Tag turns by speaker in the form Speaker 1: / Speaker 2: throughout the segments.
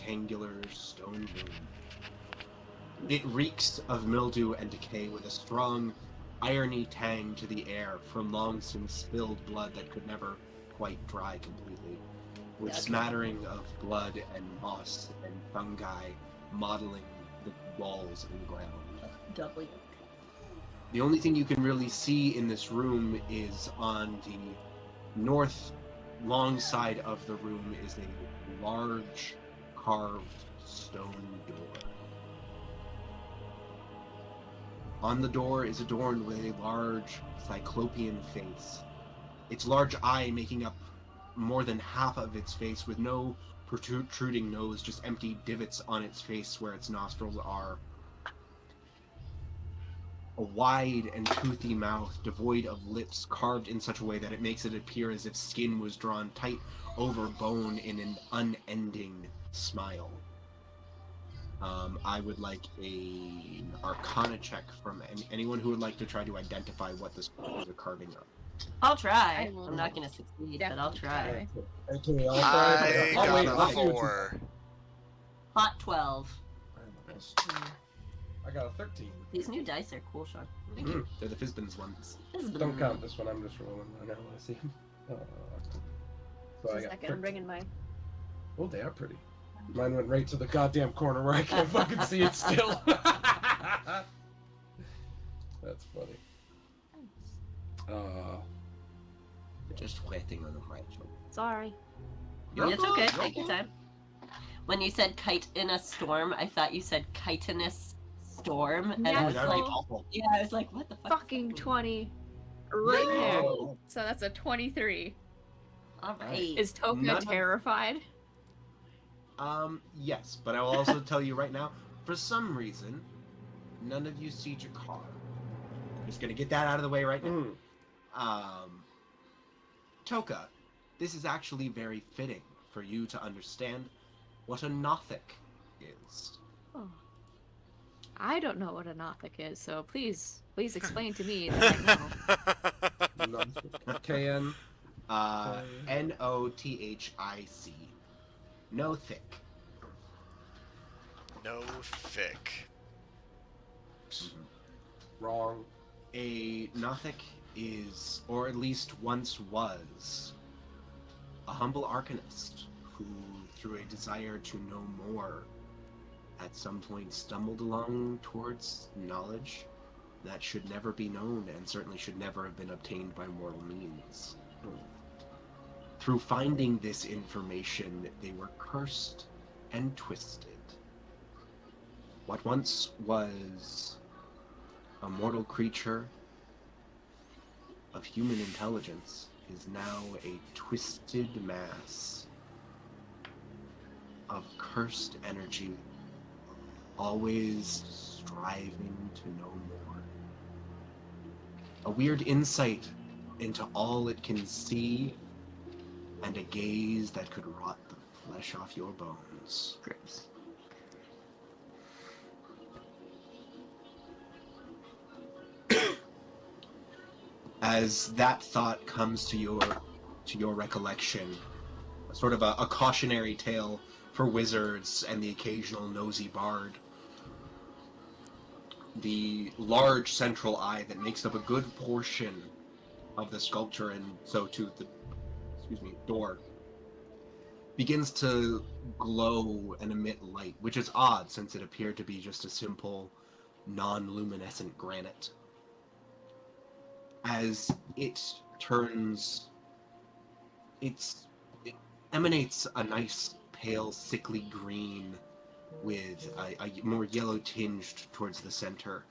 Speaker 1: rectangular stone room. It reeks of mildew and decay with a strong, irony tang to the air from long since spilled blood that could never quite dry completely, with smattering of blood and moss and fungi modeling the walls and ground.
Speaker 2: W.
Speaker 1: The only thing you can really see in this room is on the north long side of the room is a large carved stone door. On the door is adorned with a large cyclopean face, its large eye making up more than half of its face, with no protruding nose, just empty divots on its face where its nostrils are. A wide and toothy mouth, devoid of lips, carved in such a way that it makes it appear as if skin was drawn tight over bone in an unending smile. I would like an Arcana check from anyone who would like to try to identify what this is a carving of.
Speaker 2: I'll try. I'm not going to succeed, but I'll try.
Speaker 1: Okay,
Speaker 3: I got a 4.
Speaker 2: Hot 12.
Speaker 4: I got a 13.
Speaker 2: These new dice are cool, Sean.
Speaker 1: Thank you. They're the Fizbin's ones.
Speaker 4: Don't count this one, I'm just rolling. I know when I see them. So I got 13.
Speaker 5: I'm bringing mine.
Speaker 4: Oh, they are pretty. Mine went right to the goddamn corner where I can't fucking see it still. That's funny.
Speaker 1: Just waiting on the right shoulder.
Speaker 5: Sorry.
Speaker 2: It's okay. Take your time. When you said kite in a storm, I thought you said chitinous storm, and I was like, yeah, I was like, what the fuck?
Speaker 5: Fucking 20. Right there. So that's a 23.
Speaker 2: All right.
Speaker 5: Is Toka terrified?
Speaker 1: Yes, but I will also tell you right now, for some reason, none of you see Jaecar. I'm just gonna get that out of the way right now. Toka, this is actually very fitting for you to understand what a Nothic is.
Speaker 5: Oh. I don't know what a Nothic is, so please explain to me that I know.
Speaker 4: KN?
Speaker 1: Nothic. No thick.
Speaker 3: No thick.
Speaker 4: Wrong.
Speaker 1: A Nothic is, or at least once was, a humble arcanist who, through a desire to know more, at some point stumbled along towards knowledge that should never be known and certainly should never have been obtained by mortal means. Through finding this information, they were cursed and twisted. What once was a mortal creature of human intelligence is now a twisted mass of cursed energy, always striving to know more. A weird insight into all it can see, and a gaze that could rot the flesh off your bones.
Speaker 2: Gross.
Speaker 1: As that thought comes to your recollection, sort of a cautionary tale for wizards and the occasional nosy bard, the large central eye that makes up a good portion of the sculpture, and so too the door, begins to glow and emit light, which is odd since it appeared to be just a simple, non-luminescent granite. As it turns, it emanates a nice, pale, sickly green with a more yellow tinged towards the center.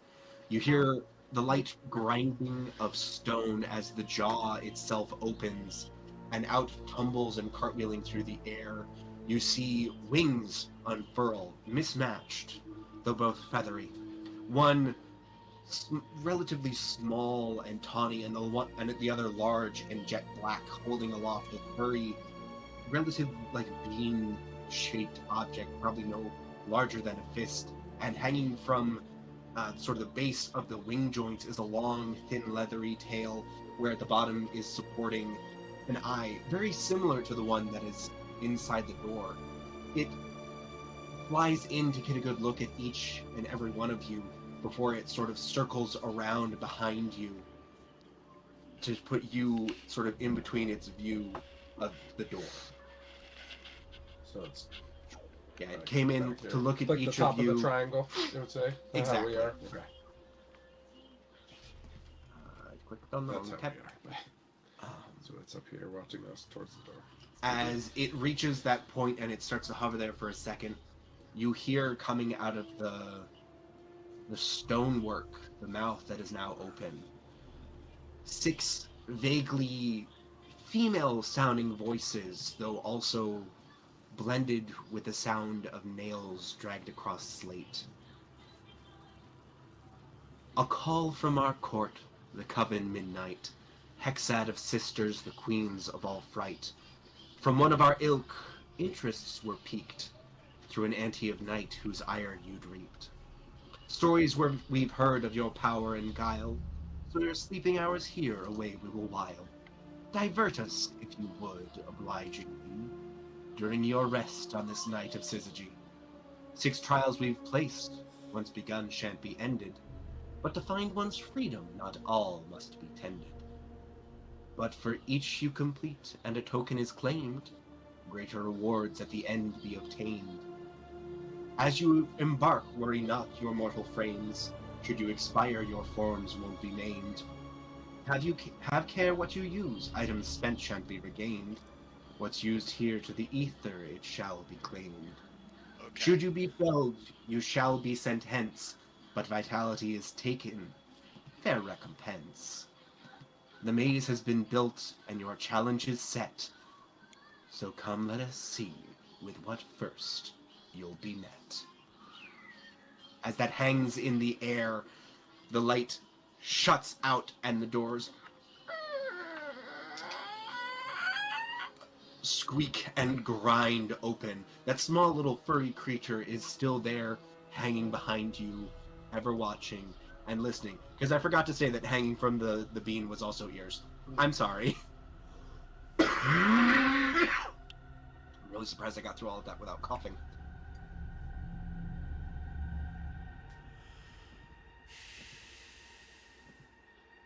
Speaker 1: You hear the light grinding of stone as the jaw itself opens, and out tumbles and cartwheeling through the air. You see wings unfurl, mismatched, though both feathery. One relatively small and tawny, and the other large and jet black, holding aloft a furry, relative like bean-shaped object, probably no larger than a fist, and hanging from sort of the base of the wing joints is a long, thin, leathery tail, where at the bottom is supporting an eye, very similar to the one that is inside the door. It flies in to get a good look at each and every one of you before it sort of circles around behind you to put you sort of in between its view of the door.
Speaker 4: So it's
Speaker 1: Yeah, it came in
Speaker 4: back here.
Speaker 1: to look at
Speaker 4: like
Speaker 1: each
Speaker 4: the top
Speaker 1: of you.
Speaker 4: the triangle, you would say. That's
Speaker 1: Exactly.
Speaker 4: How we are. Okay.
Speaker 1: I clicked on the
Speaker 4: That's
Speaker 1: wrong
Speaker 4: how
Speaker 1: tab.
Speaker 4: we are. So it's up here, watching us towards the door.
Speaker 1: As it reaches that point and it starts to hover there for a second, you hear coming out of the stonework, the mouth that is now open, 6 vaguely female-sounding voices, though also blended with the sound of nails dragged across slate. A call from our court, the Coven Midnight, Hexad of sisters, the queens of all fright. From one of our ilk, interests were piqued, through an ante of night whose ire you'd reaped. Stories we've heard of your power and guile, so your sleeping hours here away we will while. Divert us, if you would, obligingly, during your rest on this night of syzygy. 6 trials we've placed, once begun shan't be ended, but to find one's freedom not all must be tended. But for each you complete and a token is claimed, greater rewards at the end be obtained. As you embark, worry not your mortal frames, should you expire your forms won't be named. Have care what you use, items spent shan't be regained. What's used here to the ether, it shall be claimed.
Speaker 3: Okay.
Speaker 1: Should you be felled, you shall be sent hence, but vitality is taken, fair recompense. The maze has been built, and your challenge is set, so come let us see with what first you'll be met. As that hangs in the air, the light shuts out and the doors squeak and grind open. That small little furry creature is still there, hanging behind you, ever watching and listening. Because I forgot to say that hanging from the beam was also ears. I'm sorry. I'm really surprised I got through all of that without coughing.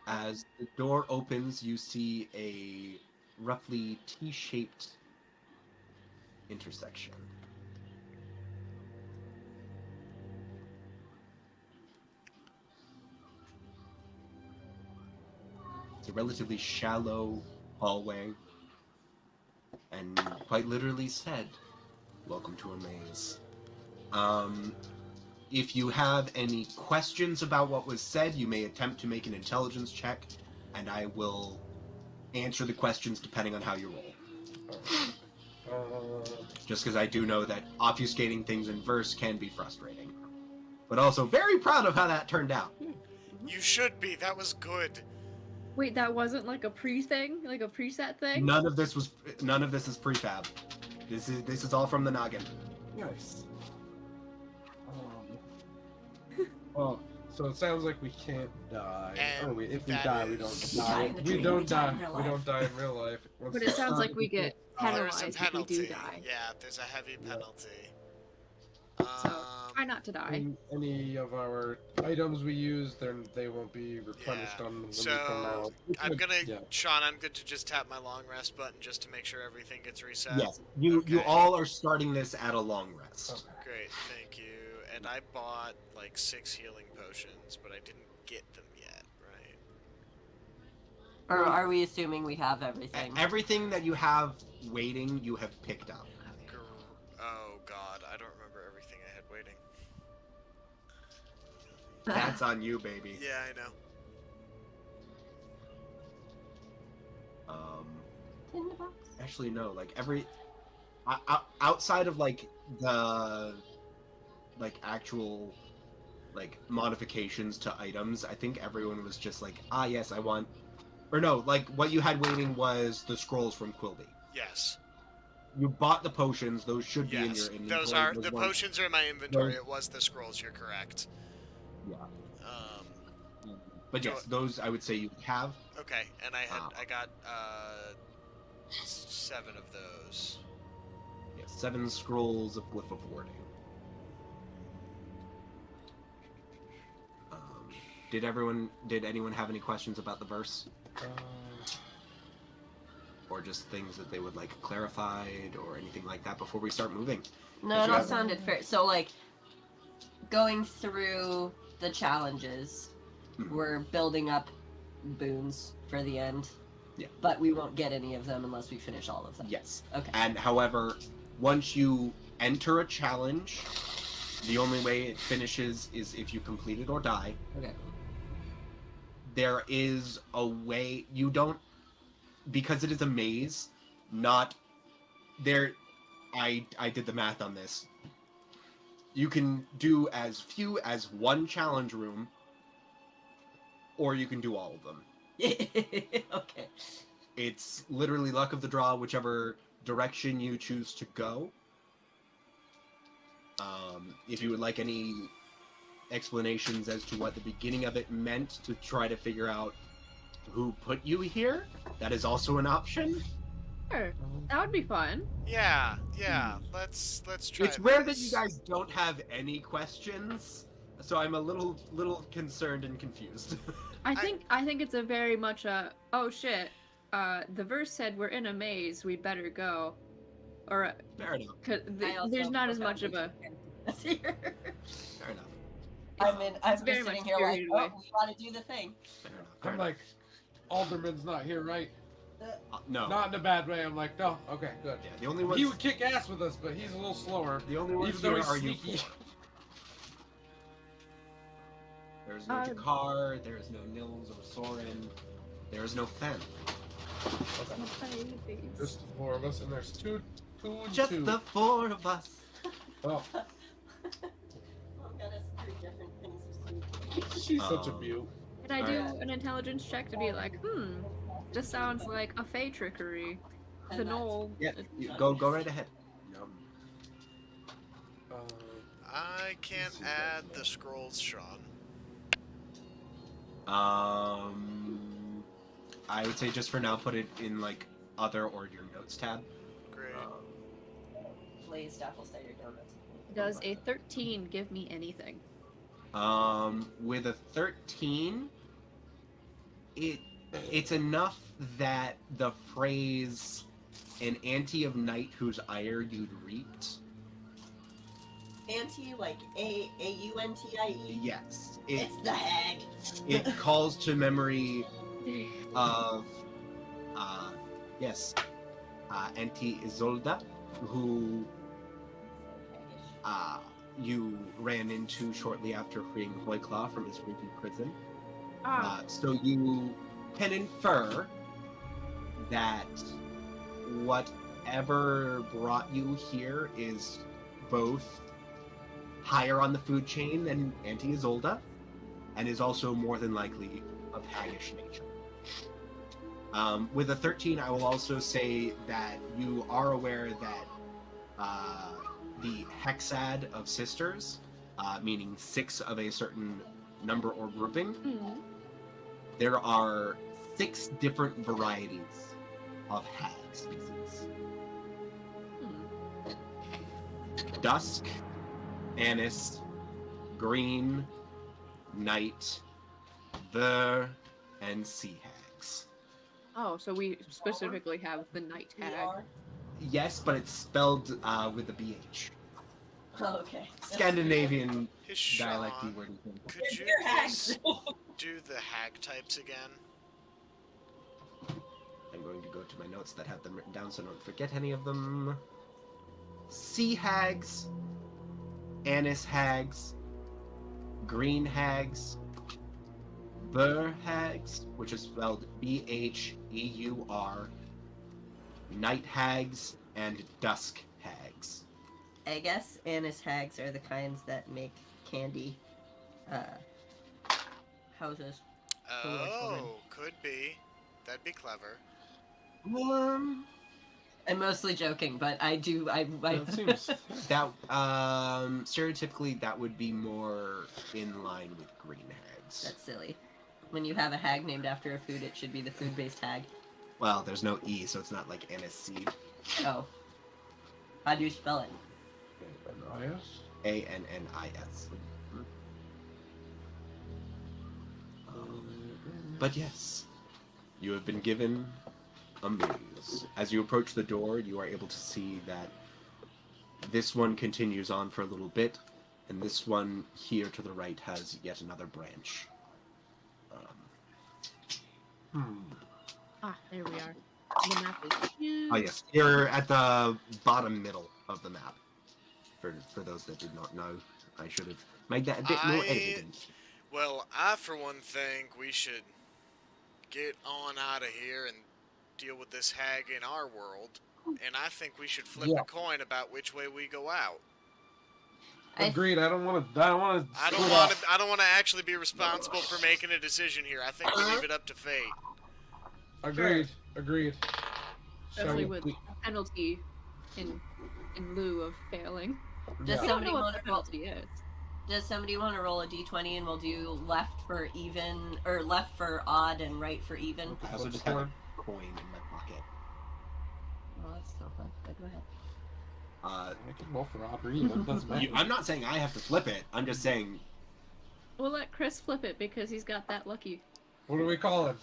Speaker 1: As the door opens, you see a roughly T-shaped intersection. It's a relatively shallow hallway, and quite literally said, "Welcome to a maze." If you have any questions about what was said, you may attempt to make an intelligence check, and I will answer the questions depending on how you roll. Just because I do know that obfuscating things in verse can be frustrating. But also very proud of how that turned out.
Speaker 3: You should be. That was good.
Speaker 5: Wait, that wasn't like a pre-thing? Like a preset thing?
Speaker 1: None of this is prefab. This is all from the noggin.
Speaker 4: Nice. Well, so it sounds like we can't die.
Speaker 3: And
Speaker 4: If we
Speaker 3: that
Speaker 4: die, we
Speaker 3: is-
Speaker 4: don't
Speaker 2: We die
Speaker 4: die.
Speaker 2: in the
Speaker 4: We
Speaker 2: dream,
Speaker 4: don't
Speaker 2: we die
Speaker 4: die.
Speaker 2: in real
Speaker 4: We
Speaker 2: life.
Speaker 4: don't die in real life. Once
Speaker 5: But it
Speaker 4: it's
Speaker 5: sounds
Speaker 4: done,
Speaker 5: like we get
Speaker 3: Oh, there's
Speaker 5: penalized
Speaker 3: a
Speaker 5: if we
Speaker 3: penalty.
Speaker 5: do die.
Speaker 3: Yeah, there's a heavy penalty.
Speaker 5: So try not to die.
Speaker 4: any of our items we use, then they won't be replenished
Speaker 3: Yeah.
Speaker 4: on when we come
Speaker 3: So
Speaker 4: out.
Speaker 3: I'm gonna,
Speaker 4: Yeah.
Speaker 3: Sean. I'm good to just tap my long rest button just to make sure everything gets reset.
Speaker 1: Yes, you
Speaker 3: Okay.
Speaker 1: all are starting this at a long rest.
Speaker 4: Okay.
Speaker 3: Great, thank you. And I bought like 6 healing potions, but I didn't get them yet, right?
Speaker 2: Or are we assuming we have everything?
Speaker 1: Everything that you have waiting, you have picked up.
Speaker 3: Oh god, I don't remember everything I had waiting.
Speaker 1: That's on you, baby.
Speaker 3: Yeah, I know.
Speaker 2: In the box?
Speaker 1: Actually, no. Like outside of like the actual like modifications to items, I think everyone was just like, ah, yes, I want. Or no, like what you had waiting was the scrolls from Quilby.
Speaker 3: Yes.
Speaker 1: You bought the potions; those should be in
Speaker 3: Yes.
Speaker 1: your inventory.
Speaker 3: Those are
Speaker 1: Those
Speaker 3: the
Speaker 1: weren't-
Speaker 3: potions are in my inventory. It was the scrolls. You're correct.
Speaker 1: Yeah.
Speaker 3: Um.
Speaker 1: But yes, those I would say you have.
Speaker 3: Okay, and I got 7 of those.
Speaker 1: Yes, 7 scrolls of glyph of warding. Did anyone have any questions about the verse? Or just things that they would like clarified or anything like that before we start moving?
Speaker 2: No, it all sounded fair. So, like, going through the challenges, we're building up boons for the end.
Speaker 1: Yeah.
Speaker 2: But we won't get any of them unless we finish all of them.
Speaker 1: Yes.
Speaker 2: Okay.
Speaker 1: And however, once you enter a challenge, the only way it finishes is if you complete it or die.
Speaker 2: Okay.
Speaker 1: There is a way you don't, because it is a maze, not there. I did the math on this. You can do as few as one challenge room, or you can do all of them.
Speaker 2: Okay.
Speaker 1: It's literally luck of the draw, whichever direction you choose to go. If you would like any explanations as to what the beginning of it meant to try to figure out who put you here, that is also an option.
Speaker 5: Sure, that would be fun.
Speaker 3: Yeah. Let's try.
Speaker 1: It's rare that you guys don't have any questions, so I'm a little concerned and confused.
Speaker 5: I think it's a very much a oh shit. The verse said we're in a maze. We better go. Or
Speaker 1: Fair enough.
Speaker 5: there's not as much of a.
Speaker 1: Fair enough.
Speaker 2: I'm just
Speaker 5: very
Speaker 2: sitting
Speaker 5: much
Speaker 2: here like,
Speaker 5: spirited
Speaker 2: oh,
Speaker 5: away.
Speaker 2: we want to do the thing.
Speaker 1: Fair enough. Fair
Speaker 4: I'm
Speaker 1: enough.
Speaker 4: like, Alderman's not here, right?
Speaker 1: No.
Speaker 4: Not in a bad way. I'm like, no, okay, good.
Speaker 1: Yeah, the only ones.
Speaker 4: He would kick ass with us, but he's a little slower.
Speaker 1: The only ones
Speaker 4: even though
Speaker 1: here
Speaker 4: he's
Speaker 1: are you
Speaker 4: sneaky.
Speaker 1: four. There is no Jaecar, there is no Nils or Soren, there is no Fen.
Speaker 4: Just the four of us, and there's two and
Speaker 1: Just
Speaker 4: two.
Speaker 1: the four of us.
Speaker 4: Oh,
Speaker 2: Got us 3 different things.
Speaker 4: she's such a beaut.
Speaker 5: Can I do
Speaker 1: Alright.
Speaker 5: an intelligence check to be like, this sounds like a fey trickery. The knoll.
Speaker 1: Yeah, go right ahead.
Speaker 3: I can't add the scrolls, Sean.
Speaker 1: I would say just for now, put it in like other or your notes tab.
Speaker 3: Great.
Speaker 2: Blaze Daffle stay your donuts.
Speaker 5: Does a 13 give me anything?
Speaker 1: With a 13, it's enough that the phrase "an ante of night whose ire you'd reaped."
Speaker 2: Anti, like A-U-N-T-I-E?
Speaker 1: Yes,
Speaker 2: It's the hag.
Speaker 1: it calls to memory of Auntie Isolda, who you ran into shortly after freeing Hoyclaw from his creepy prison. So you can infer that whatever brought you here is both higher on the food chain than Auntie Isolda, and is also more than likely of haggish nature. With a 13, I will also say that you are aware that the hexad of sisters, meaning 6 of a certain number or grouping, there are 6 different varieties of hag species. Dusk, Anise, Green, Night, Ver, and Sea Hags.
Speaker 5: Oh, so we specifically have the night hag.
Speaker 1: Yes, but it's spelled with a BH.
Speaker 2: Oh, okay.
Speaker 1: Scandinavian
Speaker 3: Hey, Sean,
Speaker 1: dialect word.
Speaker 3: could you
Speaker 2: They're
Speaker 3: please
Speaker 2: hags.
Speaker 3: do the hag types again?
Speaker 1: I'm going to go to my notes that have them written down so I don't forget any of them. Sea Hags, Anise Hags, Green Hags, Ver Hags, which is spelled B-H-E-U-R, Night Hags, and Dusk Hags.
Speaker 2: I guess anise hags are the kinds that make candy houses.
Speaker 3: Oh, could be. That'd be clever.
Speaker 2: I'm mostly joking, but I do.
Speaker 4: That seems.
Speaker 1: That stereotypically that would be more in line with Green Hags.
Speaker 2: That's silly. When you have a hag named after a food, it should be the food-based hag.
Speaker 1: Well, there's no E, so it's not like aniseed.
Speaker 2: Oh. How do you spell it?
Speaker 4: Ananias?
Speaker 1: A-N-N-I-S. But yes, you have been given a maze. As you approach the door, you are able to see that this one continues on for a little bit, and this one here to the right has yet another branch.
Speaker 5: Ah, there we are. The map is huge.
Speaker 1: Oh yes, you're at the bottom middle of the map. For those that did not know, I should have made that a bit more evident.
Speaker 3: Well, I for one think we should get on out of here and deal with this hag in our world, and I think we should flip a coin about which way we go out.
Speaker 4: Agreed. I don't want to.
Speaker 3: I don't want to actually be responsible for making a decision here. I think we leave it up to fate.
Speaker 4: Agreed. Agreed.
Speaker 5: Especially with penalty in lieu of failing.
Speaker 2: Does
Speaker 5: We don't
Speaker 2: somebody
Speaker 5: know what
Speaker 2: want
Speaker 5: the
Speaker 2: to roll?
Speaker 5: penalty is.
Speaker 2: Does somebody want to roll a d20 and we'll do left for even, or left for odd and right for even?
Speaker 1: I also just have a coin in my pocket.
Speaker 2: Oh, that's so fun. But go ahead.
Speaker 4: I can roll for odd or even. Doesn't matter.
Speaker 1: I'm not saying I have to flip it. I'm just saying.
Speaker 5: We'll let Chris flip it because he's got that lucky.
Speaker 4: What do we call it?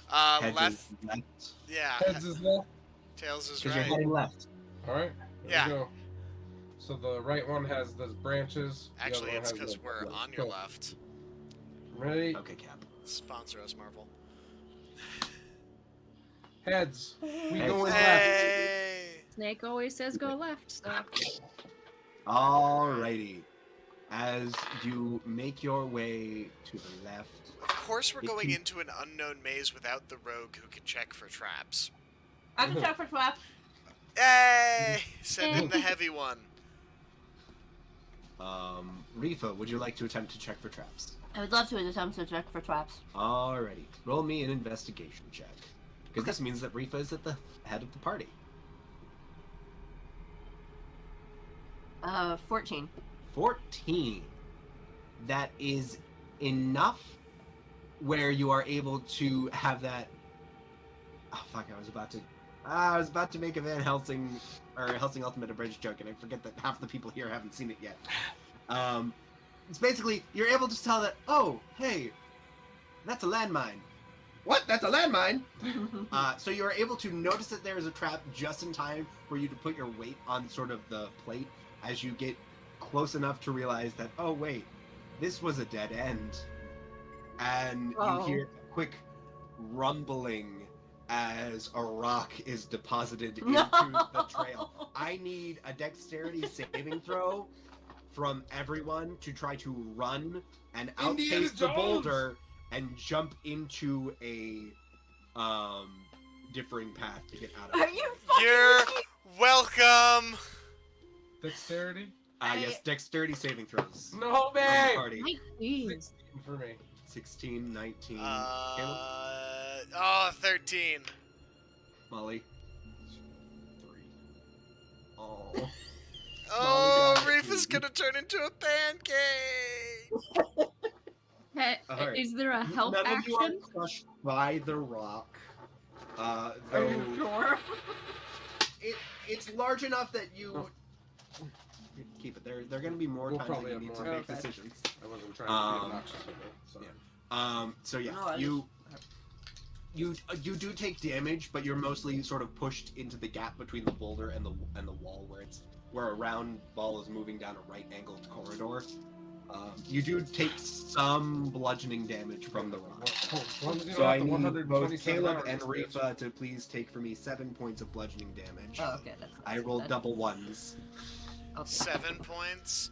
Speaker 1: Heads
Speaker 3: Left.
Speaker 1: is left.
Speaker 3: Yeah.
Speaker 4: Heads is left.
Speaker 3: Tails is
Speaker 1: Because you're
Speaker 3: right.
Speaker 1: heading left.
Speaker 4: All right. There
Speaker 3: Yeah.
Speaker 4: we go. So the right one has the branches. the other
Speaker 3: Actually,
Speaker 4: one
Speaker 3: it's
Speaker 4: has
Speaker 3: because
Speaker 4: the-
Speaker 3: we're on your left.
Speaker 4: Ready?
Speaker 1: Okay, Cap.
Speaker 3: Sponsor us, Marvel.
Speaker 4: Heads. We
Speaker 1: Heads.
Speaker 4: go in left.
Speaker 3: Hey!
Speaker 5: Snake always says go left, so.
Speaker 1: Alrighty. As you make your way to the left,
Speaker 3: Of course, we're
Speaker 1: If
Speaker 3: going
Speaker 1: you-
Speaker 3: into an unknown maze without the rogue who can check for traps.
Speaker 2: I can check for traps.
Speaker 3: Hey! Send in the heavy one.
Speaker 1: Rhyfa, would you like to attempt to check for traps?
Speaker 2: I would love to attempt to check for traps.
Speaker 1: Alrighty. Roll me an investigation check. Because this means that Rhyfa is at the head of the party.
Speaker 2: 14.
Speaker 1: 14. That is enough where you are able to have that. Oh fuck! I was about to make a Van Helsing or Helsing Ultimate Abridged joke, and I forget that half the people here haven't seen it yet. It's basically you're able to tell that. Oh, hey, that's a landmine. What? That's a landmine. So you are able to notice that there is a trap just in time for you to put your weight on sort of the plate as you get close enough to realize that, oh wait, this was a dead end. And you hear a quick rumbling as a rock is deposited into the trail. I need a dexterity saving throw from everyone to try to run and
Speaker 4: Indiana
Speaker 1: outpace the
Speaker 4: Jones!
Speaker 1: boulder and jump into a differing path to get out of
Speaker 2: Are
Speaker 1: it.
Speaker 2: you fucking
Speaker 3: You're
Speaker 2: with me?
Speaker 3: welcome!
Speaker 4: Dexterity?
Speaker 1: Yes, dexterity saving throws.
Speaker 4: No,
Speaker 1: From the
Speaker 4: man!
Speaker 1: party.
Speaker 5: 19.
Speaker 4: 16 for me.
Speaker 1: 16, 19. Caleb?
Speaker 3: 13.
Speaker 1: Molly? 3. Oh.
Speaker 3: Oh,
Speaker 1: got it.
Speaker 3: Rhyfa's gonna turn into a pancake!
Speaker 5: Hey,
Speaker 1: Alright.
Speaker 5: is there a help
Speaker 1: None of you are
Speaker 5: action?
Speaker 1: crushed by the rock.
Speaker 4: Are
Speaker 1: Though
Speaker 4: you sure?
Speaker 1: it's large enough that you keep it. There are going to be more
Speaker 4: We'll
Speaker 1: times
Speaker 4: probably
Speaker 1: that you
Speaker 4: have
Speaker 1: need
Speaker 4: more.
Speaker 1: to make
Speaker 5: Okay.
Speaker 1: decisions.
Speaker 4: I wasn't trying to be obnoxious with it. Sorry.
Speaker 1: So yeah,
Speaker 2: No, I
Speaker 1: you do take damage, but you're mostly sort of pushed into the gap between the boulder and the wall where a round ball is moving down a right-angled corridor. You do take some bludgeoning damage from the rock. So I need both Caleb and Rhyfa to please take for me 7 points of bludgeoning damage.
Speaker 2: Oh, okay, that's not
Speaker 1: I
Speaker 2: so
Speaker 1: rolled
Speaker 2: bad.
Speaker 1: double ones.
Speaker 2: Okay.
Speaker 3: 7 points.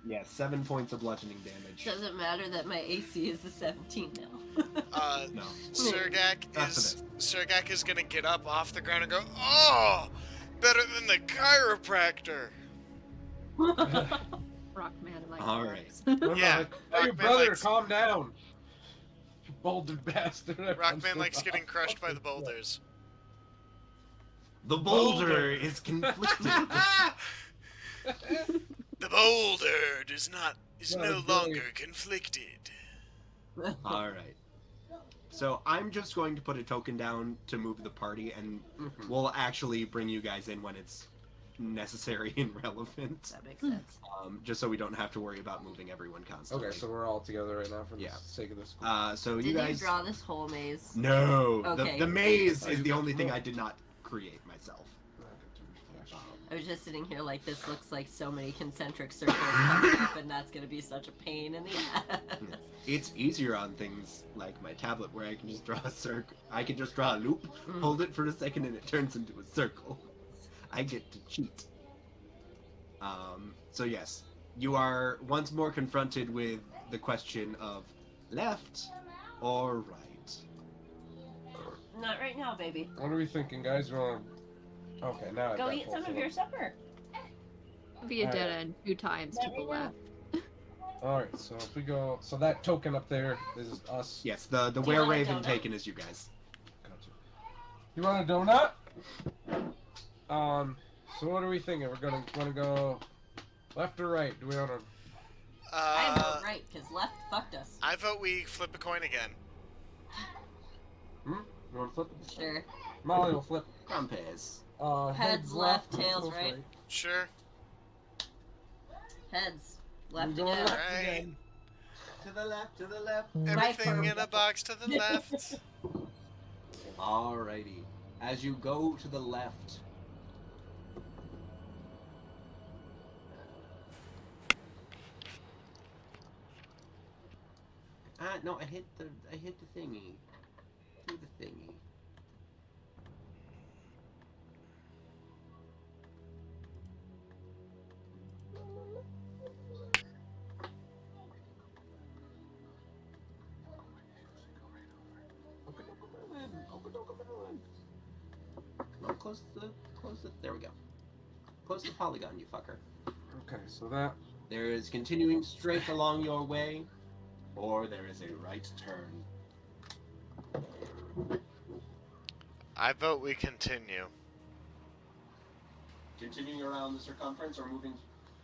Speaker 1: Yeah, 7 points of bludgeoning damage.
Speaker 2: Doesn't matter that my AC is a 17 now.
Speaker 1: No.
Speaker 3: Surgak is gonna get up off the ground and go, oh! Better than the chiropractor!
Speaker 5: Rockman, like.
Speaker 1: All right.
Speaker 3: Yeah,
Speaker 4: Hey,
Speaker 3: Rockman
Speaker 4: brother,
Speaker 3: likes-
Speaker 4: calm down. You boulder bastard.
Speaker 3: Rockman likes getting crushed by the boulders.
Speaker 1: The boulder is conflicted.
Speaker 3: The boulder is
Speaker 4: Not
Speaker 3: no
Speaker 4: a
Speaker 3: longer
Speaker 4: billy.
Speaker 3: conflicted.
Speaker 1: All right. So I'm just going to put a token down to move the party, and we'll actually bring you guys in when it's necessary and relevant.
Speaker 2: That makes sense.
Speaker 1: Just so we don't have to worry about moving everyone constantly.
Speaker 4: Okay, so we're all together right now for the
Speaker 1: Yeah.
Speaker 4: sake of this.
Speaker 1: So
Speaker 2: Did
Speaker 1: you guys
Speaker 2: draw this whole maze?
Speaker 1: No.
Speaker 2: Okay.
Speaker 1: The maze
Speaker 4: Oh,
Speaker 1: is
Speaker 4: you
Speaker 1: the
Speaker 4: got
Speaker 1: only thing
Speaker 4: more.
Speaker 1: I did not create myself.
Speaker 2: I was just sitting here like this looks like so many concentric circles coming up, and that's gonna be such a pain in the ass.
Speaker 1: It's easier on things like my tablet where I can just draw a circle. I can just draw a loop, hold it for a second, and it turns into a circle. I get to cheat. So yes, you are once more confronted with the question of left or right.
Speaker 2: Not right now, baby.
Speaker 4: What are we thinking, guys? We want to... Okay, now I've
Speaker 2: Go
Speaker 4: got
Speaker 2: eat
Speaker 4: both
Speaker 2: some of
Speaker 4: them.
Speaker 2: your supper.
Speaker 5: Be a dead
Speaker 4: Alright.
Speaker 5: end 2 times to the left.
Speaker 4: Alright, so if we go... So that token up there is us.
Speaker 1: Yes, the
Speaker 2: Do you
Speaker 1: were
Speaker 2: want a
Speaker 1: raven
Speaker 2: donut?
Speaker 1: taken is you guys.
Speaker 4: Gotcha. You want a donut? So what are we thinking? We're gonna want to go left or right? Do we want to...
Speaker 2: I vote right, because left fucked us.
Speaker 3: I vote we flip a coin again.
Speaker 4: You want to flip it?
Speaker 2: Sure.
Speaker 4: Molly will flip.
Speaker 1: Crumpets.
Speaker 2: Heads left, tails right.
Speaker 3: Sure.
Speaker 2: Heads. Left
Speaker 4: We're going
Speaker 2: again.
Speaker 4: left
Speaker 3: Right.
Speaker 4: again.
Speaker 1: To the left, to the left.
Speaker 3: Everything
Speaker 2: Right.
Speaker 3: in a box to the left.
Speaker 1: Alrighty. As you go to the left. No, I hit the thingy. Do the thingy. No, close the. There we go. Close the polygon, you fucker.
Speaker 4: Okay, so that...
Speaker 1: There is continuing straight along your way, or there is a right turn.
Speaker 3: I vote we continue.
Speaker 1: Continuing around the circumference or moving...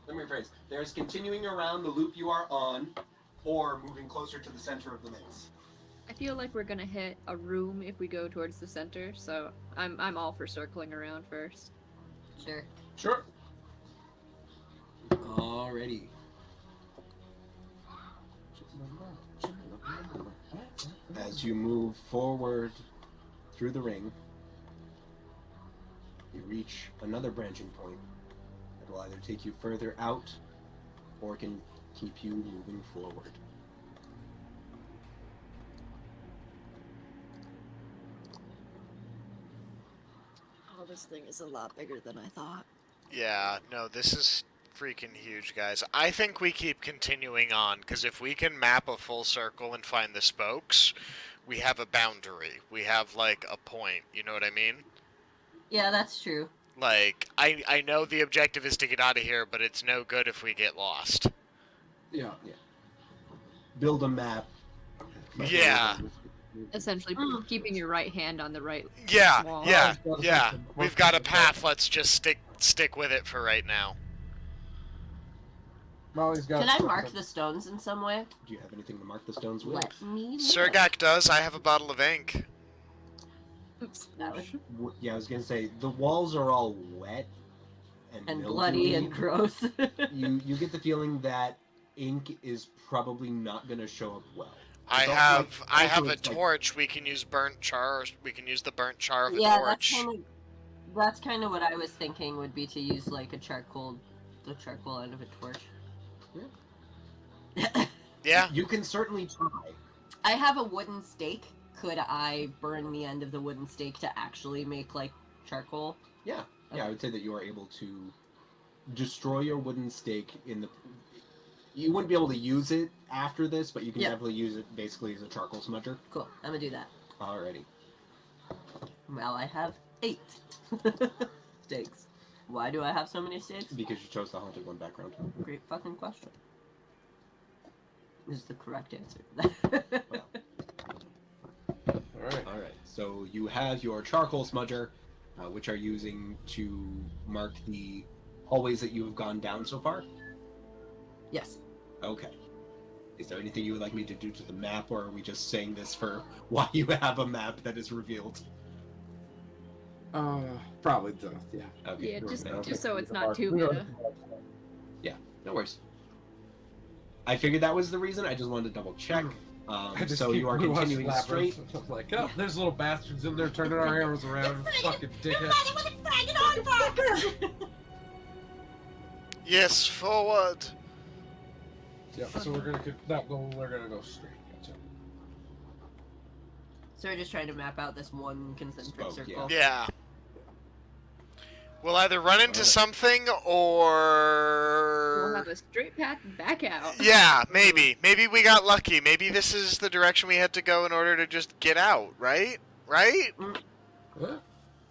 Speaker 1: Let me rephrase. There's continuing around the loop you are on, or moving closer to the center of the maze.
Speaker 5: I feel like we're gonna hit a room if we go towards the center, so I'm all for circling around first.
Speaker 2: Sure.
Speaker 4: Sure.
Speaker 1: Alrighty. As you move forward through the ring, you reach another branching point that will either take you further out or can keep you moving forward.
Speaker 5: Oh, this thing is a lot bigger than I thought.
Speaker 3: Yeah, no, this is freaking huge, guys. I think we keep continuing on, because if we can map a full circle and find the spokes, we have a boundary. We have, like, a point. You know what I mean?
Speaker 2: Yeah, that's true.
Speaker 3: Like, I know the objective is to get out of here, but it's no good if we get lost.
Speaker 1: Yeah. Build a map.
Speaker 3: Yeah.
Speaker 5: Essentially, keeping your right hand on the right
Speaker 3: Yeah,
Speaker 5: wall.
Speaker 3: yeah. We've got a path. Let's just stick with it for right now.
Speaker 4: Molly's got...
Speaker 2: Can I mark the stones in some way?
Speaker 1: Do you have anything to mark the stones with?
Speaker 2: Let me look.
Speaker 3: Surgak does. I have a bottle of ink.
Speaker 5: Oops.
Speaker 2: That was
Speaker 1: Yeah, I was gonna say the walls are all wet
Speaker 2: and bloody and gross.
Speaker 1: You get the feeling that ink is probably not gonna show up well.
Speaker 3: I
Speaker 1: It's
Speaker 3: have
Speaker 1: also
Speaker 3: I have a
Speaker 1: it's like-
Speaker 3: torch. We can use burnt char. We can use the burnt char of a
Speaker 2: Yeah,
Speaker 3: torch.
Speaker 2: that's kind of what I was thinking would be to use like the charcoal end of a torch.
Speaker 3: Yeah.
Speaker 1: You can certainly try.
Speaker 2: I have a wooden stake. Could I burn the end of the wooden stake to actually make like charcoal?
Speaker 1: Yeah, I would say that you are able to destroy your wooden stake in the. You wouldn't be able to use it after this, but you can
Speaker 2: Yeah.
Speaker 1: definitely use it basically as a charcoal smudger.
Speaker 2: Cool. I'm gonna do that.
Speaker 1: Alrighty.
Speaker 2: Well, I have 8 stakes. Why do I have so many stakes?
Speaker 1: Because you chose the haunted one background.
Speaker 2: Great fucking question. Is the correct answer.
Speaker 4: Alright.
Speaker 1: Alright, so you have your charcoal smudger, which are using to mark the hallways that you have gone down so far.
Speaker 2: Yes.
Speaker 1: Okay. Is there anything you would like me to do to the map, or are we just saying this for why you have a map that is revealed?
Speaker 4: Probably does. Yeah.
Speaker 1: Okay.
Speaker 5: Yeah, just
Speaker 1: No.
Speaker 5: so it's not too meta.
Speaker 1: No worries. I figured that was the reason. I just wanted to double check.
Speaker 4: I just
Speaker 1: So
Speaker 4: keep
Speaker 1: you are
Speaker 4: blue
Speaker 1: continuing
Speaker 4: slappers.
Speaker 1: straight.
Speaker 4: I'm like, oh, there's little bastards in there turning our arrows around. Fucking dickhead.
Speaker 3: Yes, forward.
Speaker 4: Yeah, so we're gonna not go. We're gonna go straight. Gotcha.
Speaker 2: So we're just trying to map out this one concentric
Speaker 1: Spoke,
Speaker 2: circle.
Speaker 3: Yeah. We'll either run into
Speaker 1: Alright.
Speaker 3: something
Speaker 5: We'll
Speaker 3: or...
Speaker 5: have a straight path back out.
Speaker 3: Yeah, maybe. Maybe we got lucky. Maybe this is the direction we had to go in order to just get out, right? Right?
Speaker 4: What?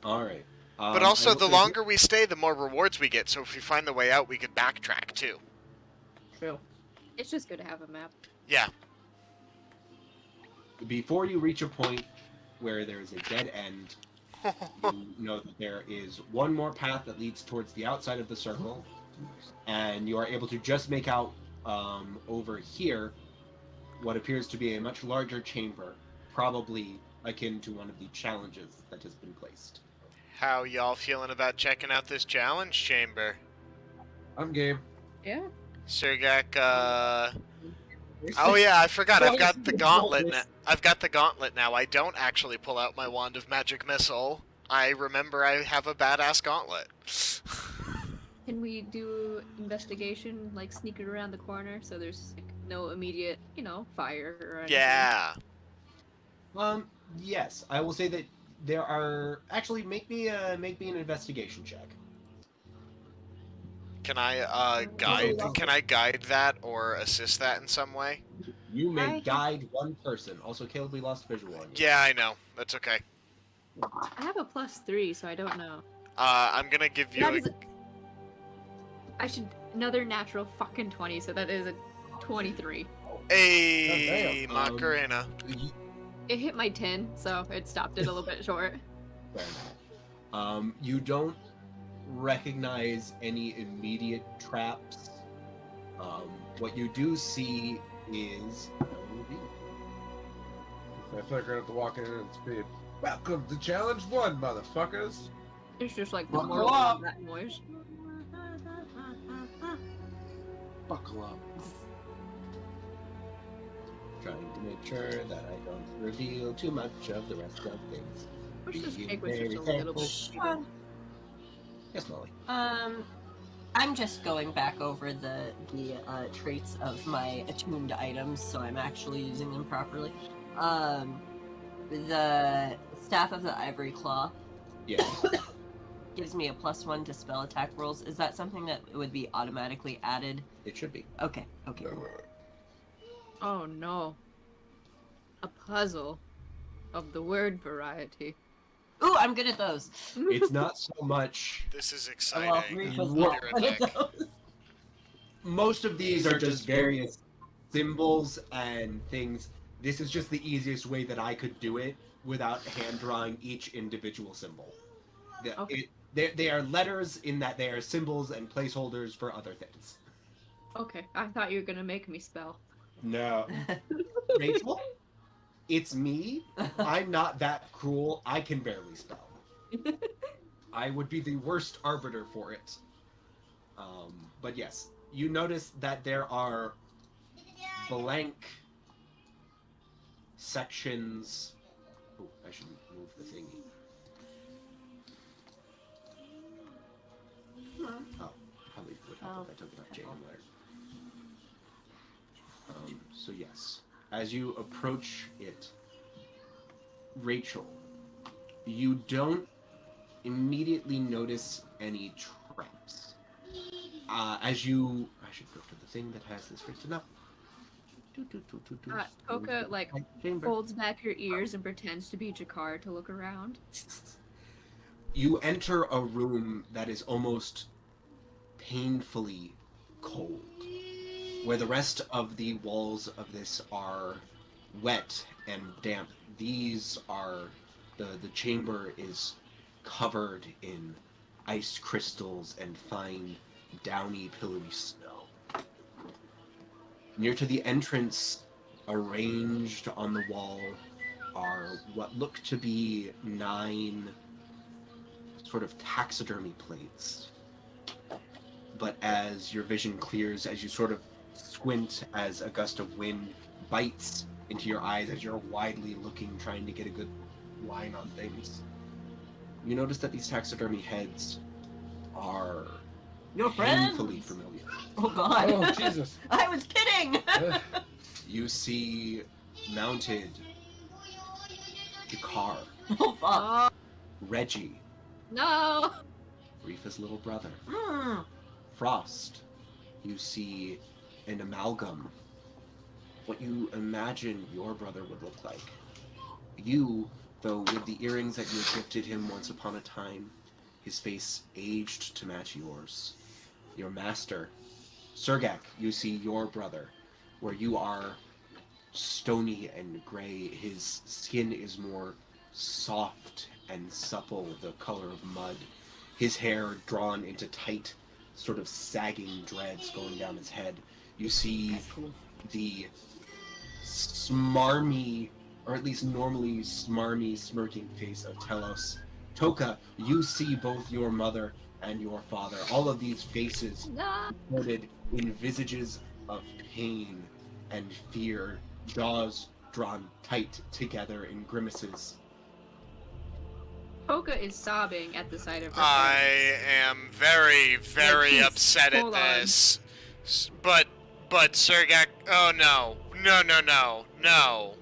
Speaker 1: All right.
Speaker 3: But also, the longer we stay, the more rewards we get, so if we find the way out, we could backtrack, too.
Speaker 2: True.
Speaker 5: It's just good to have a map.
Speaker 3: Yeah.
Speaker 1: Before you reach a point where there is a dead end, you know that there is one more path that leads towards the outside of the circle, and you are able to just make out over here what appears to be a much larger chamber, probably akin to one of the challenges that has been placed.
Speaker 3: How y'all feeling about checking out this challenge chamber?
Speaker 4: I'm game.
Speaker 5: Yeah.
Speaker 3: Surgak, Oh yeah, I forgot. I've got the gauntlet. I've got the gauntlet now. I don't actually pull out my wand of magic missile. I remember I have a badass gauntlet.
Speaker 5: Can we do investigation, like sneak it around the corner, so there's like, no immediate, fire or anything?
Speaker 3: Yeah.
Speaker 1: Yes, I will say that there are actually make me an investigation check.
Speaker 3: Can I guide? Can I guide that or assist that in some way?
Speaker 1: You may guide one person. Also, Caleb, we lost visual on you.
Speaker 3: Yeah, I know. That's okay.
Speaker 5: I have a +3, so I don't know.
Speaker 3: I'm gonna give you.
Speaker 5: I should another natural fucking 20, so that is a 23.
Speaker 3: A
Speaker 1: Oh,
Speaker 3: Macarena.
Speaker 5: It hit my 10, so it stopped it a little bit short.
Speaker 1: Fair enough. You don't recognize any immediate traps. What you do see is
Speaker 4: I feel like we're gonna have to walk in at speed. Welcome to Challenge 1, motherfuckers!
Speaker 5: It's just like the
Speaker 1: Buckle
Speaker 5: moral
Speaker 1: up.
Speaker 5: of that noise.
Speaker 1: buckle up. Trying to make sure that I don't reveal too much of the rest of things.
Speaker 5: Wish this
Speaker 1: Be
Speaker 5: cake was just a
Speaker 1: very
Speaker 5: little bit
Speaker 1: careful. Yes, Molly.
Speaker 2: I'm just going back over the traits of my attuned items, so I'm actually using them properly. The Staff of the Ivory Claw
Speaker 1: Yeah.
Speaker 2: gives me a +1 to spell attack rolls. Is that something that would be automatically added?
Speaker 1: It should be.
Speaker 2: Okay.
Speaker 5: Oh no. A puzzle of the word variety.
Speaker 2: Ooh, I'm good at those.
Speaker 1: It's not so much.
Speaker 3: This is
Speaker 2: Well,
Speaker 3: exciting.
Speaker 2: Rhyfa's
Speaker 1: What?
Speaker 2: not good at those.
Speaker 1: Most of these are just various symbols and things. This is just the easiest way that I could do it without hand drawing each individual symbol.
Speaker 5: Okay.
Speaker 1: They are letters in that they are symbols and placeholders for other things.
Speaker 5: Okay, I thought you were gonna make me spell.
Speaker 1: No. Rachel? It's me. I'm not that cruel. I can barely spell. I would be the worst arbiter for it. But yes, you notice that there are blank sections. Oh, I should move the thingy. Oh, probably would help if I took it off Jane Lair. So yes, as you approach it, Rachel, you don't immediately notice any traps. I should go to the thing that has this written up.
Speaker 5: Toka, like,
Speaker 1: Chamber.
Speaker 5: folds back her ears and pretends to be Jaecar to look around.
Speaker 1: You enter a room that is almost painfully cold, where the rest of the walls of this are wet and damp. These are the chamber is covered in ice crystals and fine downy pillowy snow. Near to the entrance, arranged on the wall, are what look to be 9 sort of taxidermy plates. But as your vision clears, as you sort of squint as a gust of wind bites into your eyes as you're widely looking, trying to get a good line on things, you notice that these taxidermy heads are
Speaker 2: Your friends.
Speaker 1: painfully familiar.
Speaker 2: Oh God.
Speaker 4: Oh, Jesus.
Speaker 2: I was kidding.
Speaker 1: You see mounted Jaecar,
Speaker 2: Oh fuck.
Speaker 5: Oh,
Speaker 1: Reggie,
Speaker 5: no!
Speaker 1: Rhyfa's little brother,
Speaker 2: Mm.
Speaker 1: Frost. You see an amalgam, what you imagine your brother would look like. You, though, with the earrings that you had gifted him once upon a time, his face aged to match yours. Your master, Surgak, you see your brother, where you are stony and gray. His skin is more soft and supple, the color of mud. His hair drawn into tight, sort of sagging dreads going down his head. You see
Speaker 2: That's cool.
Speaker 1: the smarmy, or at least normally smarmy, smirking face of Telos. Toka, you see both your mother and your father. All of these faces
Speaker 5: No!
Speaker 1: coated in visages of pain and fear, jaws drawn tight together in grimaces.
Speaker 5: Toka is sobbing at the sight of her
Speaker 3: I
Speaker 5: parents.
Speaker 3: am very, very
Speaker 5: she's
Speaker 3: upset at
Speaker 5: full on.
Speaker 3: this. But Surgak, oh no. No.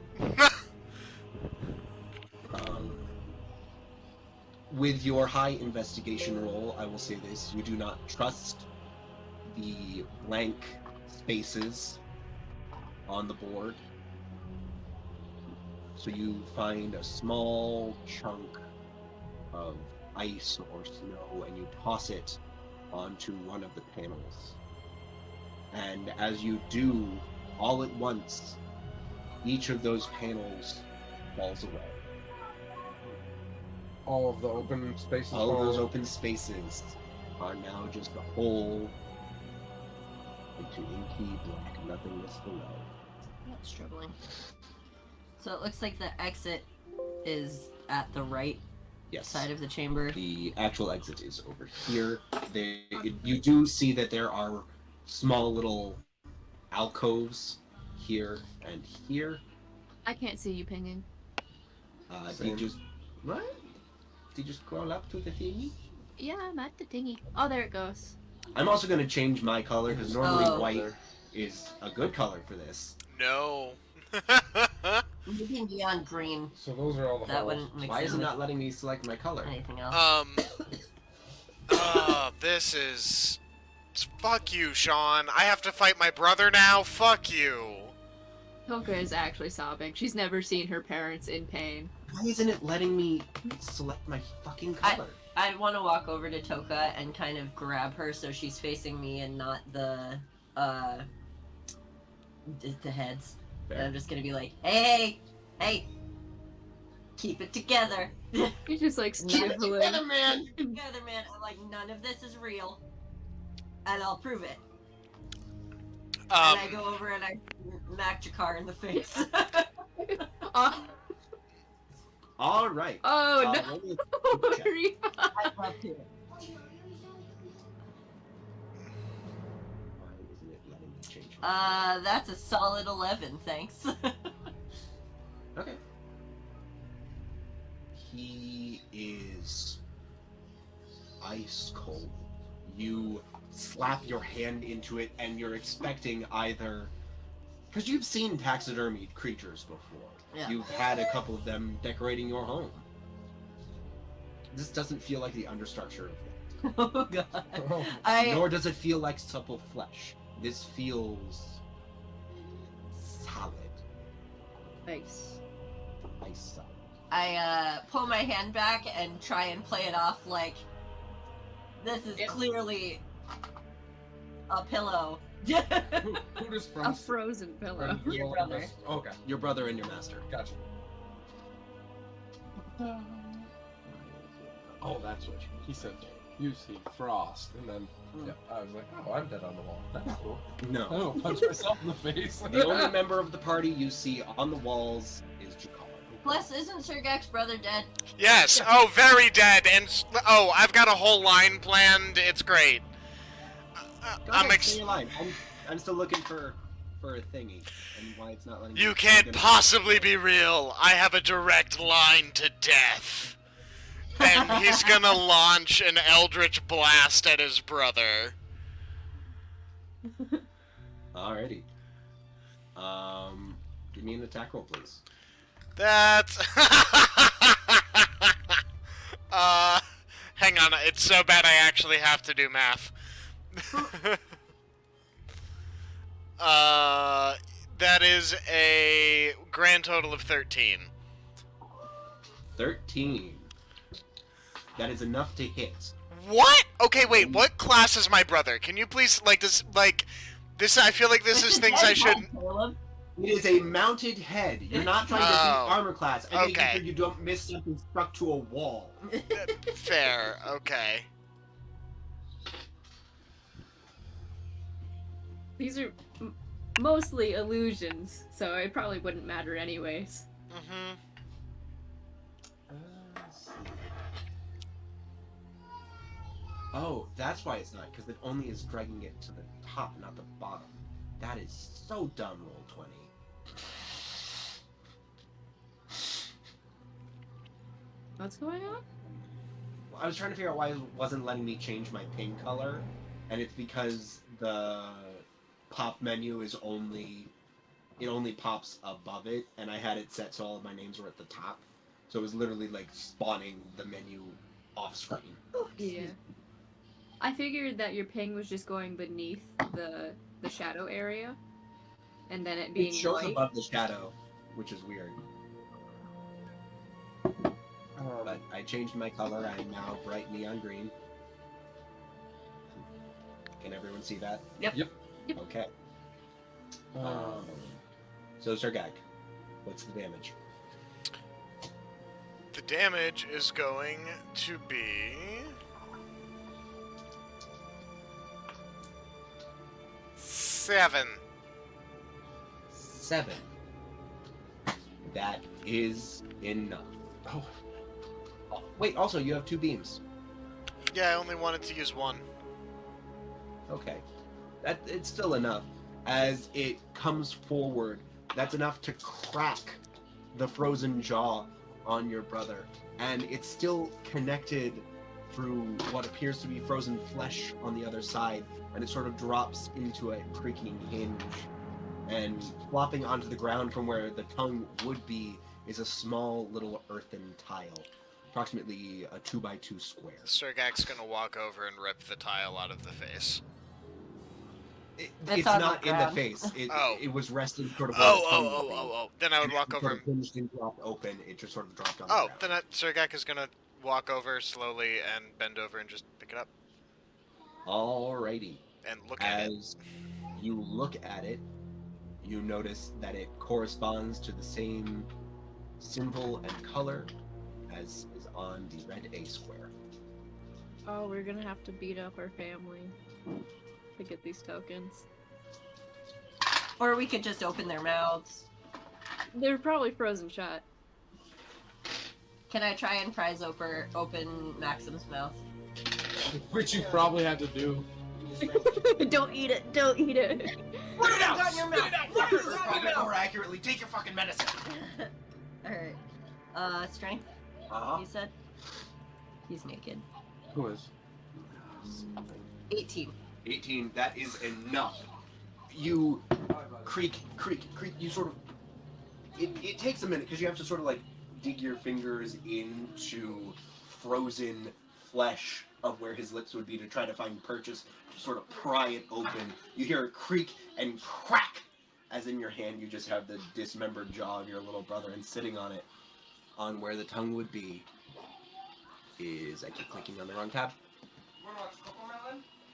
Speaker 1: With your high investigation roll, I will say this: you do not trust the blank spaces on the board. So you find a small chunk of ice or snow and you toss it onto one of the panels. And as you do, all at once, each of those panels falls away.
Speaker 4: All of the open spaces.
Speaker 1: All of those
Speaker 4: fall-
Speaker 1: open spaces are now just a hole into inky black nothingness below.
Speaker 2: That's troubling. So it looks like the exit is at the right
Speaker 1: Yes.
Speaker 2: side of the chamber.
Speaker 1: The actual exit is over here. You do see that there are small little alcoves here and here.
Speaker 5: I can't see you pinging.
Speaker 1: Do you
Speaker 4: Same.
Speaker 1: just what? Do you just crawl up to the thingy?
Speaker 5: Yeah, I'm at the thingy. Oh, there it goes.
Speaker 1: I'm also going to change my color because normally
Speaker 2: Oh.
Speaker 1: white is a good color for this.
Speaker 3: No.
Speaker 2: Maybe neon green.
Speaker 4: So those are all the
Speaker 2: That
Speaker 4: holes.
Speaker 2: wouldn't make
Speaker 1: Why is
Speaker 2: sense.
Speaker 1: it not letting me select my color?
Speaker 2: Anything else?
Speaker 3: This is... Fuck you, Sean. I have to fight my brother now? Fuck you.
Speaker 5: Toka is actually sobbing. She's never seen her parents in pain.
Speaker 1: Why isn't it letting me select my fucking color?
Speaker 2: I want to walk over to Toka and kind of grab her so she's facing me and not the heads. And I'm just gonna be like, hey, keep it together.
Speaker 5: He's just like
Speaker 2: Keep it
Speaker 5: sniveling.
Speaker 1: man!
Speaker 2: Together, man. I'm like, none of this is real, and I'll prove it. And I go over and I smack Jaecar in the face.
Speaker 1: All right.
Speaker 5: Oh
Speaker 1: Uh,
Speaker 5: no!
Speaker 1: roll me a check.
Speaker 5: Rhyfa.
Speaker 2: I'd love to.
Speaker 1: Why isn't it letting me change?
Speaker 2: That's a solid 11, thanks.
Speaker 1: Okay. He is ice cold. You slap your hand into it, and you're expecting either, because you've seen taxidermied creatures before.
Speaker 2: Yeah.
Speaker 1: You've had a couple of them decorating your home. This doesn't feel like the understructure of that.
Speaker 2: Oh god.
Speaker 4: Oh,
Speaker 1: Nor does it feel like supple flesh. This feels solid.
Speaker 5: Nice.
Speaker 1: Ice solid.
Speaker 2: I pull my hand back and try and play it off like this is
Speaker 5: Yeah.
Speaker 2: clearly a pillow.
Speaker 4: who does
Speaker 5: A
Speaker 4: Frost?
Speaker 5: frozen pillow.
Speaker 2: Your brother.
Speaker 4: Okay,
Speaker 1: Your brother and your master.
Speaker 4: gotcha. Oh, that's what he said. You see Frost, and then yeah, I was like, oh, I'm dead on the wall. That's cool. I
Speaker 1: No.
Speaker 4: don't punch myself in the face.
Speaker 1: The only member of the party you see on the walls is Jaecar.
Speaker 2: Plus, isn't Surgak's brother dead?
Speaker 3: Yes. Oh, very dead. And oh, I've got a whole line planned. It's great.
Speaker 1: Go ahead, say your line. I'm still looking for a thingy, and why it's not letting me.
Speaker 3: You can't possibly be real. I have a direct line to death. And he's gonna launch an eldritch blast at his brother.
Speaker 1: Alrighty. Give me an attack roll, please.
Speaker 3: That's... hang on. It's so bad I actually have to do math. That is a grand total of 13.
Speaker 1: 13. That is enough to hit.
Speaker 3: What? Okay, wait. What class is my brother? Can you please, this, I feel like this is things I should...
Speaker 1: It is a mounted head. You're not trying to beat armor class. I think
Speaker 3: Okay.
Speaker 1: you don't miss something stuck to a wall.
Speaker 3: Fair. Okay.
Speaker 5: These are mostly illusions, so it probably wouldn't matter anyways.
Speaker 3: Mm-hmm.
Speaker 1: Oh, that's why it's not, because it only is dragging it to the top, not the bottom. That is so dumb, roll 20.
Speaker 5: What's going on?
Speaker 1: Well, I was trying to figure out why it wasn't letting me change my pin color, and it's because the pop menu is only pops above it, and I had it set so all of my names were at the top. So it was literally like spawning the menu off screen.
Speaker 5: Yeah. I figured that your ping was just going beneath the shadow area, and then it being
Speaker 1: It shows
Speaker 5: white.
Speaker 1: above the shadow, which is weird. But I changed my color. I am now bright neon green. Can everyone see that?
Speaker 2: Yep.
Speaker 4: Yep.
Speaker 1: Okay. So Surgak, what's the damage?
Speaker 3: The damage is going to be... 7.
Speaker 1: 7. That is enough.
Speaker 4: Oh.
Speaker 1: Oh, wait, also you have 2 beams.
Speaker 3: Yeah, I only wanted to use 1.
Speaker 1: Okay. It's still enough. As it comes forward, that's enough to crack the frozen jaw on your brother. And it's still connected through what appears to be frozen flesh on the other side, and it sort of drops into a creaking hinge. And flopping onto the ground from where the tongue would be is a small little earthen tile, approximately a 2x2 square.
Speaker 3: Surgak's gonna walk over and rip the tile out of the face.
Speaker 1: It's
Speaker 2: on
Speaker 1: not
Speaker 2: the
Speaker 1: in the
Speaker 2: ground.
Speaker 1: face.
Speaker 3: Oh.
Speaker 1: It was resting sort of where the tongue would be.
Speaker 3: Oh. Then I would walk over
Speaker 1: Sort
Speaker 3: and...
Speaker 1: of hinged and dropped open. It just sort of dropped on the
Speaker 3: Oh,
Speaker 1: ground.
Speaker 3: then Surgak is gonna walk over slowly and bend over and just pick it up.
Speaker 1: Alrighty.
Speaker 3: And look at it.
Speaker 1: As you look at it, you notice that it corresponds to the same symbol and color as is on the red A square.
Speaker 5: Oh, we're gonna have to beat up our family to get these tokens.
Speaker 2: Or we could just open their mouths.
Speaker 5: They're probably frozen shut.
Speaker 2: Can I try and prise open Maxim's mouth?
Speaker 4: Which you probably had to do.
Speaker 5: Don't eat it! Don't eat it!
Speaker 1: Put it out! More accurately, take your fucking medicine!
Speaker 2: Alright. Strength,
Speaker 1: Uh-huh.
Speaker 2: you said? He's naked.
Speaker 4: Who is?
Speaker 2: 18.
Speaker 1: 18, that is enough. You creak, you sort of... It takes a minute, because you have to sort of, like, dig your fingers into frozen flesh of where his lips would be to try to find purchase, to sort of pry it open. You hear a creak and crack, as in your hand you just have the dismembered jaw of your little brother, and sitting on it, on where the tongue would be, is... I keep clicking on the wrong tab.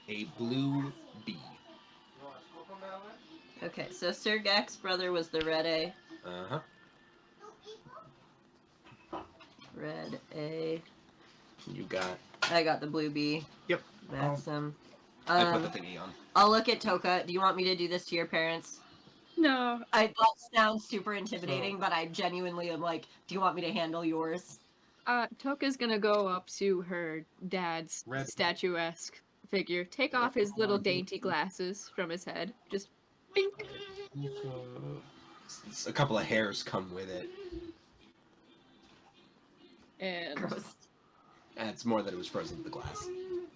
Speaker 1: A blue bee.
Speaker 2: Okay, so Surgak's brother was the red A.
Speaker 1: Uh-huh.
Speaker 2: Red A.
Speaker 1: You got...
Speaker 2: I got the blue B.
Speaker 1: Yep.
Speaker 2: Maxim.
Speaker 1: I put the thingy on.
Speaker 2: I'll look at Toka. Do you want me to do this to your parents?
Speaker 5: No.
Speaker 2: That sounds super intimidating, but I genuinely am like, do you want me to handle yours?
Speaker 5: Toka's gonna go up to her dad's
Speaker 4: Red.
Speaker 5: statuesque figure, take off his little dainty glasses from his head, just bink.
Speaker 1: A couple of hairs come with it.
Speaker 5: And
Speaker 2: Gross.
Speaker 1: And it's more that it was frozen to the glass,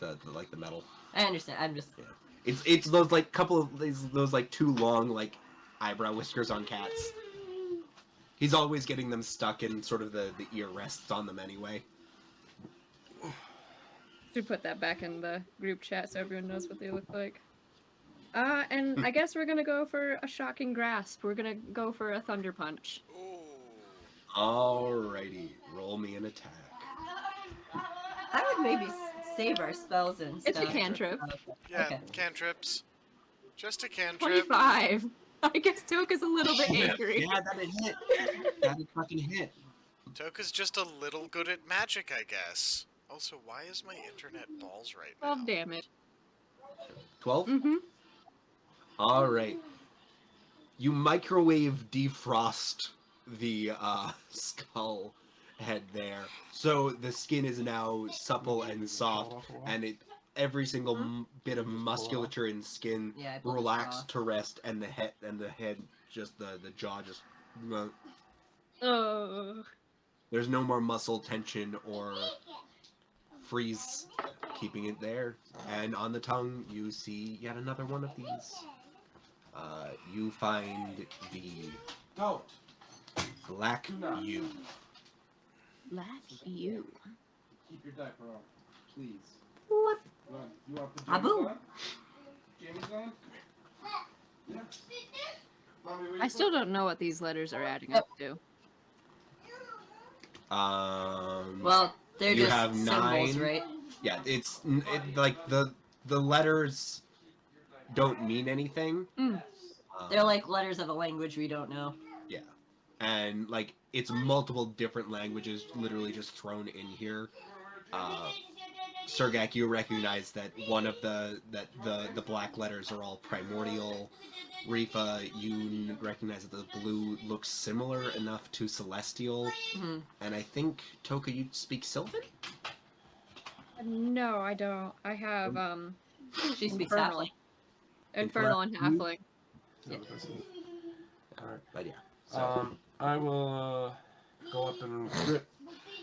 Speaker 1: the like the metal.
Speaker 2: I understand. I'm just.
Speaker 1: Yeah. It's those like couple of those like too long like eyebrow whiskers on cats. He's always getting them stuck in sort of the ear rests on them anyway.
Speaker 5: should put that back in the group chat so everyone knows what they look like. And I guess we're gonna go for a shocking grasp. We're gonna go for a thunder punch.
Speaker 3: Ooh.
Speaker 1: Alrighty, roll me an attack.
Speaker 2: I would maybe save our spells and
Speaker 5: It's
Speaker 2: stuff.
Speaker 5: a cantrip.
Speaker 3: Yeah,
Speaker 2: Okay.
Speaker 3: cantrips. Just a cantrip.
Speaker 5: 25. I guess Toka's a little bit angry.
Speaker 1: Yeah, that'd hit. That'd fucking hit.
Speaker 3: Toka's just a little good at magic, I guess. Also, why is my internet balls right now?
Speaker 5: 12 damage.
Speaker 1: 12?
Speaker 5: Mm-hmm.
Speaker 1: Alright. You microwave defrost the skull head there. So the skin is now supple and soft, and every single bit of musculature and skin
Speaker 2: Yeah, I pulled the
Speaker 1: relaxed
Speaker 2: jaw.
Speaker 1: to rest, and the head just the jaw just.
Speaker 5: Oh.
Speaker 1: There's no more muscle tension or freeze, keeping it there. And on the tongue, you see yet another one of these. You find the
Speaker 4: Don't.
Speaker 1: black U.
Speaker 5: Black you.
Speaker 4: Keep your diaper on, please.
Speaker 5: What?
Speaker 4: Run. You want the
Speaker 2: Abu.
Speaker 4: on? Jamie's on? Yeah. Mommy, where
Speaker 5: I
Speaker 4: you
Speaker 5: still don't know what these letters are adding up to.
Speaker 2: Well, they're
Speaker 1: You
Speaker 2: just
Speaker 1: have
Speaker 2: symbols,
Speaker 1: 9.
Speaker 2: right?
Speaker 1: Yeah, it's like the letters don't mean anything.
Speaker 2: They're like letters of a language we don't know.
Speaker 1: Yeah, and like it's multiple different languages literally just thrown in here. Surgak, you recognize that one of the black letters are all primordial. Rhyfa, you recognize that the blue looks similar enough to celestial.
Speaker 2: Mhm.
Speaker 1: And I think, Toka, you speak Sylvan?
Speaker 5: No, I don't. I have,
Speaker 2: She speaks
Speaker 5: Infernal.
Speaker 2: halfling.
Speaker 5: Infernal and Halfling.
Speaker 2: Yeah.
Speaker 4: Alright.
Speaker 1: But yeah. So,
Speaker 4: I will go up and grip.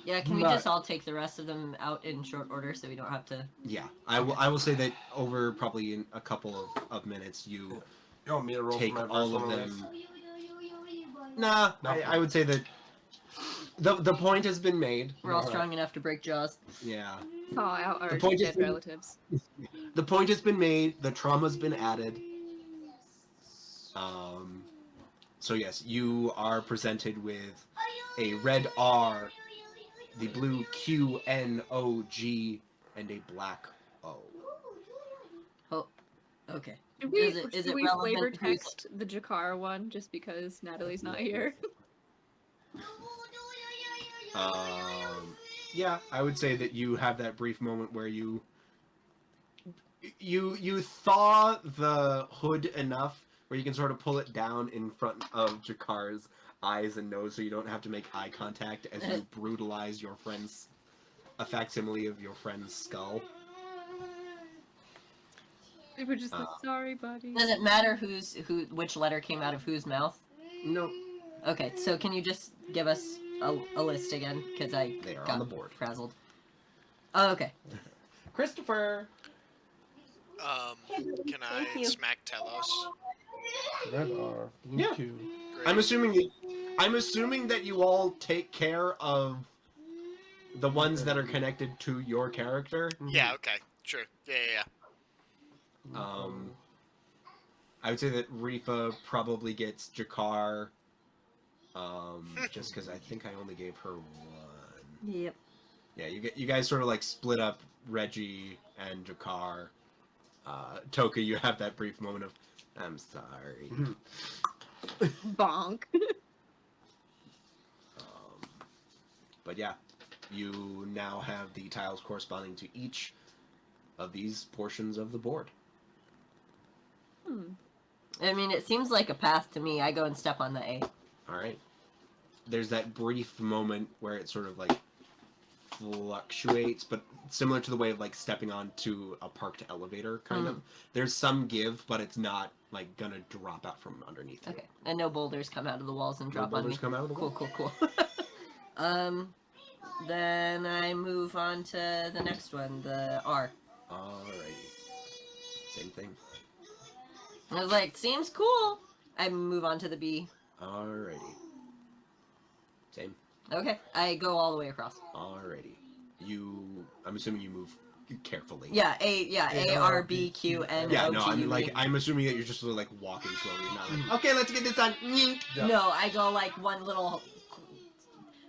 Speaker 2: Yeah, can we
Speaker 4: Not-
Speaker 2: just all take the rest of them out in short order so we don't have to...
Speaker 1: yeah. I will say that over probably in a couple of minutes, you
Speaker 4: You want me to roll
Speaker 1: take
Speaker 4: for my
Speaker 1: all
Speaker 4: first
Speaker 1: of
Speaker 4: one
Speaker 1: them. Nah, I would say that the point has been made.
Speaker 2: We're all strong enough to break jaws.
Speaker 1: Yeah.
Speaker 5: Thaw out our
Speaker 1: The point is
Speaker 5: dead
Speaker 1: that-
Speaker 5: relatives.
Speaker 1: The point has been made. The trauma's been added. So yes, you are presented with a red R, the blue QNOG, and a black O.
Speaker 2: Oh, okay.
Speaker 5: Should we,
Speaker 2: Is it
Speaker 5: should we
Speaker 2: relevant
Speaker 5: flavor
Speaker 2: who's-
Speaker 5: text the Jaecar one just because Natalie's not here?
Speaker 1: Yeah, I would say that you have that brief moment where you thaw the hood enough where you can sort of pull it down in front of Jaecar's eyes and nose so you don't have to make eye contact as you brutalize your friend's a facsimile of your friend's skull.
Speaker 5: We were just like, sorry, buddy.
Speaker 2: Does it matter which letter came out of whose mouth?
Speaker 1: No,
Speaker 2: Okay, so can you just give us a list again? Because I
Speaker 1: they are
Speaker 2: got
Speaker 1: on the board.
Speaker 2: frazzled. Oh, okay.
Speaker 1: Christopher.
Speaker 3: Can I
Speaker 2: you.
Speaker 3: smack Telos?
Speaker 4: Red R, blue
Speaker 1: Yeah.
Speaker 4: Q.
Speaker 3: Great.
Speaker 1: I'm assuming that you all take care of the ones that are connected to your character.
Speaker 3: Yeah, okay. Sure. Yeah.
Speaker 1: I would say that Rhyfa probably gets Jaecar, just because I think I only gave her one.
Speaker 2: Yep.
Speaker 1: Yeah, you guys sort of like split up Reggie and Jaecar. Toka, you have that brief moment of, I'm sorry.
Speaker 5: Bonk.
Speaker 1: But yeah, you now have the tiles corresponding to each of these portions of the board.
Speaker 2: I mean, it seems like a path to me. I go and step on the A.
Speaker 1: All right. There's that brief moment where it sort of like fluctuates, but similar to the way of like stepping onto a parked elevator, kind of. There's some give, but it's not like gonna drop out from underneath you.
Speaker 2: Okay, and no boulders come out of the walls and
Speaker 1: No
Speaker 2: drop on me.
Speaker 1: boulders come out of the wall?
Speaker 2: Cool. Then I move on to the next one, the R.
Speaker 1: Alrighty. Same thing.
Speaker 2: I was like, seems cool. I move on to the B.
Speaker 1: Alrighty. Same.
Speaker 2: Okay, I go all the way across.
Speaker 1: Alrighty. I'm assuming you move carefully.
Speaker 2: Yeah, A, R, B, Q, N,
Speaker 1: Yeah,
Speaker 2: O,
Speaker 1: no,
Speaker 2: T,
Speaker 1: I mean,
Speaker 2: U,
Speaker 1: like,
Speaker 2: V.
Speaker 1: I'm assuming that you're just sort of like walking slowly. You're not like, okay, let's get this done.
Speaker 4: Yeah.
Speaker 2: No, I go like one little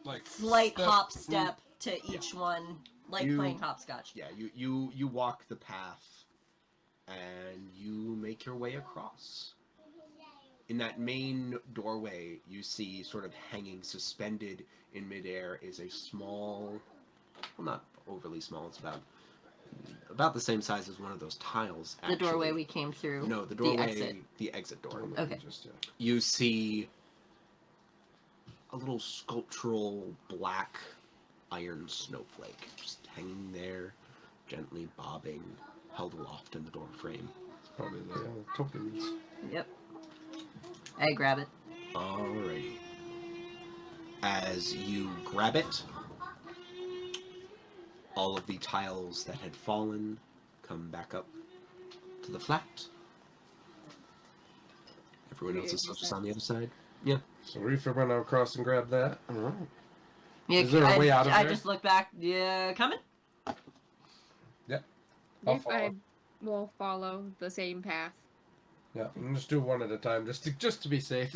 Speaker 4: Like
Speaker 2: slight
Speaker 4: step,
Speaker 2: hop step to each one, like
Speaker 1: You-
Speaker 2: playing hopscotch.
Speaker 1: Yeah, you walk the path, and you make your way across. In that main doorway, you see sort of hanging, suspended in midair, is a small, well, not overly small. It's about the same size as one of those tiles.
Speaker 2: The doorway we came through.
Speaker 1: No, the doorway,
Speaker 2: The exit.
Speaker 1: the exit door.
Speaker 2: Okay.
Speaker 1: You see a little sculptural black iron snowflake just hanging there, gently bobbing, held aloft in the door frame.
Speaker 4: It's probably the tokens.
Speaker 2: Yep. I grab it.
Speaker 1: Alrighty. As you grab it, all of the tiles that had fallen come back up to the flat. Everyone else is just on the other side. Yeah.
Speaker 4: So Rhyfa went across and grabbed that. Alright.
Speaker 2: Yeah,
Speaker 4: Is there a way out of
Speaker 2: I
Speaker 4: there?
Speaker 2: just look back. Yeah, coming?
Speaker 4: I'll
Speaker 5: If I
Speaker 4: follow.
Speaker 5: will follow the same path.
Speaker 4: Yeah, and just do one at a time, just to be safe.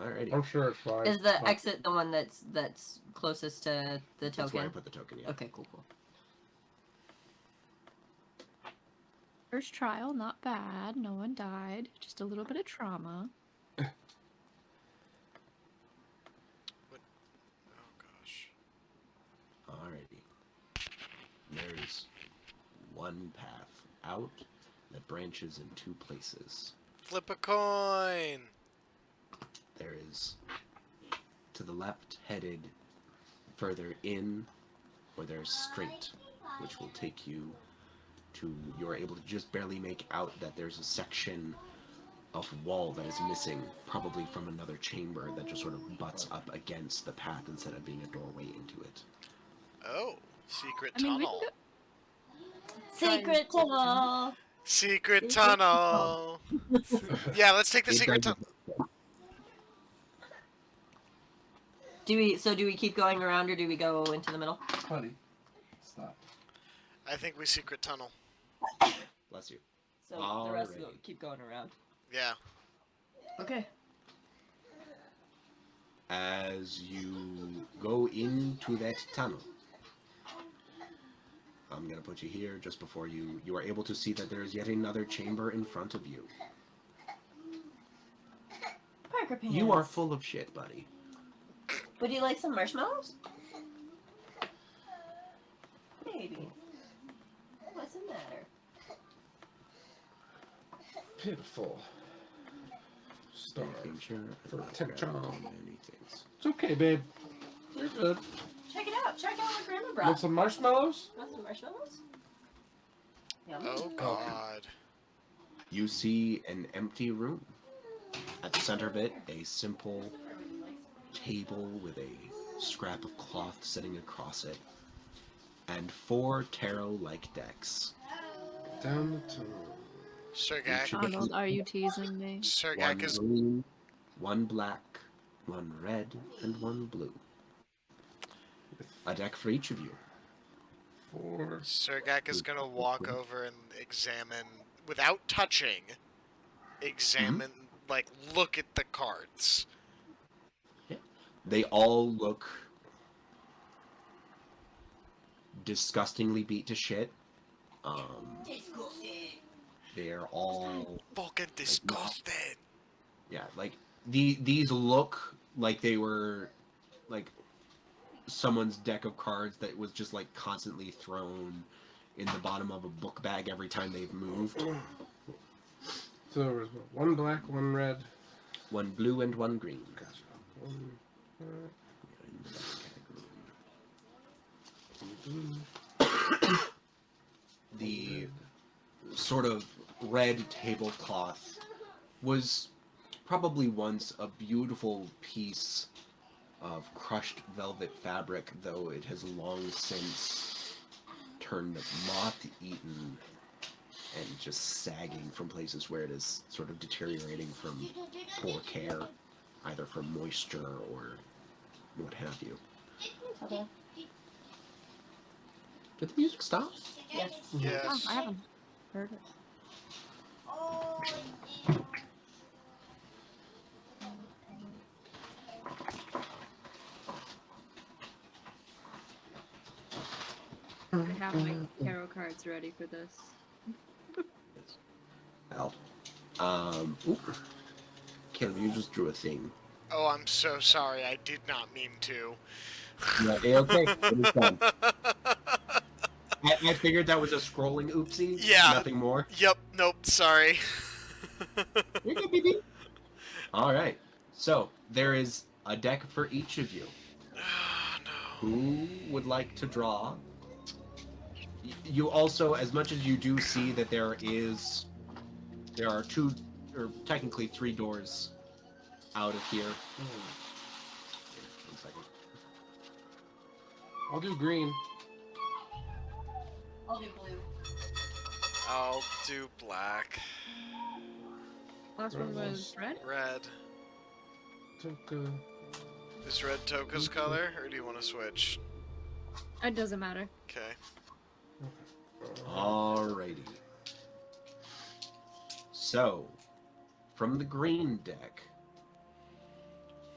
Speaker 1: Alrighty.
Speaker 4: I'm sure it's fine.
Speaker 2: Is the
Speaker 4: But
Speaker 2: exit the one that's closest to the
Speaker 1: That's where I
Speaker 2: token?
Speaker 1: put the token, yeah.
Speaker 2: Okay, cool.
Speaker 5: First trial, not bad. No one died. Just a little bit of trauma.
Speaker 3: Oh gosh.
Speaker 1: Alrighty. There's one path out that branches in two places.
Speaker 3: Flip a coin.
Speaker 1: There is to the left, headed further in, or there's straight, which will take you to, you're able to just barely make out that there's a section of wall that is missing, probably from another chamber that just sort of butts up against the path instead of being a doorway into it.
Speaker 3: Oh, secret
Speaker 5: I mean, we
Speaker 3: tunnel.
Speaker 2: Secret tunnel.
Speaker 3: Secret tunnel. Yeah, let's take the
Speaker 1: It
Speaker 3: secret
Speaker 1: does-
Speaker 3: tunnel.
Speaker 2: Do we keep going around or do we go into the middle?
Speaker 4: buddy, stop.
Speaker 3: I think we secret tunnel.
Speaker 1: Bless you.
Speaker 2: So the rest
Speaker 1: Alrighty.
Speaker 2: will keep going around.
Speaker 3: Yeah.
Speaker 2: Okay.
Speaker 1: As you go into that tunnel, I'm gonna put you here just before you are able to see that there is yet another chamber in front of you.
Speaker 2: Parker Pants.
Speaker 1: You are full of shit, buddy.
Speaker 2: Would you like some marshmallows? Maybe. What's the matter?
Speaker 4: Pitiful. Star.
Speaker 1: Making sure
Speaker 4: For
Speaker 1: I'm not
Speaker 4: attention.
Speaker 1: grabbing many things.
Speaker 4: It's okay, babe. You're good.
Speaker 2: Check it out. Check out what Grandma
Speaker 4: Want
Speaker 2: brought.
Speaker 4: some marshmallows?
Speaker 2: Want some marshmallows? Yum.
Speaker 3: Oh god.
Speaker 1: You see an empty room. At the center of it, a simple table with a scrap of cloth sitting across it, and 4 tarot-like decks.
Speaker 4: Down the tunnel.
Speaker 3: Surgak.
Speaker 5: Donald, are you teasing me?
Speaker 1: One
Speaker 3: Surgak is
Speaker 1: green, 1 black, 1 red, and 1 blue. A deck for each of you.
Speaker 4: 4.
Speaker 3: Surgak is gonna walk over and examine without touching. Examine like look at the cards.
Speaker 1: They all look disgustingly beat to shit. They're all
Speaker 3: Fucking disgusting.
Speaker 1: yeah, like these look like they were like someone's deck of cards that was just like constantly thrown in the bottom of a book bag every time they've moved.
Speaker 4: So there was one black, one red.
Speaker 1: One blue and one green.
Speaker 4: Gotcha. One
Speaker 1: The sort of red tablecloth was probably once a beautiful piece of crushed velvet fabric, though it has long since turned moth-eaten and just sagging from places where it is sort of deteriorating from poor care, either from moisture or what have you.
Speaker 2: Okay.
Speaker 1: Did the music stop?
Speaker 2: Yes.
Speaker 3: Yes.
Speaker 5: Oh, I haven't heard it. I have my tarot cards ready for this.
Speaker 1: Well, oop. Caleb, you just drew a thing.
Speaker 3: Oh, I'm so sorry. I did not mean to.
Speaker 1: No, okay, it is done. I figured that was a scrolling oopsie.
Speaker 3: Yeah.
Speaker 1: Nothing more.
Speaker 3: Yep. Nope. Sorry.
Speaker 1: You're good, baby. All right. So there is a deck for each of you.
Speaker 3: Oh, no.
Speaker 1: Who would like to draw? You also, as much as you do see that there are two, or technically three doors out of here. One second.
Speaker 4: I'll do green.
Speaker 2: I'll do blue.
Speaker 3: I'll do black.
Speaker 5: Last one was red?
Speaker 3: Red.
Speaker 4: Toka.
Speaker 3: Is red Toka's color, or do you want to switch?
Speaker 5: It doesn't matter.
Speaker 3: Okay.
Speaker 1: Alrighty. So, from the green deck.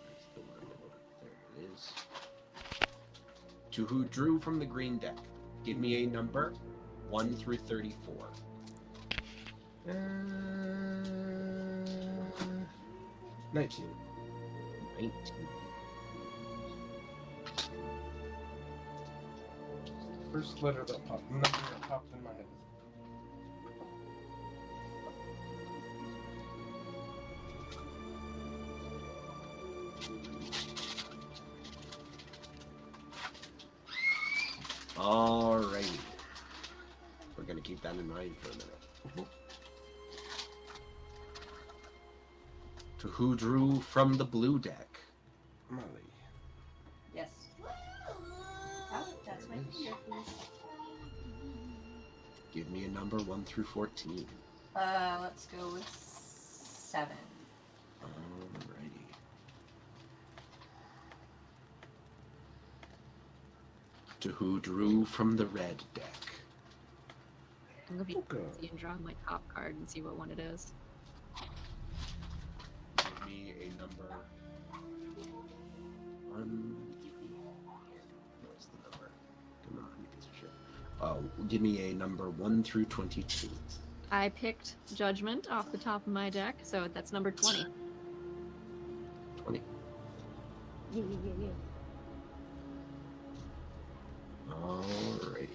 Speaker 1: That's the one. There it is. To who drew from the green deck, give me a number 1 through 34.
Speaker 4: 19.
Speaker 1: 19.
Speaker 4: First letter that popped. Number that popped in my head.
Speaker 1: Alrighty. We're gonna keep that in mind for a minute. To who drew from the blue deck?
Speaker 4: Molly.
Speaker 2: Yes. Oh, that's my finger, please.
Speaker 1: Give me a number 1 through 14.
Speaker 2: Let's go with 7.
Speaker 1: Alrighty. To who drew from the red deck?
Speaker 5: I'm gonna be
Speaker 4: Okay.
Speaker 5: easy and draw my top card and see what one it is.
Speaker 1: Give me a number 1, 3. Where's the number? Come on, you piece of shit. Give me a number 1 through 22.
Speaker 5: I picked Judgment off the top of my deck, so that's number 20.
Speaker 1: 20.
Speaker 5: Yeah.
Speaker 1: Alrighty.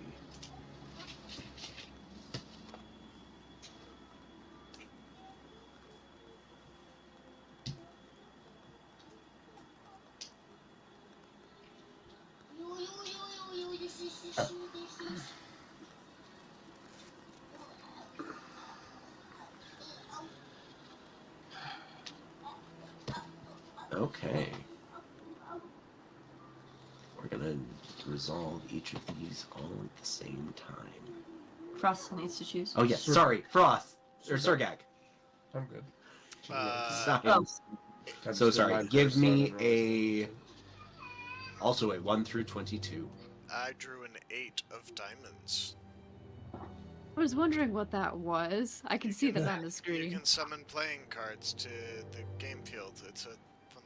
Speaker 1: Okay. We're gonna resolve each of these all at the same time.
Speaker 2: Frost needs to choose.
Speaker 1: Oh yes, sorry, Frost or Surgak.
Speaker 4: I'm good.
Speaker 1: Science.
Speaker 4: I'm
Speaker 1: So
Speaker 4: still
Speaker 1: sorry.
Speaker 4: mine
Speaker 1: Give
Speaker 4: first,
Speaker 1: me
Speaker 4: so I don't
Speaker 1: also a 1 through 22.
Speaker 3: I drew an 8 of diamonds.
Speaker 5: I was wondering what that was. I can see that on the
Speaker 3: You
Speaker 5: screen.
Speaker 3: can summon playing cards to the game field. It's a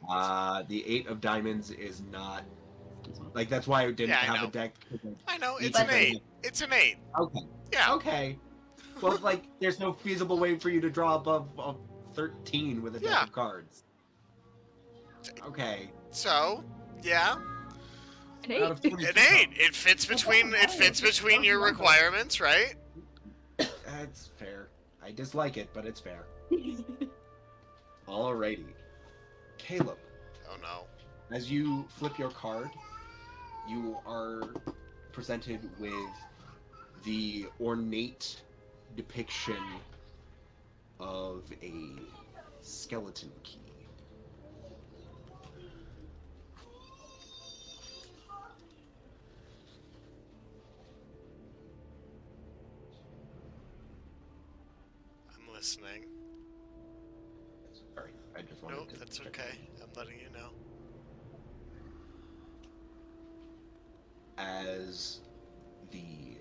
Speaker 3: fun.
Speaker 1: The 8 of diamonds is not like that's why I didn't
Speaker 3: Yeah, I
Speaker 1: have
Speaker 3: know.
Speaker 1: a deck.
Speaker 3: I know,
Speaker 1: You
Speaker 3: it's an
Speaker 1: can-
Speaker 3: 8. It's an 8.
Speaker 1: Okay.
Speaker 3: Yeah.
Speaker 1: Okay. Well, like, there's no feasible way for you to draw above 13 with a deck
Speaker 3: Yeah.
Speaker 1: of cards. Okay.
Speaker 3: So, yeah,
Speaker 5: An
Speaker 4: Out of
Speaker 5: 8.
Speaker 4: 22.
Speaker 3: an 8. It fits between your requirements, right?
Speaker 1: That's fair. I dislike it, but it's fair. Alrighty. Caleb,
Speaker 3: Oh no.
Speaker 1: as you flip your card, you are presented with the ornate depiction of a skeleton key.
Speaker 3: I'm listening.
Speaker 1: Sorry, I just wanted
Speaker 3: Nope,
Speaker 1: to...
Speaker 3: that's okay. I'm letting you know.
Speaker 1: As the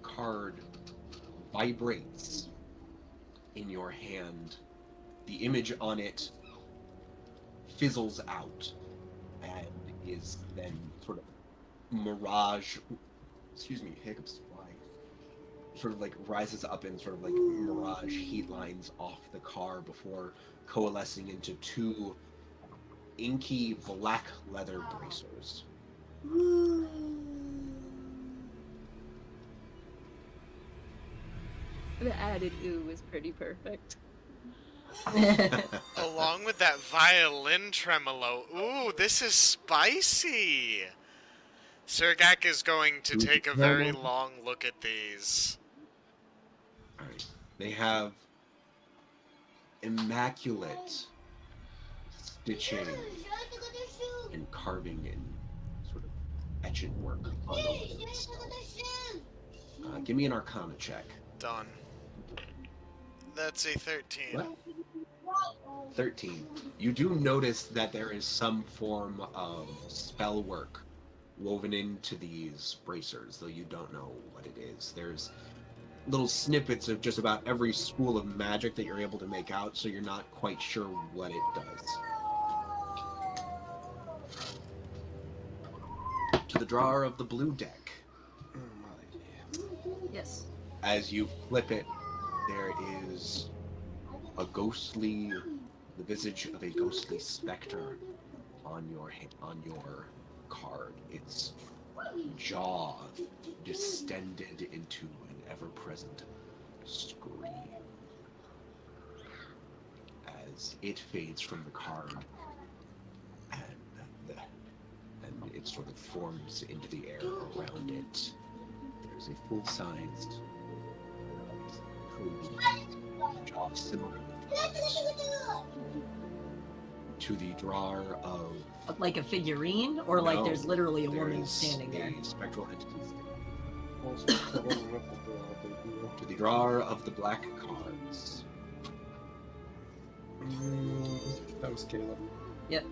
Speaker 1: card vibrates in your hand, the image on it fizzles out and is then sort of mirage, hiccups fly, sort of like rises up in sort of like mirage heat lines off the car before coalescing into two inky black leather bracers.
Speaker 5: The added ooh was pretty perfect.
Speaker 3: Along with that violin tremolo. Ooh, this is spicy! Surgak is going to take a very long look at these.
Speaker 1: Alright. They have immaculate stitching and carving and sort of etchant work on the leather itself. Give me an Arcana check.
Speaker 3: Done. That's a 13.
Speaker 1: What? 13. You do notice that there is some form of spell work woven into these bracers, though you don't know what it is. There's little snippets of just about every school of magic that you're able to make out, so you're not quite sure what it does. To the drawer of the blue deck.
Speaker 2: Yes.
Speaker 1: As you flip it, there is the visage of a ghostly specter on your card. Its jaw distended into an ever-present scream as it fades from the card and it sort of forms into the air around it. There's a full-sized jaw similar to the drawer of...
Speaker 2: Like a figurine? Or like
Speaker 1: No,
Speaker 2: there's literally a woman
Speaker 1: there's
Speaker 2: standing there?
Speaker 1: a spectral entity to the drawer of the black cards.
Speaker 4: That was Caleb.
Speaker 2: Yep.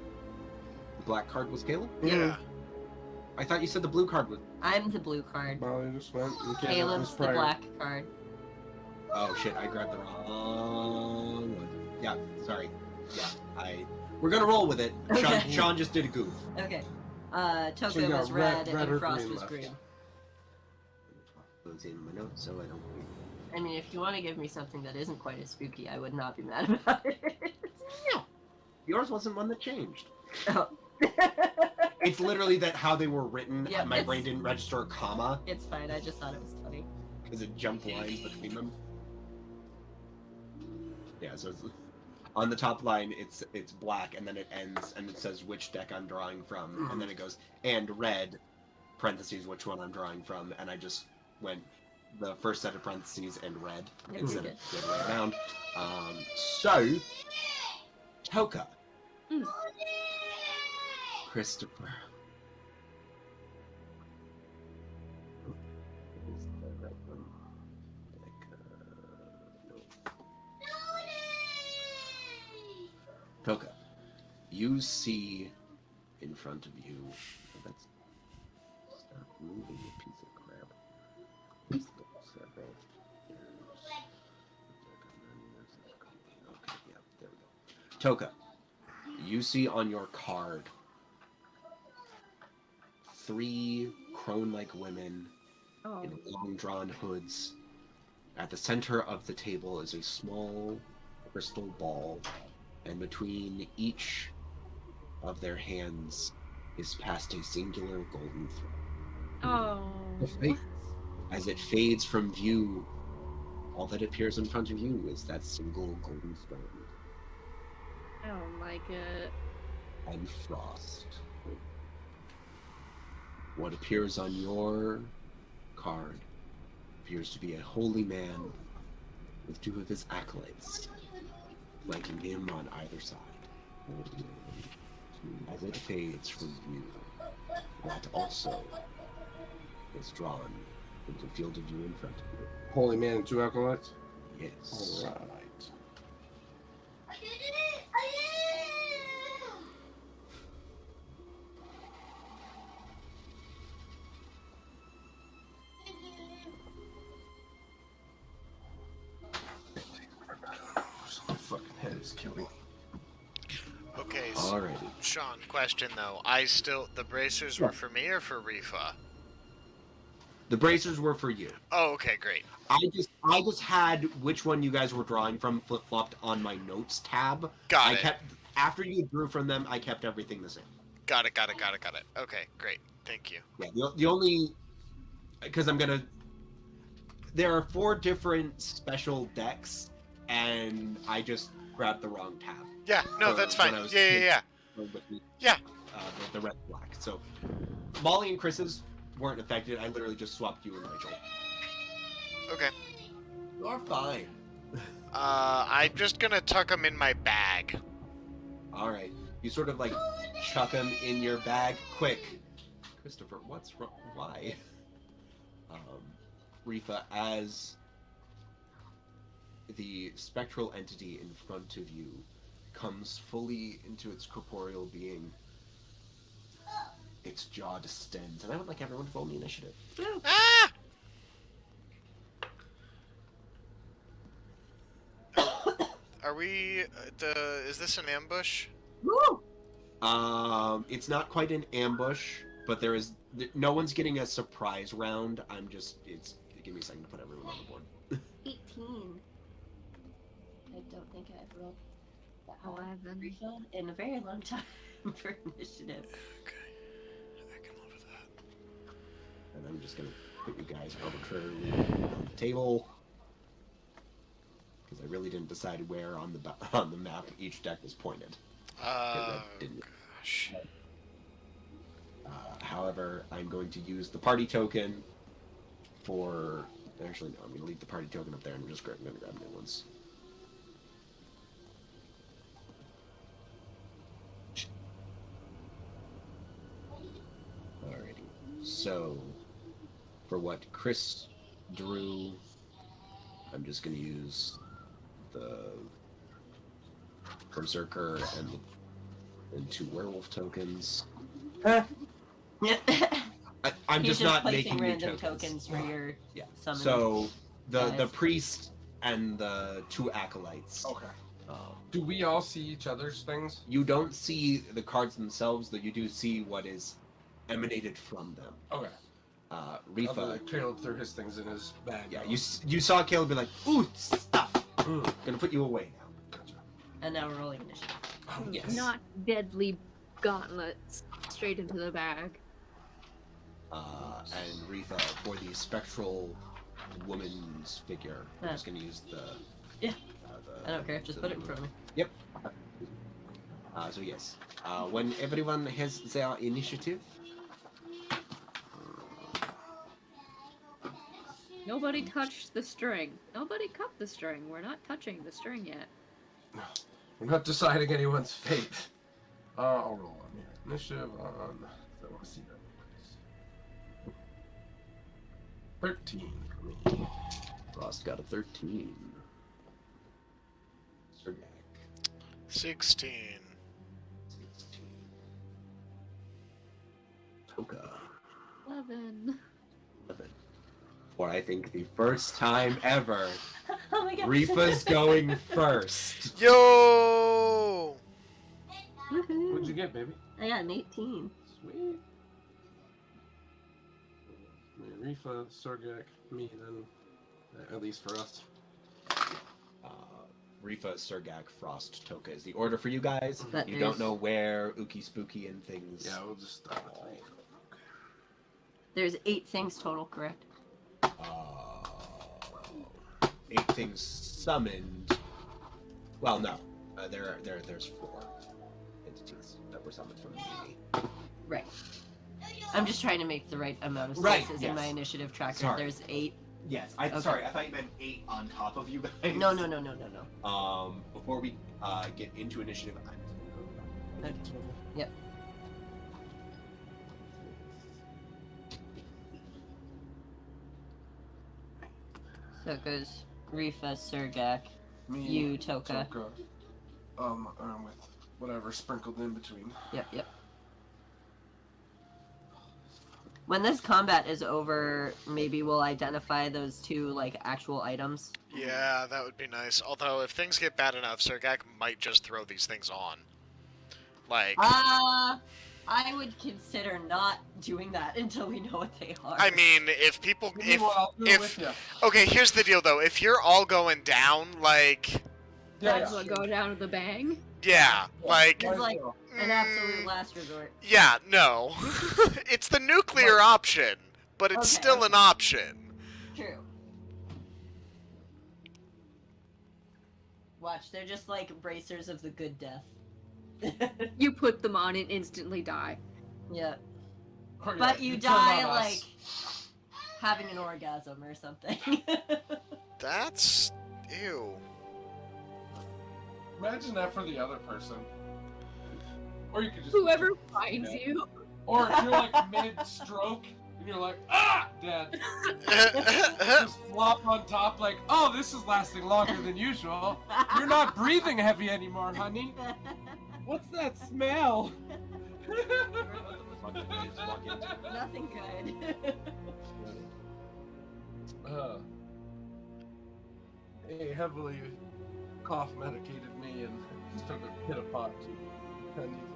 Speaker 1: The black card was Caleb?
Speaker 3: Yeah.
Speaker 1: I thought you said the blue card was...
Speaker 2: I'm the blue card.
Speaker 4: Molly just went. And
Speaker 2: Caleb's the black card.
Speaker 1: Oh shit, I grabbed the wrong one. Yeah, sorry. Yeah, we're gonna roll with it.
Speaker 2: Okay.
Speaker 1: Sean just did a goof.
Speaker 2: Okay.
Speaker 4: So
Speaker 2: Toka
Speaker 4: you got
Speaker 2: was red,
Speaker 4: red or
Speaker 2: and Frost
Speaker 4: green
Speaker 2: was
Speaker 4: left.
Speaker 2: green.
Speaker 1: Those in my notes so I don't...
Speaker 2: I mean, if you want to give me something that isn't quite as spooky, I would not be mad about it.
Speaker 1: No. Yours wasn't one that changed.
Speaker 2: Oh.
Speaker 1: It's literally that how they were written,
Speaker 2: Yeah,
Speaker 1: my brain didn't register a comma,
Speaker 2: It's fine, I just thought it was funny.
Speaker 1: because it jumped lines between them. Yeah, so it's, on the top line, it's black, and then it ends, and it says which deck I'm drawing from, and then it goes, and red, parentheses, which one I'm drawing from, and I just went the first set of parentheses and red,
Speaker 2: Yep,
Speaker 1: instead
Speaker 2: you
Speaker 1: of the other way around. So, Toka.
Speaker 5: Mm.
Speaker 1: Christopher. Toka, you see in front of you. Let's start moving a piece of crap. Okay, yeah, there we go. Toka, you see on your card 3 crone-like women
Speaker 5: Oh.
Speaker 1: in long-drawn hoods. At the center of the table is a small crystal ball, and between each of their hands is passed a singular golden thread.
Speaker 5: Oh.
Speaker 1: As it fades from view, all that appears in front of you is that single golden stone
Speaker 5: I don't like it.
Speaker 1: and frost. What appears on your card appears to be a holy man with 2 of his acolytes flanking him on either side. As it fades from view, that also is drawn into the field of view in front of you.
Speaker 4: Holy man and 2 acolytes?
Speaker 1: Yes.
Speaker 4: Alright. My fucking head is killing me.
Speaker 3: Okay, so,
Speaker 1: Alrighty.
Speaker 3: Sean, question though. The bracers were for me or for Rhyfa?
Speaker 1: The bracers were for you.
Speaker 3: Oh, okay, great.
Speaker 1: I just had which one you guys were drawing from flip-flopped on my notes tab.
Speaker 3: Got it.
Speaker 1: After you drew from them, I kept everything the same.
Speaker 3: Got it. Okay, great. Thank you.
Speaker 1: Yeah, the only... Because there are 4 different special decks, and I just grabbed the wrong tab.
Speaker 3: Yeah, no, that's fine. Yeah. Yeah.
Speaker 1: The red black. So, Molly and Chris's weren't affected. I literally just swapped you and Rachel.
Speaker 3: Okay.
Speaker 1: You're fine.
Speaker 3: I'm just gonna tuck them in my bag.
Speaker 1: Alright. You sort of like chuck them in your bag. Quick. Christopher, what's wrong? Why? Rhyfa, as the spectral entity in front of you comes fully into its corporeal being, its jaw distends, and I would like everyone to roll me initiative.
Speaker 3: Ah! Are we? Is this an ambush?
Speaker 2: Woo!
Speaker 1: It's not quite an ambush, but no one's getting a surprise round. Give me a second to put everyone on the board.
Speaker 2: 18. I don't think I've rolled that high
Speaker 5: 11.
Speaker 2: in a very long time for initiative.
Speaker 3: Okay, I can live with that.
Speaker 1: And I'm just gonna put you guys arbitrarily on the table, because I really didn't decide where on the map each deck was pointed.
Speaker 3: Gosh.
Speaker 1: However, I'm going to use the party token for... Actually, no, I'm going to leave the party token up there and I'm just going to grab new ones. Alrighty. So, for what Chris drew, I'm just going to use the Berserker and 2 werewolf tokens. I'm
Speaker 2: He's
Speaker 1: just not
Speaker 2: placing
Speaker 1: making new
Speaker 2: random
Speaker 1: tokens.
Speaker 2: for your summon.
Speaker 1: So the
Speaker 2: guys.
Speaker 1: priest and the 2 acolytes.
Speaker 4: Okay. Do we all see each other's things?
Speaker 1: You don't see the cards themselves, though you do see what is emanated from them.
Speaker 4: Okay.
Speaker 1: Rhyfa.
Speaker 4: Caleb threw his things in his bag.
Speaker 1: Yeah, you saw Caleb be like, "Ooh, stuff! Gonna put you away now."
Speaker 4: Gotcha.
Speaker 2: And now we're rolling initiative.
Speaker 1: Yes.
Speaker 5: Not deadly gauntlets straight into the bag.
Speaker 1: And Rhyfa, for the spectral woman's figure, I'm just gonna use the...
Speaker 2: Yeah. I don't care, just put it in front of me.
Speaker 1: Yep. So yes. When everyone has their initiative...
Speaker 5: Nobody touched the string. Nobody cut the string. We're not touching the string yet.
Speaker 4: No. We're not deciding anyone's fate. I'll roll on here. Initiative on... I want to see that. 13 for me.
Speaker 1: Frost got a 13. Surgak.
Speaker 3: 16.
Speaker 1: 16. Toka.
Speaker 5: 11.
Speaker 1: 11. For I think the first time ever,
Speaker 2: Oh my god.
Speaker 1: Rhyfa's going first.
Speaker 3: Yo!
Speaker 2: Woohoo.
Speaker 4: What'd you get, baby?
Speaker 2: I got an 18.
Speaker 4: Sweet. Rhyfa, Surgak, me then. At least for us.
Speaker 1: Rhyfa, Surgak, Frost, Toka is the order for you guys.
Speaker 2: That
Speaker 1: You
Speaker 2: is-
Speaker 1: don't know where Ookie Spooky and things.
Speaker 4: Yeah, we'll just start with me.
Speaker 2: There's 8 things total, correct?
Speaker 1: 8 anything summoned. Well, no. There's 4 entities that were summoned from me.
Speaker 2: Right. I'm just trying to make the right amount of
Speaker 1: Right,
Speaker 2: spaces in my
Speaker 1: yes.
Speaker 2: initiative tracker.
Speaker 1: Sorry.
Speaker 2: There's 8.
Speaker 1: Yes,
Speaker 2: Okay.
Speaker 1: sorry, I thought you meant 8 on top of you guys.
Speaker 2: No.
Speaker 1: Before we get into initiative, I'm just gonna go.
Speaker 2: Yep. So it goes Rhyfa, Surgak,
Speaker 4: Me,
Speaker 2: you, Toka.
Speaker 4: With whatever sprinkled in between.
Speaker 2: Yep. When this combat is over, maybe we'll identify those 2 like actual items.
Speaker 3: Yeah, that would be nice. Although, if things get bad enough, Surgak might just throw these things on. Like...
Speaker 2: I would consider not doing that until we know what they are.
Speaker 3: I mean, if people...
Speaker 4: I'll do it with you.
Speaker 3: Okay, here's the deal, though. If you're all going down, like...
Speaker 5: That's what go down with the bang.
Speaker 3: Yeah, like...
Speaker 2: It's like an absolute last resort.
Speaker 3: Yeah, no. It's the nuclear option, but it's
Speaker 2: Okay,
Speaker 3: still an option.
Speaker 2: True. Watch, they're just like bracers of the good death.
Speaker 5: You put them on and instantly die.
Speaker 2: Yeah.
Speaker 4: Or,
Speaker 2: But you
Speaker 4: turn
Speaker 2: die
Speaker 4: on us.
Speaker 2: like having an orgasm or something.
Speaker 3: That's... ew.
Speaker 4: Imagine that for the other person. Or you could just...
Speaker 5: Whoever finds
Speaker 4: Yeah.
Speaker 5: you.
Speaker 4: Or if you're like mid-stroke, and you're like, ah! Dead. Just flop on top like, oh, this is lasting longer than usual. You're not breathing heavy anymore, honey. What's that smell?
Speaker 2: Nothing good.
Speaker 4: He heavily cough medicated me and just took a hit of pot too. I need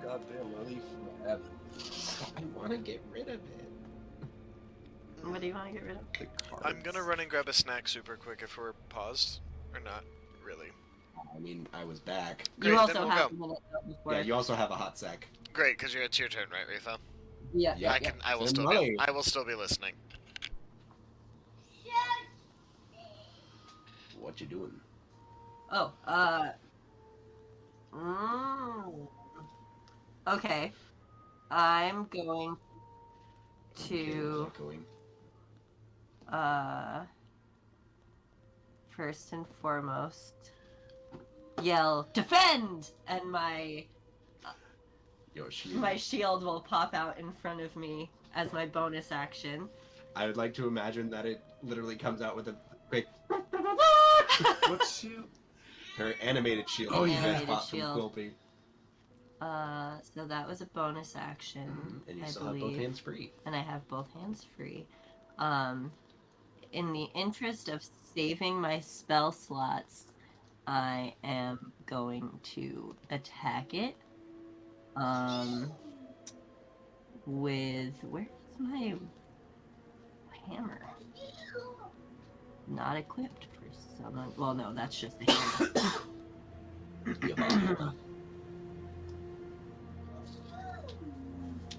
Speaker 4: goddamn relief from my head.
Speaker 1: I want to get rid of it.
Speaker 2: What do you want to get rid of?
Speaker 1: The cards.
Speaker 3: I'm gonna run and grab a snack super quick if we're paused. Or not, really.
Speaker 1: I mean, I was back.
Speaker 3: Great,
Speaker 2: You
Speaker 3: then
Speaker 2: also
Speaker 3: we'll
Speaker 2: have
Speaker 3: go.
Speaker 2: a minute before.
Speaker 1: Yeah, you also have a hot sec.
Speaker 3: Great, because it's your turn, right, Rhyfa?
Speaker 2: Yeah.
Speaker 1: Yeah.
Speaker 3: I will
Speaker 1: Send
Speaker 3: still
Speaker 1: money.
Speaker 3: be. I will still be listening.
Speaker 1: What you doing?
Speaker 2: Oh, okay. I'm going to,
Speaker 1: Going.
Speaker 2: first and foremost, yell, defend! And my
Speaker 1: Yo,
Speaker 2: my shield will pop out in front of me as my bonus action.
Speaker 1: I would like to imagine that it literally comes out with a quick.
Speaker 4: What's shield?
Speaker 1: Her animated shield.
Speaker 4: Oh, yeah.
Speaker 2: Animated
Speaker 1: Pop from
Speaker 2: shield.
Speaker 1: Quilpy.
Speaker 2: So that was a bonus action,
Speaker 1: And you
Speaker 2: I
Speaker 1: still
Speaker 2: believe.
Speaker 1: have both hands free.
Speaker 2: And I have both hands free. In the interest of saving my spell slots, I am going to attack it. With where's my hammer? Not equipped for someone. Well, no, that's just a hammer.
Speaker 1: You have a hammer.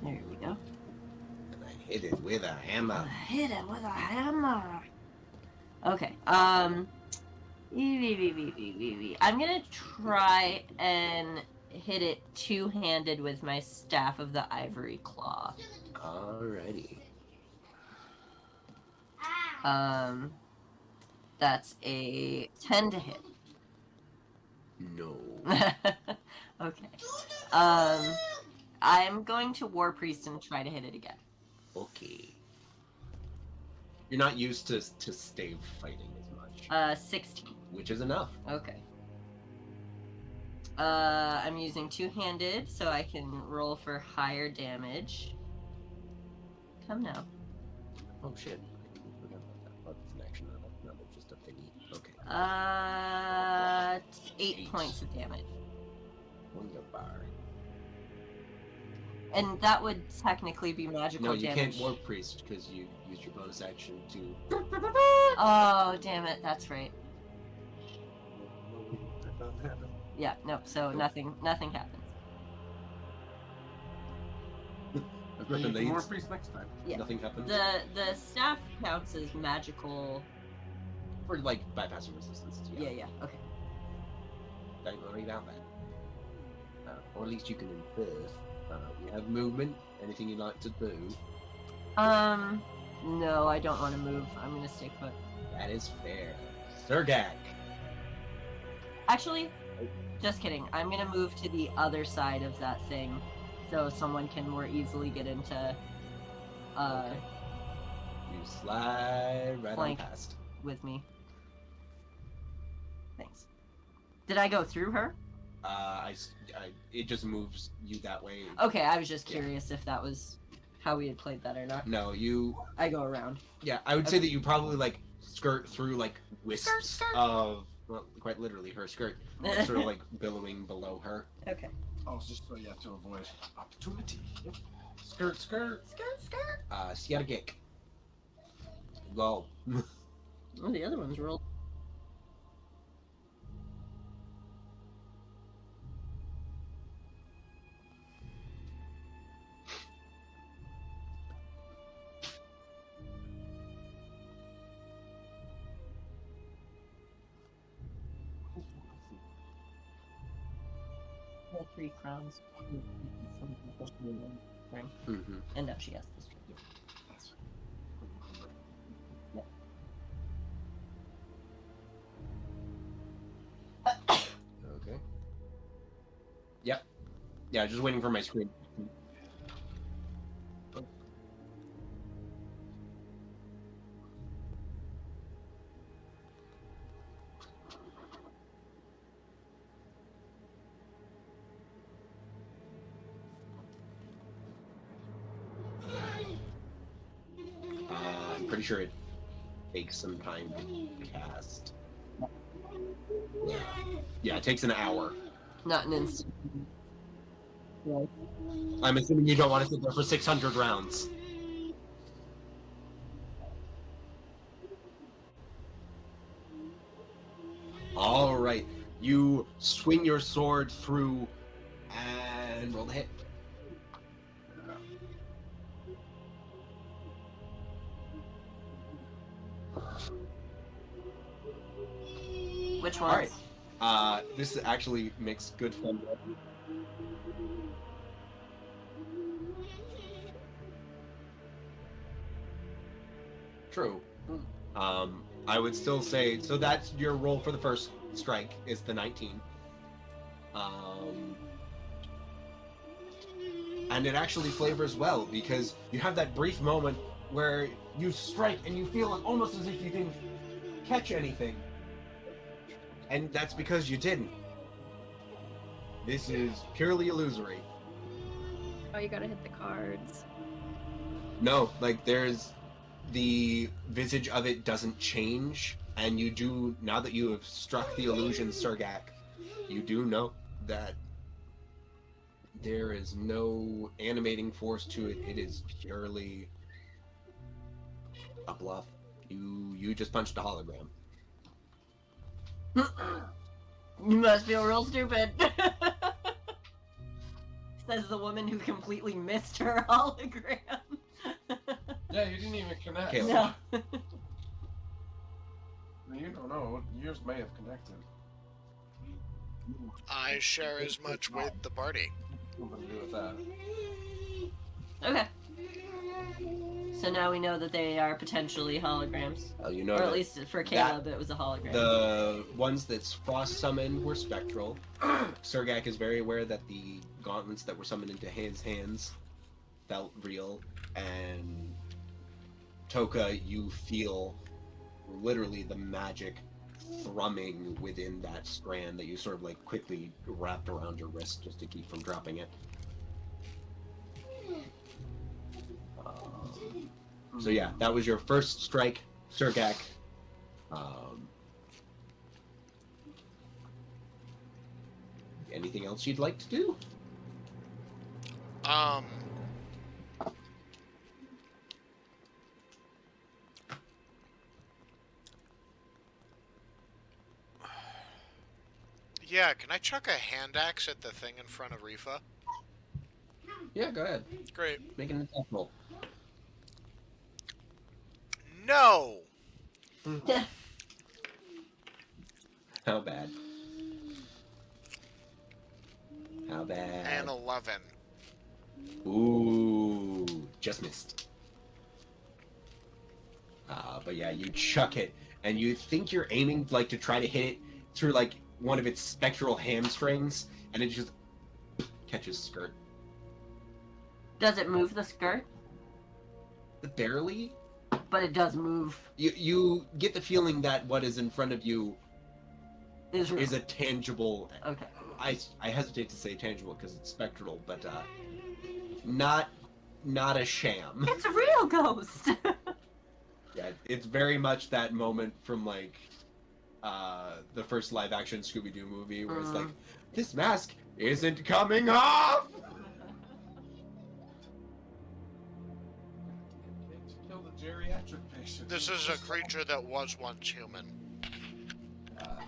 Speaker 2: There we go.
Speaker 1: And I hit it with a hammer.
Speaker 2: Hit it with a hammer. Okay. I'm gonna try and hit it two-handed with my staff of the ivory claw.
Speaker 1: Alrighty.
Speaker 2: That's a 10 to hit.
Speaker 1: No.
Speaker 2: Okay. I'm going to War Priest and try to hit it again.
Speaker 1: Okay. You're not used to stave fighting as much.
Speaker 2: 16.
Speaker 1: Which is enough.
Speaker 2: Okay. I'm using two-handed, so I can roll for higher damage. Come now.
Speaker 1: Oh shit. I forgot about that. Oh, it's an action, not just a thingy. Okay.
Speaker 2: 8
Speaker 1: 8.
Speaker 2: points of damage.
Speaker 1: Wunderbar.
Speaker 2: And that would technically be magical
Speaker 1: No, you
Speaker 2: damage.
Speaker 1: can't War Priest because you used your bonus action to.
Speaker 2: Oh, damn it, that's right. Yeah, nope, so nothing happens.
Speaker 1: Griffin, they-
Speaker 4: More priest next time.
Speaker 2: Yeah.
Speaker 1: Nothing happens.
Speaker 2: The staff counts as magical
Speaker 1: For like bypassing resistance.
Speaker 2: Yeah. Okay.
Speaker 1: Don't worry about that. Or at least you can infer. You have movement. Anything you'd like to do?
Speaker 2: No, I don't want to move. I'm gonna stay put.
Speaker 1: That is fair. Surgak.
Speaker 2: Actually, just kidding. I'm gonna move to the other side of that thing, so someone can more easily get into.
Speaker 1: Okay. You slide right on
Speaker 2: Flank.
Speaker 1: past.
Speaker 2: With me. Thanks. Did I go through her?
Speaker 1: It just moves you that way.
Speaker 2: Okay, I was just curious if that was how we had played that or not.
Speaker 1: No, you.
Speaker 2: I go around.
Speaker 1: Yeah, I would say that you probably like skirt through like wisps
Speaker 2: Skirt.
Speaker 1: of, well, quite literally her skirt, sort of like billowing below her.
Speaker 2: Okay.
Speaker 4: Oh, it's just so you have to avoid opportunity. Yep. Skirt, skirt.
Speaker 2: Skirt.
Speaker 1: Surgak. Go.
Speaker 2: Oh, the other one's rolled. Well, 3 crowns.
Speaker 1: Mm-hmm.
Speaker 2: And now she has this.
Speaker 1: Okay. Yep. Yeah, just waiting for my screen. I'm pretty sure it takes some time to cast. Yeah, it takes an hour.
Speaker 2: Not an instant. Right.
Speaker 1: I'm assuming you don't want to sit there for 600 rounds. All right, you swing your sword through and roll the hit.
Speaker 2: Which
Speaker 1: All
Speaker 2: ones?
Speaker 1: right. This actually makes good fun. True. I would still say, so that's your roll for the first strike, is the 19. And it actually flavors well, because you have that brief moment where you strike and you feel almost as if you didn't catch anything. And that's because you didn't. This is purely illusory.
Speaker 5: Oh, you gotta hit the cards.
Speaker 1: No, like there's the visage of it doesn't change, and you do, now that you have struck the illusion Surgak, you do know that there is no animating force to it. It is purely a bluff. You just punched a hologram.
Speaker 2: You must feel real stupid. Says the woman who completely missed her hologram.
Speaker 4: Yeah, you didn't even connect.
Speaker 1: Okay.
Speaker 2: No.
Speaker 4: You don't know. Yours may have connected.
Speaker 3: I share as much with the party.
Speaker 4: Something to do with that.
Speaker 2: Okay. So now we know that they are potentially holograms.
Speaker 1: Well, you know
Speaker 2: Or at
Speaker 1: that
Speaker 2: least for Caleb, it was a hologram.
Speaker 1: the ones that Frost summoned were spectral. Surgak is very aware that the gauntlets that were summoned into his hands felt real, and Toka, you feel literally the magic thrumming within that strand that you sort of like quickly wrapped around your wrist just to keep from dropping it. So yeah, that was your first strike, Surgak. Anything else you'd like to do?
Speaker 3: Yeah, can I chuck a hand axe at the thing in front of Rhyfa?
Speaker 1: Yeah, go ahead.
Speaker 3: Great.
Speaker 1: Make an attack roll.
Speaker 3: No!
Speaker 1: How bad? How bad?
Speaker 3: And 11.
Speaker 1: Ooh, just missed. But yeah, you chuck it, and you think you're aiming like to try to hit it through like one of its spectral hamstrings, and it just catches skirt.
Speaker 2: Does it move the skirt?
Speaker 1: Barely.
Speaker 2: But it does move.
Speaker 1: You get the feeling that what is in front of you
Speaker 2: Is real.
Speaker 1: is a tangible.
Speaker 2: Okay.
Speaker 1: I hesitate to say tangible because it's spectral, but not a sham.
Speaker 2: It's a real ghost.
Speaker 1: Yeah, it's very much that moment from like the first live action Scooby-Doo movie where it's like, this mask isn't coming off.
Speaker 4: Kill the geriatric patient.
Speaker 3: This is a creature that was once human.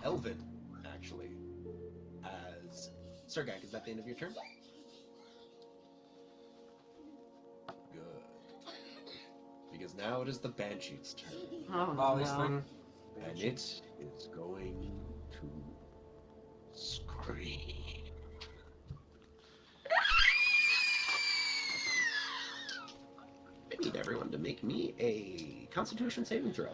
Speaker 1: Elvin, actually, as Surgak. Is that the end of your turn? Good. Because now it is the Banshee's turn.
Speaker 2: Oh,
Speaker 4: Molly's
Speaker 2: no.
Speaker 4: thing.
Speaker 1: And it is going to scream. I need everyone to make me a Constitution saving throw.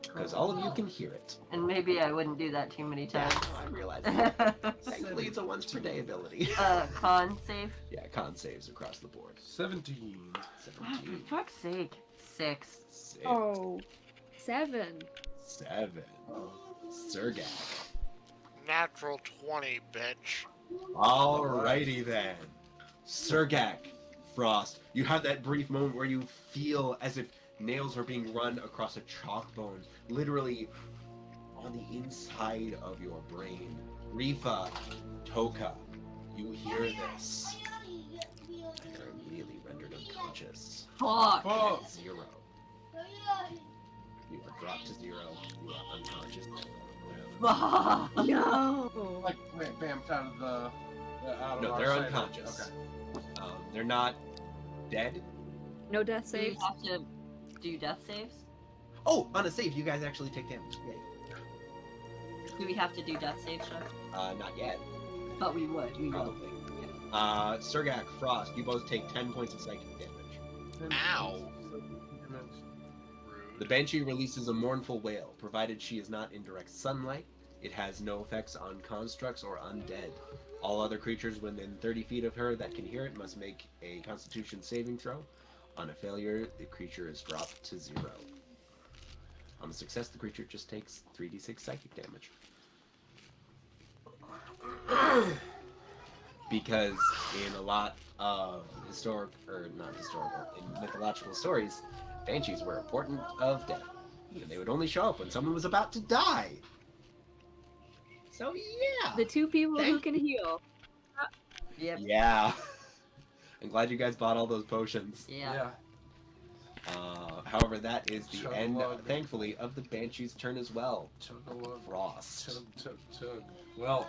Speaker 1: Because all of you can hear it.
Speaker 2: And maybe I wouldn't do that too many times.
Speaker 1: I realize that. Thankfully, it's a once per day ability.
Speaker 2: Con save?
Speaker 1: Yeah, con saves across the board.
Speaker 4: 17.
Speaker 2: Oh,
Speaker 1: 17.
Speaker 2: for fuck's sake. 6.
Speaker 1: 6.
Speaker 5: Oh, 7.
Speaker 1: 7. Surgak.
Speaker 3: Natural 20, bitch.
Speaker 1: Alrighty then. Surgak, Frost, you have that brief moment where you feel as if nails are being run across a chalk bone, literally on the inside of your brain. Rhyfa, Toka, you hear this. And are immediately rendered unconscious.
Speaker 2: Fuck.
Speaker 4: Oh,
Speaker 1: 0. You are dropped to 0. You are unconscious.
Speaker 2: Fuck.
Speaker 5: No.
Speaker 4: like vamped out of the. Out of
Speaker 1: No,
Speaker 4: our
Speaker 1: they're
Speaker 4: sight.
Speaker 1: unconscious.
Speaker 4: Okay.
Speaker 1: They're not dead.
Speaker 5: No death
Speaker 2: Do you
Speaker 5: saves.
Speaker 2: have to do death saves?
Speaker 1: Oh, on a save, you guys actually take damage. Yay.
Speaker 2: Do we have to do death saves, Sean?
Speaker 1: Not yet.
Speaker 2: But we would. We would.
Speaker 1: Probably. Surgak, Frost, you both take 10 points of psychic damage.
Speaker 3: Ow.
Speaker 1: The
Speaker 3: Rude.
Speaker 1: Banshee releases a mournful wail. Provided she is not in direct sunlight, it has no effects on constructs or undead. All other creatures within 30 feet of her that can hear it must make a Constitution saving throw. On a failure, the creature is dropped to 0. On a success, the creature just takes 3d6 psychic damage. Because in a lot of in mythological stories, banshees were important of death. And they would only show up when someone was about to die. So yeah.
Speaker 5: The two people who can heal.
Speaker 2: Yep.
Speaker 1: Yeah. I'm glad you guys bought all those potions.
Speaker 2: Yeah.
Speaker 1: However, that is the
Speaker 4: Chug
Speaker 1: end,
Speaker 4: lug.
Speaker 1: thankfully, of the Banshee's turn as well.
Speaker 4: Chug a lug.
Speaker 1: Frost.
Speaker 4: Chug. Well,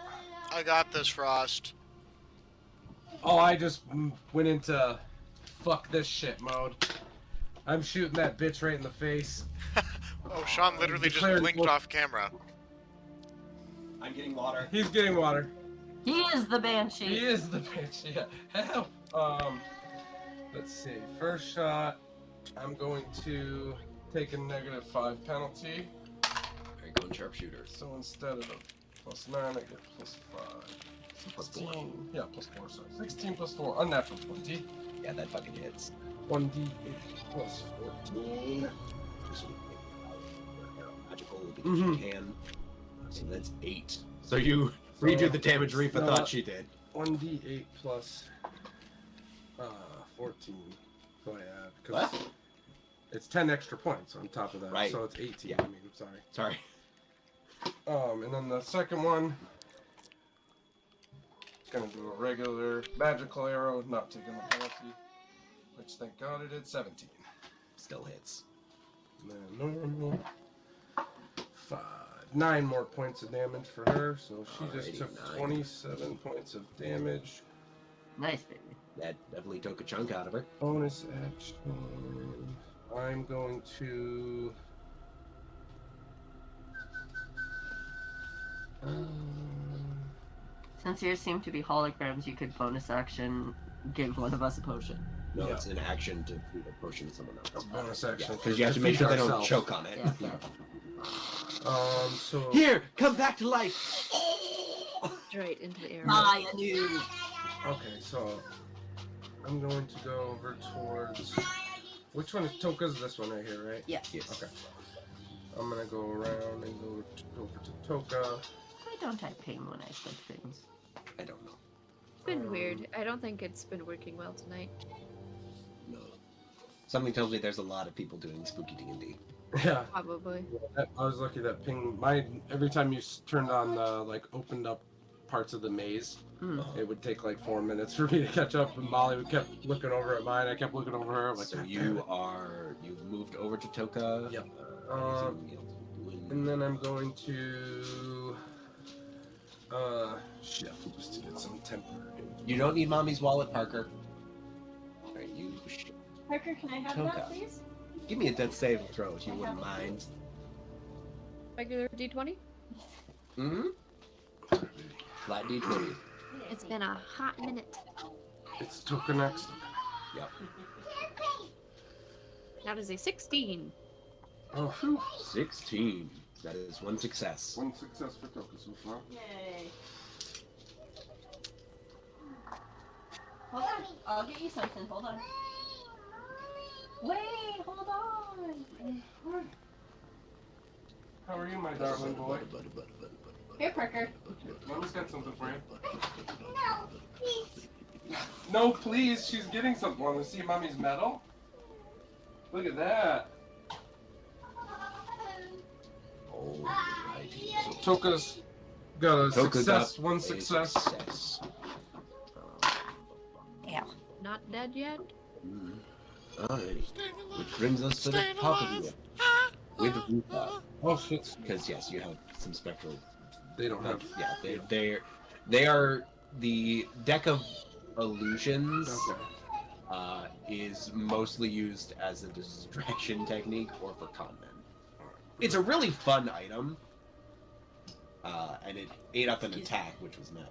Speaker 3: I got this, Frost.
Speaker 4: I just went into fuck this shit mode. I'm shooting that bitch right in the face.
Speaker 3: Oh, Sean literally just
Speaker 4: Declared
Speaker 3: blinked
Speaker 4: war-
Speaker 3: off camera.
Speaker 1: I'm getting water.
Speaker 4: He's getting water.
Speaker 2: He is the banshee.
Speaker 4: He is the bitch, yeah. Let's see. First shot, I'm going to take a -5 penalty.
Speaker 1: Are you going sharpshooter?
Speaker 4: So instead of a +9, I get +5.
Speaker 1: Plus 4.
Speaker 4: 16. Yeah, +4, sorry. 16 + 4, unnatural 20.
Speaker 1: Yeah, that fucking hits.
Speaker 4: 1d8 + 14.
Speaker 1: Magical because you can. So that's 8. So you redo the damage Rhyfa
Speaker 4: So-
Speaker 1: thought she did.
Speaker 4: 1d8 plus 14. So I add,
Speaker 1: What?
Speaker 4: because it's 10 extra points on top of that.
Speaker 1: Right.
Speaker 4: So it's 18.
Speaker 1: Yeah.
Speaker 4: I mean, I'm sorry.
Speaker 1: Sorry.
Speaker 4: And then the second one, it's gonna do a regular magical arrow, not taking the penalty. Which, thank God, it did 17.
Speaker 1: Still hits.
Speaker 4: And then normal. 9 more points of damage for her, so she just
Speaker 1: Alrighty,
Speaker 4: took
Speaker 1: 9.
Speaker 4: 27 points of damage.
Speaker 2: Nice, baby.
Speaker 1: That definitely took a chunk out of her.
Speaker 4: Bonus action. I'm going to
Speaker 2: Since yours seem to be holograms, you could bonus action give one of us a potion.
Speaker 1: No,
Speaker 4: Yeah.
Speaker 1: it's an action to feed a potion to someone else.
Speaker 4: A bonus action.
Speaker 1: Because you have to make
Speaker 4: feed
Speaker 1: sure they don't
Speaker 4: ourselves.
Speaker 1: choke on it.
Speaker 2: Yeah.
Speaker 4: So
Speaker 1: Here, come back to life.
Speaker 5: Straight into the air.
Speaker 2: I knew.
Speaker 4: okay, so I'm going to go over towards. Which one is Toka's? This one right here, right?
Speaker 2: Yeah.
Speaker 1: Yes.
Speaker 4: Okay. I'm gonna go around and go over to Toka.
Speaker 2: Why don't I ping when I click things?
Speaker 1: I don't know.
Speaker 5: It's been weird. I don't think it's been working well tonight.
Speaker 1: No. Something tells me there's a lot of people doing spooky D&D.
Speaker 4: Yeah.
Speaker 5: Probably.
Speaker 4: I was lucky that ping. Every time you turned on the opened up parts of the maze, it would take like 4 minutes for me to catch up. And Molly kept looking over at mine. I kept looking over her. I'm like,
Speaker 1: So
Speaker 4: "God damn
Speaker 1: you've moved over to Toka.
Speaker 4: Yep.
Speaker 1: Using-
Speaker 4: And then I'm going to shift just to get some temper.
Speaker 1: You don't need mommy's wallet, Parker. Alright, you
Speaker 2: Parker, can I have
Speaker 1: Toka.
Speaker 2: that, please?
Speaker 1: give me a death save throw if you wouldn't mind.
Speaker 5: Regular D20?
Speaker 1: Mm-hmm. Flat D20.
Speaker 5: It's been a hot minute.
Speaker 4: It's Toka next.
Speaker 1: Yep.
Speaker 5: That is a 16.
Speaker 4: Oh, phew.
Speaker 1: 16. That is one success.
Speaker 4: One success for Toka so far.
Speaker 2: Yay. Hold on. I'll get you something. Hold on. Wait, hold on.
Speaker 4: How are you, my darling boy?
Speaker 2: Here, Parker.
Speaker 4: Mommy's got something for you. No, please. She's getting something. Want to see Mommy's medal? Look at that.
Speaker 1: Alrighty.
Speaker 4: So Toka's got a
Speaker 1: Toka
Speaker 4: success.
Speaker 1: got
Speaker 4: One
Speaker 1: a
Speaker 4: success.
Speaker 1: success.
Speaker 5: Not dead yet?
Speaker 1: Alrighty. Which brings us to the top of the with Rhyfa.
Speaker 4: Oh shit.
Speaker 1: Because yes, you have some spectral.
Speaker 4: They don't have.
Speaker 1: Yeah, they are the deck of illusions.
Speaker 4: Okay.
Speaker 1: Is mostly used as a distraction technique or for con men. It's a really fun item, and it ate up an attack, which was nice.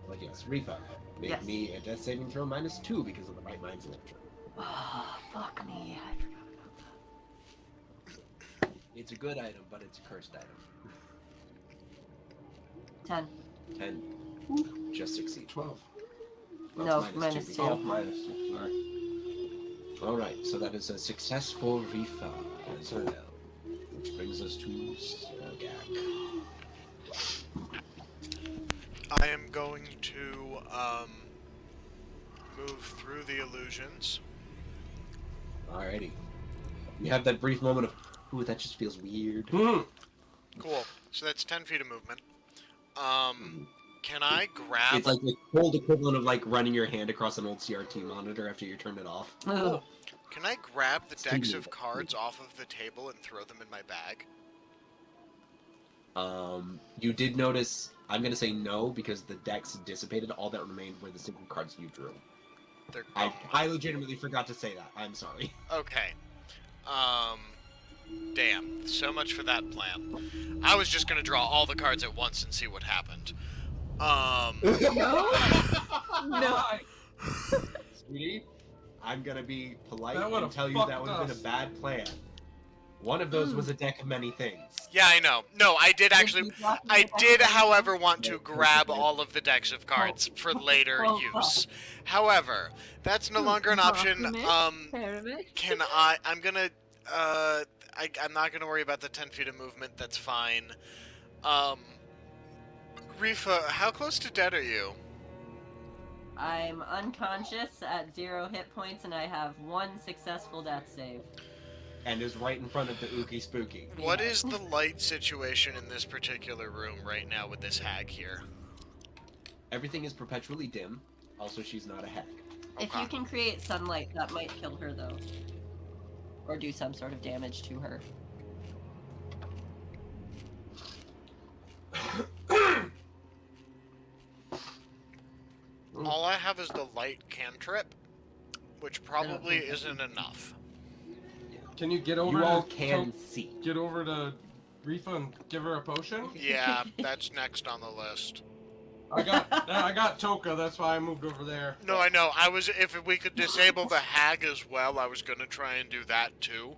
Speaker 1: But yes, Rhyfa, make
Speaker 2: Yes.
Speaker 1: me a death saving throw -2 because of the right mind selection.
Speaker 2: Oh, fuck me. I forgot about that.
Speaker 1: It's a good item, but it's a cursed item.
Speaker 2: 10.
Speaker 1: 10. Just succeed.
Speaker 4: 12.
Speaker 2: No,
Speaker 1: That's
Speaker 2: minus
Speaker 1: -2.
Speaker 2: two.
Speaker 4: Oh, -2. Alright.
Speaker 1: Alright, so that is a success for Rhyfa as well. Which brings us to Surgak.
Speaker 3: I am going to move through the illusions.
Speaker 1: Alrighty. You have that brief moment of, ooh, that just feels weird.
Speaker 4: Hmm.
Speaker 3: Cool. So that's 10 feet of movement. Can I grab?
Speaker 1: It's like the cold equivalent of like running your hand across an old CRT monitor after you turned it off.
Speaker 2: Ugh.
Speaker 3: Can I grab the decks of
Speaker 1: Stimulating.
Speaker 3: cards off of the table and throw them in my bag?
Speaker 1: You did notice, I'm gonna say no, because the decks dissipated. All that remained were the single cards you drew.
Speaker 3: They're
Speaker 1: I legitimately forgot to say that. I'm sorry.
Speaker 3: okay. Damn. So much for that plan. I was just gonna draw all the cards at once and see what happened.
Speaker 2: No.
Speaker 1: Sweetie, I'm gonna be polite
Speaker 4: That
Speaker 1: and
Speaker 4: would've
Speaker 1: tell you
Speaker 4: fucked
Speaker 1: that would have been
Speaker 4: us.
Speaker 1: a bad plan. One of those was a deck of many things.
Speaker 3: Yeah, I know. No, I did actually. I did, however, want to grab all of the decks of cards for later use. However, that's no longer an option. Can I? I'm gonna. I'm not gonna worry about the 10 feet of movement. That's fine. Rhyfa, how close to dead are you?
Speaker 2: I'm unconscious at 0 hit points, and I have 1 successful death save.
Speaker 1: And is right in front of the Ookie Spooky.
Speaker 3: What is the light situation in this particular room right now with this hag here?
Speaker 1: Everything is perpetually dim. Also, she's not a hag.
Speaker 2: If you can create sunlight, that might kill her, though. Or do some sort of damage to her.
Speaker 3: All I have is the light cantrip, which probably isn't enough.
Speaker 4: Can you get over?
Speaker 1: You all
Speaker 4: to
Speaker 1: can see.
Speaker 4: Get over to Rhyfa and give her a potion?
Speaker 3: Yeah, that's next on the list.
Speaker 4: I got Toka, that's why I moved over there.
Speaker 3: No, I know. If we could disable the hag as well, I was gonna try and do that too.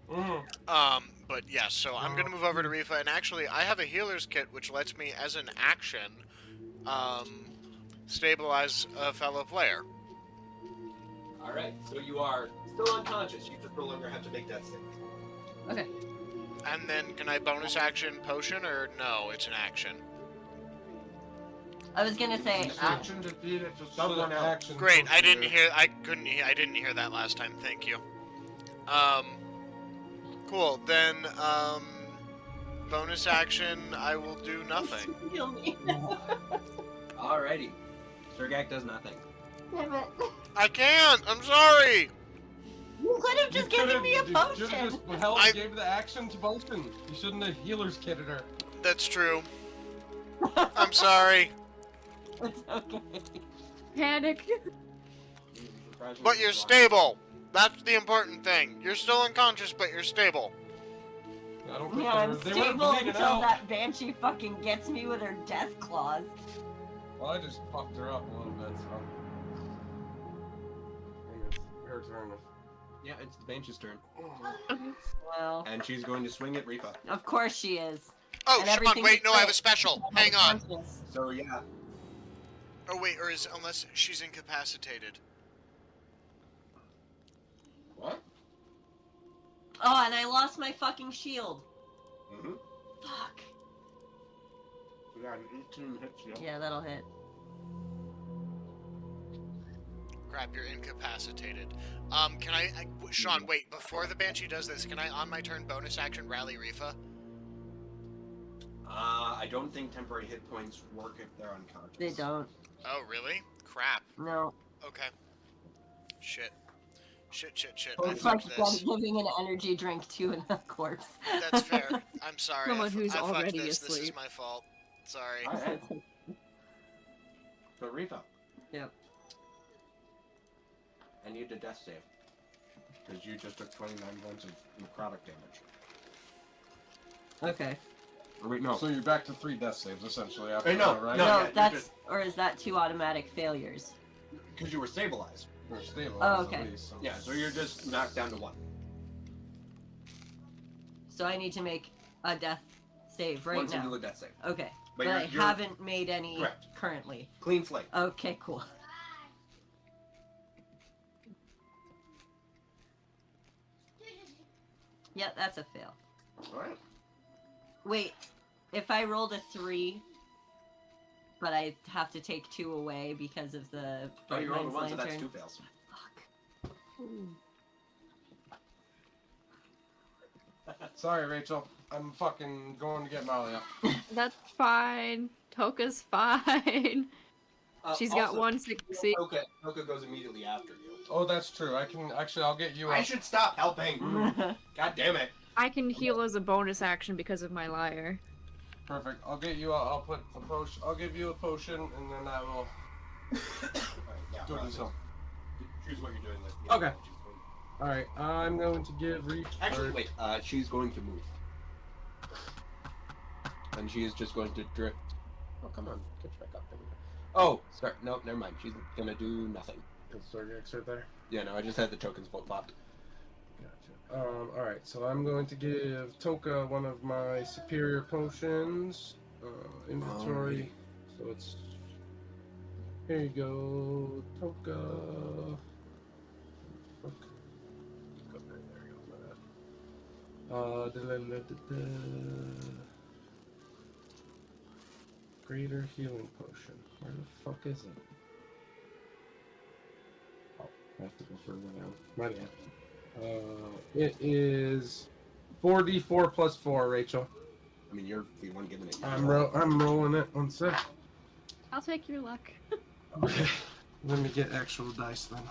Speaker 3: But yes, so I'm gonna move over to Rhyfa, and actually, I have a healer's kit which lets me, as an action, stabilize a fellow player.
Speaker 1: Alright, so you are still unconscious. You just no longer have to make that save.
Speaker 5: Okay.
Speaker 3: And then, can I bonus action potion, or no? It's an action.
Speaker 2: I was gonna say,
Speaker 4: Action defeated to
Speaker 1: Someone else.
Speaker 4: action.
Speaker 3: Great. I
Speaker 4: potion.
Speaker 3: didn't hear. I didn't hear that last time. Thank you. Cool. Then, bonus action. I will do nothing.
Speaker 2: kill me.
Speaker 1: Alrighty. Surgak does nothing.
Speaker 2: Damn it.
Speaker 3: I can't. I'm sorry.
Speaker 2: You could have just given me a
Speaker 4: You
Speaker 2: potion.
Speaker 4: just gave the action to potion. You shouldn't have healer's kitted her.
Speaker 3: That's true. I'm sorry.
Speaker 2: It's okay.
Speaker 5: Panic.
Speaker 3: But you're stable. That's the important thing. You're still unconscious, but you're stable.
Speaker 4: I don't think
Speaker 2: Yeah, I'm
Speaker 4: they weren't
Speaker 2: stable
Speaker 4: bleeding
Speaker 2: until
Speaker 4: out.
Speaker 2: that banshee fucking gets me with her death claws.
Speaker 4: Well, I just fucked her up a little bit, so. I think it's her turn.
Speaker 1: Yeah, it's the Banshee's turn.
Speaker 2: Well,
Speaker 1: And she's going to swing at Rhyfa.
Speaker 2: of course she is.
Speaker 3: Oh,
Speaker 2: And
Speaker 3: Sean,
Speaker 2: everything
Speaker 3: wait,
Speaker 2: you
Speaker 3: no, I have
Speaker 2: say.
Speaker 3: a special. Hang on.
Speaker 2: Unconscious.
Speaker 1: So yeah.
Speaker 3: Oh, wait, unless she's incapacitated.
Speaker 4: What?
Speaker 2: Oh, and I lost my fucking shield.
Speaker 1: Mm-hmm.
Speaker 2: Fuck.
Speaker 1: We got an 18 hits, yeah.
Speaker 2: Yeah, that'll hit.
Speaker 3: Crap, you're incapacitated. Sean, wait, before the Banshee does this, can I, on my turn, bonus action rally Rhyfa?
Speaker 1: I don't think temporary hit points work if they're unconscious.
Speaker 2: They don't.
Speaker 3: Oh, really? Crap.
Speaker 2: No.
Speaker 3: Okay. Shit. Shit.
Speaker 2: Well,
Speaker 3: I
Speaker 2: it's like
Speaker 3: fucked this.
Speaker 2: giving an energy drink to a corpse.
Speaker 3: That's fair. I'm sorry.
Speaker 5: Someone who's
Speaker 3: I fucked
Speaker 5: already
Speaker 3: this. This is
Speaker 5: asleep.
Speaker 3: my fault. Sorry.
Speaker 1: Alright. So Rhyfa,
Speaker 2: Yep.
Speaker 1: I need a death save. Because you just took 29 points of necrotic damage.
Speaker 2: Okay.
Speaker 1: Or wait, no.
Speaker 4: So you're back to 3 death saves, essentially, after
Speaker 1: Hey, no,
Speaker 4: that, right?
Speaker 1: no.
Speaker 2: No,
Speaker 1: yeah,
Speaker 2: that's
Speaker 1: you're just-
Speaker 2: or is that 2 automatic failures?
Speaker 1: Because you were stabilized.
Speaker 4: You're stable,
Speaker 2: Oh, okay.
Speaker 4: at least, so.
Speaker 1: Yeah, so you're just knocked down to 1.
Speaker 2: So I need to make a death save right
Speaker 1: One
Speaker 2: now.
Speaker 1: singular death save.
Speaker 2: Okay.
Speaker 1: But
Speaker 2: But I
Speaker 1: you're-
Speaker 2: haven't made any
Speaker 1: Correct.
Speaker 2: currently.
Speaker 1: Clean slate.
Speaker 2: Okay, cool. Yep, that's a fail.
Speaker 1: Alright.
Speaker 2: Wait, if I rolled a 3, but I have to take 2 away because of the
Speaker 1: Oh, you rolled a 1, so that's
Speaker 2: lantern.
Speaker 1: 2 fails.
Speaker 2: Fuck.
Speaker 4: Sorry, Rachel. I'm fucking going to get Molly up.
Speaker 5: That's fine. Toka's fine. She's got
Speaker 1: Also,
Speaker 5: 1 succeed.
Speaker 1: Toka goes immediately after you.
Speaker 4: Oh, that's true. I can actually. I'll get you
Speaker 1: I
Speaker 4: up.
Speaker 1: should stop helping. God damn it.
Speaker 5: I can heal as a bonus action because of my lyre.
Speaker 4: Perfect. I'll get you. I'll put a potion. I'll give you a potion, and then I will
Speaker 1: Yeah,
Speaker 4: do it myself.
Speaker 1: Choose what you're doing with.
Speaker 4: Okay. All right. I'm going to give
Speaker 1: Actually, wait. She's going to move. And she is just going to drift. Oh, come on. Get back up. There we go. Oh, sorry. No, never mind. She's gonna do nothing.
Speaker 4: Is Surgak's right there?
Speaker 1: Yeah, no, I just had the tokens flip-flopped.
Speaker 4: Gotcha. All right. So I'm going to give Toka one of my superior potions. Inventory. So it's. Here you go, Toka. Fuck. There you go. Greater healing potion. Where the fuck is it? Oh, I have to go further down. My bad. It is 4d4 plus 4, Rachel.
Speaker 1: I mean, you're the one giving it.
Speaker 4: I'm rolling it. One sec.
Speaker 5: I'll take your luck.
Speaker 4: Okay. Let me get actual dice then.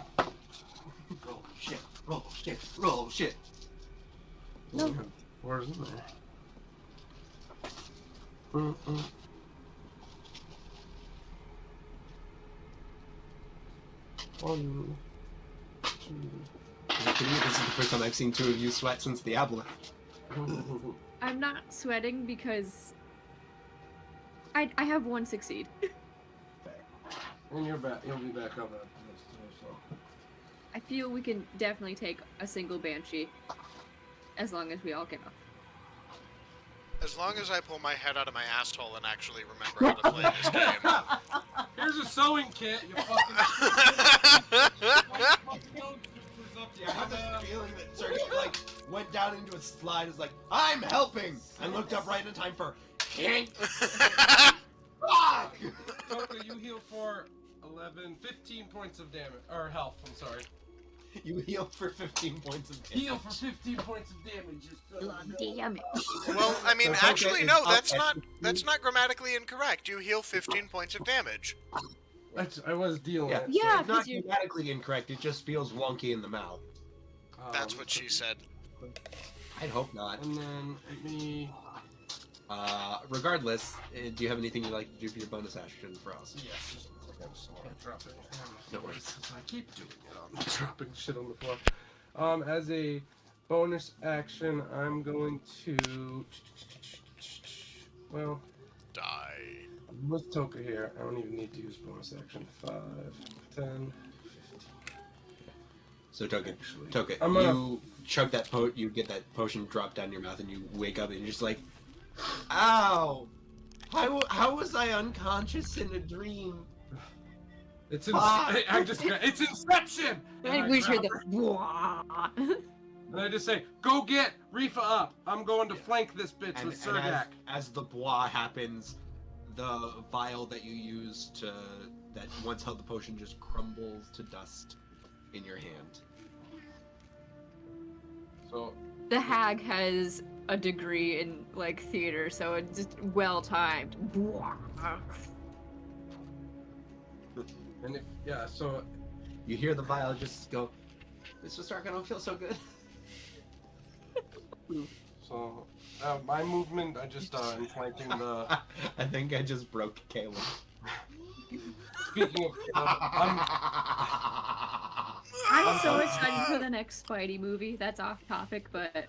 Speaker 1: Roll shit. Roll shit. Roll shit.
Speaker 5: No.
Speaker 4: Fours in there. Mm-mm. One, two.
Speaker 1: This is the first time I've seen 2 of you sweat since the Aboleth.
Speaker 5: I'm not sweating because I have one succeed.
Speaker 4: And you're back. You'll be back up after this too. So.
Speaker 5: I feel we can definitely take a single banshee as long as we all get off.
Speaker 3: As long as I pull my head out of my asshole and actually remember how to play this game.
Speaker 4: Here's a sewing kit. You fucking.
Speaker 1: Yeah, I have this feeling that Surgak like went down into a slide. Is like, I'm helping. I looked up right in time for kink. Fuck!
Speaker 4: Toka, you heal for 15 points of damage or health. I'm sorry.
Speaker 1: You heal for 15 points of damage.
Speaker 4: Heal for 15 points of damage.
Speaker 5: Damn it.
Speaker 3: Well, I mean,
Speaker 1: So Toka
Speaker 3: actually,
Speaker 1: is
Speaker 3: no,
Speaker 1: up
Speaker 3: that's
Speaker 1: at
Speaker 3: not
Speaker 1: 15.
Speaker 3: grammatically incorrect. You heal 15 points of damage.
Speaker 4: I was dealing
Speaker 1: Yeah,
Speaker 4: with.
Speaker 5: Yeah,
Speaker 1: it's not
Speaker 5: 'cause you-
Speaker 1: grammatically incorrect. It just feels wonky in the mouth.
Speaker 3: That's what she said.
Speaker 1: I'd hope not.
Speaker 4: And then me.
Speaker 1: Regardless, do you have anything you'd like to do for your bonus action for us?
Speaker 4: Yes, just one second. I just want to drop it.
Speaker 1: No worries.
Speaker 4: I keep doing it. I'm dropping shit on the floor. As a bonus action, I'm going to. Well,
Speaker 3: Die.
Speaker 4: with Toka here, I don't even need to use bonus action. 5, 10, 15.
Speaker 1: So Toka,
Speaker 4: Actually,
Speaker 1: Toka,
Speaker 4: I'm gonna-
Speaker 1: you chug that you get that potion dropped down your mouth, and you wake up and you're just like, ow! How was I unconscious in a dream?
Speaker 4: It's
Speaker 1: Ah!
Speaker 4: it's Inception.
Speaker 5: And we hear
Speaker 4: grab
Speaker 5: the.
Speaker 4: And I just say, go get Rhyfa up. I'm going to flank this bitch
Speaker 1: And,
Speaker 4: with
Speaker 1: and
Speaker 4: Surgak.
Speaker 1: as the bois happens, the vial that you used that once held the potion just crumbles to dust in your hand.
Speaker 4: So
Speaker 5: The hag has a degree in like theater, so it's just well timed.
Speaker 4: and so
Speaker 1: You hear the vial just go, it's just not gonna feel so good.
Speaker 4: my movement, I just am flanking the.
Speaker 1: I think I just broke Caleb.
Speaker 4: Speaking of,
Speaker 5: I'm so excited for the next Spidey movie. That's off topic, but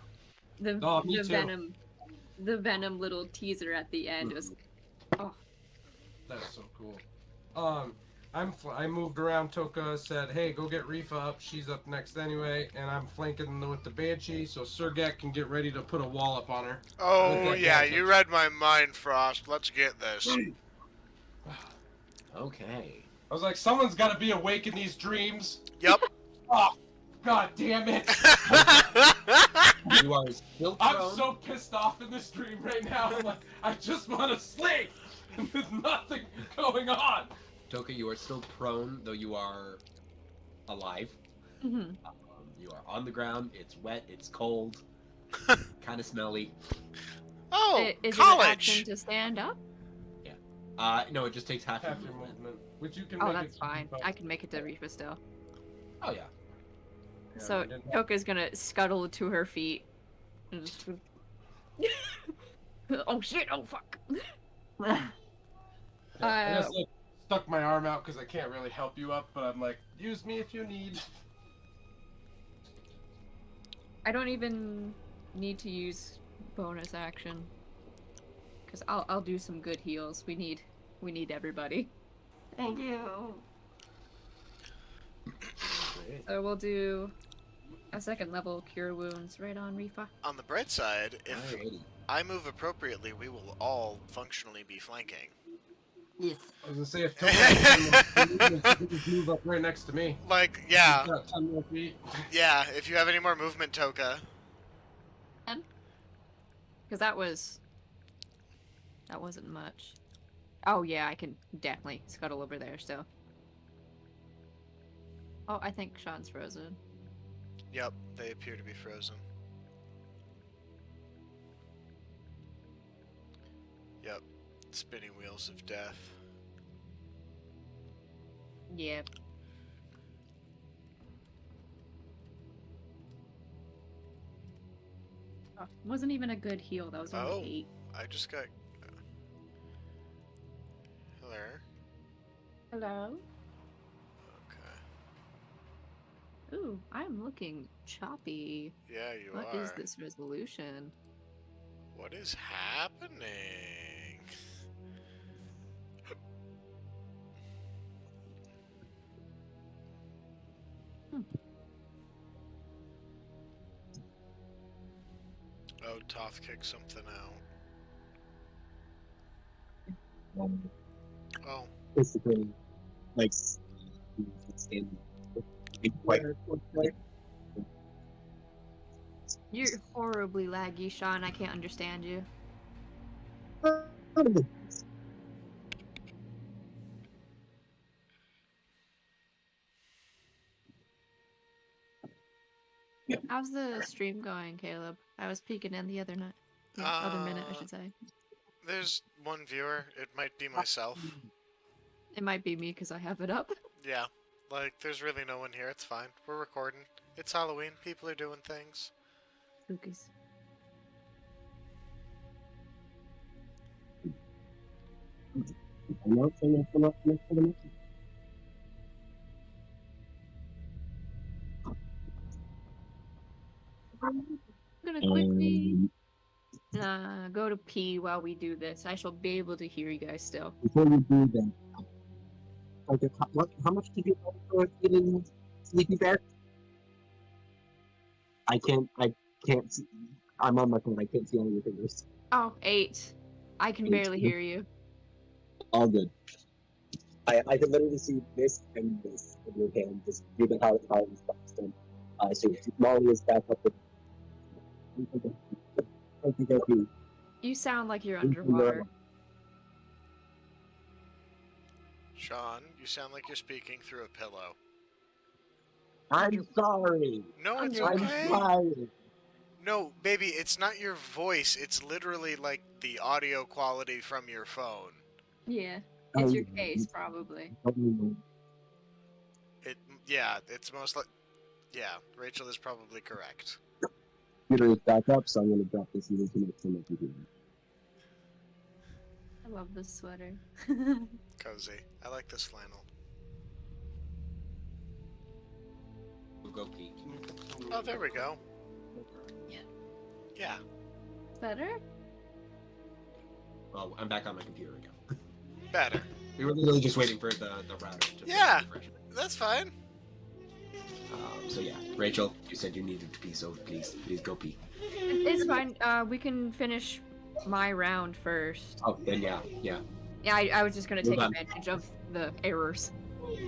Speaker 5: the
Speaker 4: Oh, me
Speaker 5: the
Speaker 4: too.
Speaker 5: Venom little teaser at the end was. Oh,
Speaker 4: That's so cool. I moved around. Toka said, "Hey, go get Rhyfa up. She's up next anyway." And I'm flanking with the Banshee, so Surgak can get ready to put a wall up on her.
Speaker 3: Oh,
Speaker 4: Okay,
Speaker 3: yeah,
Speaker 4: yeah,
Speaker 3: you read my mind, Frost. Let's get this.
Speaker 1: Okay.
Speaker 4: I was like, "Someone's got to be awake in these dreams."
Speaker 3: Yep.
Speaker 4: Oh, god damn it!
Speaker 1: You are still
Speaker 4: I'm
Speaker 1: prone.
Speaker 4: so pissed off in this dream right now. I'm like, I just want to sleep. And there's nothing going on.
Speaker 1: Toka, you are still prone, though you are alive.
Speaker 5: mhm.
Speaker 1: You are on the ground. It's wet. It's cold. Kind of smelly.
Speaker 3: Oh,
Speaker 5: Is it an
Speaker 3: college.
Speaker 5: action to stand up?
Speaker 1: No, it just takes half your
Speaker 4: Half your
Speaker 1: movement.
Speaker 4: movement, which you can.
Speaker 5: Oh,
Speaker 4: make
Speaker 5: that's
Speaker 4: it
Speaker 5: fine.
Speaker 4: but-
Speaker 5: I can make it to Rhyfa still.
Speaker 1: Oh yeah.
Speaker 4: Yeah,
Speaker 5: So
Speaker 4: I didn't-
Speaker 5: Toka's gonna scuttle to her feet. And just- oh shit! Oh fuck!
Speaker 4: I just like stuck my arm out because I can't really help you up, but I'm like, use me if you need.
Speaker 5: I don't even need to use bonus action. Cause I'll do some good heals. We need everybody.
Speaker 2: Thank you.
Speaker 5: So we'll do a second level cure wounds right on Rhyfa.
Speaker 3: On the bright side, if
Speaker 1: Alrighty.
Speaker 3: I move appropriately, we will all functionally be flanking.
Speaker 2: Yes.
Speaker 4: I was gonna say if Toka has movement, she can just move up right next to me.
Speaker 3: Like, yeah,
Speaker 4: She's got 10 more feet.
Speaker 3: yeah, if you have any more movement, Toka.
Speaker 5: Cause that wasn't much. Oh yeah, I can definitely scuttle over there still. Oh, I think Sean's frozen.
Speaker 3: Yep, they appear to be frozen. Yep, spinning wheels of death.
Speaker 5: Yeah. Oh, wasn't even a good heal. That was only
Speaker 3: Oh.
Speaker 5: 8.
Speaker 3: I just got... Hello?
Speaker 5: Hello.
Speaker 3: Okay.
Speaker 5: Ooh, I'm looking choppy.
Speaker 3: Yeah, you
Speaker 5: What
Speaker 3: are.
Speaker 5: is this resolution?
Speaker 3: What is happening? Oh, Toph kicked something out. Oh.
Speaker 6: Basically, like, in quite.
Speaker 5: You're horribly laggy, Sean. I can't understand you. How's the stream going, Caleb? I was peeking in the other night. The other minute, I should say.
Speaker 3: There's one viewer. It might be myself.
Speaker 5: It might be me because I have it up.
Speaker 3: Yeah. Like, there's really no one here. It's fine. We're recording. It's Halloween. People are doing things.
Speaker 5: Spookies. I'm gonna quickly go to pee while we do this. I shall be able to hear you guys still.
Speaker 6: Before you do that, okay, how much did you pay for eating Sleepy Bear? I can't see. I'm on my phone. I can't see all your fingers.
Speaker 5: Oh, 8. I can
Speaker 6: 8.
Speaker 5: barely hear you.
Speaker 6: All good. I can literally see this and this in your hand. Just do the how it's done. So Molly is back up with.
Speaker 5: You sound like you're underwater.
Speaker 3: Sean, you sound like you're speaking through a pillow.
Speaker 6: I'm sorry.
Speaker 3: No, it's
Speaker 5: I'm
Speaker 3: okay.
Speaker 6: I'm sorry.
Speaker 3: No, baby, it's not your voice. It's literally like the audio quality from your phone.
Speaker 5: Yeah, it's your case, probably.
Speaker 3: Yeah, it's most like, yeah, Rachel is probably correct.
Speaker 6: Computer is back up, so I'm gonna drop this even to make some computer.
Speaker 5: I love this sweater.
Speaker 3: Cozy. I like this flannel.
Speaker 1: We'll go pee.
Speaker 3: Oh, there we go.
Speaker 2: Yeah.
Speaker 3: Yeah.
Speaker 5: Better?
Speaker 1: Oh, I'm back on my computer again.
Speaker 3: Better.
Speaker 1: We were literally just waiting for the router to
Speaker 3: Yeah.
Speaker 1: refresh.
Speaker 3: That's fine.
Speaker 1: So yeah, Rachel, you said you needed to pee, so please go pee.
Speaker 5: It's fine. We can finish my round first.
Speaker 1: Oh, then yeah.
Speaker 5: Yeah, I was just gonna take
Speaker 1: Move on.
Speaker 5: advantage of the errors.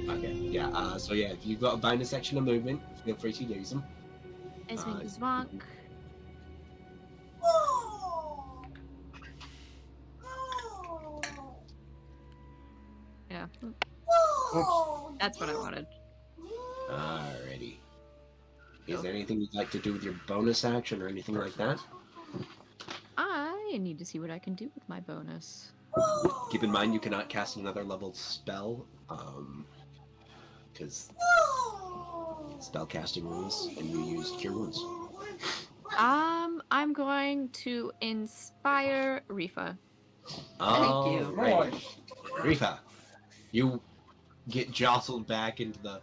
Speaker 1: Okay, yeah. So yeah, if you've got a bonus section of movement, feel free to use them.
Speaker 5: It's me, Zwonk. Yeah. That's what I wanted.
Speaker 1: Alrighty. Is there anything you'd like to do with your bonus action or anything like that?
Speaker 5: I need to see what I can do with my bonus.
Speaker 1: Keep in mind you cannot cast another level spell, because spell casting rules, and you use cure wounds.
Speaker 5: I'm going to inspire Rhyfa.
Speaker 1: Oh,
Speaker 2: you.
Speaker 1: right. Rhyfa, you get jostled back into the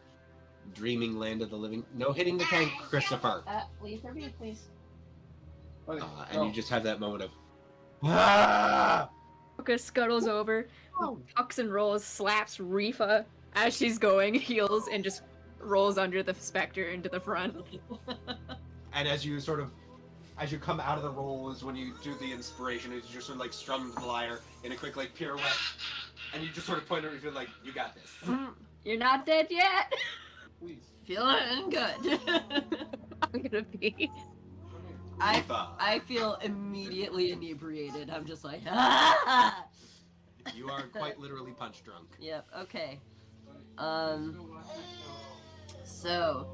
Speaker 1: dreaming land of the living. No hitting the tank, Christopher.
Speaker 2: Leave her be, please.
Speaker 1: And you just have that moment of, ah!
Speaker 5: Toka scuttles over, tucks and rolls, slaps Rhyfa as she's going, heals, and just rolls under the specter into the front.
Speaker 1: And as you come out of the roll is when you do the inspiration, is you just sort of like strum the lyre in a quick like pirouette, and you just sort of point at her and feel like, you got this.
Speaker 5: You're not dead yet.
Speaker 4: Please.
Speaker 2: Feeling good.
Speaker 5: I'm gonna be.
Speaker 2: I feel immediately inebriated. I'm just like, ah!
Speaker 1: You are quite literally punch drunk.
Speaker 2: Yep, okay. So,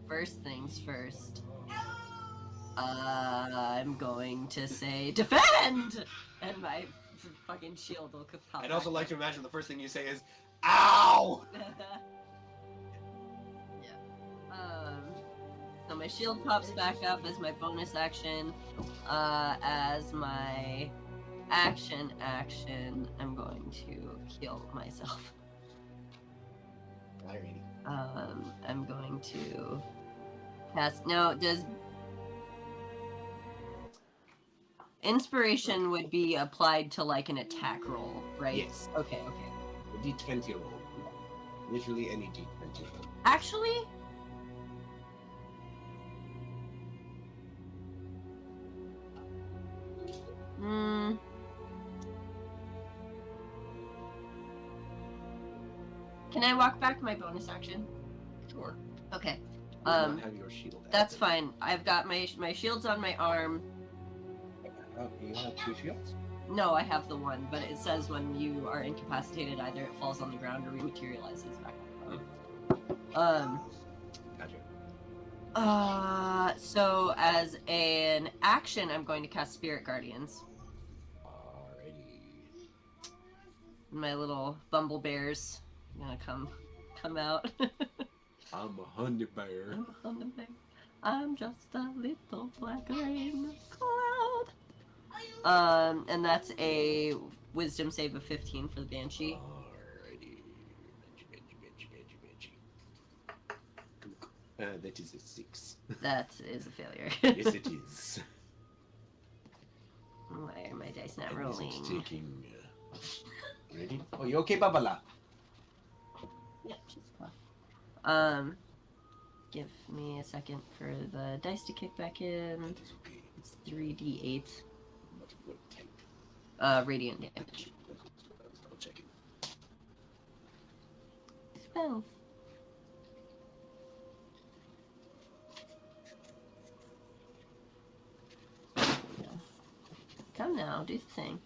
Speaker 2: first things first. I'm going to say defend! And my fucking shield will pop
Speaker 1: I'd also
Speaker 2: back
Speaker 1: like
Speaker 2: up.
Speaker 1: to imagine the first thing you say is, ow!
Speaker 2: Yeah. So my shield pops back up as my bonus action. As my action, I'm going to heal myself.
Speaker 1: Alrighty.
Speaker 2: I'm going to cast. No, Inspiration would be applied to like an attack roll, right?
Speaker 1: Yes.
Speaker 2: Okay.
Speaker 1: A D20 roll. Literally any D20 roll.
Speaker 2: Actually, can I walk back my bonus action?
Speaker 1: Sure.
Speaker 2: Okay.
Speaker 1: You do not have your shield
Speaker 2: That's
Speaker 1: active.
Speaker 2: fine. I've got my shield's on my arm.
Speaker 1: You have 2 shields?
Speaker 2: No, I have the one, but it says when you are incapacitated, either it falls on the ground or rematerializes back up.
Speaker 1: Gotcha.
Speaker 2: So as an action, I'm going to cast Spirit Guardians.
Speaker 1: Alrighty.
Speaker 2: My little bumble bears are gonna come out.
Speaker 1: I'm a honey bear.
Speaker 2: I'm just a little black rain cloud. And that's a Wisdom save of 15 for the Banshee.
Speaker 1: Alrighty. Banshee. That is a 6.
Speaker 2: That is a failure.
Speaker 1: Yes, it is.
Speaker 2: Why are my dice not
Speaker 1: And
Speaker 2: rolling?
Speaker 1: is it taking... Ready? Oh, you okay, Babala?
Speaker 2: Yeah, just fine. Give me a second for the dice to kick back in.
Speaker 1: That is okay.
Speaker 2: It's 3d8
Speaker 1: What type?
Speaker 2: radiant damage.
Speaker 1: I was double checking.
Speaker 2: Spells. Come now, do the thing.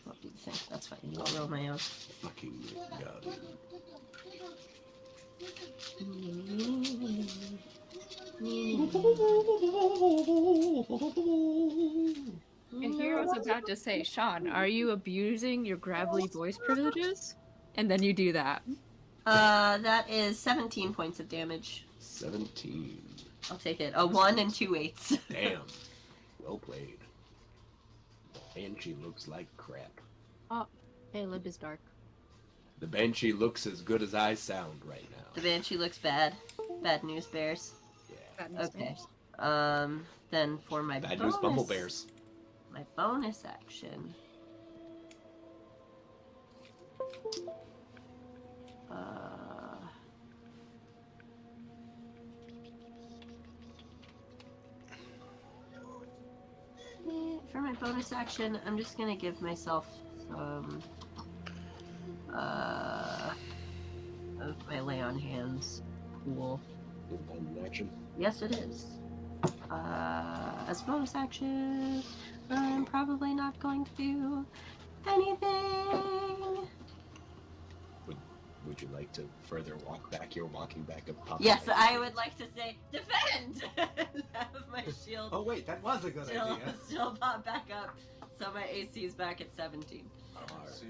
Speaker 2: Oh, do the thing. That's fine. I'll roll my own.
Speaker 1: Fucking god.
Speaker 5: And here I was about to say, Sean, are you abusing your gravelly voice privileges? And then you do that.
Speaker 2: That is 17 points of damage.
Speaker 1: 17.
Speaker 2: I'll take it. A 1 and 2 8s.
Speaker 1: Damn. Well played. Banshee looks like crap.
Speaker 5: Caleb is dark.
Speaker 1: The Banshee looks as good as I sound right now.
Speaker 2: The Banshee looks bad. Bad news bears.
Speaker 1: Yeah.
Speaker 2: Okay. Then for my
Speaker 1: Bad
Speaker 2: bonus,
Speaker 1: news Bumble Bears.
Speaker 2: my bonus action. For my bonus action, I'm just gonna give myself some of my lay on hands. Cool.
Speaker 1: Independent action.
Speaker 2: Yes, it is. As a bonus action, I'm probably not going to do anything.
Speaker 1: Would you like to further walk back? You're walking back up. Pop
Speaker 2: Yes, I would like to say defend. Have my shield
Speaker 1: Oh wait, that was a good idea.
Speaker 2: still pop back up, so my AC is back at 17.
Speaker 4: See.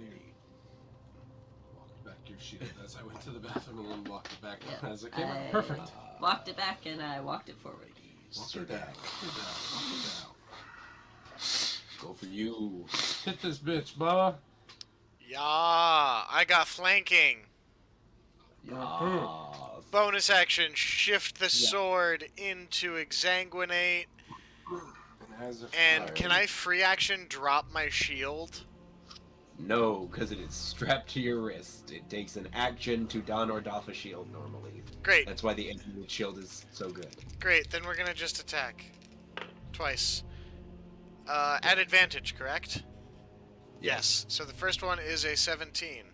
Speaker 4: Walked back your shield as I went to the bathroom and then walked it back
Speaker 2: Yeah.
Speaker 4: as it came
Speaker 2: I-
Speaker 4: out. Perfect.
Speaker 2: Walked it back and I walked it forward.
Speaker 4: Walk it down. Walk it down. Walk it down.
Speaker 1: Go for you.
Speaker 4: Hit this bitch, Bubba.
Speaker 3: Yeah, I got flanking.
Speaker 1: Yes.
Speaker 3: Bonus action, shift the sword into exsanguinate. And can I free action drop my shield?
Speaker 1: No, because it is strapped to your wrist. It takes an action to don or doff a shield normally.
Speaker 3: Great,
Speaker 1: That's why the infinite shield is so good.
Speaker 3: great. Then we're gonna just attack. Twice. At advantage, correct? Yes. So the first one is a 17.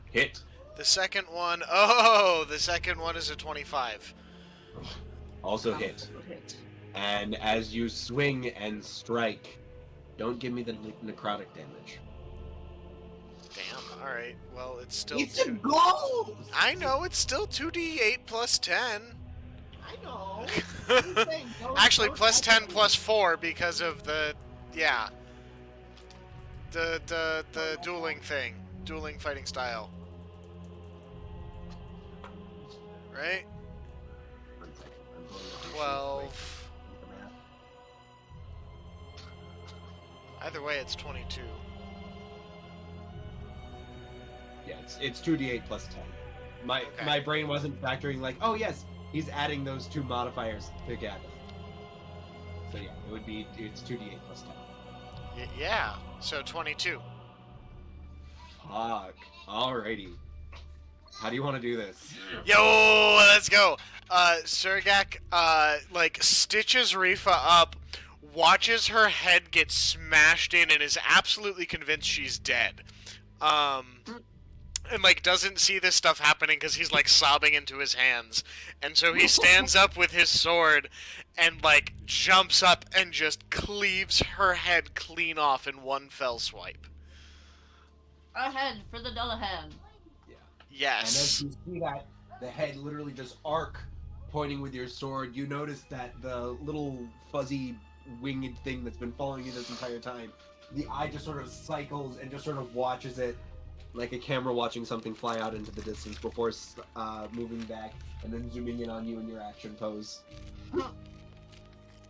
Speaker 1: Hit.
Speaker 3: The second one, the second one is a 25.
Speaker 1: Also hit. And as you swing and strike, don't give me the necrotic damage.
Speaker 3: Damn, alright. Well, it's still
Speaker 1: It's a
Speaker 3: two.
Speaker 1: ghost!
Speaker 3: I know, it's still 2d8 plus 10.
Speaker 1: I know.
Speaker 3: Actually, plus 10 plus 4 because of the, yeah. The dueling thing. Dueling fighting style. Right? 12. Either way, it's 22.
Speaker 1: Yeah, it's 2d8 plus 10.
Speaker 3: Okay.
Speaker 1: My brain wasn't factoring like, oh yes, he's adding those two modifiers together. So yeah, it's 2d8 plus 10.
Speaker 3: Yeah, so 22.
Speaker 1: Fuck. Alrighty. How do you want to do this?
Speaker 3: Yo, let's go. Surgak, like, stitches Rhyfa up, watches her head get smashed in, and is absolutely convinced she's dead. And, like, doesn't see this stuff happening because he's, like, sobbing into his hands. And so he stands up with his sword and, like, jumps up and just cleaves her head clean off in one fell swipe.
Speaker 2: Ahead for the Dullahan.
Speaker 1: And as
Speaker 3: Yes.
Speaker 1: you see that, the head literally just arc, pointing with your sword. You notice that the little fuzzy winged thing that's been following you this entire time, the eye just sort of cycles and just sort of watches it like a camera watching something fly out into the distance before moving back and then zooming in on you in your action pose.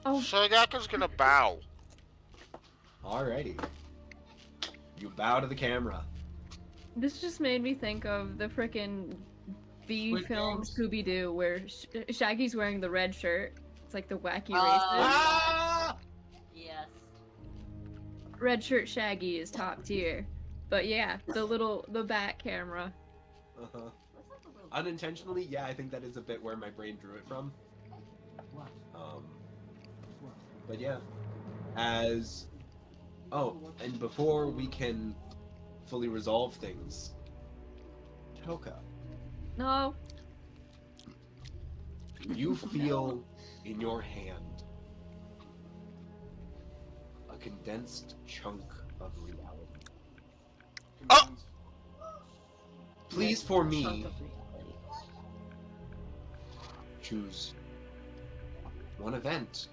Speaker 5: Oh,
Speaker 3: Surgak is gonna bow.
Speaker 1: Alrighty. You bow to the camera.
Speaker 5: this just made me think of the frickin' B
Speaker 4: Squid
Speaker 5: film
Speaker 4: Games?
Speaker 5: Scooby-Doo where Shaggy's wearing the red shirt. It's like the wacky racist.
Speaker 1: Ah!
Speaker 2: Yes.
Speaker 5: Red shirt Shaggy is top tier. But yeah, the back camera.
Speaker 1: Uh-huh.
Speaker 2: What's up the little-
Speaker 1: Unintentionally, yeah, I think that is a bit where my brain drew it from.
Speaker 4: What?
Speaker 1: But yeah, and before we can fully resolve things, Toka,
Speaker 5: No.
Speaker 1: you feel in your hand a condensed chunk of reality.
Speaker 3: Oh!
Speaker 1: Please, for me,
Speaker 2: Chunk of reality.
Speaker 1: choose one event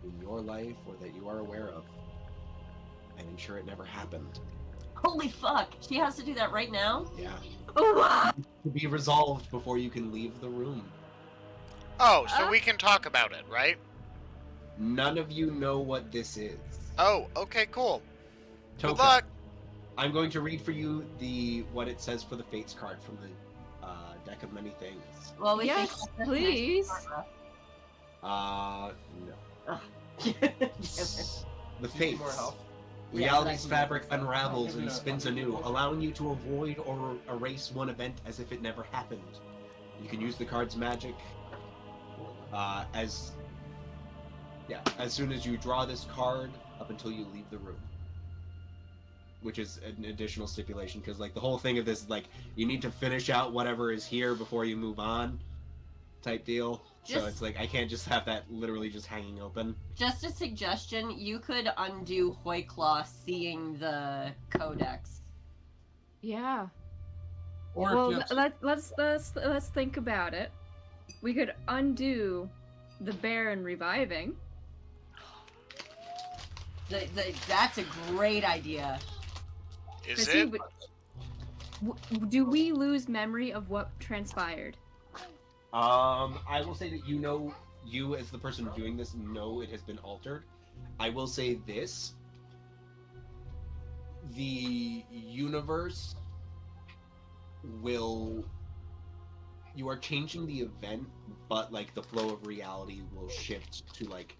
Speaker 1: in your life or that you are aware of and ensure it never happened.
Speaker 2: Holy fuck! She has to do that right now?
Speaker 1: Yeah.
Speaker 5: Oh,
Speaker 1: To be resolved before you can leave the room.
Speaker 3: Oh, so we can talk about it, right?
Speaker 1: None of you know what this is.
Speaker 3: Oh, okay, cool. Good
Speaker 1: Toka,
Speaker 3: luck.
Speaker 1: I'm going to read for you what it says for the Fates card from the deck of many things.
Speaker 2: Well, we
Speaker 5: yes,
Speaker 2: think
Speaker 5: please.
Speaker 1: No. The
Speaker 4: Do you need more
Speaker 1: Fates.
Speaker 4: help?
Speaker 1: Reality's
Speaker 2: Yeah,
Speaker 1: fabric
Speaker 4: that's-
Speaker 1: unravels
Speaker 4: I'll give
Speaker 1: and
Speaker 4: you
Speaker 1: spins
Speaker 4: that.
Speaker 1: anew, allowing you to avoid or erase one event as if it never happened. You can use the card's magic as soon as you draw this card up until you leave the room. Which is an additional stipulation, because like the whole thing of this is like you need to finish out whatever is here before you move on, type deal. So
Speaker 2: Just-
Speaker 1: it's like I can't just have that literally just hanging open.
Speaker 2: Just a suggestion, you could undo Hoyclaw seeing the codex.
Speaker 5: Yeah.
Speaker 4: Or
Speaker 5: Well,
Speaker 4: if you
Speaker 5: let's think about it. We could undo the Baron reviving.
Speaker 2: That's a great idea.
Speaker 3: Is
Speaker 5: 'cause he
Speaker 3: it?
Speaker 5: do we lose memory of what transpired?
Speaker 1: I will say that you as the person doing this know it has been altered. I will say this. The universe you are changing the event, but like the flow of reality will shift to like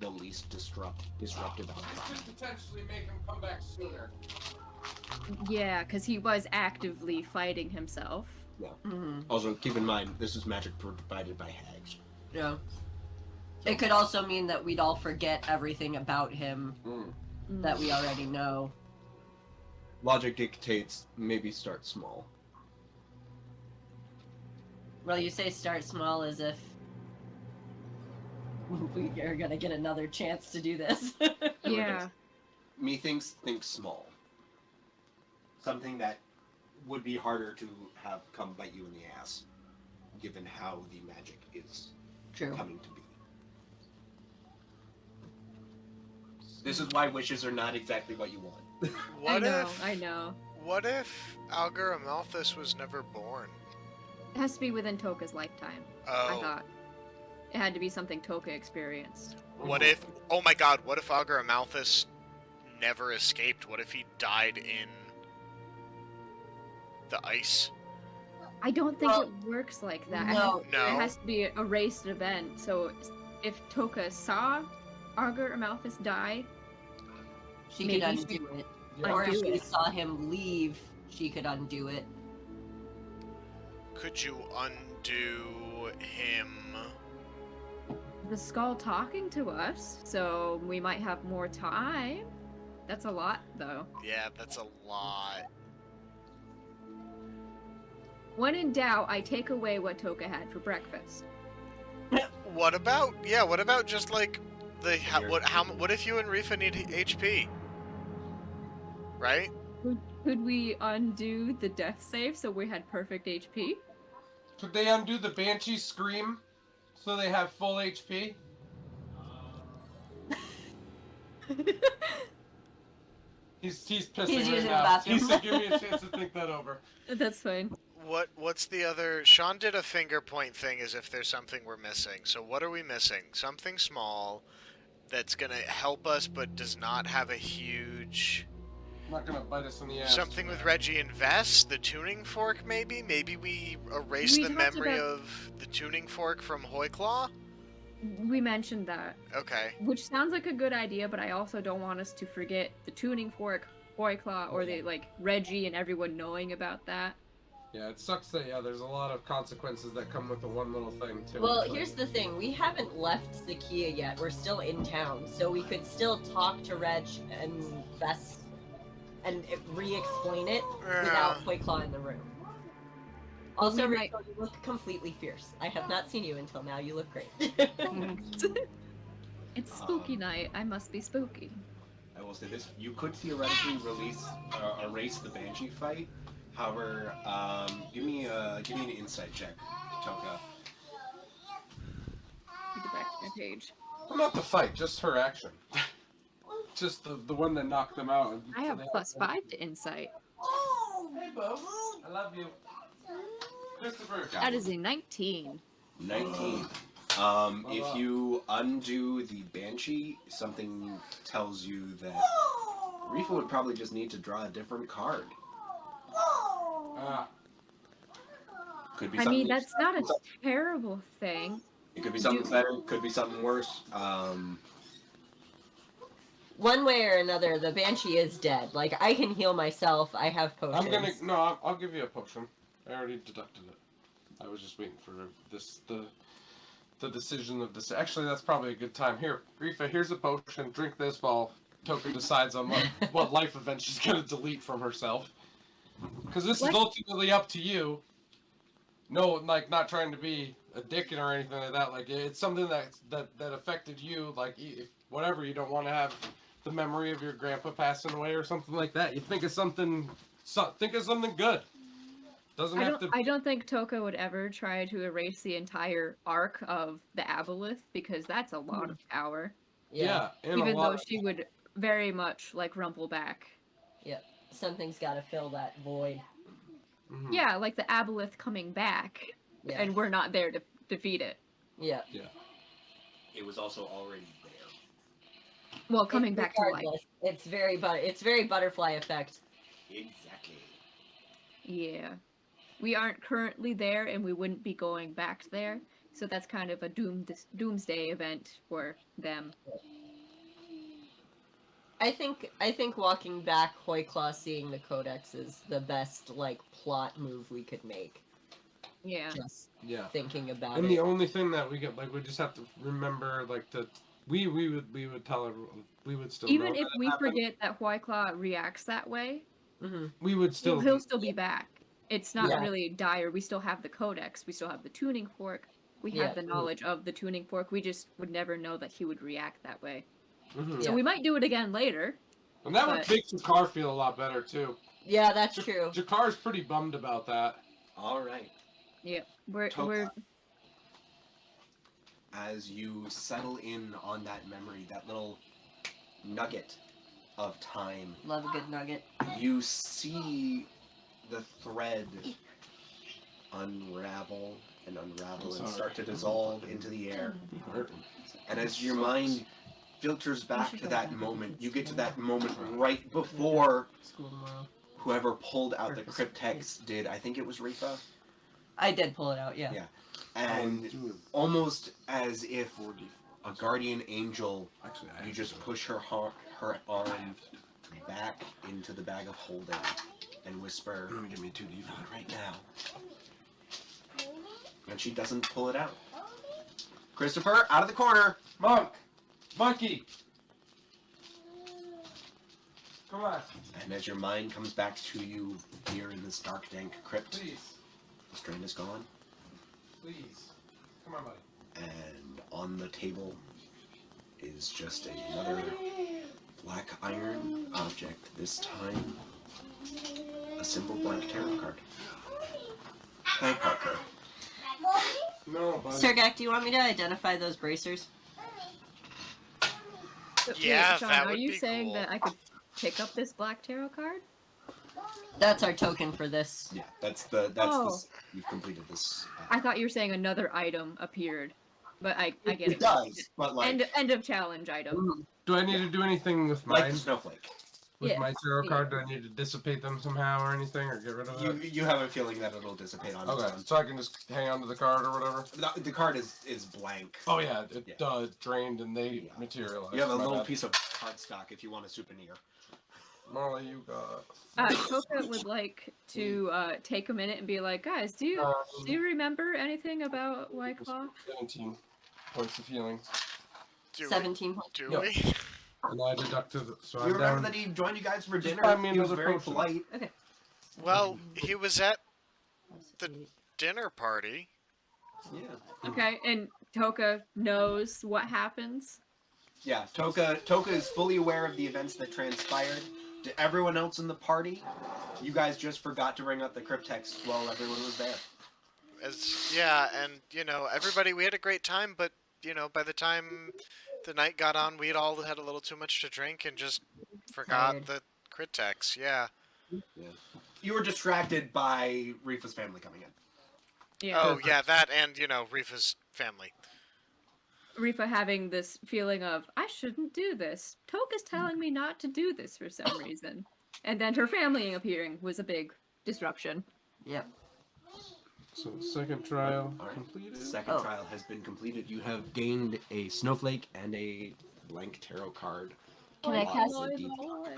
Speaker 1: the least disruptive
Speaker 4: could
Speaker 1: outcome.
Speaker 4: potentially make him come back sooner.
Speaker 5: Yeah, because he was actively fighting himself.
Speaker 2: Mm-hmm.
Speaker 1: Also, keep in mind this is magic provided by hags.
Speaker 2: Yeah. It could also mean that we'd all forget everything about him that we already know.
Speaker 1: Logic dictates maybe start small.
Speaker 2: Well, you say start small as if we are gonna get another chance to do this.
Speaker 5: Yeah.
Speaker 1: Methinks think small. Something that would be harder to have come bite you in the ass, given how the magic is
Speaker 2: True.
Speaker 1: coming to be. This is why wishes are not exactly what you want.
Speaker 3: What
Speaker 5: I
Speaker 3: if
Speaker 5: know.
Speaker 3: What if Algar Amalthus was never born?
Speaker 5: It has to be within Toka's lifetime. I
Speaker 3: Oh,
Speaker 5: thought it had to be something Toka experienced.
Speaker 3: what if? Oh my God! What if Algar Amalthus never escaped? What if he died in the ice?
Speaker 5: I don't think
Speaker 2: Well,
Speaker 5: it works like that.
Speaker 2: no.
Speaker 3: No.
Speaker 5: It has to be a erased event. So if Toka saw Argur Amalthus die,
Speaker 2: she
Speaker 5: Maybe
Speaker 2: could
Speaker 5: she
Speaker 2: undo it.
Speaker 4: Yeah.
Speaker 2: Or if
Speaker 5: Undo
Speaker 2: she
Speaker 5: it.
Speaker 2: saw him leave, she could undo it.
Speaker 3: Could you undo him?
Speaker 5: The skull talking to us, so we might have more time. That's a lot, though.
Speaker 3: Yeah, that's a lot.
Speaker 5: When in doubt, I take away what Toka had for breakfast.
Speaker 3: What about just like what if you and Rhyfa need HP? Right?
Speaker 5: Could we undo the death save so we had perfect HP?
Speaker 4: Could they undo the Banshee Scream so they have full HP? He's pissing
Speaker 2: He's
Speaker 4: right
Speaker 2: using the
Speaker 4: now.
Speaker 2: bathroom.
Speaker 4: He said, "Give me a chance to think that over."
Speaker 5: That's fine.
Speaker 3: What's the other? Sean did a finger point thing as if there's something we're missing. So what are we missing? Something small that's gonna help us but does not have a huge.
Speaker 4: Not gonna bite us in the ass.
Speaker 3: Something with Reggie and Vess, the tuning fork maybe? Maybe we erase
Speaker 5: We
Speaker 3: the
Speaker 5: talked
Speaker 3: memory
Speaker 5: about-
Speaker 3: of the tuning fork from Hoyclaw?
Speaker 5: We mentioned that,
Speaker 3: Okay.
Speaker 5: which sounds like a good idea, but I also don't want us to forget the tuning fork, Hoyclaw, or the Reggie and everyone knowing about that.
Speaker 4: Yeah, it sucks that there's a lot of consequences that come with the one little thing too.
Speaker 2: Well,
Speaker 4: It's like-
Speaker 2: here's the thing. We haven't left Zakia yet. We're still in town. So we could still talk to Reg and Vess and re-explain it without Hoyclaw in the room. Also,
Speaker 5: we
Speaker 2: Rachel, you look completely fierce. I have not seen you until now. You look great.
Speaker 5: It's spooky night. I must be spooky.
Speaker 1: I will say this: you could theoretically erase the Banshee fight. However, give me an insight check, Toka.
Speaker 5: Go back to my page.
Speaker 4: Well, not the fight, just her action. Just the one that knocked them out.
Speaker 5: I have +5 to insight.
Speaker 4: Hey, Bo. I love you. Christopher.
Speaker 5: That is a 19.
Speaker 1: 19. If you undo the Banshee, something tells you that Rhyfa would probably just need to draw a different card.
Speaker 4: Ah,
Speaker 1: Could be
Speaker 5: I
Speaker 1: something.
Speaker 5: mean, that's not a terrible thing.
Speaker 1: It could be something better. Could be something worse.
Speaker 2: One way or another, the Banshee is dead. Like, I can heal myself. I have potions.
Speaker 4: I'll give you a potion. I already deducted it. I was just waiting for the decision of this. Actually, that's probably a good time. Here, Rhyfa, here's a potion. Drink this while Toka decides on what life event she's gonna delete from herself. Because this is ultimately up to you. No, like, not trying to be a dick or anything like that. Like, it's something that affected you. Like, if whatever, you don't want to have the memory of your grandpa passing away or something like that. You think of something. Think of something good. Doesn't have to.
Speaker 5: I don't think Toka would ever try to erase the entire arc of the Aboleth because that's a lot of power.
Speaker 4: Yeah, and
Speaker 5: Even
Speaker 4: a lot
Speaker 5: though she would very much rumble back.
Speaker 2: Something's got to fill that void.
Speaker 4: Mhm.
Speaker 5: Yeah, like the Aboleth coming back,
Speaker 2: Yeah.
Speaker 5: and we're not there to defeat it.
Speaker 2: Yeah.
Speaker 1: It was also already there.
Speaker 5: Well, coming back to life.
Speaker 2: Regardless, it's very butterfly effect.
Speaker 1: Exactly.
Speaker 5: Yeah. We aren't currently there, and we wouldn't be going back there, so that's kind of a doomsday event for them.
Speaker 2: I think walking back, Hoyclaw seeing the Codex is the best plot move we could make.
Speaker 5: Yeah.
Speaker 2: Just
Speaker 4: Yeah.
Speaker 2: thinking about
Speaker 4: And
Speaker 2: it.
Speaker 4: the only thing that we get, we just have to remember, we would tell everyone, we would still
Speaker 5: Even
Speaker 4: know
Speaker 5: if
Speaker 4: that it
Speaker 5: we
Speaker 4: happened.
Speaker 5: forget that Hoyclaw reacts that way,
Speaker 4: We would still.
Speaker 5: he'll still be back. It's not
Speaker 2: Yeah.
Speaker 5: really dire. We still have the Codex. We still have the tuning fork. We have
Speaker 2: Yeah.
Speaker 5: the knowledge of the tuning fork. We just would never know that he would react that way.
Speaker 4: Mhm.
Speaker 5: So
Speaker 2: Yeah.
Speaker 5: we might do it again later.
Speaker 4: And that would
Speaker 5: But-
Speaker 4: make Jaecar feel a lot better too.
Speaker 2: Yeah, that's true.
Speaker 4: Jakar's pretty bummed about that.
Speaker 1: All right.
Speaker 5: Yep. We're
Speaker 1: Toka. As you settle in on that memory, that little nugget of time,
Speaker 2: Love a good nugget.
Speaker 1: you see the thread unravel and unravel and start to dissolve into the air. And as your mind filters back to that moment, you get to that moment right before
Speaker 2: School tomorrow.
Speaker 1: whoever pulled out the cryptex did. I think it was Rhyfa.
Speaker 2: I did pull it out. Yeah.
Speaker 1: Yeah. And almost as if a guardian angel, you just push her arm back into the bag of holding and whisper, "Give me 2d4 right now." And she doesn't pull it out. Christopher, out of the corner!
Speaker 4: Monkey! Come on.
Speaker 1: And as your mind comes back to you here in this dark, dank crypt,
Speaker 4: Please.
Speaker 1: the strain is gone.
Speaker 4: Please. Come on, buddy.
Speaker 1: And on the table is just another black iron object. This time, a simple blank tarot card. Hey, Parker.
Speaker 4: No, buddy.
Speaker 2: Surgak, do you want me to identify those bracers?
Speaker 5: So,
Speaker 3: Yeah,
Speaker 5: wait, Sean,
Speaker 3: that
Speaker 5: are
Speaker 3: would
Speaker 5: you
Speaker 3: be
Speaker 5: saying
Speaker 3: cool.
Speaker 5: that I could pick up this black tarot card?
Speaker 2: That's our token for this.
Speaker 1: Yeah,
Speaker 5: Oh.
Speaker 1: you've completed this.
Speaker 5: I thought you were saying another item appeared, but I get
Speaker 1: It
Speaker 5: it.
Speaker 1: does, but like,
Speaker 5: End of challenge item.
Speaker 4: Do I need to do anything with
Speaker 1: like
Speaker 4: mine?
Speaker 1: the snowflake.
Speaker 4: With
Speaker 5: Yeah.
Speaker 4: my tarot
Speaker 5: Yeah.
Speaker 4: card, do I need to dissipate them somehow or anything, or get rid of it?
Speaker 1: You have a feeling that it'll dissipate on its
Speaker 4: Okay,
Speaker 1: own.
Speaker 4: so I can just hang on to the card or whatever?
Speaker 1: The card is blank.
Speaker 4: Oh yeah, it
Speaker 1: Yeah.
Speaker 4: drained and they
Speaker 1: Yeah.
Speaker 4: materialized.
Speaker 1: You have a
Speaker 4: My
Speaker 1: little
Speaker 4: bad.
Speaker 1: piece of cardstock if you want a souvenir.
Speaker 4: Molly, you got...
Speaker 5: Toka would like to take a minute and be like, guys, do you remember anything about White Claw?
Speaker 4: 17 points of healing.
Speaker 3: Do
Speaker 2: 17 points.
Speaker 3: we? Do
Speaker 4: Yep.
Speaker 3: we?
Speaker 4: And I deducted... So
Speaker 1: You
Speaker 4: I'm
Speaker 1: remember
Speaker 4: down...
Speaker 1: that he joined you guys for
Speaker 4: Just
Speaker 1: dinner?
Speaker 4: buy me
Speaker 1: He was
Speaker 4: another
Speaker 1: very
Speaker 4: potion.
Speaker 1: polite.
Speaker 2: Okay.
Speaker 3: Well, he was at the dinner party.
Speaker 1: Yeah.
Speaker 5: Okay, and Toka knows what happens.
Speaker 1: Yeah, Toka is fully aware of the events that transpired. To everyone else in the party, you guys just forgot to bring up the cryptex while everyone was there.
Speaker 3: And everybody, we had a great time, but by the time the night got on, we had all had a little too much to drink and just forgot
Speaker 2: Tired.
Speaker 3: the crit text. Yeah.
Speaker 1: You were distracted by Rhyfa's family coming in.
Speaker 5: Yeah.
Speaker 3: Oh yeah, that and Rhyfa's family.
Speaker 5: Rhyfa having this feeling of, I shouldn't do this. Toka's telling me not to do this for some reason. And then her family appearing was a big disruption.
Speaker 2: Yep.
Speaker 4: So the second trial
Speaker 1: Alright.
Speaker 4: completed.
Speaker 1: Second
Speaker 2: Oh.
Speaker 1: trial has been completed. You have gained a snowflake and a blank tarot card.
Speaker 2: Can I cast-
Speaker 1: Lots of detail.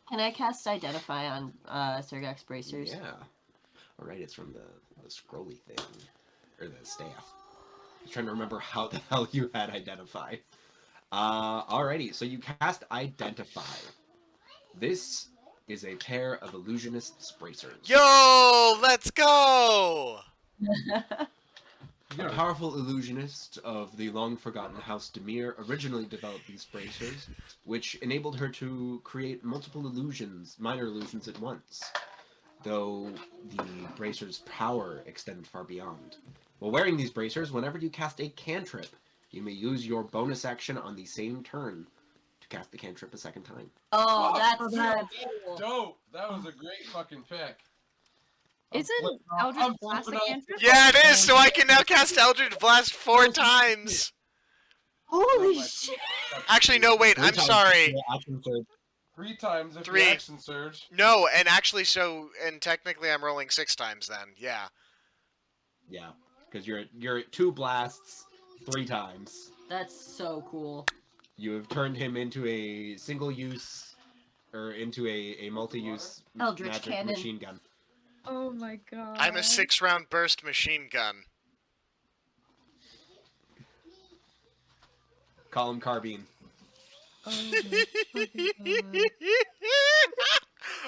Speaker 2: Can I cast Identify on Surgak's bracers?
Speaker 1: Yeah. Alright, it's from the scrolly thing. Or the staff. I was trying to remember how the hell you had Identify. Alrighty, so you cast Identify. This is a pair of illusionist's bracers.
Speaker 3: Yo, let's go!
Speaker 1: A powerful illusionist of the long-forgotten House Demir originally developed these bracers, which enabled her to create multiple illusions, minor illusions at once, though the bracers' power extended far beyond. While wearing these bracers, whenever you cast a cantrip, you may use your bonus action on the same turn to cast the cantrip a second time.
Speaker 2: Oh, that's
Speaker 5: cool.
Speaker 4: Dope! That was a great fucking pick.
Speaker 5: Isn't Eldritch Blast a cantrip?
Speaker 3: Yeah, it is. So I can now cast Eldritch Blast 4 times.
Speaker 5: Holy shit!
Speaker 3: Actually, no, wait. I'm sorry.
Speaker 4: 3 times if
Speaker 3: 3.
Speaker 4: you action surge.
Speaker 3: No, and actually, and technically, I'm rolling 6 times then. Yeah.
Speaker 1: Yeah, because you're at 2 blasts 3 times.
Speaker 2: That's so cool.
Speaker 1: You have turned him into a single-use, or into a multi-use
Speaker 2: Eldritch
Speaker 1: magic
Speaker 2: cannon.
Speaker 1: machine gun.
Speaker 5: Oh my god.
Speaker 3: I'm a 6-round burst machine gun.
Speaker 1: Call him Carbine.
Speaker 5: Oh my fucking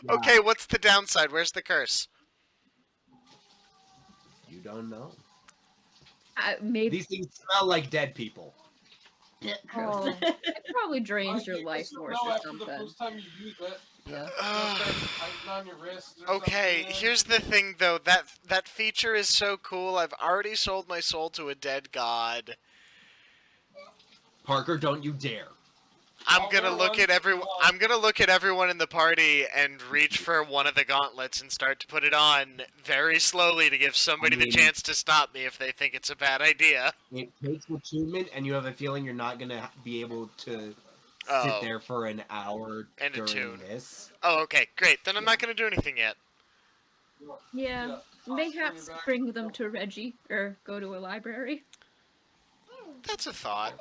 Speaker 5: god.
Speaker 3: Okay, what's the downside? Where's the curse?
Speaker 1: You don't know.
Speaker 5: Maybe.
Speaker 1: These things smell like dead people.
Speaker 5: Oh, it probably drains your life force or
Speaker 4: After the
Speaker 5: something.
Speaker 4: first time you use it,
Speaker 2: Yeah.
Speaker 4: tighten on your wrist or
Speaker 3: Okay,
Speaker 4: something.
Speaker 3: here's the thing though. That feature is so cool. I've already sold my soul to a dead god.
Speaker 1: Parker, don't you dare.
Speaker 3: I'm gonna look at everyone in the party and reach for one of the gauntlets and start to put it on very slowly to give somebody the chance to stop me if they think it's a bad idea.
Speaker 1: It takes attunement, and you have a feeling you're not gonna be able to
Speaker 3: Oh.
Speaker 1: sit there for an hour
Speaker 3: And
Speaker 1: during
Speaker 3: attune.
Speaker 1: this.
Speaker 3: Oh, okay, great. Then I'm not gonna do anything yet.
Speaker 5: Yeah, mayhaps bring them to Reggie or go to a library.
Speaker 3: That's a thought.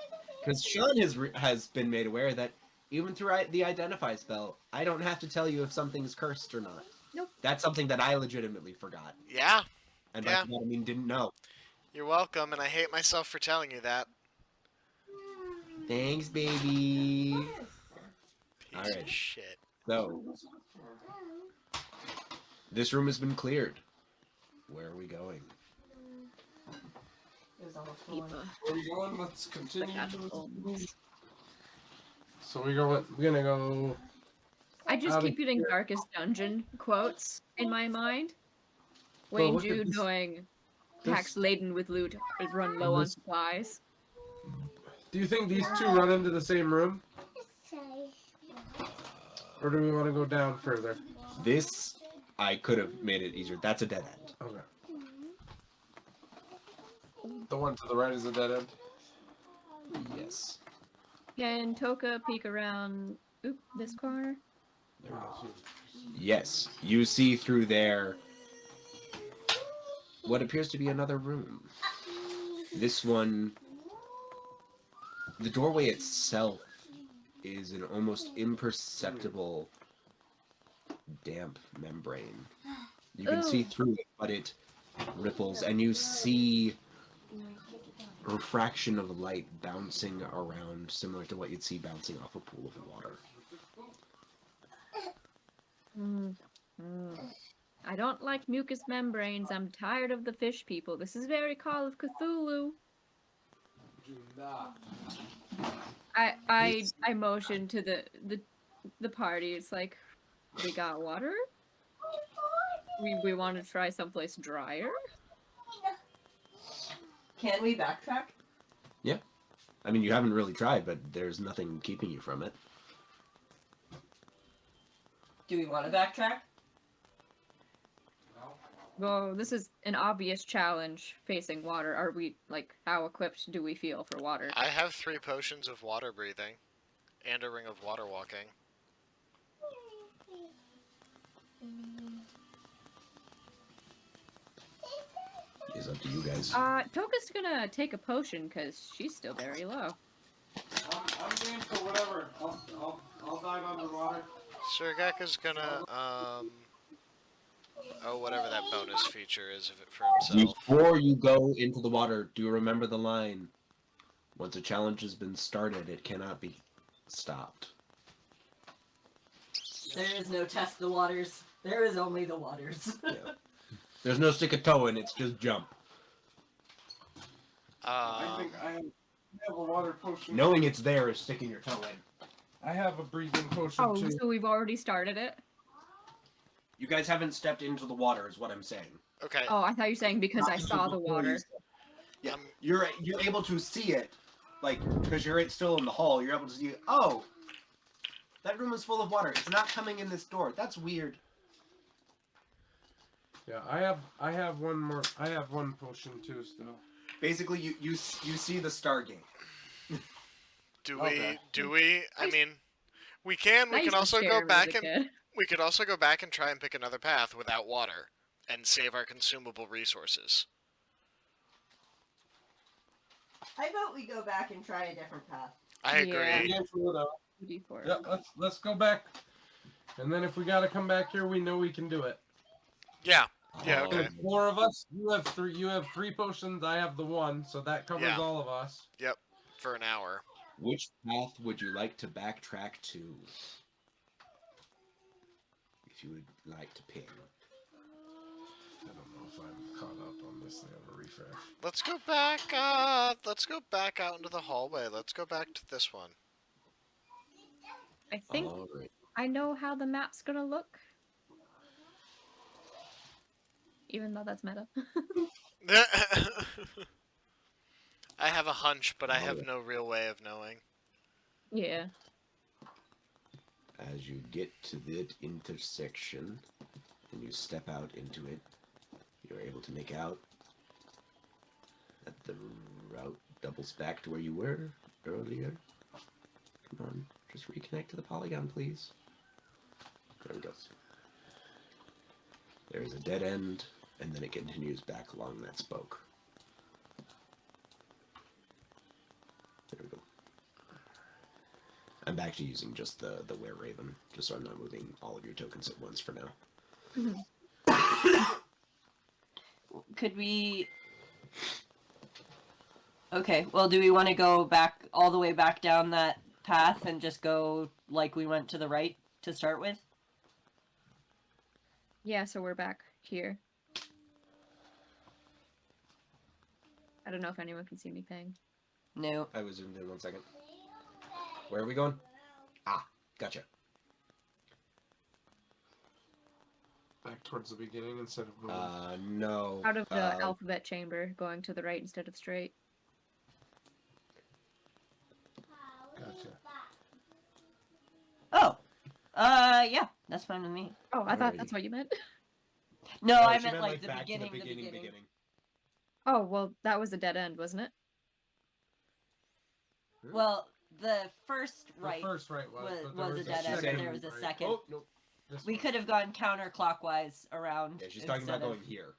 Speaker 1: Because Sean has been made aware that even through the identify spell, I don't have to tell you if something's cursed or not.
Speaker 5: Nope.
Speaker 1: That's something that I legitimately forgot.
Speaker 3: Yeah,
Speaker 1: And by
Speaker 3: Yeah.
Speaker 1: forgot, I mean didn't know.
Speaker 3: you're welcome, and I hate myself for telling you that.
Speaker 1: Thanks, baby.
Speaker 3: Piece
Speaker 1: Alright.
Speaker 3: of shit.
Speaker 1: So, this room has been cleared. Where are we going?
Speaker 2: It was almost
Speaker 5: Keep
Speaker 2: one.
Speaker 4: Where we going? Let's
Speaker 5: the
Speaker 4: continue.
Speaker 5: catacombs.
Speaker 4: So we're gonna go.
Speaker 5: I just
Speaker 4: Howdy.
Speaker 5: keep getting Darkest Dungeon quotes in my mind.
Speaker 4: Well,
Speaker 5: Wayne
Speaker 4: look at
Speaker 5: Jude
Speaker 4: this-
Speaker 5: knowing
Speaker 4: this-
Speaker 5: packs laden with loot run low on
Speaker 4: this-
Speaker 5: supplies.
Speaker 4: Do you think these two run into the same room, or do we want to go down further?
Speaker 1: This, I could have made it easier. That's a dead end.
Speaker 4: Okay. The one to the right is a dead end.
Speaker 1: Yes.
Speaker 5: Can Toka peek around this corner?
Speaker 4: There we go.
Speaker 1: Yes. You see through there what appears to be another room. This one, the doorway itself is an almost imperceptible damp membrane. You can see
Speaker 5: Ooh.
Speaker 1: through it, but it ripples, and you see a refraction of light bouncing around, similar to what you'd see bouncing off a pool of water.
Speaker 5: I don't like mucus membranes. I'm tired of the fish people. This is very Call of Cthulhu.
Speaker 4: Do not.
Speaker 5: I motion to the party. It's like, we got water. We want to try someplace drier.
Speaker 2: Can we backtrack?
Speaker 1: I mean, you haven't really tried, but there's nothing keeping you from it.
Speaker 2: Do we want to backtrack?
Speaker 5: Well, this is an obvious challenge facing water. Are we, like, how equipped do we feel for water?
Speaker 3: I have 3 potions of water breathing, and a ring of water walking.
Speaker 1: It's up to you guys.
Speaker 5: Toka's gonna take a potion because she's still very low.
Speaker 4: I'm game for whatever. I'll dive underwater.
Speaker 3: Surgak is gonna, oh, whatever that bonus feature is of it for himself.
Speaker 1: Before you go into the water, do remember the line. Once a challenge has been started, it cannot be stopped.
Speaker 2: There is no test the waters. There is only the waters.
Speaker 1: Yeah. There's no stick a toe in, it's just jump.
Speaker 4: I think I have a water potion.
Speaker 1: Knowing it's there is sticking your toe in.
Speaker 4: I have a breathing potion
Speaker 5: Oh,
Speaker 4: too.
Speaker 5: so we've already started it?
Speaker 1: You guys haven't stepped into the water, is what I'm saying.
Speaker 3: Okay,
Speaker 5: Oh, I thought you were saying because I
Speaker 1: Not
Speaker 5: saw the
Speaker 1: before you
Speaker 5: water.
Speaker 1: step. Yeah,
Speaker 3: Um,
Speaker 1: you're able to see it, like because you're still in the hall. You're able to see. Oh, that room is full of water. It's not coming in this door. That's weird.
Speaker 4: Yeah, I have one more. I have one potion too still.
Speaker 1: Basically, you see the Stargate.
Speaker 3: do
Speaker 4: Okay.
Speaker 3: we, I mean, we can
Speaker 5: That used to
Speaker 3: also
Speaker 5: scare
Speaker 3: go
Speaker 5: me
Speaker 3: back
Speaker 5: as a
Speaker 3: and,
Speaker 5: kid.
Speaker 3: we could also go back and try and pick another path without water, and save our consumable resources.
Speaker 2: I vote we go back and try a different path.
Speaker 3: I
Speaker 5: Yeah.
Speaker 3: agree.
Speaker 4: I'm game for whatever.
Speaker 5: 2d4.
Speaker 4: Yeah, let's go back. And then if we gotta come back here, we know we can do it.
Speaker 3: Yeah, Yeah, okay.
Speaker 4: There's 4 of us. You have 3. You have 3 potions. I have the 1, so that covers
Speaker 3: Yeah.
Speaker 4: all of us.
Speaker 3: For an hour.
Speaker 1: Which path would you like to backtrack to? If you would like to pick.
Speaker 4: I don't know if I'm caught up on this thing. I'm gonna refresh.
Speaker 3: Let's go back out into the hallway. Let's go back to this one.
Speaker 5: I think
Speaker 1: All right.
Speaker 5: I know how the map's gonna look. Even though that's meta.
Speaker 3: I have a hunch, but I have no real way of knowing.
Speaker 5: Yeah.
Speaker 1: As you get to that intersection and you step out into it, you're able to make out that the route doubles back to where you were earlier. Come on, just reconnect to the polygon, please. There we go. There is a dead end, and then it continues back along that spoke. There we go. I'm back to using just the Were Raven, just so I'm not moving all of your tokens at once for now.
Speaker 2: Could we... Okay, well, do we want to go back all the way back down that path and just go like we went to the right to start with?
Speaker 5: Yeah, so we're back here. I don't know if anyone can see me ping.
Speaker 2: No.
Speaker 1: I was zoomed in 1 second. Where are we going? Ah, gotcha.
Speaker 4: Back towards the beginning instead of moving.
Speaker 1: No.
Speaker 5: Out of the alphabet chamber, going to the right instead of straight.
Speaker 4: Gotcha.
Speaker 2: Oh. Yeah, that's fine with me.
Speaker 5: Oh, I thought
Speaker 1: Alrighty.
Speaker 5: that's what you meant.
Speaker 2: No,
Speaker 1: Oh,
Speaker 2: I
Speaker 1: she
Speaker 2: meant like the
Speaker 1: back to
Speaker 2: beginning,
Speaker 5: Oh, well, that was a dead end, wasn't it?
Speaker 2: Well, the first right
Speaker 4: The first right was, but there
Speaker 2: was a
Speaker 4: was
Speaker 2: dead end, but
Speaker 1: second
Speaker 2: there was a
Speaker 4: right.
Speaker 2: second.
Speaker 1: Oh, nope.
Speaker 4: This
Speaker 2: We
Speaker 4: one.
Speaker 2: could have gone counterclockwise around.
Speaker 1: Yeah, she's talking about
Speaker 2: instead of-
Speaker 1: going here.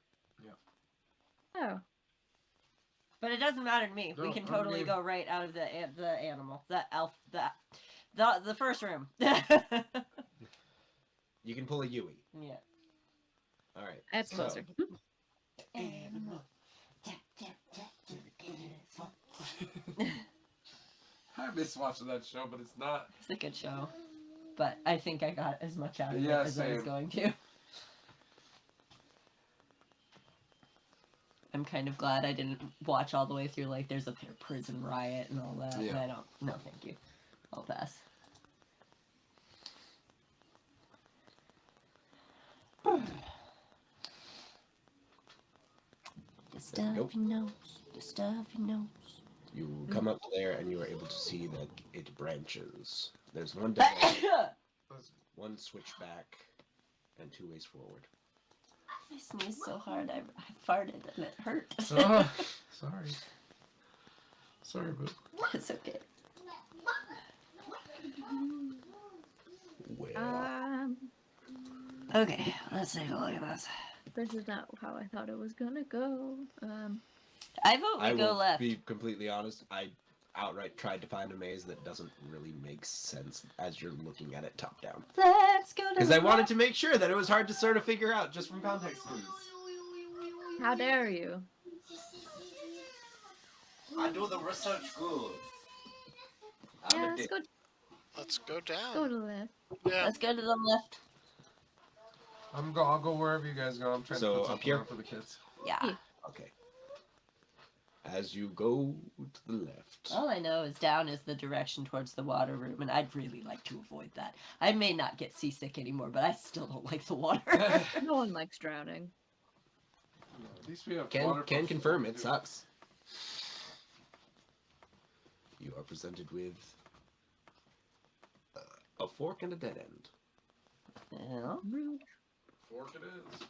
Speaker 5: Oh.
Speaker 2: But it doesn't matter to me. We
Speaker 4: No,
Speaker 2: can
Speaker 4: I'm
Speaker 2: totally
Speaker 4: game.
Speaker 2: go right out of the animal. The first room.
Speaker 1: You can pull a Yui.
Speaker 2: Yeah.
Speaker 1: All right.
Speaker 5: That's
Speaker 1: so-
Speaker 5: closer.
Speaker 2: Animal.
Speaker 4: I miss watching that show, but it's not.
Speaker 2: It's a good show. But I think I got as much out of
Speaker 4: Yeah,
Speaker 2: it as I was
Speaker 4: same.
Speaker 2: going to. I'm kind of glad I didn't watch all the way through, like, there's a prison riot and all that.
Speaker 4: Yeah.
Speaker 2: And I don't. No, thank you. I'll pass. The stuff
Speaker 1: Nope.
Speaker 2: he knows. The stuff he knows.
Speaker 1: You come up there and you are able to see that it branches. There's one down, one switchback, and 2 ways forward.
Speaker 2: I sneezed so hard I farted and it hurt.
Speaker 4: Oh, sorry. Sorry, boo.
Speaker 2: It's okay.
Speaker 1: Well,
Speaker 2: Okay, let's take a look at this.
Speaker 5: This is not how I thought it was gonna go.
Speaker 2: I vote we
Speaker 1: I
Speaker 2: go
Speaker 1: will
Speaker 2: left.
Speaker 1: be completely honest. I outright tried to find a maze that doesn't really make sense as you're looking at it top down.
Speaker 2: Let's go to
Speaker 1: Because
Speaker 2: the
Speaker 1: I wanted
Speaker 2: left.
Speaker 1: to make sure that it was hard to sort of figure out just from context clues.
Speaker 5: How dare you?
Speaker 1: I do the research good.
Speaker 5: Yeah, let's go,
Speaker 3: Let's go
Speaker 5: go
Speaker 3: down.
Speaker 5: to the left.
Speaker 3: Yeah.
Speaker 2: Let's go to the left.
Speaker 4: I'll go wherever you guys go. I'm trying
Speaker 1: So,
Speaker 4: to put
Speaker 1: up
Speaker 4: something
Speaker 1: here?
Speaker 4: on for the kids.
Speaker 2: Yeah.
Speaker 5: Yeah.
Speaker 1: Okay. As you go to the left.
Speaker 2: All I know is down is the direction towards the water room, and I'd really like to avoid that. I may not get seasick anymore, but I still don't like the water.
Speaker 5: No one likes drowning.
Speaker 4: At least we have
Speaker 1: Can
Speaker 4: waterfalls
Speaker 1: confirm
Speaker 4: to
Speaker 1: it
Speaker 4: do.
Speaker 1: sucks. You are presented with a fork and a dead end.
Speaker 2: Yeah.
Speaker 5: Rude.
Speaker 4: Fork it is.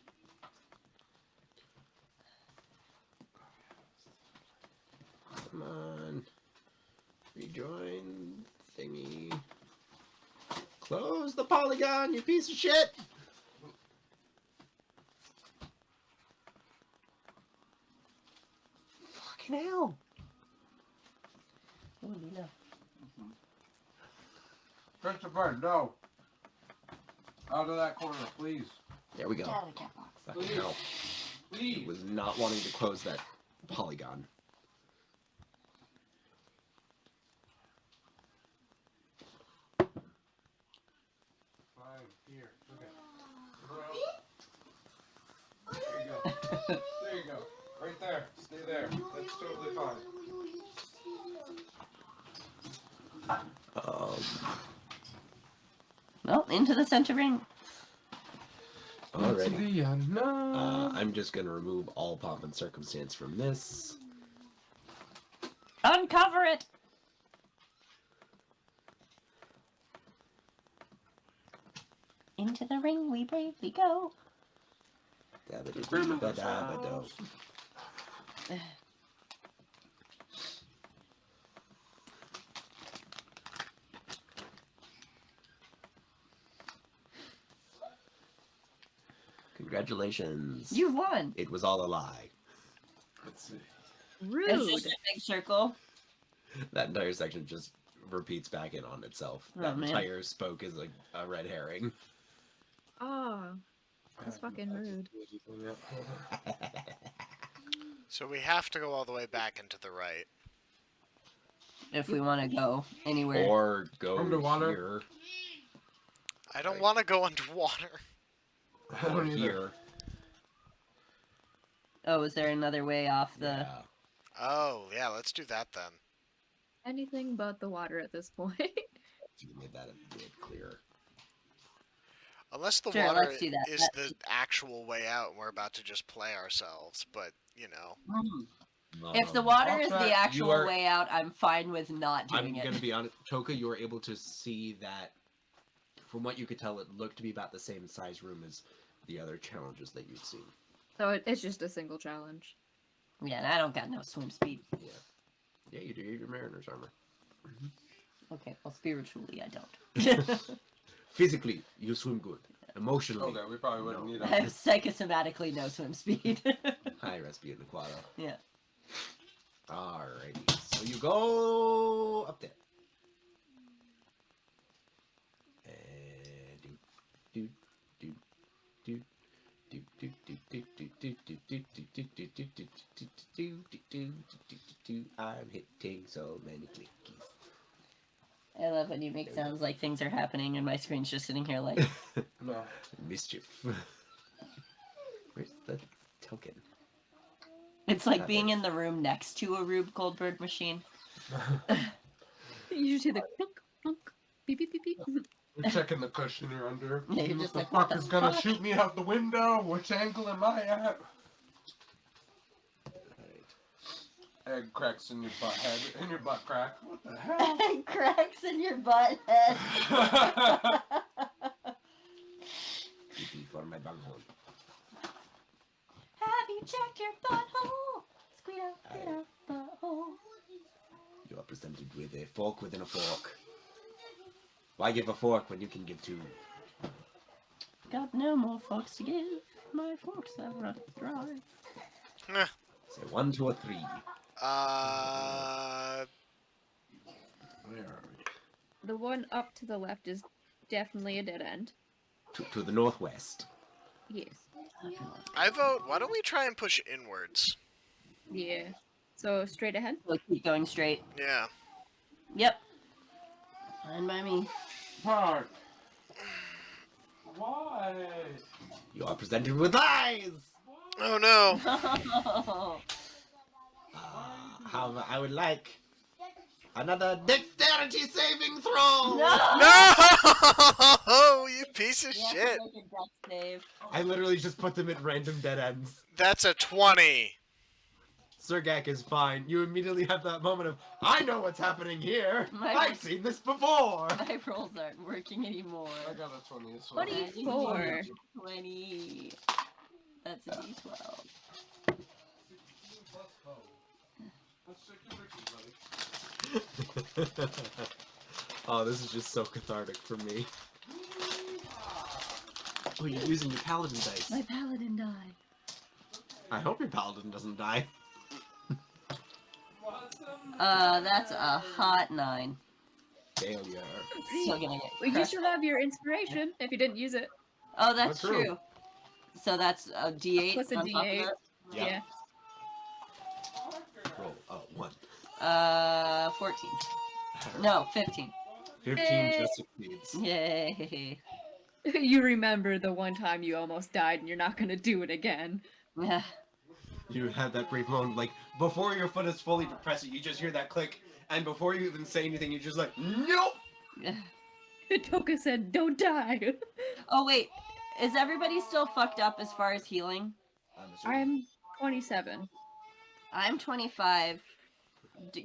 Speaker 1: Come on. Rejoin thingy. Close the polygon, you piece of shit! Fucking hell.
Speaker 2: Oh, Lila.
Speaker 4: Christopher, no. Out of that corner, please.
Speaker 1: There we go.
Speaker 2: Get out of the cat box.
Speaker 1: Fucking hell. He
Speaker 4: Please.
Speaker 1: was not wanting to close that polygon.
Speaker 4: Fine. Here. Okay. There you go. There you go. Right there. Stay there. That's totally fine.
Speaker 2: Well, into the center ring.
Speaker 1: Alrighty.
Speaker 4: The unknown.
Speaker 1: I'm just gonna remove all pomp and circumstance from this.
Speaker 2: Uncover it. Into the ring we bravely go.
Speaker 1: Dabba-dabba-dabba-do. Congratulations.
Speaker 2: You won.
Speaker 1: It was all a lie.
Speaker 4: Let's see.
Speaker 2: It's
Speaker 5: Rude.
Speaker 2: just a big circle.
Speaker 1: That entire section just repeats back in on itself.
Speaker 2: Oh,
Speaker 1: That
Speaker 2: man.
Speaker 1: entire spoke is a red herring.
Speaker 5: Oh, that's fucking rude.
Speaker 3: So we have to go all the way back into the right.
Speaker 2: If we want to go anywhere.
Speaker 1: Or go
Speaker 4: Underwater.
Speaker 1: here.
Speaker 3: I don't want to go underwater.
Speaker 4: I
Speaker 1: Or
Speaker 4: don't either.
Speaker 1: here.
Speaker 2: Oh, is there another way off the...
Speaker 1: Yeah.
Speaker 3: Oh, yeah, let's do that then.
Speaker 5: Anything but the water at this point.
Speaker 1: You made that a bit clearer.
Speaker 3: Unless the
Speaker 2: Sure,
Speaker 3: water
Speaker 2: let's do that.
Speaker 3: is the actual way out and we're about to just play ourselves, but, you know.
Speaker 2: If the water
Speaker 4: I'll
Speaker 2: is
Speaker 4: try-
Speaker 2: the actual
Speaker 1: you are-
Speaker 2: way out, I'm fine with not
Speaker 1: I'm
Speaker 2: doing it.
Speaker 1: gonna be honest, Toka, you were able to see that, from what you could tell, it looked to be about the same size room as the other challenges that you'd seen.
Speaker 5: So it's just a single challenge.
Speaker 2: Yeah, and I don't got no swim speed.
Speaker 1: Yeah, you do. You have your mariner's armor.
Speaker 2: Okay, well, spiritually, I don't.
Speaker 1: Physically, you swim good. Emotionally,
Speaker 4: Okay, we probably wouldn't
Speaker 1: No.
Speaker 4: need
Speaker 2: I
Speaker 4: it.
Speaker 2: have psychosomatically no swim speed.
Speaker 1: high recipe in the quado.
Speaker 2: Yeah.
Speaker 1: Alrighty, so you go up there. And do do do do do do do do do do do do do do do do. I'm hitting so many clickies.
Speaker 2: I love when you make sounds like things are happening and my screen's just sitting here like...
Speaker 4: No.
Speaker 1: Mischief. Where's the token?
Speaker 2: It's like being in the room next to a Rube Goldberg machine.
Speaker 5: You just hear the clunk, clunk, beep, beep, beep, beep.
Speaker 4: You're checking the cushion you're under.
Speaker 2: Yeah, you're
Speaker 4: What
Speaker 2: just
Speaker 4: the
Speaker 2: like, what
Speaker 4: fuck
Speaker 2: the
Speaker 4: is gonna
Speaker 2: fuck?
Speaker 4: shoot me out the window? Which angle am I at? Egg cracks in your butt head. In your butt crack. What the hell?
Speaker 2: Cracks in your butt head.
Speaker 1: PP for my bunghole.
Speaker 2: Have you checked your butthole? Squeak out, butthole.
Speaker 1: You are presented with a fork within a fork. Why give a fork when you can give two?
Speaker 2: Got no more forks to give. My forks are run dry.
Speaker 1: Say 1, 2, or 3.
Speaker 3: Uh,
Speaker 4: Where are we?
Speaker 5: The one up to the left is definitely a dead end.
Speaker 1: To the northwest.
Speaker 5: Yes.
Speaker 3: I vote, why don't we try and push inwards?
Speaker 5: Yeah. So straight ahead.
Speaker 2: So keep going straight.
Speaker 3: Yeah.
Speaker 2: Yep. Fine by me.
Speaker 4: Park. Why?
Speaker 1: You are presented with eyes!
Speaker 3: Oh no!
Speaker 1: However, I would like another dexterity saving throw!
Speaker 2: No!
Speaker 3: No! You piece of
Speaker 2: You have to
Speaker 3: shit!
Speaker 2: make a death save.
Speaker 1: I literally just put them at random dead ends.
Speaker 3: That's a 20!
Speaker 1: Surgak is fine. You immediately have that moment of, I know what's happening here!
Speaker 2: My-
Speaker 1: I've seen this before!
Speaker 2: My rolls aren't working anymore.
Speaker 4: I got a 20 as well.
Speaker 5: 24.
Speaker 2: 20. That's a d12.
Speaker 1: Oh, this is just so cathartic for me. Oh, you're using your paladin dice.
Speaker 2: My paladin died.
Speaker 1: I hope your paladin doesn't die.
Speaker 2: That's a hot 9.
Speaker 1: Failure.
Speaker 2: Still gonna get
Speaker 5: Well, you
Speaker 2: crushed.
Speaker 5: still have your inspiration if you didn't use it.
Speaker 2: Oh, that's
Speaker 1: That's true.
Speaker 2: true. So that's a d8
Speaker 5: Plus a
Speaker 2: on top of
Speaker 5: D8.
Speaker 2: that?
Speaker 1: Yeah. Roll. Oh, 1.
Speaker 2: 14. No, 15.
Speaker 1: 15 just succeeds.
Speaker 2: Yay.
Speaker 5: You remember the one time you almost died and you're not gonna do it again.
Speaker 2: Yeah.
Speaker 1: You had that brief moment, like, before your foot is fully pressed, you just hear that click, and before you even say anything, you're just like, nope!
Speaker 5: Toka said, don't die.
Speaker 2: Oh, wait. Is everybody still fucked up as far as healing?
Speaker 5: I'm 27.
Speaker 2: I'm 25.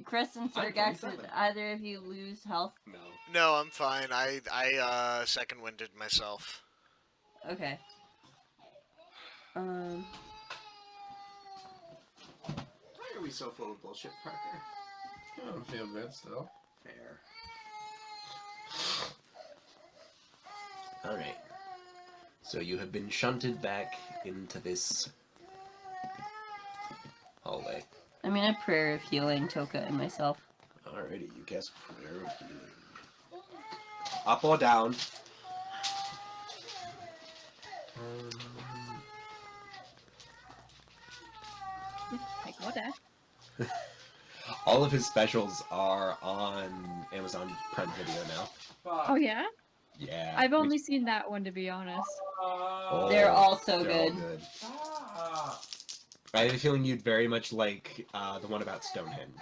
Speaker 2: Chris and
Speaker 1: I'm
Speaker 2: Surgak, did
Speaker 1: 27.
Speaker 2: either of you lose health?
Speaker 1: No.
Speaker 3: No, I'm fine. I second winded myself.
Speaker 2: Okay.
Speaker 1: Why are we so full of bullshit, Parker?
Speaker 4: I don't feel good still.
Speaker 1: Fair. Alright. So you have been shunted back into this hallway.
Speaker 2: I'm in a prayer of healing Toka and myself.
Speaker 1: Alright. Alrighty, you cast Prayer of Healing. Up or down?
Speaker 5: Like what?
Speaker 1: All of his specials are on Amazon Prime Video now.
Speaker 5: Oh yeah?
Speaker 1: Yeah.
Speaker 5: I've only seen that one, to be honest.
Speaker 2: They're all so
Speaker 1: they're all
Speaker 2: good.
Speaker 1: good. I have a feeling you'd very much like the one about Stonehenge.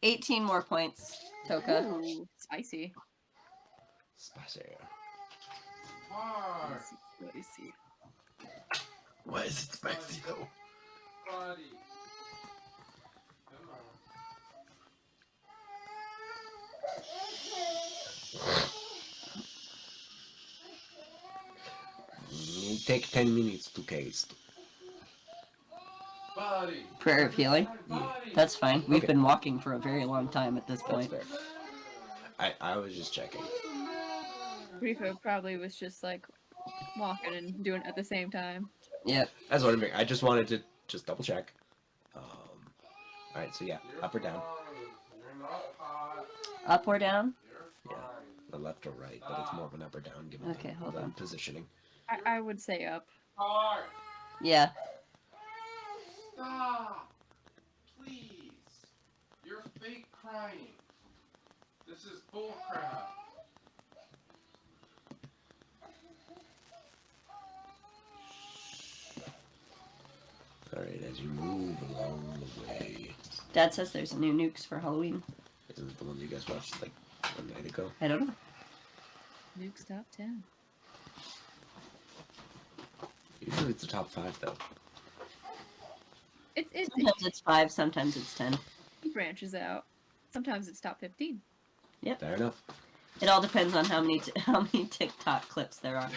Speaker 2: 18 more points, Toka.
Speaker 5: Ooh, spicy.
Speaker 1: Spicy.
Speaker 5: Spicy.
Speaker 1: Why is it spicy though?
Speaker 4: Buddy. Come
Speaker 1: Take 10 minutes to cast.
Speaker 4: on. Buddy.
Speaker 2: Prayer of Healing.
Speaker 4: Buddy.
Speaker 2: That's fine. We've
Speaker 1: Okay.
Speaker 2: been walking for a very long time at this
Speaker 1: That's
Speaker 2: point.
Speaker 1: fair. I was just checking.
Speaker 5: Rhyfa probably was just like walking and doing it at the same time.
Speaker 2: Yep.
Speaker 1: That's what I mean. I just wanted to just double check. Alright, so yeah,
Speaker 4: You're
Speaker 1: up or down?
Speaker 4: fine. You're not hot.
Speaker 2: Up or down?
Speaker 4: You're
Speaker 1: Yeah.
Speaker 4: fine.
Speaker 1: The left or right, but it's more of an up or down given
Speaker 2: Okay, hold
Speaker 1: the
Speaker 2: on.
Speaker 1: positioning.
Speaker 5: I would say up.
Speaker 4: Hard.
Speaker 2: Yeah.
Speaker 4: Stop. Please. You're fake crying. This is bullcrap.
Speaker 1: Alright, as you move along the way.
Speaker 2: Dad says there's new nukes for Halloween.
Speaker 1: Isn't it the one you guys watched like one night ago?
Speaker 2: I don't know.
Speaker 5: Nuke's top 10.
Speaker 1: Usually it's the top 5 though.
Speaker 5: It
Speaker 2: Sometimes it's 5, sometimes it's 10.
Speaker 5: branches out. Sometimes it's top 15.
Speaker 1: Fair enough.
Speaker 2: It all depends on how many TikTok clips there are.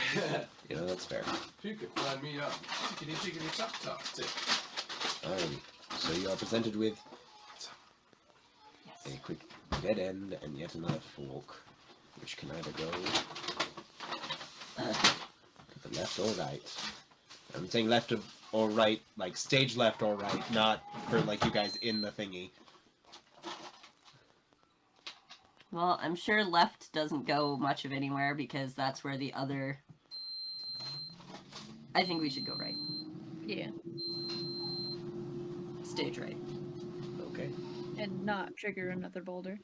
Speaker 1: You know, that's fair.
Speaker 4: You could fly me up. Tickety tickety top top tick.
Speaker 1: Alrighty. So you are presented with
Speaker 2: Yes.
Speaker 1: a quick dead end and yet another fork, which can either go to the left or right. I'm saying left or right, like stage left or right, not for like you guys in the thingy.
Speaker 2: Well, I'm sure left doesn't go much of anywhere because that's where the other... I think we should go right.
Speaker 5: Yeah.
Speaker 2: Stage right.
Speaker 1: Okay.
Speaker 5: And not trigger another boulder.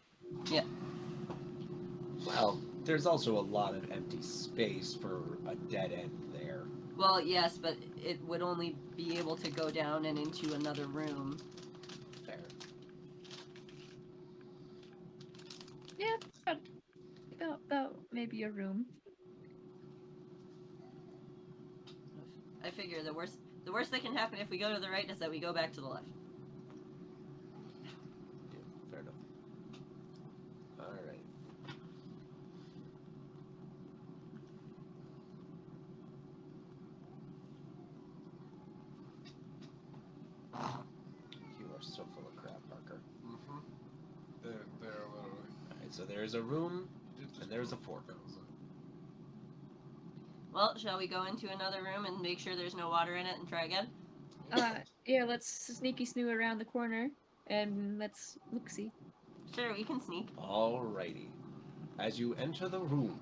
Speaker 1: Well, there's also a lot of empty space for a dead end there.
Speaker 2: Well, yes, but it would only be able to go down and into another room.
Speaker 1: Fair.
Speaker 5: Yeah, about maybe a room.
Speaker 2: I figure the worst that can happen if we go to the right is that we go back to the left.
Speaker 1: Yeah, fair enough. Alright. You are so full of crap, Parker.
Speaker 4: Mm-hmm. They're literally.
Speaker 1: Alright, so there's a room
Speaker 4: You just
Speaker 1: and there's a fork.
Speaker 2: Well, shall we go into another room and make sure there's no water in it and try again?
Speaker 5: Yeah, let's sneaky snoo around the corner and let's look-see.
Speaker 2: Sure, we can sneak.
Speaker 1: Alrighty. As you enter the room,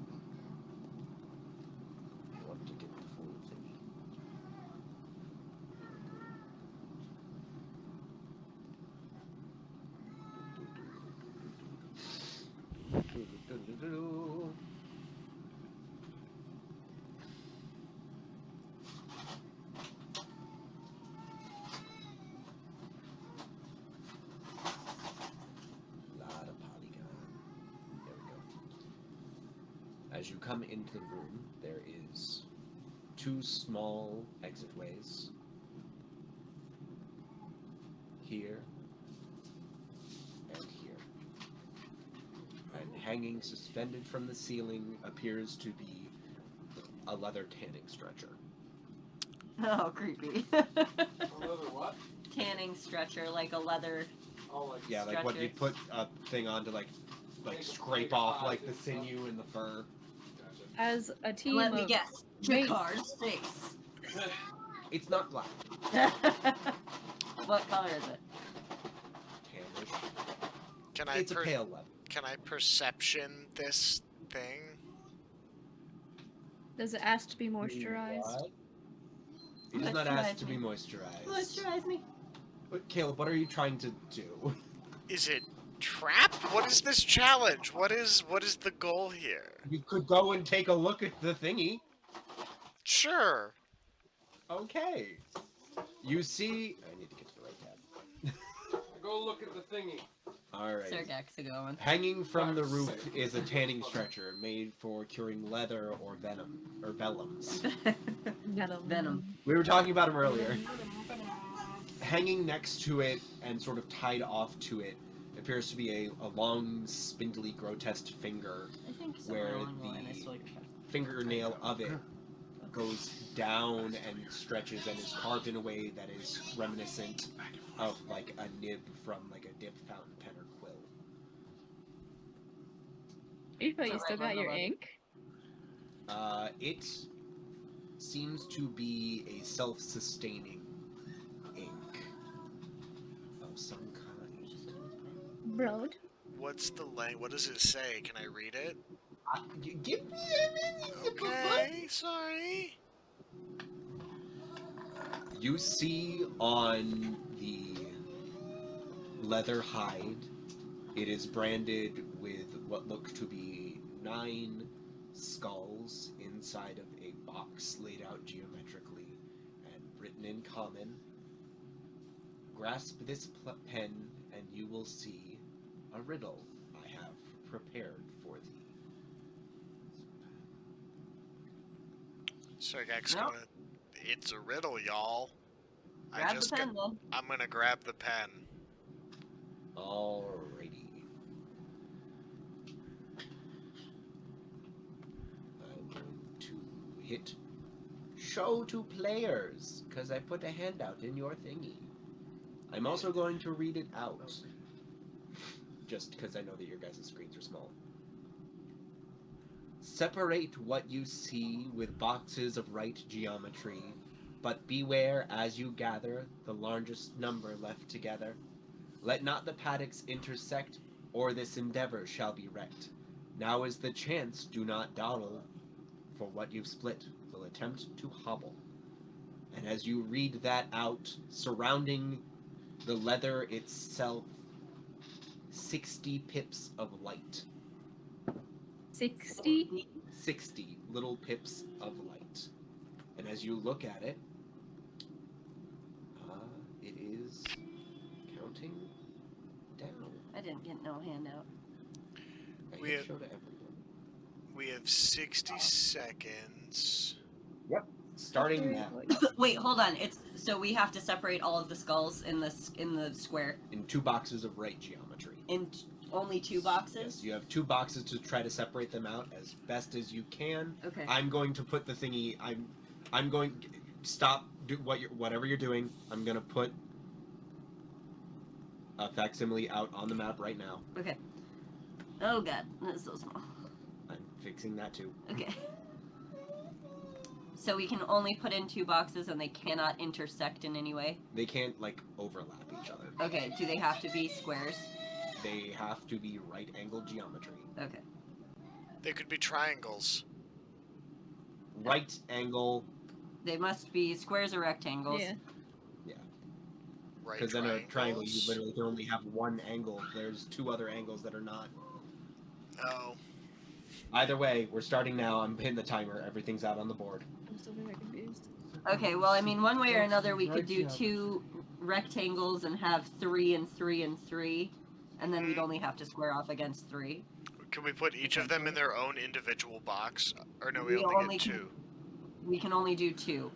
Speaker 1: you want to get the full thingy. Lot of polygon. There we go. As you come into the room, there is 2 small exitways. Here and here. And hanging suspended from the ceiling appears to be a leather tanning stretcher.
Speaker 2: Oh, creepy.
Speaker 4: Another what?
Speaker 2: Tanning stretcher, like a leather.
Speaker 4: Oh, like
Speaker 1: Yeah, like what you put a thing on to like scrape off like the sinew and the fur.
Speaker 4: Gotcha.
Speaker 5: As a team
Speaker 2: Let me
Speaker 5: of
Speaker 2: guess.
Speaker 5: Wait.
Speaker 2: Jaecar's face.
Speaker 1: It's not black.
Speaker 2: What color is it?
Speaker 1: Tannish.
Speaker 3: Can I
Speaker 1: It's a pale leather.
Speaker 3: Can I perception this thing?
Speaker 5: Does it ask to be moisturized?
Speaker 1: What? It does not ask to be
Speaker 2: Moisturize
Speaker 1: moisturized.
Speaker 2: Moisturize me.
Speaker 1: But Caleb, what are you trying to do?
Speaker 3: Is it trapped? What is this challenge? What is the goal here?
Speaker 1: You could go and take a look at the thingy.
Speaker 3: Sure.
Speaker 1: Okay. You see... I need to get to the right tab.
Speaker 4: Go look at the thingy.
Speaker 1: Alright.
Speaker 2: Surgak's a going.
Speaker 1: Hanging from the roof is a tanning stretcher made for curing leather or venom, or vellums.
Speaker 2: Venom.
Speaker 1: We were talking about him earlier. Hanging next to it and sort of tied off to it appears to be a long, spindly, grotesque finger
Speaker 2: I think
Speaker 1: where
Speaker 2: somewhere along the line I
Speaker 1: the
Speaker 2: stole your pen.
Speaker 1: fingernail of it goes down and stretches and is carved in a way that is reminiscent of like a nib from like a dip fountain pen or quill.
Speaker 5: You still got your ink?
Speaker 1: It seems to be a self-sustaining ink of some kind.
Speaker 5: Broad.
Speaker 3: What's the what does it say? Can I read it?
Speaker 1: Give me a minute.
Speaker 3: Okay, sorry.
Speaker 1: You see on the leather hide, it is branded with what look to be 9 skulls inside of a box laid out geometrically and written in common. Grasp this pen and you will see a riddle I have prepared for thee.
Speaker 3: Surgak's
Speaker 2: No.
Speaker 3: gonna... It's a riddle, y'all.
Speaker 2: Grab the pen then.
Speaker 3: I'm gonna grab the pen.
Speaker 1: Alrighty. I'm going to hit show to players, because I put a handout in your thingy. I'm also going to read it out, just because I know that your guys' screens are small. Separate what you see with boxes of right geometry, but beware as you gather the largest number left together. Let not the paddocks intersect, or this endeavor shall be wrecked. Now is the chance, do not dawdle, for what you've split will attempt to hobble. And as you read that out, surrounding the leather itself, 60 pips of light.
Speaker 5: 60?
Speaker 1: 60 little pips of light. And as you look at it, it is counting down.
Speaker 2: I didn't get no handout.
Speaker 1: I
Speaker 3: We
Speaker 1: hit
Speaker 3: have-
Speaker 1: show to everyone.
Speaker 3: We have 60 seconds.
Speaker 1: Starting now.
Speaker 2: Wait, hold on. It's so we have to separate all of the skulls in the square
Speaker 1: In 2 boxes of right geometry.
Speaker 2: in only 2 boxes.
Speaker 1: Yes, you have 2 boxes to try to separate them out as best as you can.
Speaker 2: Okay.
Speaker 1: I'm going to put the thingy. I'm going. Stop. Do whatever you're doing. I'm gonna put a facsimile out on the map right now.
Speaker 2: Okay. Oh god, that's so small.
Speaker 1: I'm fixing that too.
Speaker 2: Okay. So we can only put in 2 boxes and they cannot intersect in any way?
Speaker 1: They can't like overlap each other.
Speaker 2: Okay, do they have to be squares?
Speaker 1: They have to be right angle geometry.
Speaker 2: Okay.
Speaker 3: They could be triangles.
Speaker 1: Right angle,
Speaker 2: They must be squares or rectangles.
Speaker 5: Yeah.
Speaker 3: Right
Speaker 1: because then a triangle you
Speaker 3: triangles.
Speaker 1: literally can only have one angle. There's 2 other angles that are not.
Speaker 3: Oh.
Speaker 1: Either way, we're starting now. I'm hitting the timer. Everything's out on the board.
Speaker 5: I'm still very confused.
Speaker 2: Okay, well, I mean, one way or another, we could
Speaker 4: Right,
Speaker 2: do
Speaker 4: yeah.
Speaker 2: 2 rectangles and have 3 and 3 and 3, and then we'd only have to square off against 3.
Speaker 3: Can we put each of them in their own individual box? Or no, we
Speaker 2: We
Speaker 3: only
Speaker 2: only
Speaker 3: get
Speaker 2: can-
Speaker 3: 2.
Speaker 2: We can only do 2.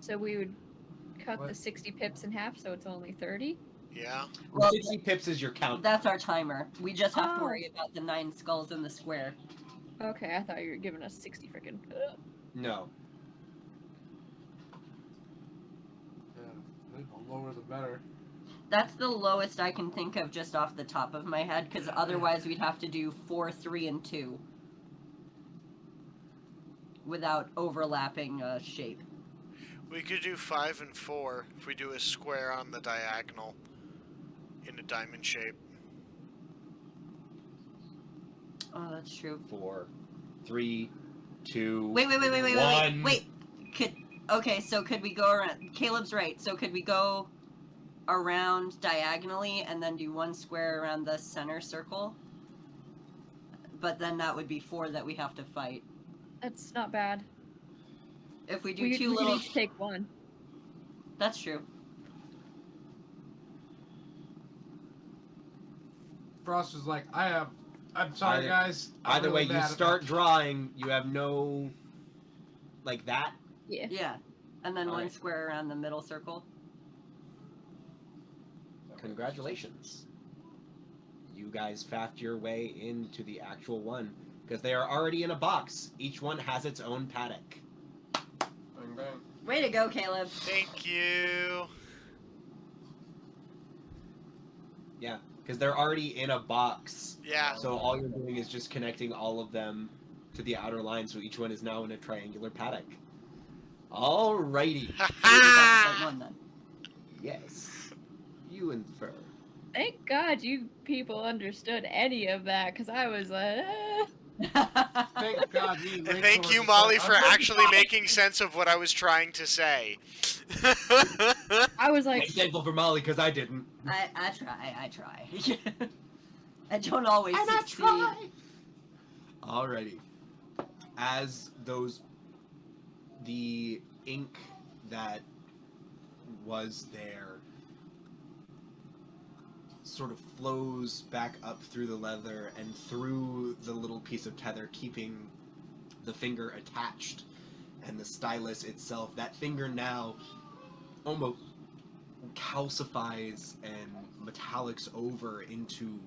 Speaker 5: So we would cut the
Speaker 4: What?
Speaker 5: 60 pips in half, so it's only 30?
Speaker 3: Yeah?
Speaker 2: Well,
Speaker 1: 60 pips is your count.
Speaker 2: That's our timer. We just have to
Speaker 5: Oh.
Speaker 2: worry about the 9 skulls in the square.
Speaker 5: Okay, I thought you were giving us 60 freaking.
Speaker 1: No.
Speaker 4: Yeah, I think the lower the better.
Speaker 2: That's the lowest I can think of just off the top of my head, because otherwise we'd have to do 4, 3, and 2. Without overlapping a shape.
Speaker 3: We could do 5 and 4 if we do a square on the diagonal in a diamond shape.
Speaker 2: Oh, that's true.
Speaker 1: 4, 3, 2,
Speaker 2: Wait.
Speaker 1: 1.
Speaker 2: Wait. Could we go around? Caleb's right. So could we go around diagonally and then do 1 square around the center circle? But then that would be 4 that we have to fight.
Speaker 5: That's not bad.
Speaker 2: If we do
Speaker 5: We
Speaker 2: two
Speaker 5: could
Speaker 2: little...
Speaker 5: each take 1.
Speaker 2: That's true.
Speaker 4: Frost was like, I'm sorry,
Speaker 1: Either-
Speaker 4: guys. I'm
Speaker 1: Either
Speaker 4: really
Speaker 1: way, you
Speaker 4: bad at
Speaker 1: start
Speaker 4: that."
Speaker 1: drawing, you have no... Like that?
Speaker 5: Yeah.
Speaker 2: Yeah. And then 1
Speaker 1: Alright.
Speaker 2: square around the middle circle.
Speaker 1: Congratulations. You guys faffed your way into the actual one, because they are already in a box. Each one has its own paddock.
Speaker 4: Bang, bang.
Speaker 2: Way to go, Caleb.
Speaker 3: Thank you.
Speaker 1: Yeah, because they're already in a box.
Speaker 3: Yeah.
Speaker 1: So all you're doing is just connecting all of them to the outer line, so each one is now in a triangular paddock. Alrighty.
Speaker 2: So we just have to fight 1 then.
Speaker 1: Yes. You infer.
Speaker 5: Thank God you people understood any of that, because I was like,
Speaker 4: Thank God. me and
Speaker 3: And
Speaker 4: Rachel
Speaker 3: thank
Speaker 4: were
Speaker 3: you,
Speaker 4: just
Speaker 3: Molly,
Speaker 4: like,
Speaker 3: for
Speaker 4: "I'm gonna
Speaker 3: actually
Speaker 4: die."
Speaker 3: making sense of what I was trying to say.
Speaker 5: I was
Speaker 1: I'm
Speaker 5: like,
Speaker 1: thankful for Molly, because I didn't.
Speaker 2: I try. I don't always
Speaker 1: And I
Speaker 2: succeed.
Speaker 1: try. Alrighty. As the ink that was there sort of flows back up through the leather and through the little piece of tether, keeping the finger attached, and the stylus itself, that finger now almost calcifies and metallics over into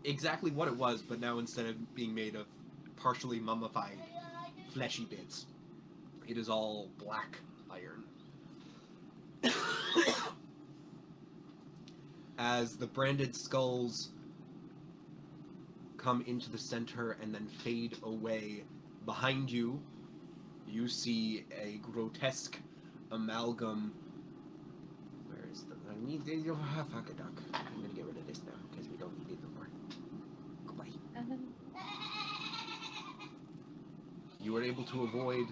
Speaker 1: exactly what it was, but now instead of being made of partially mummified fleshy bits, it is all black iron. As the branded skulls come into the center and then fade away, behind you, you see a grotesque amalgam. Where is the... I need... Oh, fuck a duck. I'm gonna get rid of this now, because we don't need it no more. Goodbye. You were able to avoid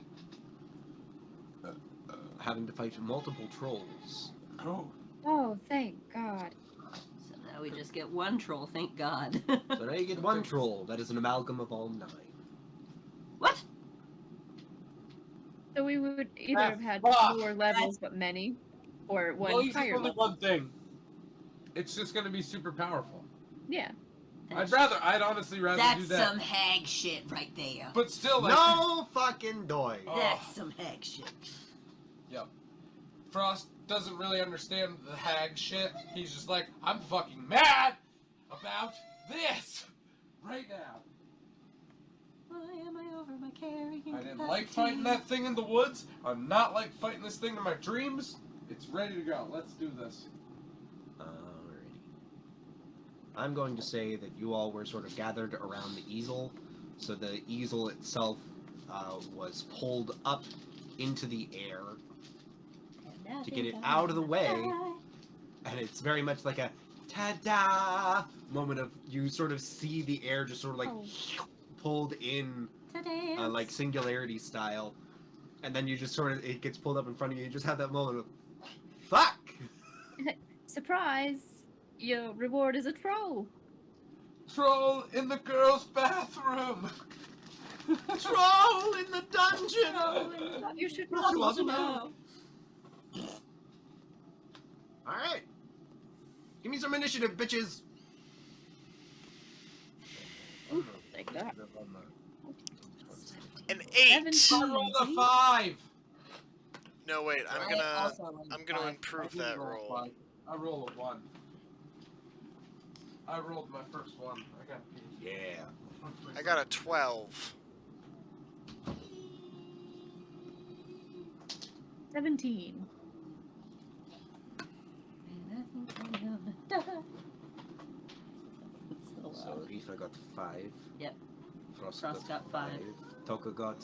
Speaker 1: having to fight multiple trolls.
Speaker 4: Oh,
Speaker 5: oh, thank God.
Speaker 2: So now we just get 1 troll, thank God.
Speaker 1: So now you get 1 troll. That is an amalgam of all 9.
Speaker 2: What?
Speaker 5: So we would either have had
Speaker 4: fuck.
Speaker 5: more levels, but many, or one
Speaker 4: well, you
Speaker 5: higher
Speaker 4: only
Speaker 5: level.
Speaker 4: one thing. It's just gonna be super powerful.
Speaker 5: Yeah.
Speaker 4: I'd honestly rather do
Speaker 2: That's
Speaker 4: that.
Speaker 2: some hag shit right there.
Speaker 4: But still, like,
Speaker 1: No fucking doy.
Speaker 4: Oh.
Speaker 2: That's some hag shit.
Speaker 4: Yep. Frost doesn't really understand the hag shit. He's just like, I'm fucking mad about this right now.
Speaker 2: Why am I over my carrying
Speaker 4: I didn't
Speaker 2: capacity?
Speaker 4: like fighting that thing in the woods. I'm not like fighting this thing in my dreams. It's ready to go. Let's do this.
Speaker 1: Alrighty. I'm going to say that you all were sort of gathered around the easel. So the easel itself was pulled up into the air,
Speaker 2: And I
Speaker 1: to get
Speaker 2: think
Speaker 1: it
Speaker 2: I'm
Speaker 1: out of the
Speaker 2: gonna
Speaker 1: way.
Speaker 2: die.
Speaker 1: and it's very much like a ta-da moment of you sort of see the air just sort of like pulled in,
Speaker 2: Today.
Speaker 1: like singularity style, and then you just sort of, it gets pulled up in front of you. You just have that moment of, fuck!
Speaker 5: Surprise! Your reward is a troll.
Speaker 4: Troll in the girls' bathroom.
Speaker 1: Troll in the dungeon!
Speaker 5: You should
Speaker 1: What you
Speaker 5: not
Speaker 1: want to
Speaker 5: know.
Speaker 1: Alright. Give me some initiative, bitches!
Speaker 5: Take that.
Speaker 3: An 8.
Speaker 4: I rolled a 5.
Speaker 3: No, wait. I'm
Speaker 2: I
Speaker 3: gonna
Speaker 2: also rolled a
Speaker 3: I'm gonna
Speaker 2: 5.
Speaker 3: improve
Speaker 4: I didn't
Speaker 3: that
Speaker 4: roll a
Speaker 3: roll.
Speaker 4: 5. I roll a 1. I rolled my first one. I got
Speaker 1: Yeah.
Speaker 3: I got a 12.
Speaker 5: 17.
Speaker 1: So Rhyfa got 5.
Speaker 2: Yep.
Speaker 1: Frost
Speaker 2: got 5.
Speaker 1: Toka got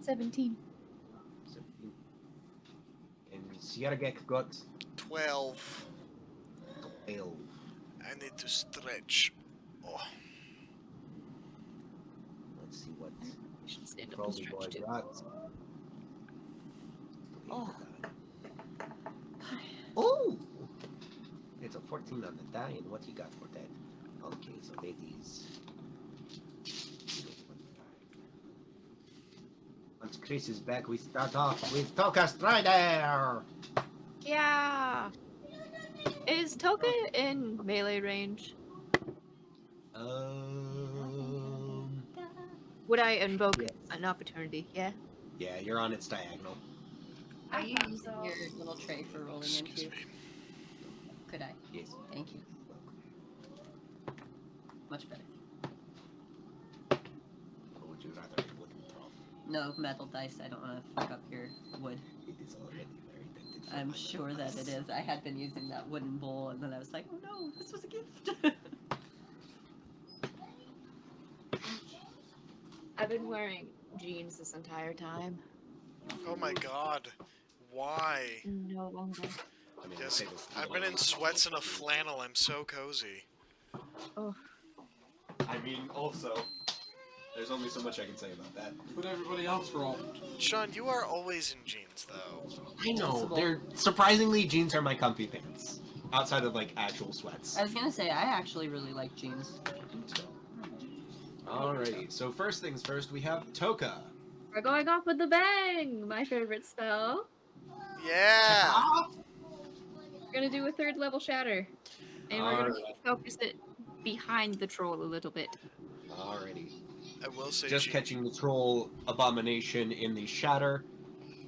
Speaker 5: 17.
Speaker 1: 17. And Surgak got
Speaker 3: 12.
Speaker 1: 12.
Speaker 3: I need to stretch.
Speaker 1: Let's see what
Speaker 5: I should stand up and
Speaker 1: Crowley boy
Speaker 5: stretch too.
Speaker 1: got.
Speaker 2: Oh.
Speaker 1: Oh! It's a 14 on the die, and what you got for that? Okay, so ladies. Once Chris is back, we start off with Toka Strider!
Speaker 5: Yeah. Is Toka in melee range? Would I invoke
Speaker 1: Yes.
Speaker 5: an opportunity? Yeah.
Speaker 1: Yeah, you're on its diagonal.
Speaker 2: Are you using your little tray for rolling
Speaker 3: Excuse
Speaker 2: into?
Speaker 3: me.
Speaker 2: Could I?
Speaker 1: Yes.
Speaker 2: Thank you. Much better.
Speaker 1: Or would you rather it wouldn't throw?
Speaker 2: No metal dice. I don't want to fuck up your wood.
Speaker 1: It is already very dented. for
Speaker 2: I'm
Speaker 1: my
Speaker 2: sure that it
Speaker 1: device.
Speaker 2: is. I had been using that wooden bowl, and then I was like, oh no, this was a gift.
Speaker 5: I've been wearing jeans this entire time.
Speaker 3: Oh my god. Why?
Speaker 5: No longer.
Speaker 1: I mean,
Speaker 3: Yes,
Speaker 1: I'd say this
Speaker 3: I've
Speaker 1: little
Speaker 3: been in sweats and a
Speaker 1: too.
Speaker 3: flannel. I'm so cozy.
Speaker 5: Oh,
Speaker 1: I mean, also, there's only so much I can say about that.
Speaker 4: But everybody else roll.
Speaker 3: Sean, you are always in jeans, though.
Speaker 1: I know,
Speaker 2: Possible.
Speaker 1: they're surprisingly jeans are my comfy pants. Outside of like actual sweats.
Speaker 2: I was gonna say, I actually really like jeans.
Speaker 1: Alrighty, so first things first, we have Toka.
Speaker 5: we're going off with the bang! My favorite spell.
Speaker 3: Yeah!
Speaker 5: We're gonna do a 3rd level shatter. And we're gonna
Speaker 1: Alright.
Speaker 5: focus it behind the troll a little bit.
Speaker 1: Alrighty.
Speaker 3: I will say
Speaker 1: Just
Speaker 3: jeans.
Speaker 1: catching the troll abomination in the shatter.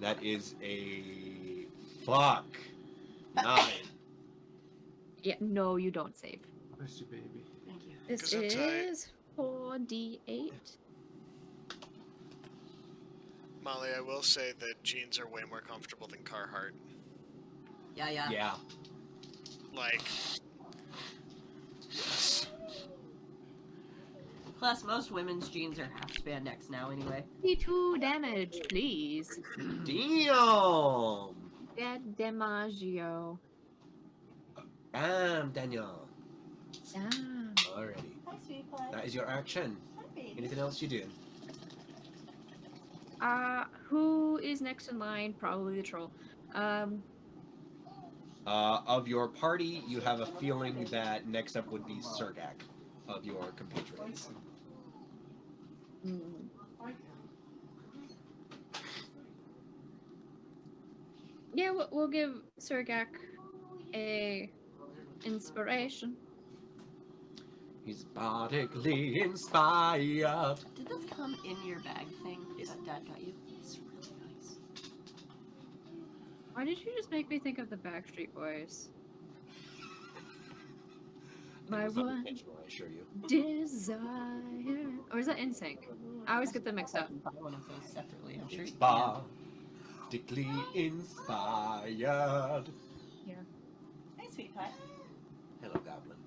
Speaker 1: That is a fuck. 9.
Speaker 5: Yeah, no, you don't save.
Speaker 4: Bless you, baby.
Speaker 2: Thank you.
Speaker 5: This
Speaker 3: Gesundheit.
Speaker 5: is 4d8.
Speaker 3: Molly, I will say that jeans are way more comfortable than Carhartt.
Speaker 2: Yeah, yeah.
Speaker 1: Yeah.
Speaker 3: Like, yes.
Speaker 2: Plus, most women's jeans are half spandex now, anyway.
Speaker 5: 52 damage, please.
Speaker 1: Damn!
Speaker 5: Dead Demaggio.
Speaker 1: Damn, Daniel.
Speaker 5: Damn.
Speaker 1: Alrighty.
Speaker 2: Hi, sweet pie.
Speaker 1: That is your action. Anything else you do?
Speaker 5: Who is next in line? Probably the troll.
Speaker 1: Of your party, you have a feeling that next up would be Surgak of your compatriots.
Speaker 5: hmm. Yeah, we'll give Surgak a inspiration.
Speaker 1: He's bodically inspired.
Speaker 2: Did this come in your bag thing that Dad got you? It's really nice.
Speaker 5: Why did you just make me think of the Backstreet Boys? My
Speaker 1: It was
Speaker 5: one
Speaker 1: unintentional, I assure you.
Speaker 5: desire. Or is that NSYNC? I always get them mixed
Speaker 2: I
Speaker 5: up.
Speaker 2: can buy one of those separately, I'm sure
Speaker 1: It's
Speaker 2: you can.
Speaker 1: bodically inspired.
Speaker 2: Hi, sweet pie.
Speaker 1: Hello, Goblin.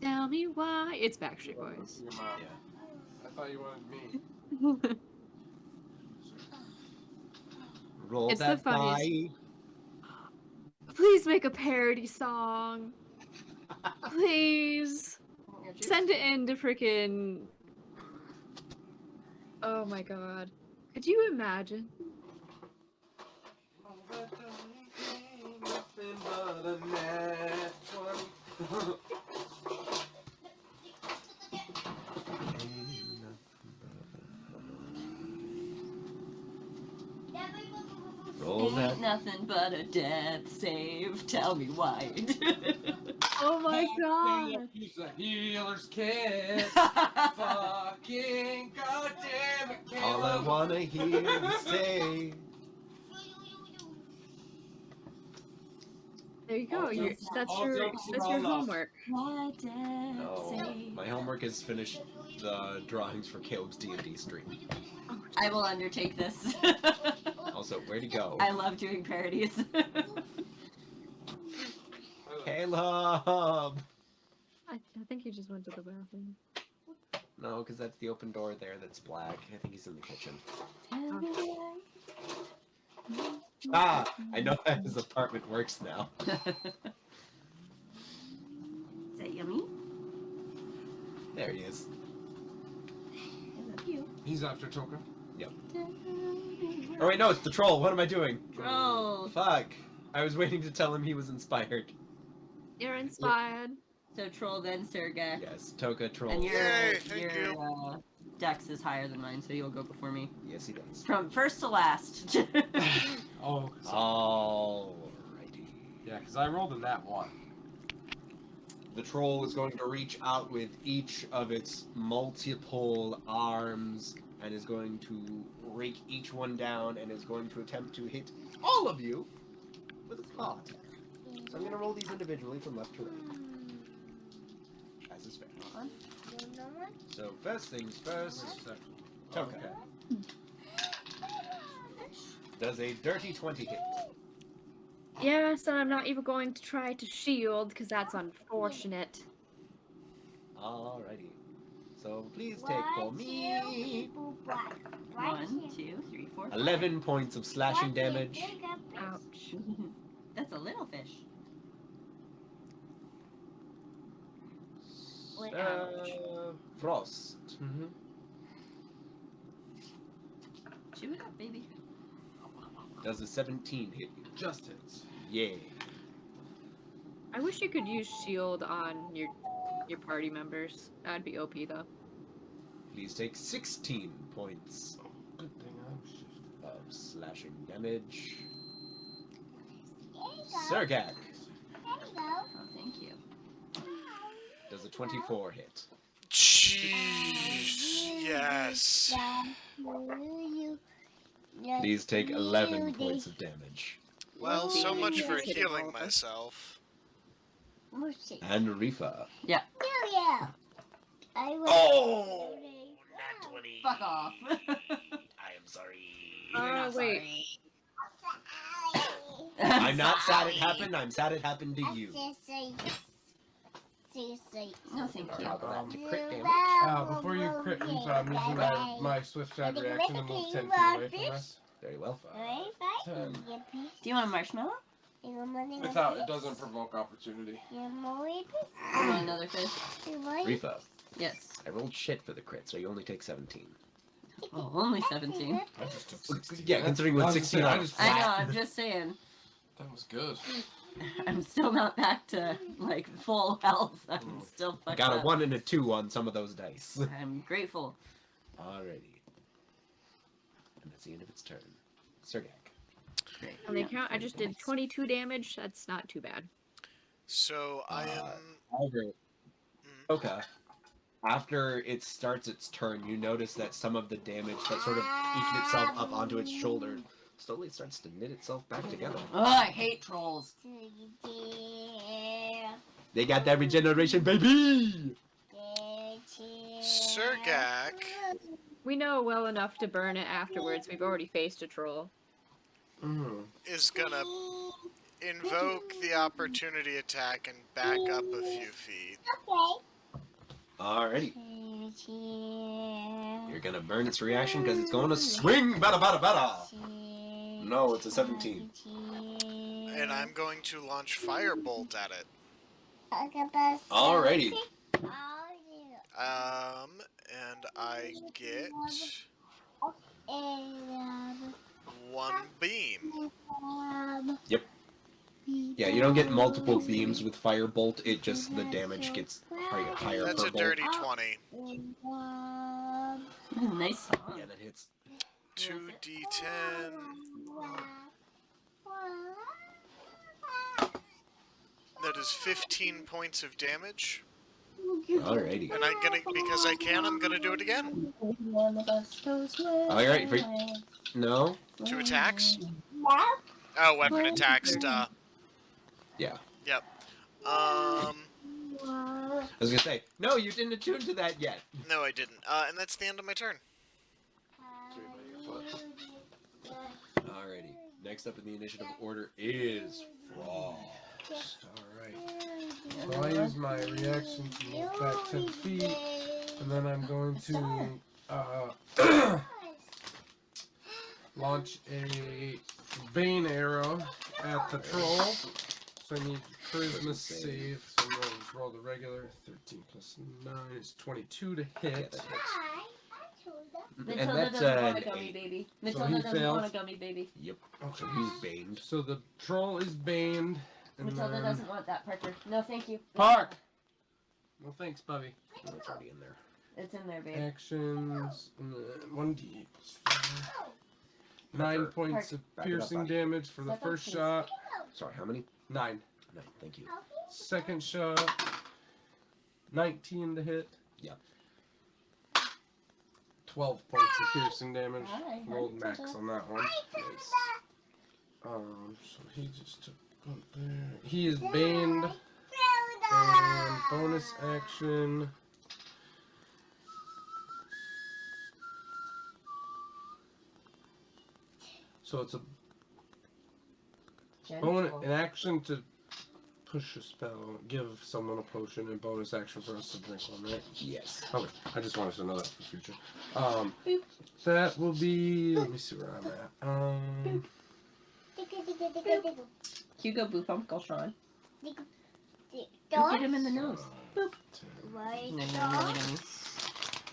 Speaker 5: Tell me why. It's Backstreet Boys.
Speaker 4: Your mom.
Speaker 1: Yeah.
Speaker 4: I thought you wanted me.
Speaker 1: Roll
Speaker 5: It's the
Speaker 1: that
Speaker 5: funniest.
Speaker 1: die.
Speaker 5: Please make a parody song. Please. Send it in to freaking. Oh my god. Could you imagine?
Speaker 1: Roll that.
Speaker 2: Ain't nothing but a death save. Tell me why.
Speaker 5: Oh my god.
Speaker 4: He's a healer's kid. Fucking goddamn it, Caleb.
Speaker 1: All I wanna hear you say.
Speaker 5: There you go.
Speaker 4: All
Speaker 5: You're,
Speaker 4: jokes-
Speaker 5: that's
Speaker 4: all
Speaker 5: your
Speaker 4: jokes are
Speaker 5: that's your
Speaker 4: all off.
Speaker 5: homework.
Speaker 2: My death
Speaker 1: No,
Speaker 2: save.
Speaker 1: my homework is finish the drawings for Caleb's D&D stream.
Speaker 2: I will undertake this.
Speaker 1: Also, where to go?
Speaker 2: I love doing parodies.
Speaker 1: Caleb!
Speaker 5: I think he just went to the bathroom.
Speaker 1: No, because that's the open door there that's black. I think he's in the kitchen. Ah! I know how his apartment works now.
Speaker 2: Is that yummy?
Speaker 1: There he is.
Speaker 2: I love you.
Speaker 4: He's after Toka.
Speaker 1: Oh wait, no, it's the troll. What am I doing?
Speaker 2: Troll.
Speaker 1: Fuck. I was waiting to tell him he was inspired.
Speaker 5: You're inspired.
Speaker 2: So troll then Surgak.
Speaker 1: Yes, Toka, troll.
Speaker 2: And your
Speaker 3: Yay, thank you.
Speaker 2: dex is higher than mine, so you'll go before me.
Speaker 1: Yes, he does.
Speaker 2: From first to last.
Speaker 4: Oh.
Speaker 1: Alrighty.
Speaker 4: Yeah, because I rolled a nat 1.
Speaker 1: The troll is going to reach out with each of its multiple arms and is going to rake each one down and is going to attempt to hit all of you with a claw attack. So I'm going to roll these individually from left to right. As is fair. So first things first, Toka. Does a dirty 20 hit?
Speaker 5: Yes, and I'm not even going to try to shield, because that's unfortunate.
Speaker 1: Alrighty. So please take for me
Speaker 2: 1, 2, 3, 4.
Speaker 1: 11 points of slashing damage.
Speaker 5: Ouch.
Speaker 2: That's a little fish.
Speaker 1: Frost.
Speaker 4: Mm-hmm.
Speaker 2: Chew it up, baby.
Speaker 1: Does a 17 hit you?
Speaker 4: Just hits.
Speaker 1: Yeah.
Speaker 5: I wish you could use shield on your party members. That'd be OP though.
Speaker 1: Please take 16 points
Speaker 4: Good thing I'm shifted.
Speaker 1: of slashing damage. Surgak.
Speaker 2: Oh, thank you.
Speaker 1: Does a 24 hit?
Speaker 3: Jeez. Yes.
Speaker 1: Please take 11 points of damage.
Speaker 3: Well, so much for
Speaker 5: Hitting
Speaker 3: healing
Speaker 5: all of us.
Speaker 3: myself.
Speaker 1: And Rhyfa.
Speaker 7: Oh! Not 20.
Speaker 2: Fuck off.
Speaker 7: I am sorry.
Speaker 5: Oh, wait.
Speaker 1: I'm not sad it happened, I'm sad it happened to you.
Speaker 2: No, thank you.
Speaker 1: Top of that to crit damage.
Speaker 4: Before you crit, Rhyfa, I'm using my swift shot reaction to move 10 feet away from us.
Speaker 1: Very well.
Speaker 4: 10.
Speaker 2: Do you want a marshmallow?
Speaker 4: Without, it doesn't provoke opportunity.
Speaker 2: You want another fish?
Speaker 1: Rhyfa,
Speaker 2: Yes.
Speaker 1: I rolled shit for the crit, so you only take 17.
Speaker 2: Oh, only 17.
Speaker 4: I just took 16.
Speaker 1: Yeah, considering with
Speaker 4: I was gonna
Speaker 1: 16
Speaker 4: say, I
Speaker 1: on
Speaker 4: just-
Speaker 2: I know, I'm just saying.
Speaker 4: That was good.
Speaker 2: I'm still not back to, like, full health. I'm still fucked
Speaker 1: Got a
Speaker 2: up.
Speaker 1: 1 and a 2 on some of those dice.
Speaker 2: I'm grateful.
Speaker 1: Alrighty. And that's the end of its turn. Surgak.
Speaker 2: Great.
Speaker 5: On the account, I just did 22 damage. That's not too bad.
Speaker 3: So I am.
Speaker 1: However, Toka, after it starts its turn, you notice that some of the damage that sort of eked itself up onto its shoulder slowly starts to knit itself back together.
Speaker 2: Oh, I hate trolls.
Speaker 1: They got that regeneration, baby!
Speaker 3: Surgak
Speaker 5: We know well enough to burn it afterwards. We've already faced a troll.
Speaker 3: is gonna invoke the opportunity attack and back up a few feet.
Speaker 1: Alrighty. You're gonna burn its reaction because it's going to swing! Bada bada bada! No, it's a 17.
Speaker 3: And I'm going to launch Firebolt at it.
Speaker 1: Alrighty.
Speaker 3: And I get 1 beam.
Speaker 1: Yep. Yeah, you don't get multiple beams with Firebolt, it just, the damage gets higher
Speaker 3: That's
Speaker 1: per
Speaker 3: a
Speaker 1: bolt.
Speaker 3: dirty 20.
Speaker 2: Nice song.
Speaker 1: Yeah, that hits.
Speaker 3: 2d10. That is 15 points of damage.
Speaker 1: Alrighty.
Speaker 3: And I'm gonna, because I can, I'm gonna do it again.
Speaker 1: Alright, no?
Speaker 3: 2 attacks. Oh, weapon attacks, duh.
Speaker 1: Yeah.
Speaker 3: Yep.
Speaker 1: I was gonna say, no, you didn't attune to that yet.
Speaker 3: No, I didn't. And that's the end of my turn.
Speaker 1: Alrighty. Next up in the initiative order is Frost.
Speaker 4: Alright. So I use my reaction to move back 10 feet, and then I'm going to launch a Bane arrow at the troll. So I need charisma
Speaker 1: Charisma
Speaker 4: save.
Speaker 1: save.
Speaker 4: So we'll just roll the regular. 13 plus 9 is 22 to
Speaker 1: Yeah,
Speaker 4: hit.
Speaker 1: that hits. And
Speaker 2: Matilda
Speaker 1: that's
Speaker 2: doesn't want a
Speaker 1: an
Speaker 2: gummy
Speaker 1: 8.
Speaker 2: baby.
Speaker 4: he
Speaker 2: Matilda doesn't
Speaker 4: fails.
Speaker 2: want a gummy baby.
Speaker 1: Yep.
Speaker 4: Okay.
Speaker 1: So he's baned.
Speaker 4: So the troll is baned. And
Speaker 2: Matilda
Speaker 4: then...
Speaker 2: doesn't want that, Parker. No, thank you.
Speaker 4: Park! Well, thanks, Bubby.
Speaker 1: Oh, it's already in there.
Speaker 2: It's in there, babe.
Speaker 4: Actions. 1d8 plus 5. 9
Speaker 1: Parker.
Speaker 4: points of
Speaker 1: Back it up,
Speaker 4: piercing
Speaker 1: buddy.
Speaker 4: damage for the
Speaker 2: Step up,
Speaker 4: first
Speaker 2: please.
Speaker 4: shot.
Speaker 1: Sorry, how many?
Speaker 4: 9.
Speaker 1: 9. Thank you.
Speaker 4: Second shot. 19 to hit.
Speaker 1: Yep.
Speaker 4: 12 points of piercing damage.
Speaker 2: Hi,
Speaker 4: Rolled max
Speaker 2: Matilda.
Speaker 4: on that one.
Speaker 1: Nice.
Speaker 4: So he just took one there. He is baned. And bonus action. So it's a bonus, an action to push a spell, give someone a potion, and bonus action for us to drink one, right?
Speaker 1: Yes.
Speaker 4: Okay, I just wanted to know that for future. That will be. Let me see where I'm at.
Speaker 2: Hugo boop Uncle Sean.
Speaker 8: Doors?
Speaker 2: Get him in the nose. Boop.
Speaker 8: Right.
Speaker 2: No, no, no, no.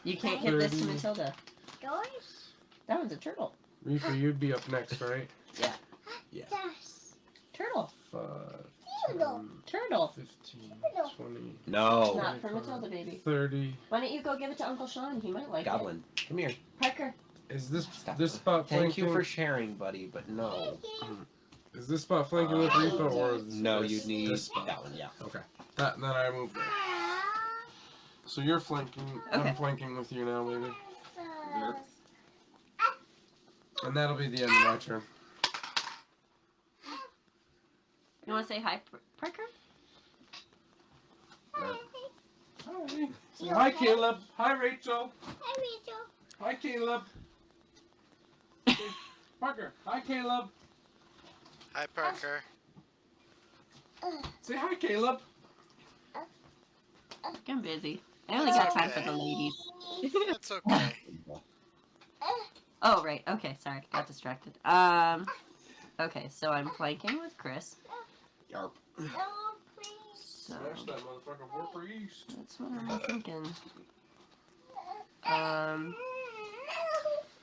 Speaker 2: You can't give this to
Speaker 4: 30.
Speaker 2: Matilda.
Speaker 8: Doors?
Speaker 2: That one's a turtle.
Speaker 4: Reefer, you'd be up next, right?
Speaker 1: Yeah.
Speaker 8: Doors.
Speaker 2: Turtle.
Speaker 4: 5,
Speaker 8: Turtle.
Speaker 4: 10,
Speaker 2: Turtle.
Speaker 4: 15, 20,
Speaker 1: No.
Speaker 2: Not for Matilda, baby.
Speaker 4: 30.
Speaker 2: Why don't you go give it to Uncle Sean? He might like
Speaker 1: Goblin, come here.
Speaker 2: it. Parker.
Speaker 4: Is this
Speaker 1: Stop.
Speaker 4: this spot
Speaker 1: Thank
Speaker 4: flanking?
Speaker 1: you for sharing, buddy, but no.
Speaker 4: Is this spot flanking with Rhyfa or is
Speaker 1: No,
Speaker 4: this,
Speaker 1: you need
Speaker 4: this spot?
Speaker 1: that one, yeah.
Speaker 4: Okay. That then I move there. So you're flanking.
Speaker 2: Okay.
Speaker 4: I'm flanking with you now, baby.
Speaker 8: Doors.
Speaker 4: And that'll be the end of my turn.
Speaker 2: You want to say hi, Parker?
Speaker 4: Hi. Say hi, Caleb. Hi, Rachel.
Speaker 8: Hi, Rachel.
Speaker 4: Hi, Caleb. Parker. Hi, Caleb.
Speaker 3: Hi, Parker.
Speaker 4: Say hi, Caleb.
Speaker 2: I'm busy. I only got time for the ladies.
Speaker 3: That's okay.
Speaker 2: Oh, right. Okay, sorry. Got distracted. Okay, so I'm flanking with Chris.
Speaker 1: Yarp.
Speaker 8: Oh, please.
Speaker 2: So
Speaker 4: Smash that motherfucker for east.
Speaker 2: that's what I'm thinking.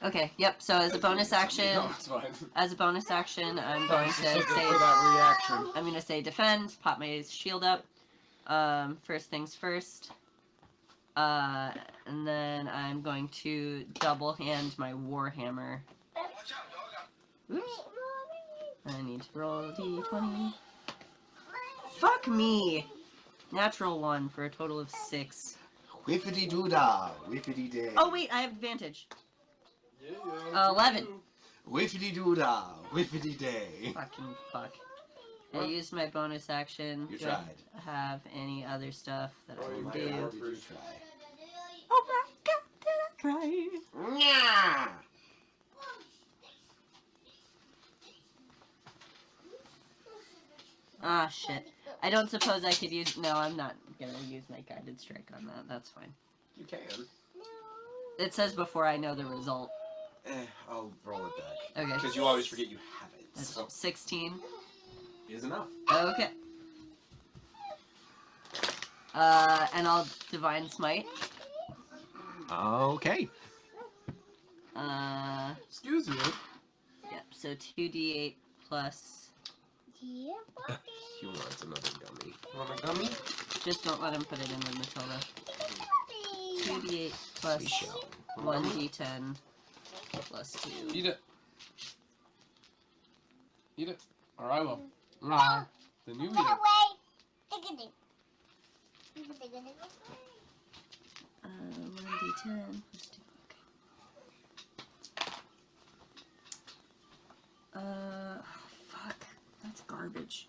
Speaker 2: Okay, yep, so as a bonus action,
Speaker 4: No, it's fine.
Speaker 2: I'm going to
Speaker 4: Just looking
Speaker 2: say,
Speaker 4: for that reaction.
Speaker 2: I'm gonna say defend, pop my shield up. First things first. And then I'm going to double hand my warhammer. Oops. I need to roll a d20. Fuck me! Natural 1 for a total of 6.
Speaker 1: Whiffity doodah, whiffity day.
Speaker 2: Oh wait, I have advantage.
Speaker 4: Yeah,
Speaker 2: 11.
Speaker 1: Whiffity doodah, whiffity day.
Speaker 2: Fucking fuck. I used my bonus action.
Speaker 1: You
Speaker 2: Do I
Speaker 1: tried.
Speaker 2: have any other stuff that I
Speaker 4: Oh, you
Speaker 2: can
Speaker 4: did.
Speaker 2: do?
Speaker 1: Did you try?
Speaker 2: Oh my god, did I try?
Speaker 1: Yeah.
Speaker 2: Ah, shit. I don't suppose I could use... No, I'm not gonna use my guided strike on that. That's fine.
Speaker 1: You can.
Speaker 2: It says before I know the result.
Speaker 1: I'll roll it back.
Speaker 2: Okay.
Speaker 1: Because you always forget you have it.
Speaker 2: That's
Speaker 1: So
Speaker 2: 16.
Speaker 1: is enough.
Speaker 2: Okay. And I'll Divine Smite.
Speaker 1: Okay.
Speaker 4: Excuse me.
Speaker 2: Yep, so 2d8 plus...
Speaker 8: Dear
Speaker 1: He wants another gummy.
Speaker 4: Want a gummy?
Speaker 2: Just don't let him put it in with Matilda.
Speaker 8: puppy.
Speaker 2: 2d8
Speaker 1: We
Speaker 2: plus
Speaker 1: shall.
Speaker 2: 1d10 plus 2.
Speaker 4: Eat it. Eat it. Or I will. Nah. Then you eat
Speaker 8: Get
Speaker 4: it.
Speaker 8: away. Diggity.
Speaker 2: 1d10 plus 2. Okay. Fuck. That's garbage.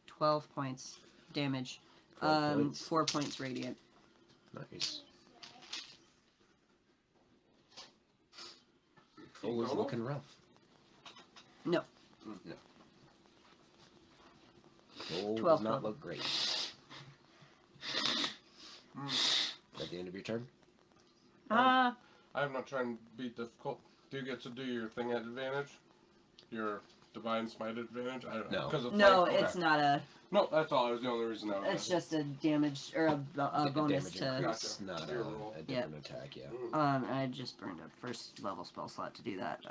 Speaker 2: 12 points damage.
Speaker 1: 12 points.
Speaker 2: 4 points radiant.
Speaker 1: Nice. Oh, it's looking rough.
Speaker 2: No.
Speaker 1: No. Oh,
Speaker 2: 12
Speaker 1: does not
Speaker 2: total.
Speaker 1: look great. At the end of your turn?
Speaker 4: I'm not trying to be difficult. Do you get to do your thing at advantage? Your divine smite advantage? I don't know.
Speaker 1: No.
Speaker 4: 'Cause of
Speaker 2: No,
Speaker 4: flank?
Speaker 2: it's
Speaker 4: Okay.
Speaker 2: not a.
Speaker 4: No, that's all. It was the only reason I was
Speaker 2: It's just a damage or a bonus
Speaker 1: damage
Speaker 2: to.
Speaker 1: increase,
Speaker 4: Gotcha.
Speaker 1: not
Speaker 4: Your
Speaker 1: a
Speaker 4: roll.
Speaker 1: different attack. Yeah.
Speaker 2: I just burned up first level spell slot to do that.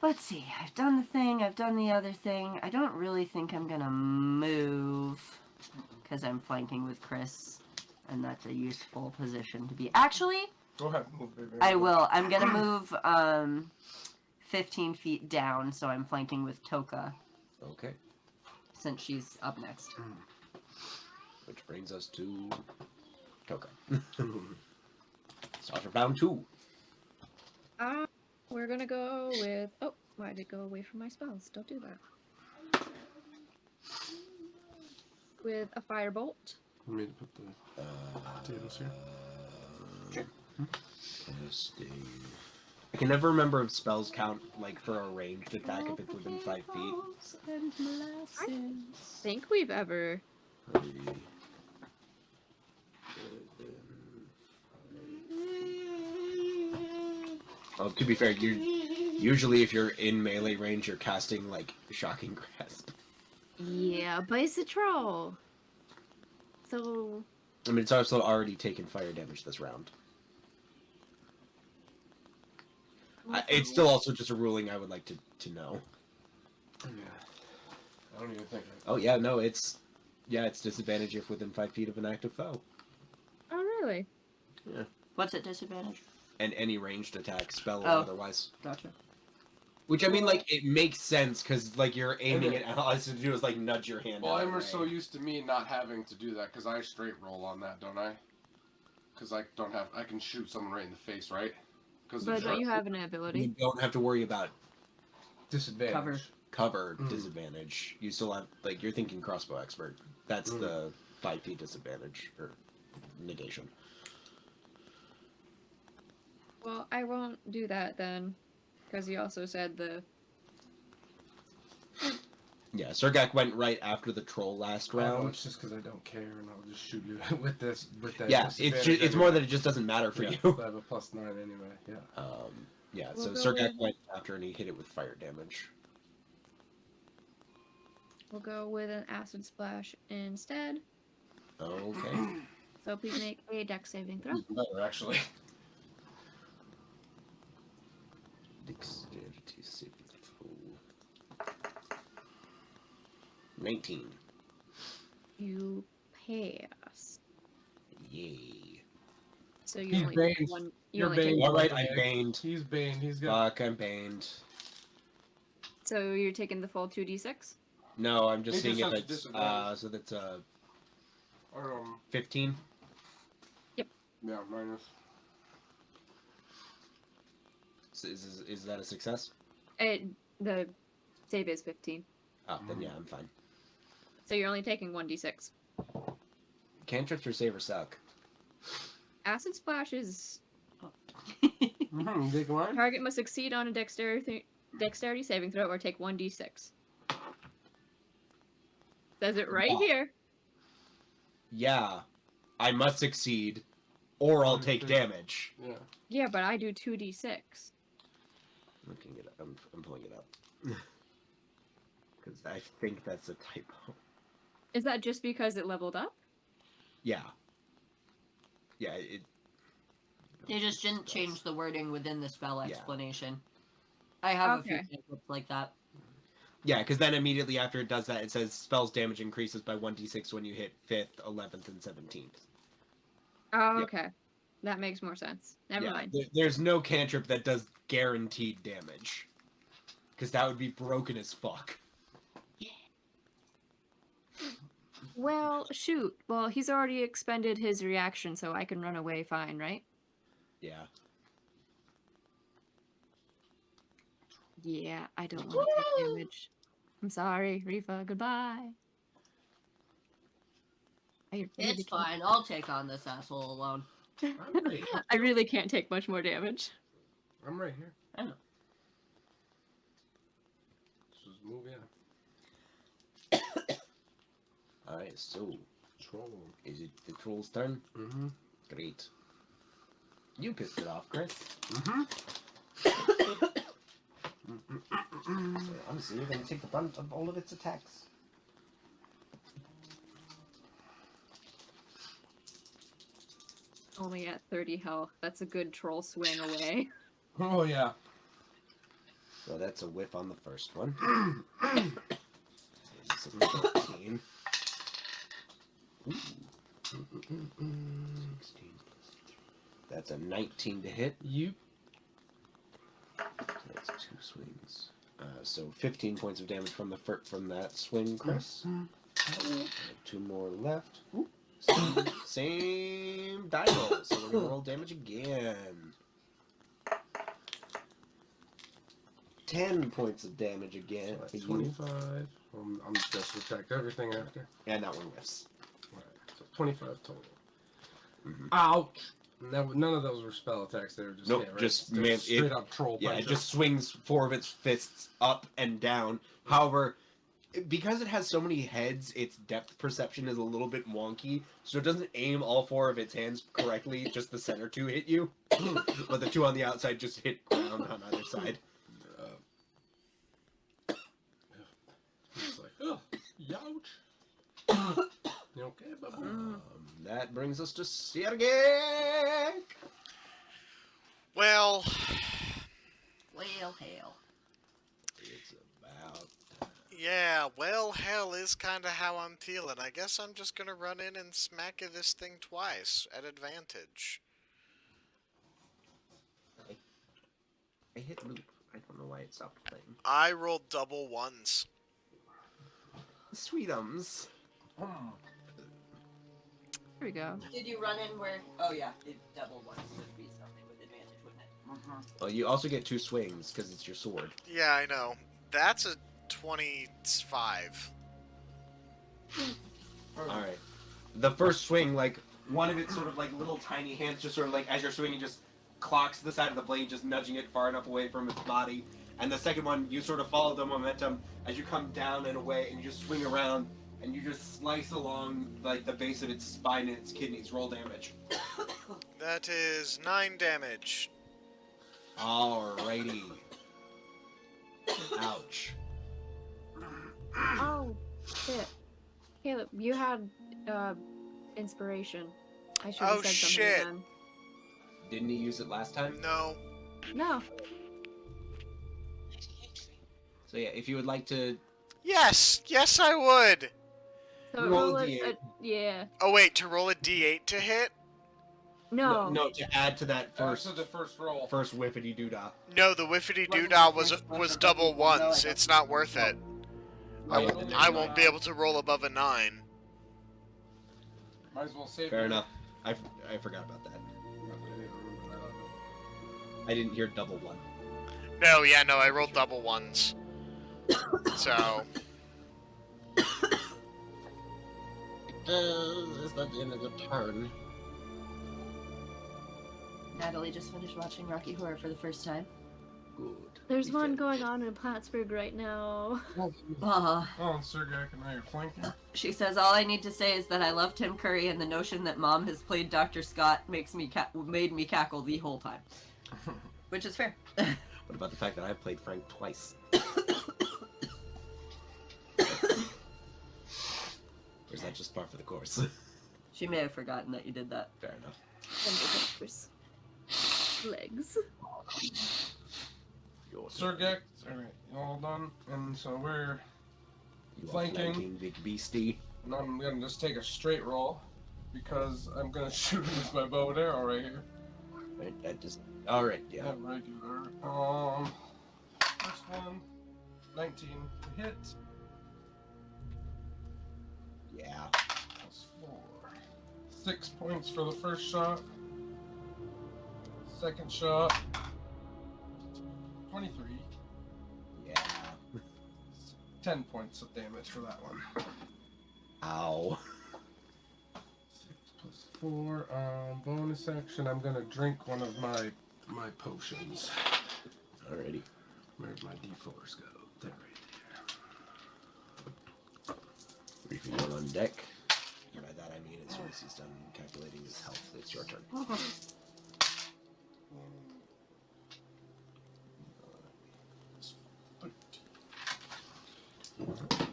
Speaker 2: Let's see. I've done the thing. I've done the other thing. I don't really think I'm gonna move because I'm flanking with Chris, and that's a useful position to be. Actually,
Speaker 4: Go ahead. Move, baby.
Speaker 2: I will. I'm gonna move 15 feet down, so I'm flanking with Toka
Speaker 1: Okay.
Speaker 2: since she's up next.
Speaker 1: Which brings us to Toka. Start of round 2.
Speaker 5: We're gonna go with. Oh, why did it go away from my spells? Don't do that. With a firebolt.
Speaker 4: Let me put the potatoes here.
Speaker 1: Sure. I can never remember if spells count like for a ranged attack if it's within 5 feet.
Speaker 5: I think we've ever.
Speaker 1: Well, to be fair, usually if you're in melee range, you're casting like Shocking Grasp.
Speaker 5: Yeah, but it's a troll. So.
Speaker 1: I mean, it's also already taken fire damage this round. It's still also just a ruling I would like to know.
Speaker 4: Yeah. I don't even think.
Speaker 1: Oh yeah, no, it's disadvantage if within 5 feet of an active foe,
Speaker 5: Oh, really?
Speaker 2: What's at disadvantage?
Speaker 1: and any ranged attack, spell or
Speaker 2: Oh.
Speaker 1: otherwise.
Speaker 2: Gotcha.
Speaker 1: Which I mean, like, it makes sense because like you're aiming it. All I have to do is like nudge your hand.
Speaker 4: Well,
Speaker 1: out of
Speaker 4: I'm so
Speaker 1: range.
Speaker 4: used to me not having to do that because I straight roll on that, don't I? Because I don't have. I can shoot someone right in the face, right? Because
Speaker 5: But don't you have an ability?
Speaker 1: You don't have to worry about
Speaker 4: disadvantage.
Speaker 1: cover disadvantage. You still have like you're thinking crossbow expert. That's the 5 feet disadvantage or negation.
Speaker 5: Well, I won't do that then, because you also said the.
Speaker 1: Yeah, Surgak went right after the troll last
Speaker 4: Oh,
Speaker 1: round.
Speaker 4: it's just because I don't care, and I'll just shoot you with this. With that.
Speaker 1: Yeah, it's more that it just doesn't matter for
Speaker 4: yeah,
Speaker 1: you.
Speaker 4: I have a +9 anyway. Yeah.
Speaker 1: Yeah,
Speaker 5: We'll
Speaker 1: so
Speaker 5: go
Speaker 1: Surgak
Speaker 5: with-
Speaker 1: went after and he hit it with fire damage.
Speaker 5: We'll go with an acid splash instead.
Speaker 1: Okay.
Speaker 5: So please make a dex saving throw.
Speaker 4: Even better, actually.
Speaker 1: Dexterity saving throw. 19.
Speaker 5: You pass.
Speaker 1: Yay.
Speaker 5: So you
Speaker 4: He's
Speaker 5: only
Speaker 4: Bane.
Speaker 5: take one. You
Speaker 4: You're
Speaker 5: only
Speaker 4: Bane.
Speaker 5: take.
Speaker 1: Alright, I'm baned.
Speaker 4: He's Bane. He's got.
Speaker 1: Fuck, I'm baned.
Speaker 5: So you're taking the full 2d6.
Speaker 1: No, I'm just
Speaker 4: He
Speaker 1: seeing
Speaker 4: just
Speaker 1: if
Speaker 4: has
Speaker 1: it's
Speaker 4: disadvantage.
Speaker 1: so that's
Speaker 4: 15.
Speaker 1: 15.
Speaker 4: Yeah, minus.
Speaker 1: Is that a success?
Speaker 5: The save is 15.
Speaker 1: Oh, then yeah, I'm fine.
Speaker 5: So you're only taking 1d6.
Speaker 1: Cantrips or saver suck.
Speaker 5: Acid splash is
Speaker 4: Mm-hmm. Take one.
Speaker 5: target must succeed on a dexterity saving throw or take 1d6. Says it right
Speaker 1: Wow.
Speaker 5: here.
Speaker 1: Yeah, I must succeed, or I'll take damage.
Speaker 4: Yeah.
Speaker 5: Yeah, but I do 2d6.
Speaker 1: Looking it up, I'm pulling it up because I think that's a typo.
Speaker 5: Is that just because it leveled up?
Speaker 1: Yeah. Yeah. It.
Speaker 2: They just didn't change the wording within the spell
Speaker 1: Yeah.
Speaker 2: explanation. I have a few
Speaker 5: Okay.
Speaker 2: cantrips like that.
Speaker 1: Yeah, because then immediately after it does that, it says spells damage increases by 1d6 when you hit 5th, 11th, and 17th.
Speaker 5: Oh,
Speaker 1: Yeah.
Speaker 5: okay. That makes more sense. Never
Speaker 1: Yeah,
Speaker 5: mind.
Speaker 1: there's no cantrip that does guaranteed damage. Because that would be broken as fuck.
Speaker 5: Well, shoot. Well, he's already expended his reaction, so I can run away fine, right?
Speaker 1: Yeah.
Speaker 5: Yeah, I don't want to take damage. I'm sorry, Rhyfa. Goodbye.
Speaker 2: It's fine. I'll take on this asshole alone.
Speaker 4: I'm right here.
Speaker 5: I really can't take much more damage.
Speaker 4: I'm right here.
Speaker 2: I know.
Speaker 4: Just move in.
Speaker 1: Alright, so
Speaker 4: Troll.
Speaker 1: is it the troll's turn?
Speaker 4: Mm-hmm.
Speaker 1: Great. You pissed it off, Chris.
Speaker 4: Mm-hmm.
Speaker 1: So honestly, you're going to take the brunt of all of its attacks.
Speaker 5: Only at 30 health. That's a good troll swing away.
Speaker 4: Oh yeah.
Speaker 1: So that's a whiff on the first one. 13. Ooh. 16 plus 3. That's a 19 to hit.
Speaker 4: You.
Speaker 1: So that's 2 swings. So 15 points of damage from that swing, Chris.
Speaker 4: Mm-hmm.
Speaker 1: 2 more left. Ooh. Same die roll. So we're gonna roll damage again. 10 points of damage again.
Speaker 4: So that's 25. I'm just protect everything after.
Speaker 1: And that one whiffs.
Speaker 4: Alright, so 25 total.
Speaker 1: Mm-hmm.
Speaker 4: Ouch! None of those were spell attacks. They were just
Speaker 1: Nope,
Speaker 4: hit, right?
Speaker 1: just
Speaker 4: They're
Speaker 1: man,
Speaker 4: straight up troll
Speaker 1: Yeah, it
Speaker 4: punches.
Speaker 1: just swings 4 of its fists up and down. However, because it has so many heads, its depth perception is a little bit wonky, so it doesn't aim all 4 of its hands correctly. Just the center 2 hit you, but the 2 on the outside just hit ground on either side.
Speaker 4: It's like, oh, youch. You okay, Bubba?
Speaker 1: That brings us to Surgak.
Speaker 3: Well,
Speaker 2: Well, hell.
Speaker 1: It's about
Speaker 3: yeah, well, hell is kind of how I'm feeling. I guess I'm just gonna run in and smack this thing twice at advantage.
Speaker 1: I hit loop. I don't know why it stopped playing.
Speaker 3: I rolled double ones.
Speaker 1: Sweetums.
Speaker 5: There we go.
Speaker 2: Did you run in where? Oh yeah, it double ones would be something with advantage, wouldn't it?
Speaker 1: Well, you also get 2 swings because it's your sword.
Speaker 3: Yeah, I know. That's a 25.
Speaker 1: Alright. The first swing, like, one of its sort of like little tiny hands just sort of like, as you're swinging, just clocks the side of the blade, just nudging it far enough away from its body. And the second one, you sort of follow the momentum as you come down and away, and you just swing around, and you just slice along, like, the base of its spine and its kidneys. Roll damage.
Speaker 3: That is 9 damage.
Speaker 1: Alrighty. Ouch.
Speaker 5: Oh, shit. Caleb, you had inspiration. I should have
Speaker 3: Oh,
Speaker 5: said something
Speaker 3: shit.
Speaker 5: then.
Speaker 1: Didn't he use it last time?
Speaker 3: No.
Speaker 5: No.
Speaker 1: So yeah, if you would like to...
Speaker 3: Yes! Yes, I would!
Speaker 5: So
Speaker 1: Roll
Speaker 5: roll
Speaker 1: a
Speaker 5: a
Speaker 1: D8.
Speaker 5: yeah.
Speaker 3: Oh, wait, to roll a d8 to hit?
Speaker 5: No.
Speaker 1: No, to add to that
Speaker 4: First
Speaker 1: first
Speaker 4: the first roll.
Speaker 1: first whiffity doodah.
Speaker 3: No, the whiffity doodah was double ones. It's not worth it. I won't be able to roll above a 9.
Speaker 4: Might as well save
Speaker 1: Fair
Speaker 4: it.
Speaker 1: enough. I forgot about that. I didn't hear double one.
Speaker 3: No, yeah, no, I rolled double ones. So,
Speaker 1: It's not the end of the turn.
Speaker 2: Natalie just finished watching Rocky Horror for the first time.
Speaker 1: Good.
Speaker 5: There's
Speaker 1: We
Speaker 5: one
Speaker 1: finished.
Speaker 5: going on in Plattsburgh right now.
Speaker 4: Oh, and Surgak and I are flanking.
Speaker 2: She says, all I need to say is that I love Tim Curry, and the notion that Mom has played Dr. Scott makes me made me cackle the whole time. Which is fair.
Speaker 1: What about the fact that I've played Frank twice? Or is that just par for the course?
Speaker 2: She may have forgotten that you did that.
Speaker 1: Fair enough.
Speaker 5: Legs.
Speaker 1: Your
Speaker 4: Surgak, alright, all done. And so we're.
Speaker 1: You are
Speaker 4: flanking.
Speaker 1: big beastie.
Speaker 4: And I'm gonna just take a straight roll because I'm gonna shoot it with my bow and arrow right here.
Speaker 1: Right, that just. Alright, yeah.
Speaker 4: Yeah, regular. First one, 19 to hit.
Speaker 1: Yeah.
Speaker 4: Plus 4. 6 points for the first shot. Second shot. 23.
Speaker 1: Yeah.
Speaker 4: 10 points of damage for that one.
Speaker 1: Ow.
Speaker 4: 6 plus 4. Bonus action. I'm gonna drink one of my potions.
Speaker 1: Alrighty.
Speaker 4: Where'd my D4s go? They're right
Speaker 1: Rhyfa, you're on deck. And by that I mean as soon as he's done calculating his health, it's your turn.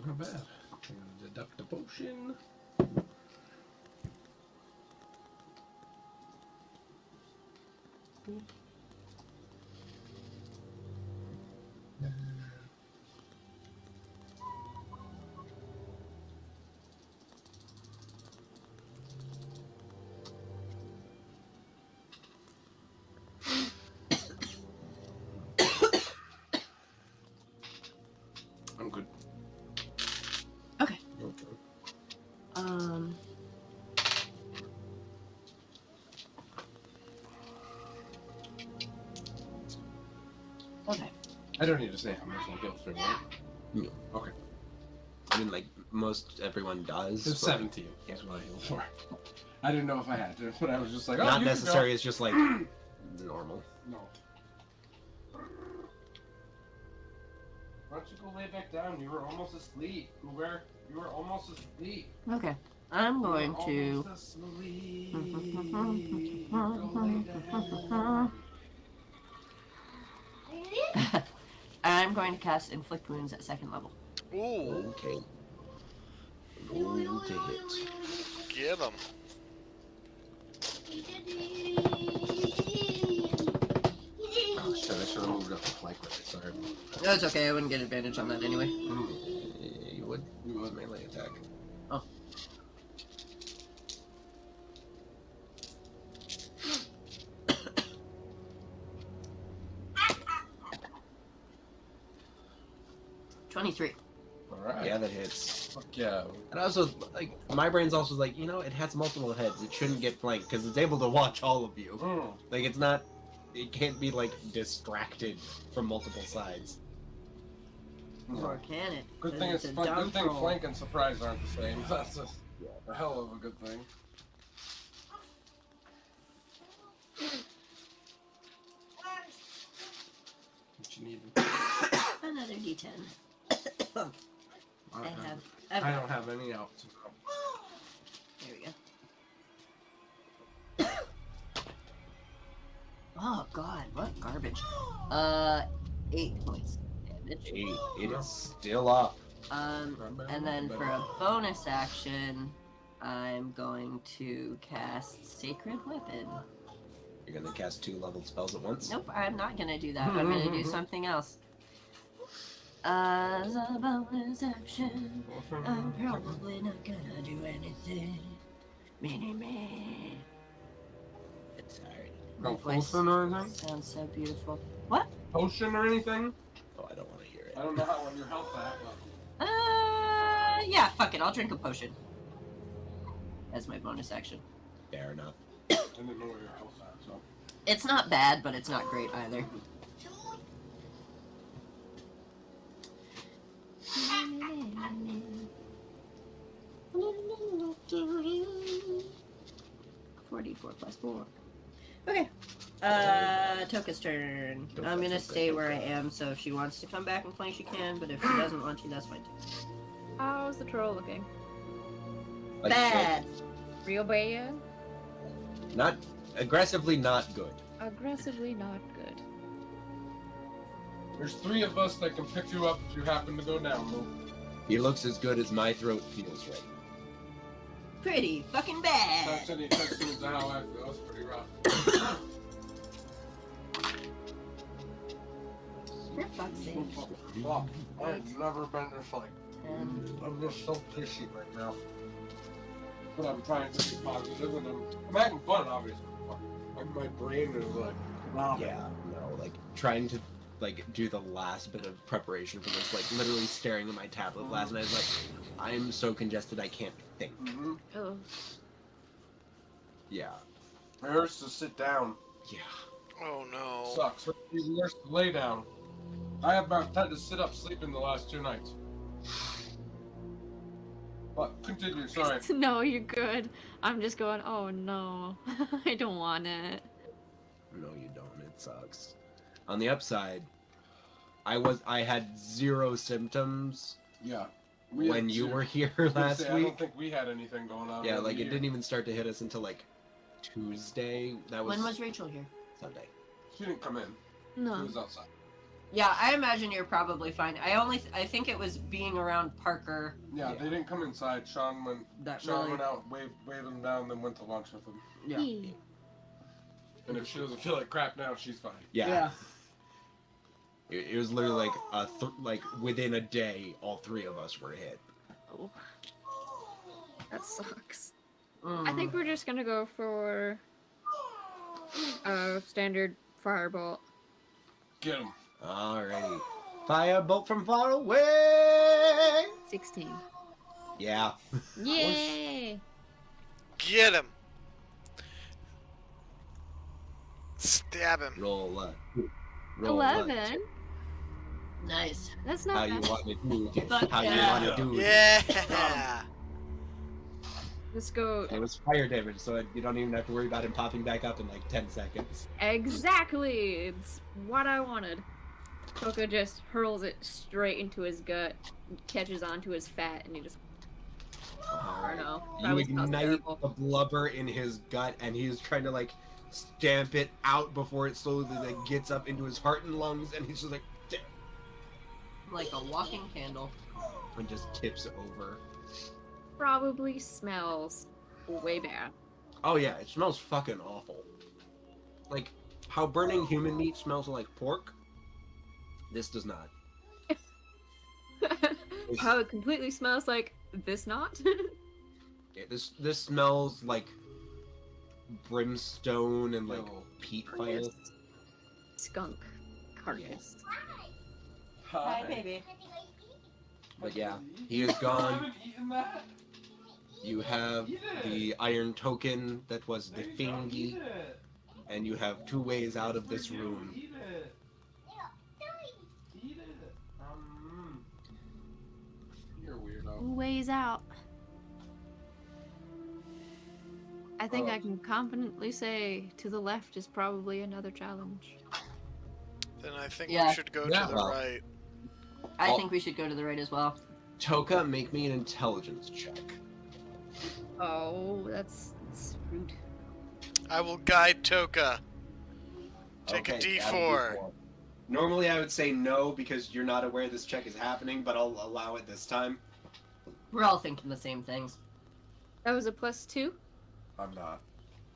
Speaker 4: Not bad. I'm gonna deduct a potion. I'm good.
Speaker 2: Okay.
Speaker 4: Okay.
Speaker 2: Okay.
Speaker 4: I don't need to say how much I'll go through, right?
Speaker 1: No.
Speaker 4: Okay.
Speaker 1: I mean, like, most everyone does.
Speaker 4: It's
Speaker 1: but
Speaker 4: 17 is what I healed for. I didn't know if I had to, but I was just like, oh,
Speaker 1: Not
Speaker 4: you can
Speaker 1: necessary,
Speaker 4: go.
Speaker 1: it's just like normal.
Speaker 4: No. Why don't you go lay back down? You were almost asleep. You were almost asleep.
Speaker 2: Okay. I'm going
Speaker 4: You were
Speaker 2: to.
Speaker 4: almost asleep. Go lay down.
Speaker 2: I'm going to cast Inflict Wounds at 2nd level.
Speaker 3: Ooh,
Speaker 1: Okay. Roll to hit.
Speaker 3: get him.
Speaker 4: Oh shit, I should have moved up the flank with it, sorry.
Speaker 2: No, it's okay. I wouldn't get advantage on that anyway.
Speaker 1: You would?
Speaker 4: You would.
Speaker 1: Melee attack.
Speaker 2: Oh. $23.
Speaker 4: Alright.
Speaker 1: Yeah, that hits.
Speaker 4: Fuck yeah.
Speaker 1: And also, like, my brain's also like, you know, it has multiple heads. It shouldn't get flanked because it's able to watch all of you.
Speaker 4: Mm.
Speaker 1: Like, it's not. It can't be, like, distracted from multiple sides.
Speaker 2: Or can it?
Speaker 4: Good
Speaker 2: 'Cause
Speaker 4: thing
Speaker 2: it's
Speaker 4: it's
Speaker 2: a
Speaker 4: fun.
Speaker 2: dumb
Speaker 4: Good thing
Speaker 2: troll.
Speaker 4: flank and surprise aren't the same. That's a hell of a good thing. What you need?
Speaker 2: Another D10. I have.
Speaker 4: I don't have any else.
Speaker 2: There we go. Oh god, what garbage. 8 points of damage.
Speaker 1: 8. It is still up.
Speaker 2: And then for a bonus action, I'm going to cast Sacred Weapon.
Speaker 1: You're gonna cast 2 leveled spells at once?
Speaker 2: Nope, I'm not gonna do that. I'm gonna do something else. As a bonus action, I'm probably not gonna do anything. Me. Sorry. My
Speaker 4: No
Speaker 2: voice
Speaker 4: potion or anything?
Speaker 2: sounds so beautiful. What?
Speaker 4: Potion or anything?
Speaker 1: Oh, I don't want to hear it.
Speaker 4: I don't know how your health at, but
Speaker 2: Yeah, fuck it. I'll drink a potion. As my bonus action.
Speaker 1: Fair enough.
Speaker 4: I didn't know where your health at, so.
Speaker 2: It's not bad, but it's not great either. +4. Okay. Toka's turn. I'm gonna stay where I am, so if she wants to come back and flank, she can, but if she doesn't want to, that's fine too.
Speaker 5: How's the troll looking?
Speaker 1: Like,
Speaker 2: Bad!
Speaker 5: Real bad?
Speaker 1: Not aggressively not good.
Speaker 5: Aggressively not good.
Speaker 4: There's 3 of us that can pick you up if you happen to go down, Lou.
Speaker 1: He looks as good as my throat feels right.
Speaker 2: Pretty fucking bad!
Speaker 4: That's any testament to how I feel. It's pretty rough.
Speaker 2: For fuck's sake.
Speaker 4: Fuck. I've never been this like.
Speaker 2: 10.
Speaker 4: I'm just so pissy right now. But I'm trying to be positive and I'm having fun, obviously. Like my brain is like, wow.
Speaker 1: Yeah, no, like trying to like do the last bit of preparation for this, like literally staring at my tablet last night. I was like, I'm so congested I can't think.
Speaker 4: Mm-hmm.
Speaker 5: Oh.
Speaker 1: Yeah.
Speaker 4: It hurts to sit down.
Speaker 1: Yeah.
Speaker 3: Oh no.
Speaker 4: Sucks. It's even worse to lay down. I have about had to sit up sleeping the last 2 nights. But continue, sorry.
Speaker 5: No, you're good. I'm just going, oh no. I don't want it.
Speaker 1: No, you don't. It sucks. On the upside, I had 0 symptoms
Speaker 4: Yeah.
Speaker 1: when you were here
Speaker 4: I
Speaker 1: last
Speaker 4: don't
Speaker 1: week.
Speaker 4: think we had anything going on.
Speaker 1: Yeah,
Speaker 4: over
Speaker 1: like it
Speaker 4: here.
Speaker 1: didn't even start to hit us until like Tuesday. That was
Speaker 2: When was Rachel here?
Speaker 1: Sunday.
Speaker 4: She didn't come in. She
Speaker 5: No.
Speaker 4: was outside.
Speaker 2: Yeah, I imagine you're probably fine. I think it was being around Parker
Speaker 4: Yeah,
Speaker 1: Yeah.
Speaker 4: they didn't come inside. Sean
Speaker 2: that
Speaker 4: went
Speaker 2: really.
Speaker 4: out, waved them down, then went to lunch with them.
Speaker 2: Yeah.
Speaker 4: And if she doesn't feel like crap now, she's fine.
Speaker 1: Yeah. It was literally like within a day, all three of us were hit.
Speaker 5: Oh. That sucks.
Speaker 2: Mm.
Speaker 5: I think we're just gonna go for standard firebolt.
Speaker 4: Get him.
Speaker 1: Alrighty. Firebolt from far away!
Speaker 5: 16.
Speaker 1: Yeah.
Speaker 5: Yay!
Speaker 3: Get him. Stab him.
Speaker 1: Roll
Speaker 5: 11?
Speaker 2: Nice.
Speaker 5: That's
Speaker 1: How
Speaker 5: not
Speaker 1: you
Speaker 5: bad.
Speaker 1: want to do it.
Speaker 2: Fuck
Speaker 1: How you
Speaker 2: yeah.
Speaker 1: want to do it.
Speaker 3: Yeah.
Speaker 5: Let's go.
Speaker 1: It was fire damage, so you don't even have to worry about him popping back up in like 10 seconds.
Speaker 5: Exactly! It's what I wanted. Toka just hurls it straight into his gut, catches onto his fat, and he just. I don't know.
Speaker 1: You
Speaker 5: Probably smells
Speaker 1: ignite
Speaker 5: terrible.
Speaker 1: the blubber in his gut, and he's trying to like stamp it out before it slowly like gets up into his heart and lungs, and he's just like, "Damn,"
Speaker 2: Like a walking candle.
Speaker 1: and just tips over.
Speaker 5: Probably smells way bad.
Speaker 1: Oh yeah, it smells fucking awful. Like how burning human meat smells like pork. This does not.
Speaker 5: How it completely smells like this not?
Speaker 1: Yeah, this smells like brimstone and like
Speaker 4: Yo.
Speaker 1: peat fire.
Speaker 5: Skunk carcass.
Speaker 2: Hi, baby.
Speaker 1: But yeah, he is gone.
Speaker 4: haven't eaten that.
Speaker 1: You have the iron token that was the thingy,
Speaker 4: it.
Speaker 1: and you have two ways out of this room.
Speaker 4: Eat it. Eat it. You're a weirdo.
Speaker 5: Ways out. I think
Speaker 4: Oh.
Speaker 5: I can confidently say to the left is probably another challenge.
Speaker 3: Then I think
Speaker 2: Yeah.
Speaker 3: we should go
Speaker 4: Yeah.
Speaker 3: to the
Speaker 1: Well.
Speaker 3: right.
Speaker 2: I
Speaker 1: Oh.
Speaker 2: think we should go to the right as well.
Speaker 1: Toka, make me an intelligence check.
Speaker 5: Oh, that's rude.
Speaker 3: I will guide Toka. Take a
Speaker 1: Okay,
Speaker 3: D4.
Speaker 1: add a D4. Normally I would say no because you're not aware this check is happening, but I'll allow it this time.
Speaker 2: We're all thinking the same things.
Speaker 5: That was a +2?
Speaker 4: I'm not.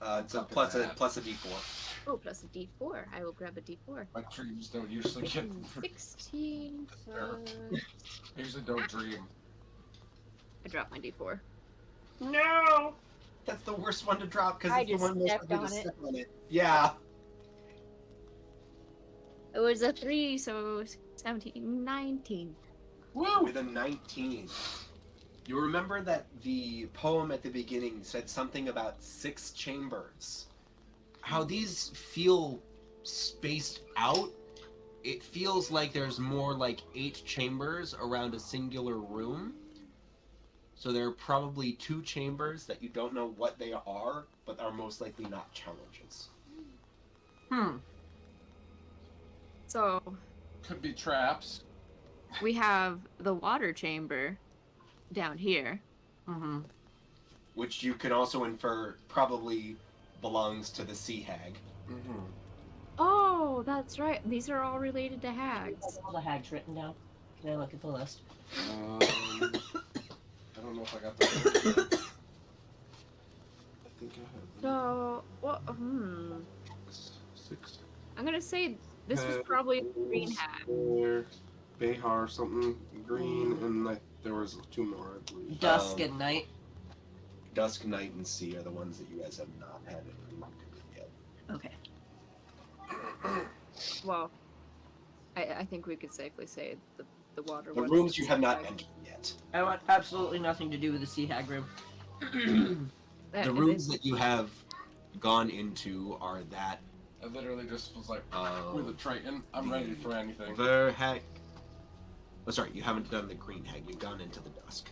Speaker 1: It's a
Speaker 4: Fucking
Speaker 1: plus
Speaker 4: bad.
Speaker 1: a D4.
Speaker 5: Oh, plus a D4. I will grab a D4.
Speaker 4: My dreams don't usually get.
Speaker 5: 16 plus...
Speaker 4: I usually don't dream.
Speaker 5: I dropped my D4.
Speaker 1: No! That's the worst one to drop because
Speaker 5: I
Speaker 1: it's the
Speaker 5: just
Speaker 1: one most
Speaker 5: stepped
Speaker 1: likely to
Speaker 5: on it.
Speaker 1: step on it. Yeah.
Speaker 5: It was a 3, so 17, 19.
Speaker 1: Woo! With a 19. You remember that the poem at the beginning said something about 6 chambers. How these feel spaced out, it feels like there's more like 8 chambers around a singular room. So there are probably 2 chambers that you don't know what they are, but are most likely not challenges.
Speaker 5: So,
Speaker 4: Could be traps.
Speaker 5: we have the water chamber down here.
Speaker 2: Mm-hmm.
Speaker 1: Which you can also infer probably belongs to the sea hag.
Speaker 4: Mm-hmm.
Speaker 5: Oh, that's right. These are all related to hags.
Speaker 2: All the hags written down. Can I look at the list?
Speaker 4: I don't know if I got that. I think I have
Speaker 5: So, what?
Speaker 4: this. 6.
Speaker 5: I'm gonna say this was probably the green hag.
Speaker 4: There, Behar, something green, and like there was 2 more, I believe.
Speaker 2: Dusk and night.
Speaker 1: Dusk, Night, and Sea are the ones that you guys have not had yet.
Speaker 2: Okay.
Speaker 5: Well, I think we could safely say the water.
Speaker 1: The
Speaker 5: was
Speaker 1: rooms you
Speaker 5: sea
Speaker 1: have not
Speaker 5: hag.
Speaker 1: entered yet.
Speaker 2: I want absolutely nothing to do with the sea hag room.
Speaker 1: The rooms that you have gone into are that
Speaker 4: I literally just was like,
Speaker 1: of
Speaker 4: with a Triton, I'm ready for anything.
Speaker 1: the hag. Oh, sorry, you haven't done the green hag. You've gone into the dusk.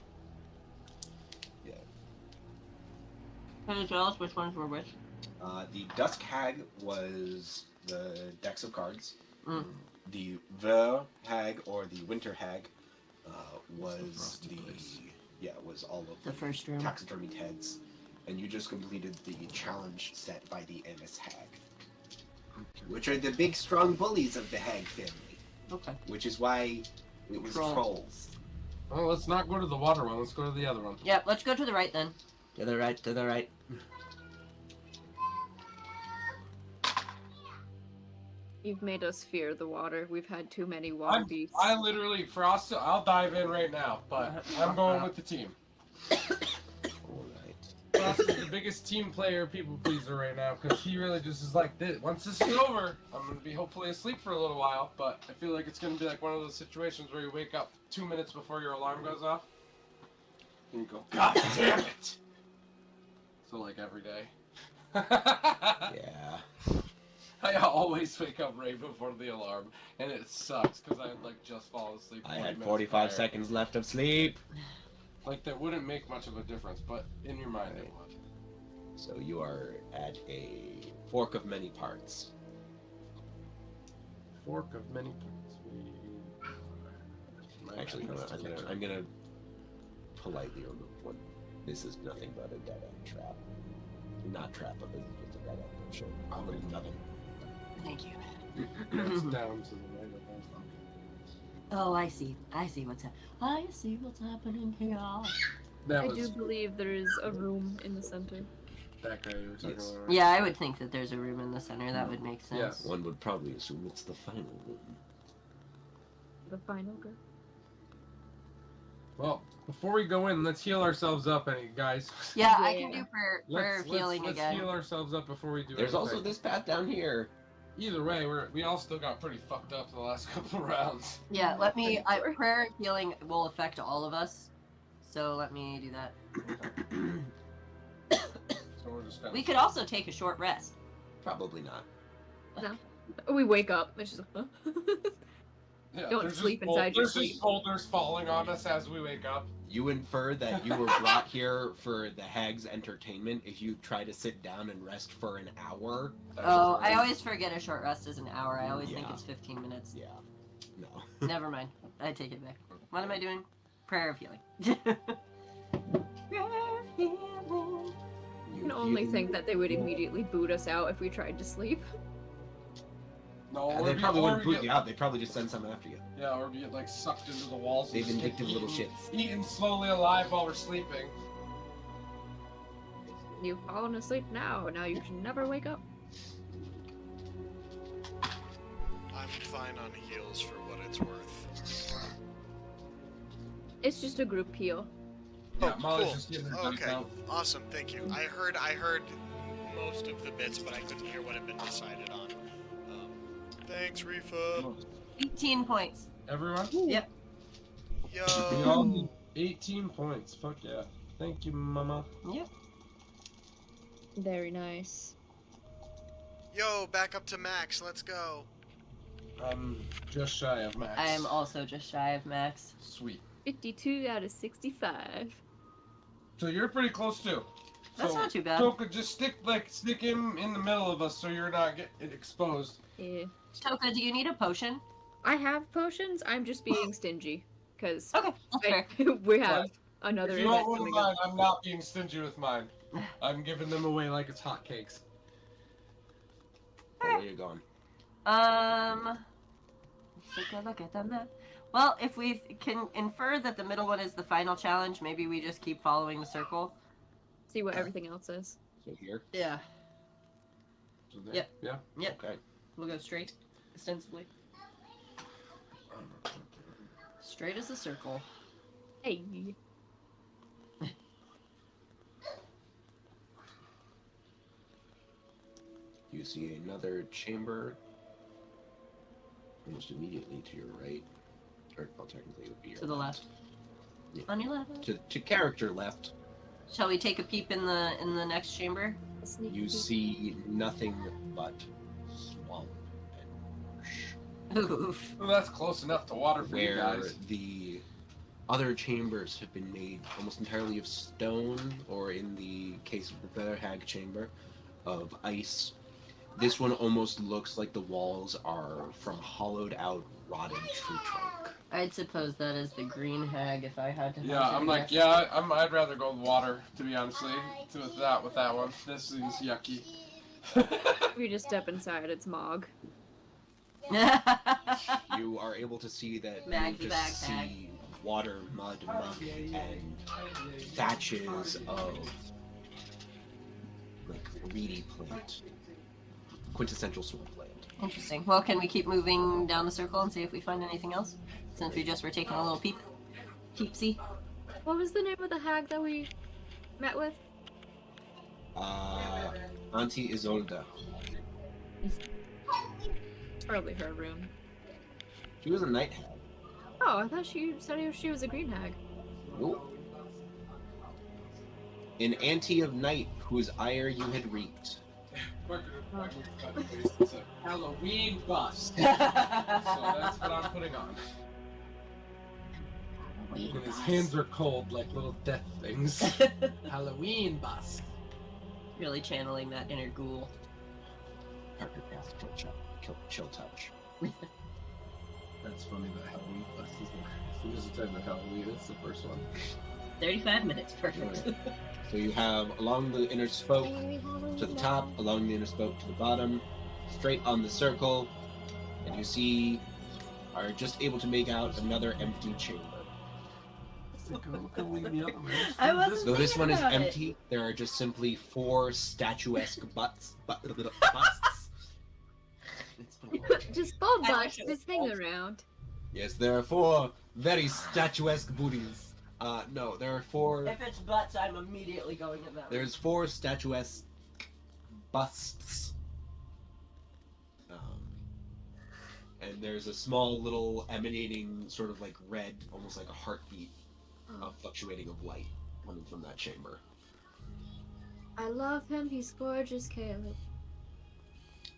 Speaker 2: Can you tell us which ones were which?
Speaker 1: The dusk hag was the decks of cards.
Speaker 2: Mm.
Speaker 1: The Ver hag or the winter hag was
Speaker 4: frosty
Speaker 1: the
Speaker 4: place.
Speaker 1: was all of
Speaker 2: The first room.
Speaker 1: taxidermied heads, and you just completed the challenge set by the Ennis hag, which are the big strong bullies of the hag family.
Speaker 2: Okay.
Speaker 1: which is why it was
Speaker 2: Trolls.
Speaker 1: trolls.
Speaker 4: Well, let's not go to the water one. Let's go to the other one.
Speaker 2: Yep, let's go to the right then.
Speaker 1: To the right, to the right.
Speaker 5: You've made us fear the water. We've had too many water beasts.
Speaker 4: I literally, Frost, I'll dive in right now, but I'm going with the team.
Speaker 1: Alright.
Speaker 4: Frost is the biggest team player, people pleaser right now, because he really just is like this. Once this is over, I'm going to be hopefully asleep for a little while, but I feel like it's going to be like one of those situations where you wake up 2 minutes before your alarm goes off, and you go, God damn it! So like every day.
Speaker 1: Yeah.
Speaker 4: I always wake up right before the alarm, and it sucks because I had like just fallen asleep.
Speaker 1: I
Speaker 4: 40
Speaker 1: had
Speaker 4: minutes
Speaker 1: 45
Speaker 4: prior.
Speaker 1: seconds left of sleep.
Speaker 4: Like that wouldn't make much of a difference, but in your mind it would.
Speaker 1: So you are at a fork of many parts.
Speaker 4: Fork of many parts.
Speaker 1: Actually, no, I'm gonna politely remove one. This is nothing but a dead end trap. Not trap, but this is just a dead end potion. I'm gonna nothing.
Speaker 2: Thank you.
Speaker 4: It's down to the right of that.
Speaker 2: Oh, I see. I see what's happening here.
Speaker 4: That
Speaker 5: I
Speaker 4: was
Speaker 5: do believe there is a room in the center.
Speaker 4: that guy you were talking
Speaker 1: Yes.
Speaker 4: about.
Speaker 2: Yeah, I would think that there's a room in the center. That would make sense.
Speaker 4: Yes.
Speaker 1: One would probably assume it's the final room.
Speaker 5: The final girl.
Speaker 4: Well, before we go in, let's heal ourselves up, guys.
Speaker 2: Yeah, I can
Speaker 5: Yeah.
Speaker 2: do prayer of healing
Speaker 4: let's
Speaker 2: again.
Speaker 4: heal ourselves up before we do
Speaker 1: There's also
Speaker 4: anything.
Speaker 1: this path down here.
Speaker 4: Either way, we all still got pretty fucked up the last couple rounds.
Speaker 2: Yeah, let me. Prayer of healing will affect all of us, so let me do that.
Speaker 4: So we're just
Speaker 2: We could also take a short rest.
Speaker 1: Probably not.
Speaker 5: We wake up. It's just, huh?
Speaker 4: Yeah,
Speaker 5: Don't
Speaker 4: there's
Speaker 5: sleep
Speaker 4: just
Speaker 5: inside your
Speaker 4: There's
Speaker 5: sleep.
Speaker 4: just boulders falling on us as we wake up.
Speaker 1: You infer that you were brought here for the hag's entertainment if you try to sit down and rest for an hour.
Speaker 2: Oh, I always forget a short rest is an hour. I always think
Speaker 1: Yeah.
Speaker 2: it's 15 minutes.
Speaker 1: Yeah. No.
Speaker 2: Never mind. I take it back. What am I doing? Prayer of healing. Prayer of healing.
Speaker 5: I can only think that they would immediately boot us out if we tried to sleep.
Speaker 4: No,
Speaker 1: And
Speaker 4: or
Speaker 1: they
Speaker 4: we-
Speaker 1: probably
Speaker 4: or
Speaker 1: wouldn't
Speaker 4: we
Speaker 1: boot
Speaker 4: get-
Speaker 1: you out. They'd probably just send someone after you.
Speaker 4: Yeah, or we get like sucked into the walls.
Speaker 1: They
Speaker 4: and just get
Speaker 1: vindictive little
Speaker 4: eaten-
Speaker 1: shits.
Speaker 4: Eaten slowly alive while we're sleeping.
Speaker 5: You've fallen asleep now. Now you can never wake up.
Speaker 3: I'm fine on heals for what it's worth.
Speaker 5: It's just a group heal.
Speaker 4: Yeah,
Speaker 3: Oh,
Speaker 4: Molly's
Speaker 3: cool.
Speaker 4: just getting her
Speaker 3: Oh,
Speaker 4: dice
Speaker 3: okay.
Speaker 4: out.
Speaker 3: Awesome, thank you. I heard most of the bits, but I couldn't hear what had been decided on. Thanks, Rhyfa.
Speaker 2: 18 points.
Speaker 4: Everyone?
Speaker 2: Yep.
Speaker 4: We all
Speaker 3: Yo.
Speaker 4: need 18 points. Fuck yeah. Thank you, mama.
Speaker 2: Yep.
Speaker 5: Very nice.
Speaker 3: Yo, back up to max. Let's go.
Speaker 4: I'm just shy of max.
Speaker 2: I am also just shy of max.
Speaker 4: Sweet.
Speaker 5: 52 out of 65.
Speaker 4: So you're pretty close too.
Speaker 2: That's
Speaker 4: So,
Speaker 2: not too bad.
Speaker 4: Toka, just stick him in the middle of us so you're not getting exposed.
Speaker 5: Yeah.
Speaker 2: Toka, do you need a potion?
Speaker 5: I have potions. I'm just being stingy because
Speaker 2: Okay, that's fair.
Speaker 5: we have another
Speaker 4: If you
Speaker 5: event
Speaker 4: want one of
Speaker 5: coming
Speaker 4: mine,
Speaker 5: up.
Speaker 4: I'm not being stingy with mine. I'm giving them away like it's hotcakes.
Speaker 1: Where are you going?
Speaker 2: Let's take a look at the map. Well, if we can infer that the middle one is the final challenge, maybe we just keep following the circle.
Speaker 5: See what everything else is.
Speaker 1: So here?
Speaker 2: Yeah.
Speaker 4: So there-
Speaker 2: Yep.
Speaker 4: Yeah.
Speaker 2: Yep.
Speaker 1: Okay.
Speaker 2: We'll go straight, ostensibly. Straight as a circle.
Speaker 5: Hey.
Speaker 1: You see another chamber almost immediately to your right. Or, well, technically it would be your
Speaker 2: To the left.
Speaker 1: Yeah.
Speaker 2: On your left.
Speaker 1: To character left,
Speaker 2: Shall we take a peep in the next chamber?
Speaker 5: A sneaky
Speaker 1: you
Speaker 5: peek.
Speaker 1: see nothing but swamp and marsh.
Speaker 2: Oof.
Speaker 4: Well, that's close enough to water for you
Speaker 1: Where
Speaker 4: guys.
Speaker 1: the other chambers have been made almost entirely of stone, or in the case of the Feather Hag chamber, of ice. This one almost looks like the walls are from hollowed out, rotted tree trunk.
Speaker 2: I'd suppose that is the green hag if I had to.
Speaker 4: Yeah,
Speaker 2: hazard
Speaker 4: I'm
Speaker 2: a
Speaker 4: like,
Speaker 2: guess.
Speaker 4: yeah, I'd rather go with water, to be honestly, with that one. This seems yucky.
Speaker 5: We just step inside. It's Mog.
Speaker 1: You are able to see that
Speaker 2: Mag
Speaker 1: you
Speaker 2: the
Speaker 1: just
Speaker 2: backpack.
Speaker 1: see water, mud, muck, and thatches of like reedy plant, quintessential swampland.
Speaker 2: Interesting. Well, can we keep moving down the circle and see if we find anything else? Since we just were taking a little peepsy.
Speaker 5: What was the name of the hag that we met with?
Speaker 1: Auntie Isolda.
Speaker 5: It's probably her room.
Speaker 1: She was a night hag.
Speaker 5: Oh, I thought she said she was a green hag.
Speaker 1: Nope. An auntie of night whose ire you had reaped.
Speaker 4: It's a Halloween bust. So that's what I'm putting on. And his hands are cold like little death things. Halloween bust.
Speaker 2: Really channeling that inner ghoul.
Speaker 1: Parker cast chill touch.
Speaker 4: That's funny that Halloween bust is the type of Halloween. It's the first one.
Speaker 2: 35 minutes. Perfect.
Speaker 1: So you have along the inner spoke to the top, along the inner spoke to the bottom, straight on the circle, and you see are just able to make out another empty chamber.
Speaker 2: I wasn't
Speaker 1: So this
Speaker 2: thinking
Speaker 1: one is
Speaker 2: about it.
Speaker 1: empty. There are just simply 4 statuesque busts. It's been a while.
Speaker 5: Just ball
Speaker 2: I
Speaker 5: butts,
Speaker 2: wish it was
Speaker 5: just hang around.
Speaker 1: Yes, there are 4 very statuesque booties. No, there are 4.
Speaker 2: If it's butts, I'm immediately going at them.
Speaker 1: There's 4 statuesque busts. And there's a small little emanating sort of like red, almost like a heartbeat, fluctuating of light coming from that chamber.
Speaker 5: I love him, he's gorgeous, Caleb.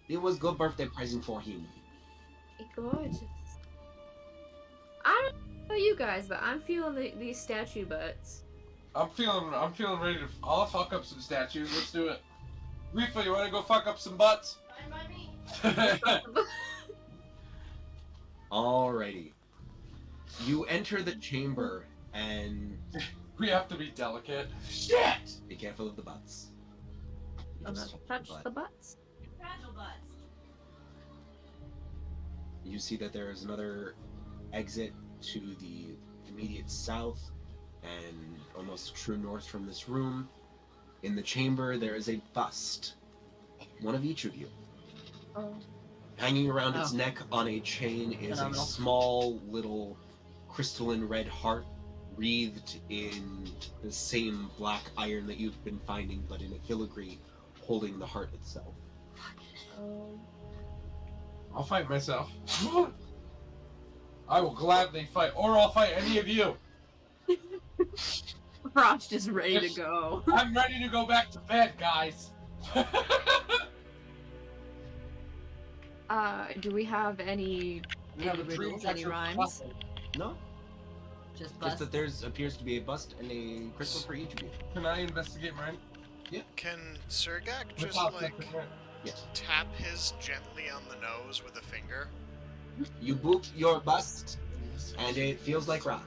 Speaker 1: It was good birthday present for him.
Speaker 5: He's gorgeous. I don't know about you guys, but I'm feeling these statue butts.
Speaker 4: I'm feeling ready to. I'll fuck up some statues. Let's do it. Rhyfa, you want to go fuck up some butts?
Speaker 1: Alrighty. You enter the chamber and
Speaker 4: We have to be delicate. Shit!
Speaker 1: be careful of the butts. You
Speaker 5: I'm
Speaker 1: just
Speaker 5: not
Speaker 1: touch
Speaker 5: touch
Speaker 1: the
Speaker 5: the
Speaker 1: butt.
Speaker 5: butts.
Speaker 2: Fragile butts.
Speaker 1: You see that there is another exit to the immediate south and almost true north from this room. In the chamber, there is a bust. One of each of you.
Speaker 5: Oh.
Speaker 1: Hanging around its
Speaker 2: Oh.
Speaker 1: neck on a chain is
Speaker 2: Phenomenal.
Speaker 1: a small little crystalline red heart wreathed in the same black iron that you've been finding, but in a filigree holding the heart itself.
Speaker 4: I'll fight myself. I will gladly fight, or I'll fight any of you.
Speaker 5: Frost is ready to go.
Speaker 4: I'm ready to go back to bed, guys.
Speaker 5: Do we have any
Speaker 4: We have a dream
Speaker 5: riddles, any
Speaker 4: catcher
Speaker 5: rhymes?
Speaker 4: puzzle.
Speaker 1: No,
Speaker 2: Just
Speaker 1: just
Speaker 2: butts.
Speaker 1: that there's appears to be a bust and a crystal for each of you.
Speaker 4: Can I investigate mine?
Speaker 3: Can Surgak
Speaker 4: The
Speaker 3: just
Speaker 4: top
Speaker 3: like
Speaker 4: secret.
Speaker 1: Yes.
Speaker 3: tap his gently on the nose with a finger?
Speaker 1: You boop your bust, and it feels like rock.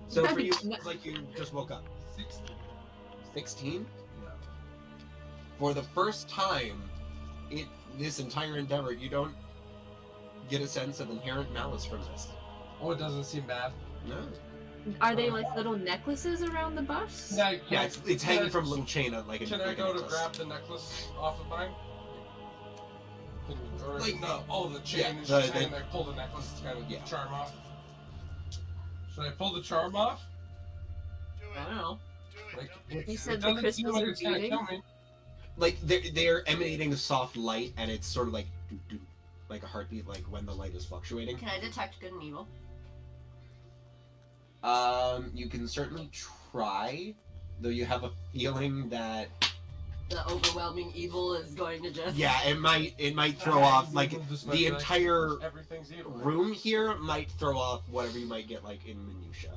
Speaker 1: So for you, it's like you just woke up. 16?
Speaker 4: Yeah.
Speaker 1: For the first time in this entire endeavor, you don't get a sense of inherent malice from this.
Speaker 4: Oh, it doesn't seem bad.
Speaker 1: No.
Speaker 5: Are they like little necklaces around the bust?
Speaker 1: Yeah, it's hanging from a little chain of like a
Speaker 4: Can I
Speaker 1: like a
Speaker 4: go to
Speaker 1: necklace.
Speaker 4: grab the necklace off of mine? Or
Speaker 1: Like,
Speaker 4: no, the chain
Speaker 1: yeah,
Speaker 4: is
Speaker 1: the-
Speaker 4: just hanging there. Pull the necklace to kind of
Speaker 1: Yeah.
Speaker 4: charm off. Should I pull the charm off?
Speaker 3: Do
Speaker 2: I
Speaker 3: it.
Speaker 2: don't know.
Speaker 3: Do it.
Speaker 4: Like,
Speaker 3: Don't be
Speaker 4: it
Speaker 5: You said
Speaker 4: it
Speaker 5: the
Speaker 4: doesn't
Speaker 5: crystals
Speaker 4: seem like
Speaker 5: are
Speaker 4: it's gonna
Speaker 5: beating?
Speaker 4: kill me.
Speaker 1: Like they're emanating a soft light, and it's sort of like doop, doop, like a heartbeat, like when the light is fluctuating.
Speaker 2: Can I detect good and evil?
Speaker 1: You can certainly try, though you have a feeling that
Speaker 2: The overwhelming evil is going to just.
Speaker 1: yeah, it might throw off like
Speaker 4: Just
Speaker 1: the
Speaker 4: like,
Speaker 1: entire
Speaker 4: everything's evil.
Speaker 1: room here might throw off whatever you might get like in minutia.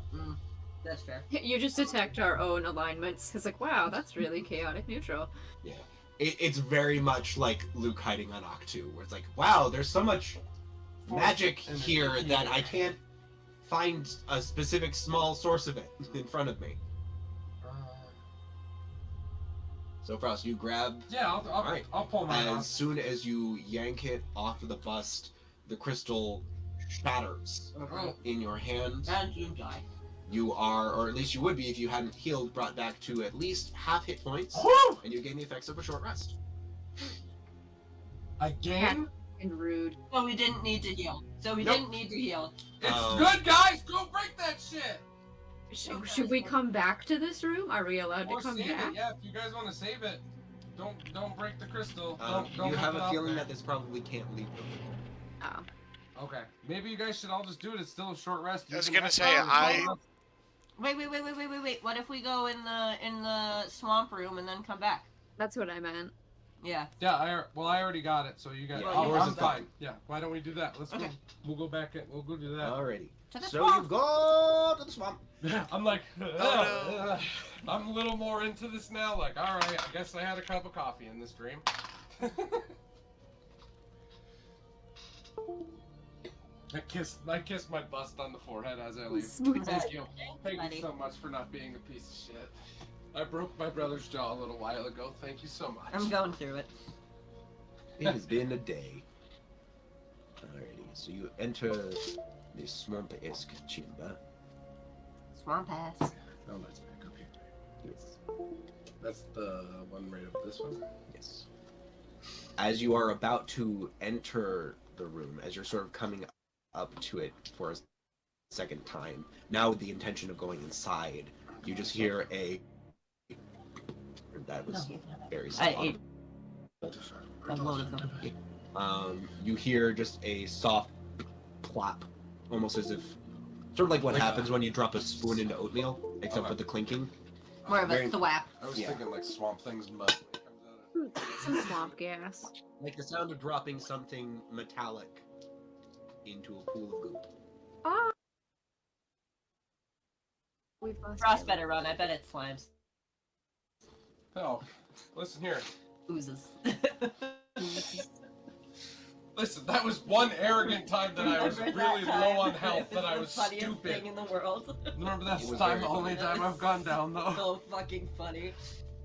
Speaker 2: That's fair.
Speaker 5: You just detect our own alignments. It's like, wow, that's really chaotic neutral.
Speaker 1: Yeah, it's very much like Luke hiding on Octu, where it's like, wow, there's so much magic
Speaker 4: And
Speaker 1: here
Speaker 4: then-
Speaker 1: that I can't find a specific small source of it in front of me. So Frost, you grab
Speaker 4: Yeah,
Speaker 1: Alright.
Speaker 4: I'll pull mine
Speaker 1: as
Speaker 4: off.
Speaker 1: soon as you yank it off of the bust, the crystal shatters
Speaker 2: Oh,
Speaker 1: in your hand.
Speaker 2: and you die.
Speaker 1: You are, or at least you would be if you hadn't healed, brought back to at least half hit points,
Speaker 4: Woo!
Speaker 1: and you gain the effects of a short rest.
Speaker 4: Again?
Speaker 5: And rude.
Speaker 2: So we didn't need to heal.
Speaker 1: Nope.
Speaker 4: It's
Speaker 1: Um,
Speaker 4: good, guys! Go break that shit!
Speaker 5: Should we come back to this room? Are we allowed to
Speaker 4: Or
Speaker 5: come
Speaker 4: save
Speaker 5: back?
Speaker 4: it, yeah, if you guys want to save it. Don't break the crystal. Don't
Speaker 1: you
Speaker 4: leave
Speaker 1: have
Speaker 4: it
Speaker 1: a
Speaker 4: out
Speaker 1: feeling
Speaker 4: there.
Speaker 1: that this probably can't leave them.
Speaker 5: Oh.
Speaker 4: Okay. Maybe you guys should all just do it. It's still a short rest.
Speaker 3: I was
Speaker 4: You
Speaker 3: gonna
Speaker 4: can-
Speaker 3: say,
Speaker 2: Wait. What if we go in the swamp room and then come back?
Speaker 5: That's what I meant.
Speaker 2: Yeah.
Speaker 4: Yeah, I already got it, so you guys.
Speaker 1: Yeah,
Speaker 4: Oh,
Speaker 1: yours
Speaker 4: I'm
Speaker 1: is
Speaker 4: fine. Yeah, why don't we do that? Let's
Speaker 2: Okay.
Speaker 4: go. We'll go back in. We'll go do that.
Speaker 1: Alrighty.
Speaker 2: To the
Speaker 1: So
Speaker 2: swamp.
Speaker 1: you go to the swamp.
Speaker 4: I'm like,
Speaker 3: no.
Speaker 4: I'm a little more into this now. Like, all right, I guess I had a cup of coffee in this dream. I kissed my bust on the forehead as I leave.
Speaker 5: Smooth.
Speaker 4: Thank you. Thank
Speaker 2: buddy.
Speaker 4: you so much for not being a piece of shit. I broke my brother's jaw a little while ago. Thank you so much.
Speaker 2: I'm going through it.
Speaker 1: It has been a day. Alrighty, so you enter this swamp-esque chamber.
Speaker 2: Swamp ass.
Speaker 4: Oh, that's back up here.
Speaker 1: Yes.
Speaker 4: That's the one right up this one.
Speaker 1: Yes. As you are about to enter the room, as you're sort of coming up to it for a second time, now with the intention of going inside, you just hear a... That was very
Speaker 2: I
Speaker 1: soft.
Speaker 2: ate a load of them.
Speaker 1: You hear just a soft plop, almost as if, sort of like what
Speaker 4: Like
Speaker 1: happens when you drop a spoon into oatmeal, except
Speaker 4: Okay.
Speaker 1: with the clinking.
Speaker 2: More of a
Speaker 1: Very-
Speaker 2: thwap.
Speaker 4: I was
Speaker 1: Yeah.
Speaker 4: thinking like Swamp Thing's mud when it comes out of
Speaker 5: Some swamp gas.
Speaker 1: Like the sound of dropping something metallic into a pool of goop.
Speaker 5: Ah. We've lost
Speaker 2: Frost better run. I bet it slimes.
Speaker 4: Oh, listen here.
Speaker 2: Oozes.
Speaker 4: Listen, that was one arrogant time that I was
Speaker 2: Remember
Speaker 4: really
Speaker 2: that
Speaker 4: low on
Speaker 2: time?
Speaker 4: health,
Speaker 2: It
Speaker 4: that I
Speaker 2: the
Speaker 4: was
Speaker 2: funniest
Speaker 4: stupid.
Speaker 2: thing in the world.
Speaker 4: Remember
Speaker 1: It
Speaker 4: that's
Speaker 1: was
Speaker 4: time
Speaker 1: very
Speaker 4: the only
Speaker 2: funny.
Speaker 4: time I've gone down though.
Speaker 2: So fucking funny.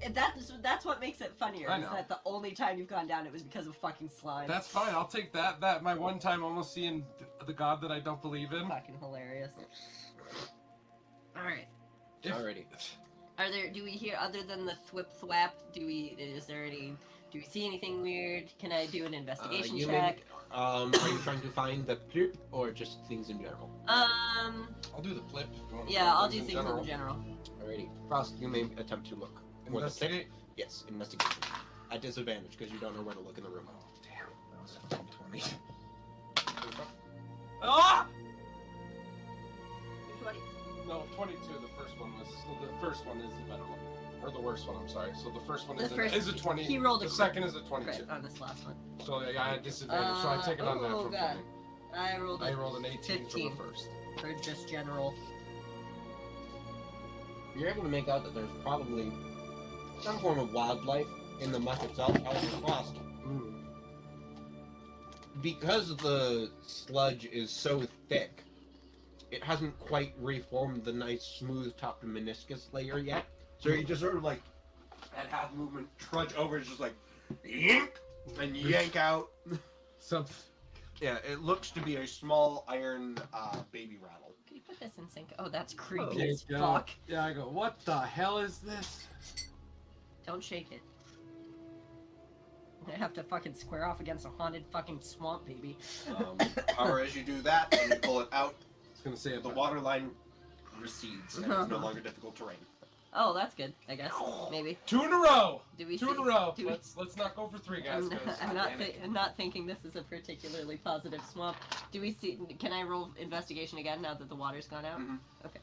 Speaker 2: And that's what makes it funnier.
Speaker 4: I
Speaker 2: Is
Speaker 4: know.
Speaker 2: that the only time you've gone down it was because of fucking slime.
Speaker 4: That's fine. I'll take that. That my one time almost seeing the god that I don't believe in.
Speaker 2: fucking hilarious. All right.
Speaker 4: If-
Speaker 1: Alrighty.
Speaker 2: Do we hear other than the thwip thwap? Do we see anything weird? Can I do an investigation
Speaker 1: You
Speaker 2: check?
Speaker 1: are you trying to find the plip or just things in general?
Speaker 4: I'll do the flip. If you want to
Speaker 2: Yeah, I'll
Speaker 4: things
Speaker 2: do things in general.
Speaker 1: Alrighty. Frost, you may attempt to look. For the
Speaker 4: Investigate.
Speaker 1: Yes, investigation. At disadvantage, because you don't know where to look in the room.
Speaker 4: Oh damn, that was fucking 20. Ah! No, 22. The first one was. The first one is the better one, or the worst one. I'm sorry. So the first one
Speaker 2: The
Speaker 4: is
Speaker 2: first-
Speaker 4: a 20.
Speaker 2: he rolled a
Speaker 4: The second is a 22.
Speaker 2: Right, on this last one.
Speaker 4: So yeah, I had disadvantage. So I take it on that
Speaker 2: oh
Speaker 4: from
Speaker 2: god.
Speaker 4: 20.
Speaker 2: I rolled
Speaker 4: I rolled an 18
Speaker 2: 15
Speaker 4: for the first.
Speaker 2: for just general.
Speaker 1: You're able to make out that there's probably some form of wildlife in the muck itself. However, Frost, because the sludge is so thick, it hasn't quite reformed the nice smooth-topped meniscus layer yet. So you just sort of like, that half movement, trudge over, it's just like, yank, and yank out.
Speaker 4: So
Speaker 1: Yeah, it looks to be a small iron baby rattle.
Speaker 2: Can you put this in sync? Oh, that's creepy
Speaker 4: there you
Speaker 2: as
Speaker 4: go.
Speaker 2: fuck.
Speaker 4: Yeah, I go. What the hell is this?
Speaker 2: Don't shake it. I have to fucking square off against a haunted fucking swamp baby.
Speaker 1: However, as you do that and you pull it out,
Speaker 4: I was gonna say
Speaker 1: the water line recedes and it's no longer difficult terrain.
Speaker 2: Oh, that's good, I guess. Maybe.
Speaker 4: 2 in a row.
Speaker 2: Do we
Speaker 4: 2
Speaker 2: see?
Speaker 4: in a row.
Speaker 2: do we-
Speaker 4: Let's not go for 3, guys.
Speaker 2: I'm not thinking this is a particularly positive swamp. Do we see? Can I roll investigation again now that the water's gone out?
Speaker 1: Mhm.
Speaker 2: Okay.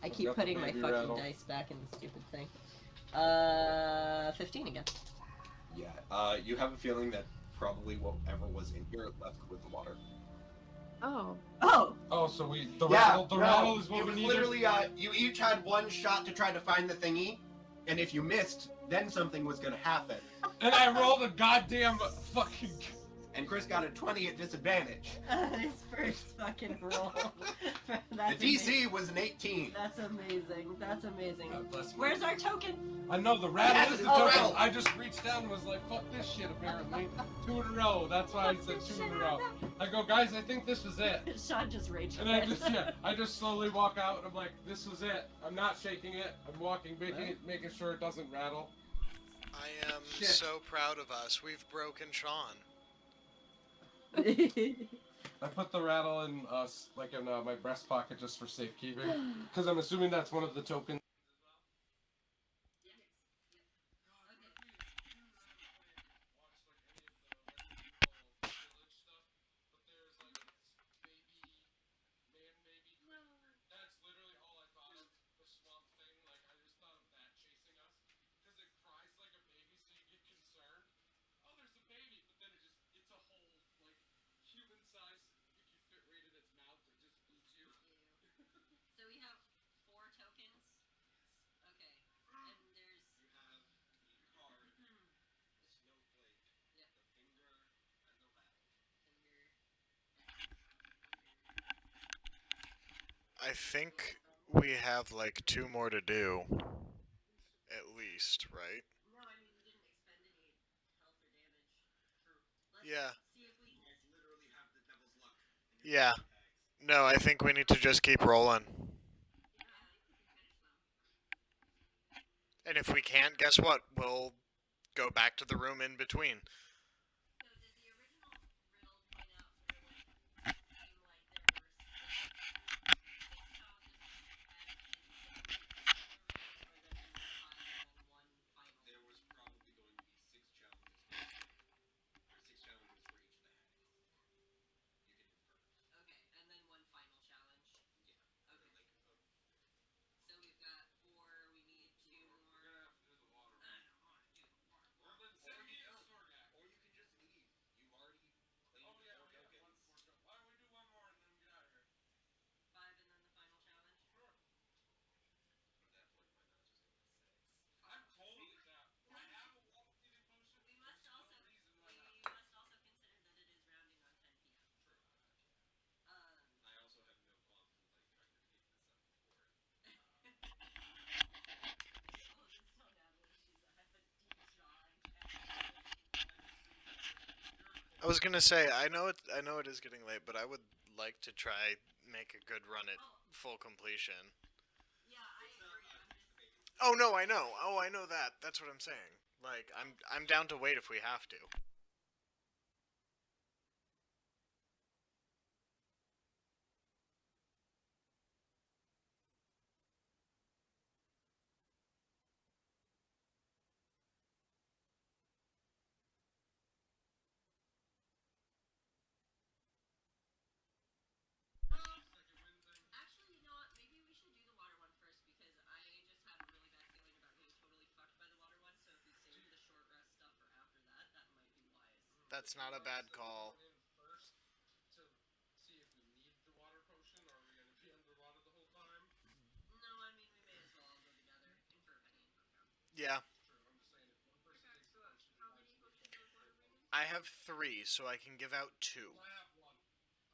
Speaker 2: I
Speaker 4: I've
Speaker 2: keep
Speaker 4: got the
Speaker 2: putting my
Speaker 4: baby
Speaker 2: fucking
Speaker 4: rattle.
Speaker 2: dice back in the stupid thing. 15 again.
Speaker 1: Yeah, you have a feeling that probably whatever was in here left with the water.
Speaker 5: Oh.
Speaker 2: Oh,
Speaker 4: Oh, so the rattle is what
Speaker 1: it
Speaker 4: we
Speaker 1: was
Speaker 4: needed.
Speaker 1: literally, you each had one shot to try to find the thingy, and if you missed, then something was gonna happen.
Speaker 4: And I rolled a goddamn fucking
Speaker 1: and Chris got a 20 at disadvantage.
Speaker 2: His first fucking roll.
Speaker 1: The DC was an 18.
Speaker 2: That's amazing. That's amazing.
Speaker 4: God bless me.
Speaker 2: Where's our token?
Speaker 4: I know the rattle is the
Speaker 1: Oh,
Speaker 4: token.
Speaker 1: rattle.
Speaker 4: I just reached down and was like, fuck this shit, apparently. 2 in a row. That's why I said 2 in a row. I go, guys, I think this was it.
Speaker 2: Sean just raged.
Speaker 4: And I just slowly walk out and I'm like, this was it. I'm not shaking it. I'm walking, making sure it doesn't rattle.
Speaker 3: I am
Speaker 4: Shit.
Speaker 3: so proud of us. We've broken Sean.
Speaker 4: I put the rattle in my breast pocket just for safekeeping, because I'm assuming that's one of the tokens. That's literally all I thought of, the swamp thing. Like, I just thought of that chasing us, because it cries like a baby, so you get concerned. Oh, there's a baby, but then it's a whole, like, human size, if you fit right in its mouth, it just eats you.
Speaker 2: So we have 4 tokens. Okay, and there's.
Speaker 1: You have the card, the snowflake,
Speaker 2: Yep.
Speaker 1: the finger, and the rattle.
Speaker 2: Finger.
Speaker 3: I think we have like 2 more to do. At least, right?
Speaker 2: No, I mean we didn't expend any health or damage.
Speaker 1: True.
Speaker 2: Let's
Speaker 3: Yeah.
Speaker 2: see if we.
Speaker 1: You guys literally have the devil's luck. in your
Speaker 3: Yeah.
Speaker 1: tags.
Speaker 3: No, I think we need to just keep rolling.
Speaker 2: Yeah, I think we can finish them.
Speaker 3: And if we can't, guess what? We'll go back to the room in between.
Speaker 2: So did the original riddle point out for like seem like there were 6 challenges or there'd be 1 final and 1 final?
Speaker 1: There was probably going to be 6 challenges or 6 challenges for each of the hags. You can infer.
Speaker 2: Okay, and then 1 final challenge.
Speaker 1: Yeah.
Speaker 2: Okay.
Speaker 1: Like,
Speaker 2: So we've got 4. We need 2
Speaker 4: We're
Speaker 2: more.
Speaker 4: gonna have to do the water.
Speaker 2: I don't want to do the water.
Speaker 4: Well, then send me a Surgak.
Speaker 1: or you can just leave. You've already claimed
Speaker 4: Oh, yeah,
Speaker 1: 4
Speaker 4: we have
Speaker 1: tokens.
Speaker 4: 1 more token. Why don't we do 1 more and then get out of here?
Speaker 2: 5 and then the final challenge.
Speaker 4: Sure.
Speaker 1: At that point, why not just go with 6?
Speaker 4: I'm cold with that. I have a wall feeding potion.
Speaker 2: We must
Speaker 4: There's
Speaker 2: also
Speaker 4: no reason why not.
Speaker 2: consider that it is rounding on 10 p.m.
Speaker 1: True. I also have no qualms with like trying to pick this up before.
Speaker 2: Oh, this is on Avalanche. I have a deep jaw and
Speaker 3: I was gonna say, I know it is getting late, but I would like to try make a good run at full completion.
Speaker 2: Yeah, I agree. I'm just.
Speaker 3: Oh no, I know. Oh, I know that. That's what I'm saying. Like, I'm down to wait if we have to.
Speaker 2: Actually, you know what? Maybe we should do the water one first because I just had a really bad feeling about getting totally fucked by the water one. So if we save the short rest stuff for after that, that might be wise.
Speaker 3: That's not a bad call.
Speaker 4: First to see if we need the water potion, or are we gonna be underwater the whole time?
Speaker 2: No, I mean we may as well all go together. In for a penny, in for a pound.
Speaker 3: Yeah.
Speaker 4: True. I'm just saying if one person takes the potion,
Speaker 2: How many potions does water bring in?
Speaker 3: I have 3, so I can give out 2.
Speaker 4: I have 1.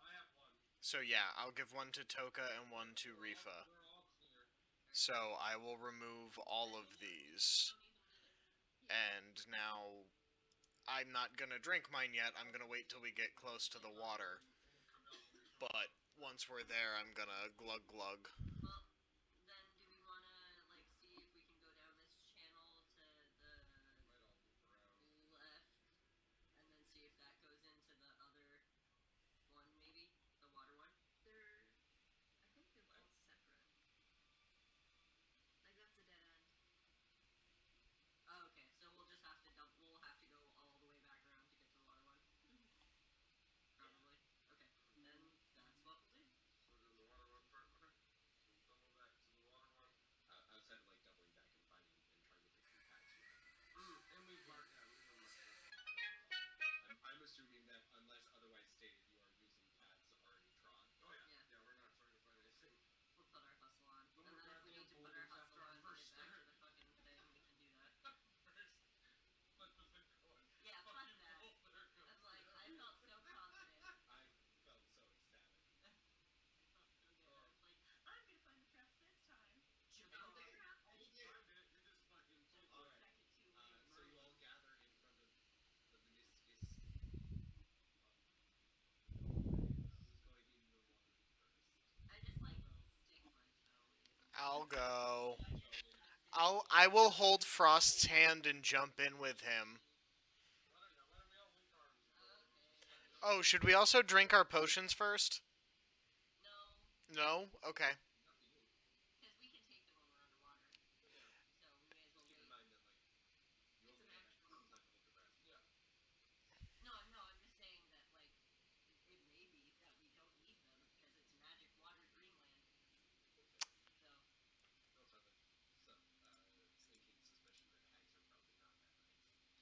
Speaker 4: I have 1.
Speaker 3: So yeah, I'll give 1 to Toka and 1 to Rhyfa.
Speaker 4: We're all clear.
Speaker 3: So I will remove all of these. And now, I'm not gonna drink mine yet. I'm gonna wait till we get close to the water. But once we're there, I'm gonna glug glug.
Speaker 2: Well, then do we want to like see if we can go down this channel to the left, and then see if that goes into the other one, maybe the water one.
Speaker 5: I think they're both separate. Like that's a dead end.
Speaker 2: Oh, okay, so we'll just have to we'll have to go all the way back around to get to the water one. Probably. Okay, then that's what we'll do.
Speaker 4: So do the water one first. Okay.
Speaker 3: I'll go. I will hold Frost's hand and jump in with him. Oh, should we also drink our potions first? No? Okay.
Speaker 2: Because we can take them when we're underwater. So we may as well wait. No, I'm just saying that, like, it may be that we don't need them because it's magic water Greenland. So.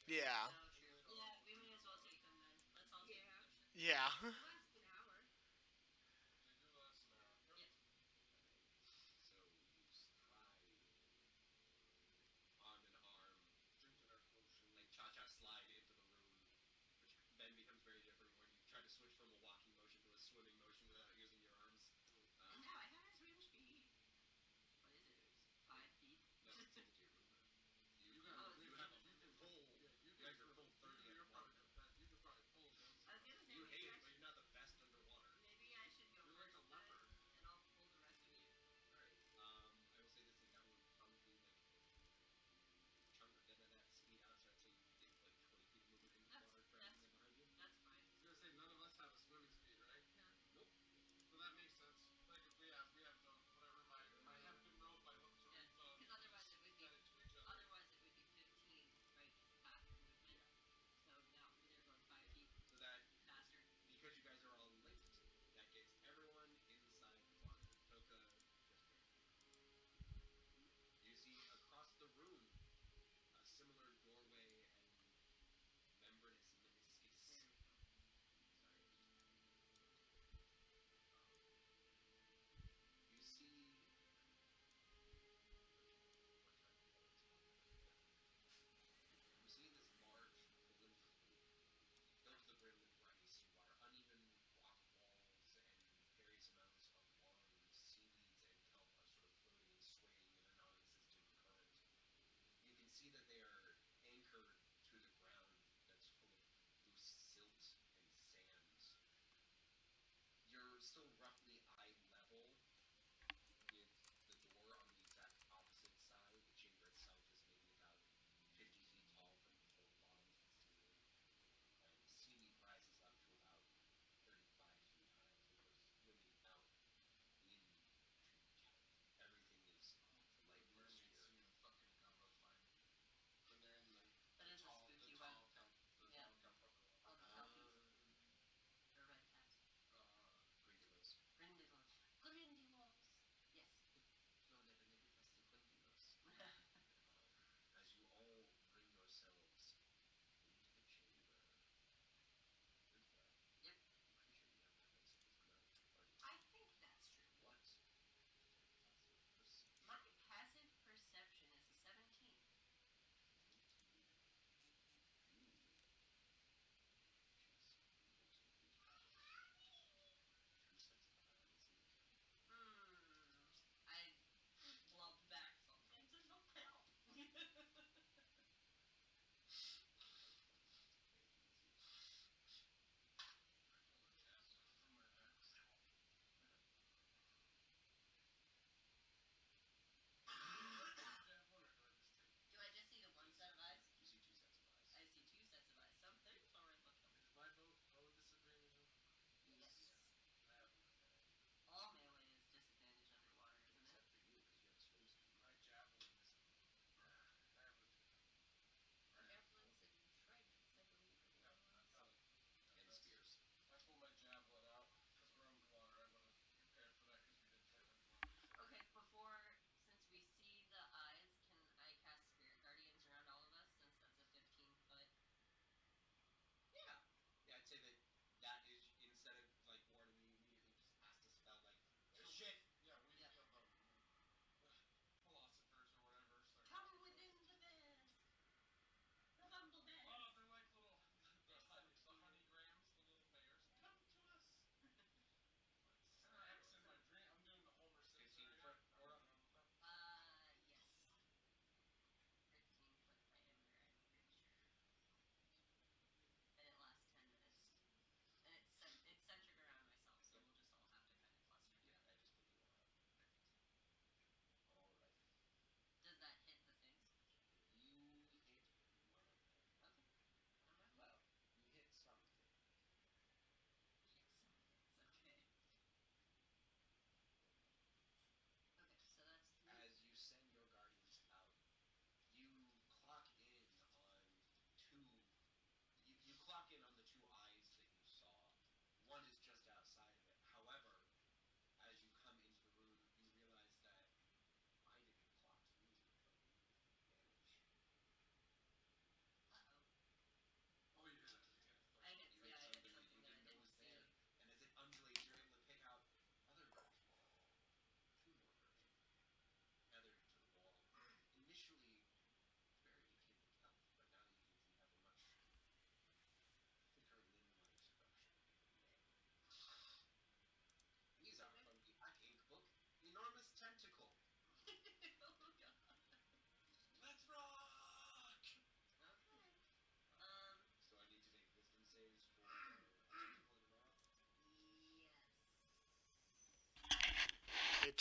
Speaker 3: Yeah.
Speaker 2: No, true. Yeah, we may as well take them then. Let's all take potions.
Speaker 3: Yeah.
Speaker 2: Last an hour. Yep. And now I have his swim speed. What is it? 5 feet? I was gonna say, maybe I should...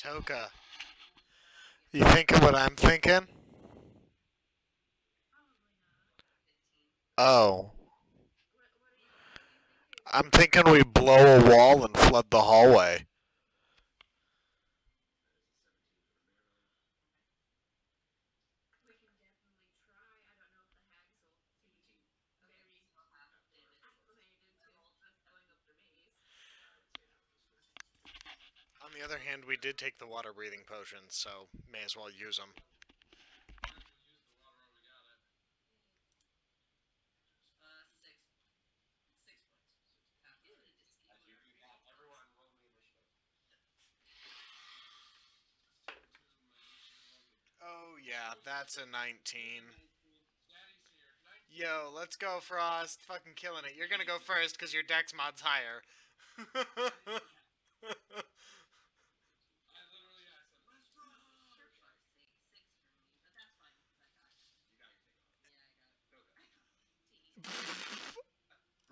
Speaker 3: Toka, you thinking what I'm thinking? Oh. I'm thinking we blow a wall and flood the hallway. On the other hand, we did take the water breathing potions, so may as well use them. Oh yeah, that's a 19. Yo, let's go, Frost. Fucking killing it. You're gonna go first because your dex mod's higher.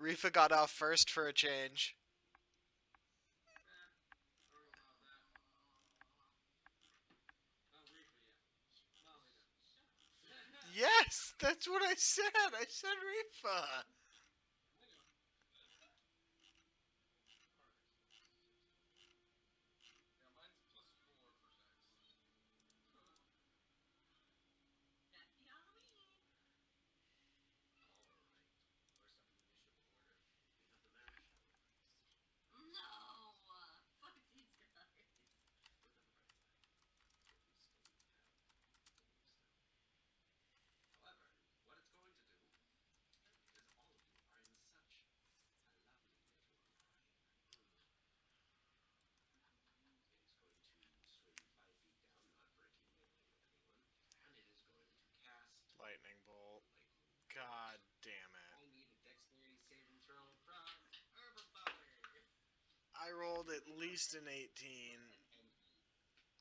Speaker 3: Rhyfa got off first for a change. Yes, that's what I said. I said Rhyfa. Lightning bolt. God damn it. I rolled at least an 18.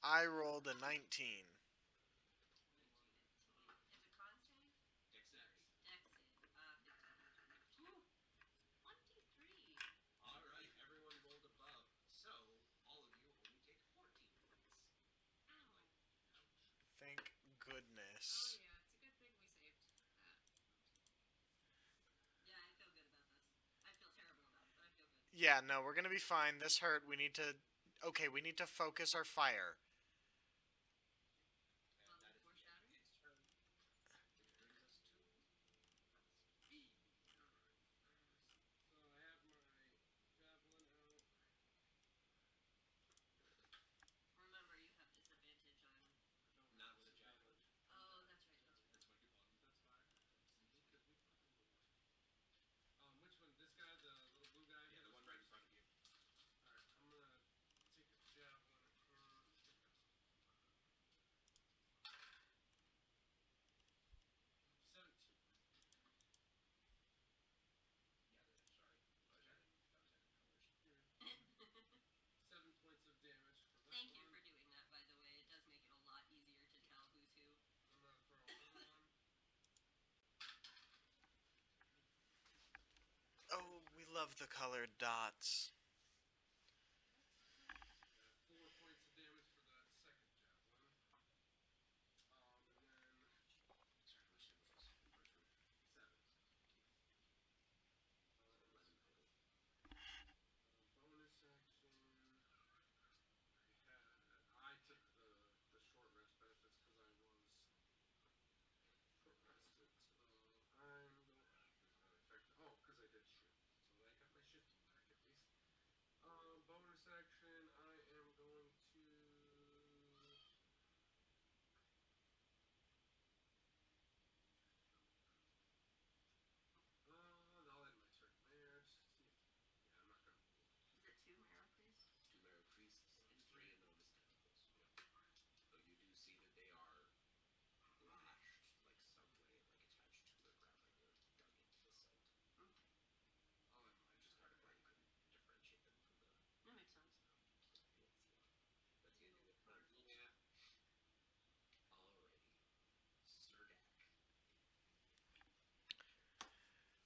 Speaker 3: I rolled a 19. Thank goodness. Yeah, no, we're gonna be fine. This hurt. We need to. Okay, we need to focus our fire. Oh, we love the colored dots.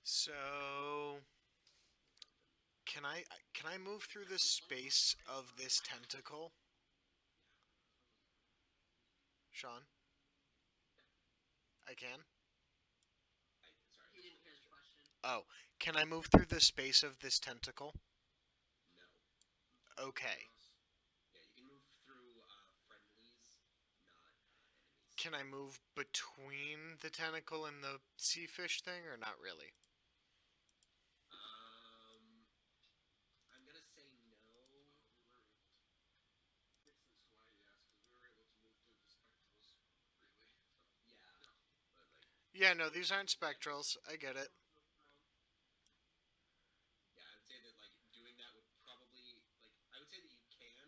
Speaker 3: So, can I move through the space of this tentacle? Sean? I can?
Speaker 1: Sorry.
Speaker 2: He didn't hear the question.
Speaker 3: Oh, can I move through the space of this tentacle?
Speaker 1: No.
Speaker 3: Okay.
Speaker 1: Yeah, you can move through friendlies, not enemies.
Speaker 3: Can I move between the tentacle and the sea fish thing, or not really?
Speaker 1: I'm gonna say no.
Speaker 4: This is why he asked, because we were able to move through the spectrals freely.
Speaker 1: Yeah, but like.
Speaker 3: Yeah, no, these aren't spectrals. I get it.
Speaker 1: Yeah, I would say that like doing that would probably I would say that you can,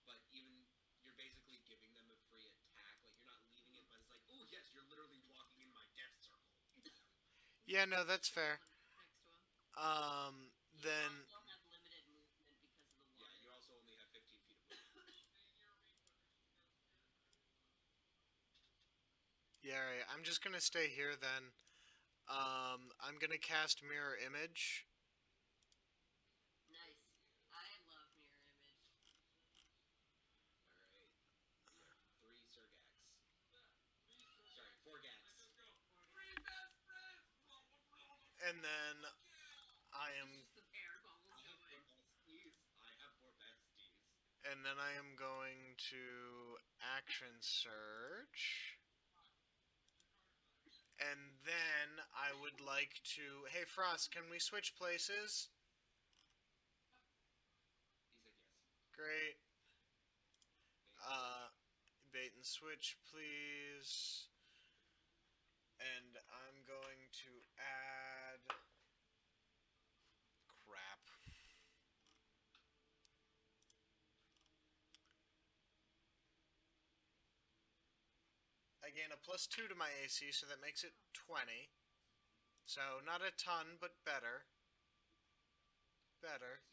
Speaker 1: but even you're basically giving them a free attack. Like you're not leaving it, but it's like, oh yes, you're literally walking in my death circle.
Speaker 3: Yeah, no, that's fair.
Speaker 2: Next to him.
Speaker 3: Then...
Speaker 2: You also have limited movement because of the water.
Speaker 1: Yeah, you also only have 15 feet of movement.
Speaker 3: Yeah, right. I'm just gonna stay here then. I'm gonna cast Mirror Image.
Speaker 2: Nice. I love mirror image.
Speaker 1: Alright. You have 3 Surgaks. Sorry, 4 Gags.
Speaker 3: And then I am...
Speaker 2: It's just the pair bubbles
Speaker 1: I have 4
Speaker 2: going.
Speaker 1: besties. I have 4 besties.
Speaker 3: And then I am going to Action Surge. And then I would like to... Hey, Frost, can we switch places?
Speaker 1: He said yes.
Speaker 3: Great. Bait and switch, please. And I'm going to add... Crap. I gain a +2 to my AC, so that makes it 20. So, not a ton, but better. Better.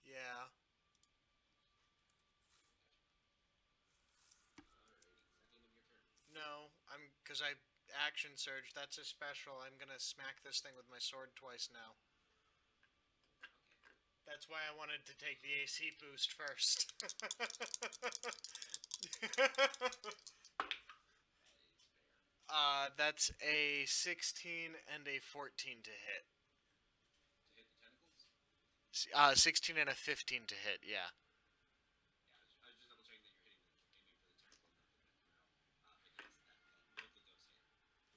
Speaker 1: He's 20.
Speaker 3: Yeah.
Speaker 1: Alrighty. Is that the end of your turn?
Speaker 3: No, because I action surge. That's a special. I'm gonna smack this thing with my sword twice now.
Speaker 1: Okay.
Speaker 3: That's why I wanted to take the AC boost first. That's a 16 and a 14 to hit.
Speaker 1: To hit the tentacles?
Speaker 3: 16 and a 15 to hit, yeah.
Speaker 1: Yeah, I was just double checking that you're aiming for the tentacle, not the tentacle. Because both of those hit.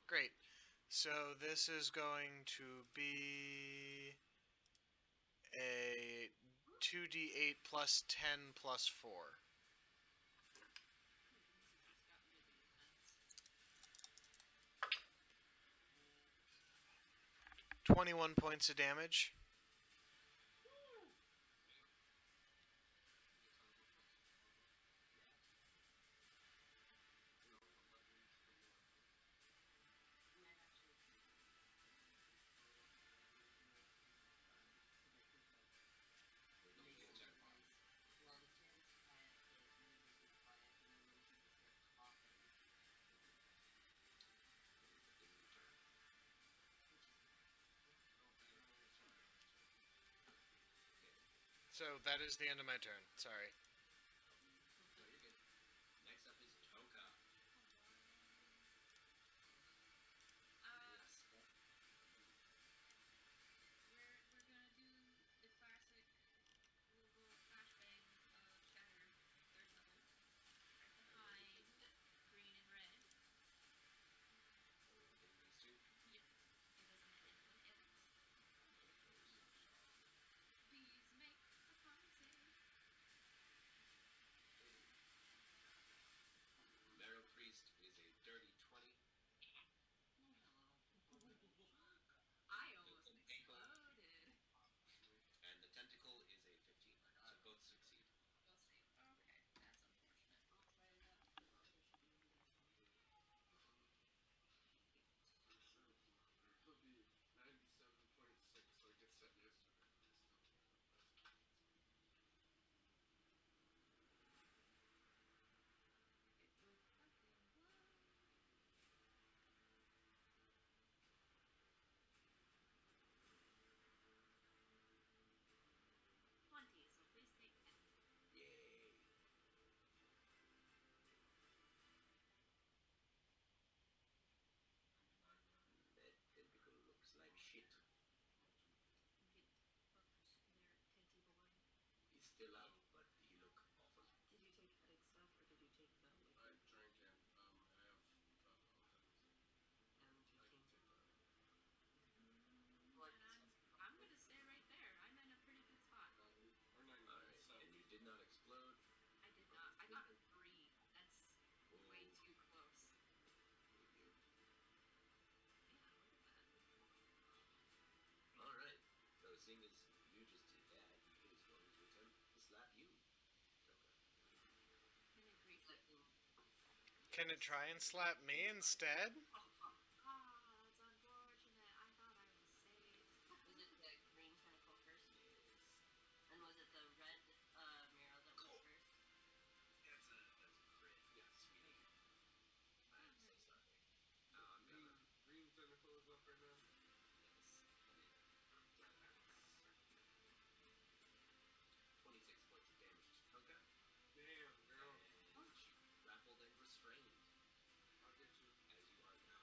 Speaker 3: Great. So this is going to be a 2d8 plus 10 plus 4. 21 points of damage.
Speaker 2: Well, the chance quiet is music is quiet, and then when people start talking,
Speaker 3: So that is the end of my turn. Sorry.
Speaker 1: No, you're good. Next up is Toka.
Speaker 9: We're gonna do the classic little flashbang of Shatter, 3rd level, right behind green and red.
Speaker 1: These two?
Speaker 9: Yep. It doesn't end with X. Please make a con save.
Speaker 3: Can it try and slap me instead?
Speaker 9: Ah, that's unfortunate. I thought I was safe.
Speaker 2: Was it the green tentacle first? And was it the red Miro that went first?
Speaker 7: That's a crit. Yeah, sweetie. I'm so sorry. I'm gonna.
Speaker 4: Green tentacle is up right now.
Speaker 7: Yes. That's 26 points of damage to Toka.
Speaker 4: Damn, girl.
Speaker 7: And she grappled and restrained.
Speaker 4: I'll get you.
Speaker 7: As you are now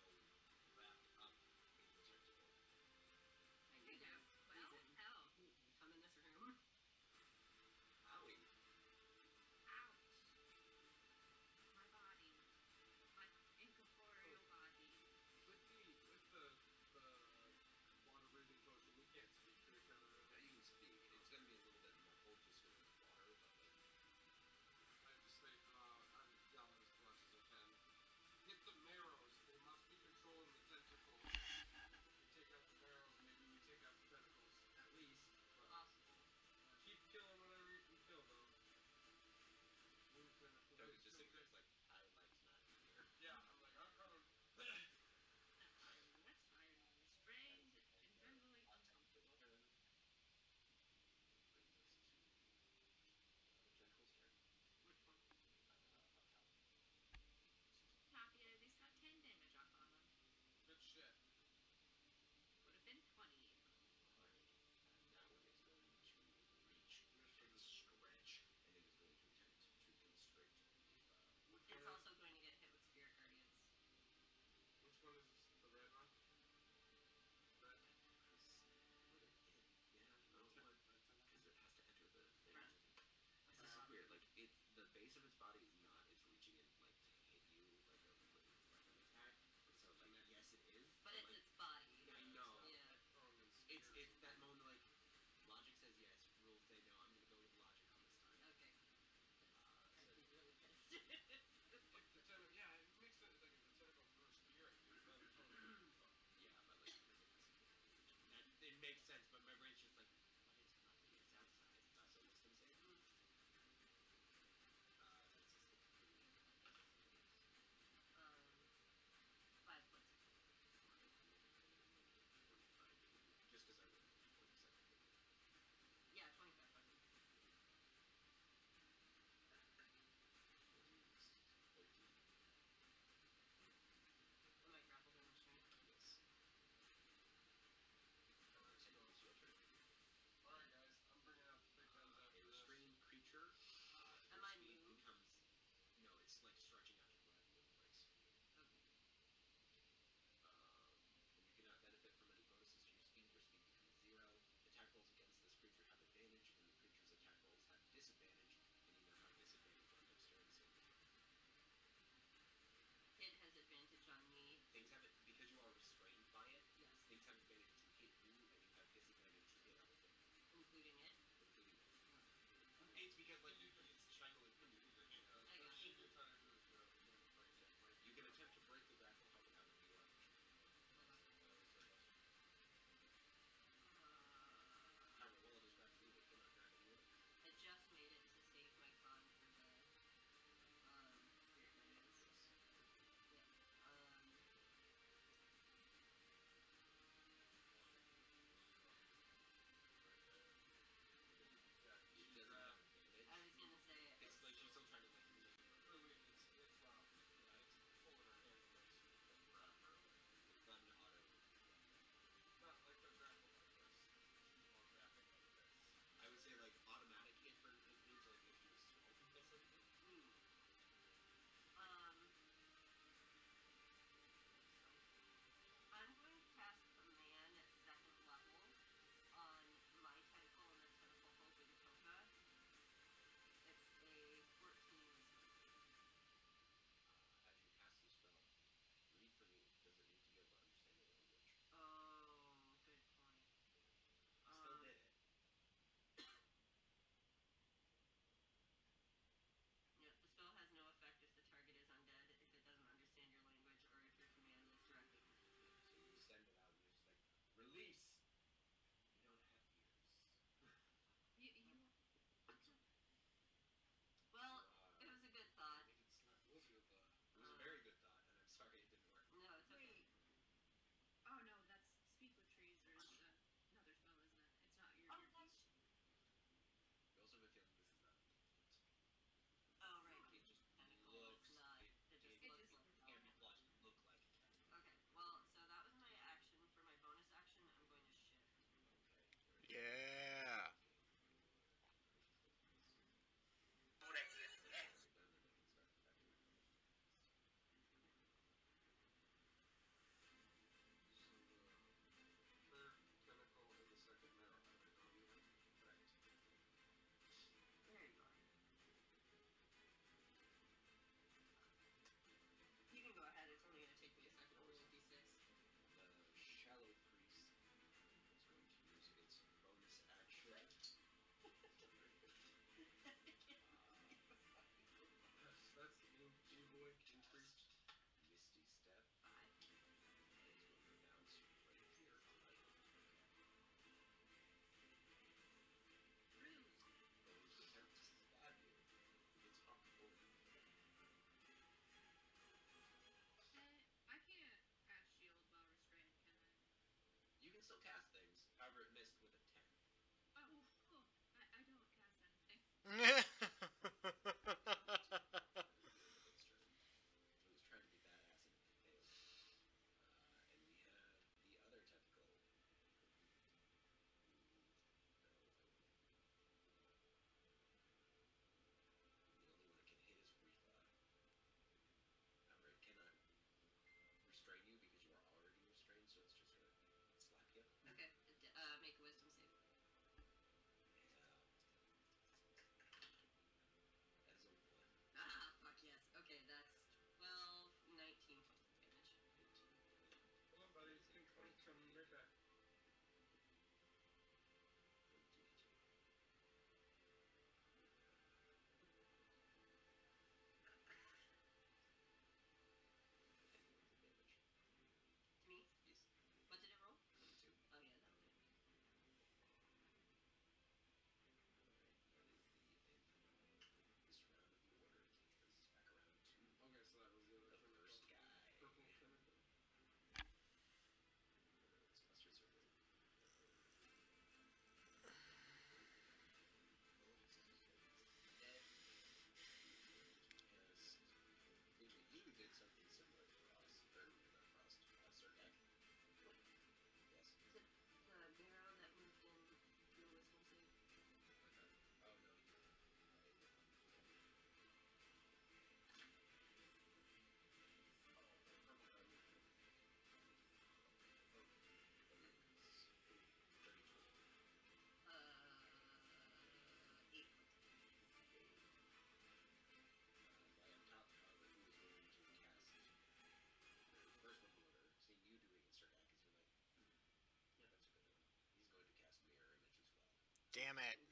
Speaker 3: Damn it.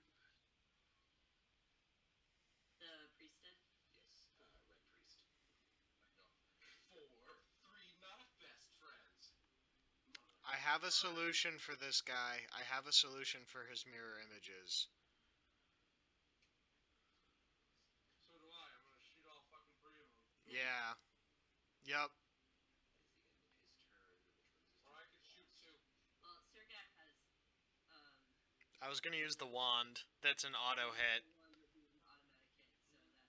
Speaker 2: The priest did.
Speaker 7: Yes, Red Priest. I know. 3 not best friends.
Speaker 3: I have a solution for this guy. I have a solution for his mirror images.
Speaker 4: So do I. I'm gonna shoot all fucking 3 of them.
Speaker 3: Yeah. Yep.
Speaker 7: That is the end of his turn, which brings us
Speaker 4: Or I could shoot 2.
Speaker 2: Well, Surgak has
Speaker 3: I was gonna use the wand. That's an auto hit.
Speaker 2: the one would be an automatic hit, so that's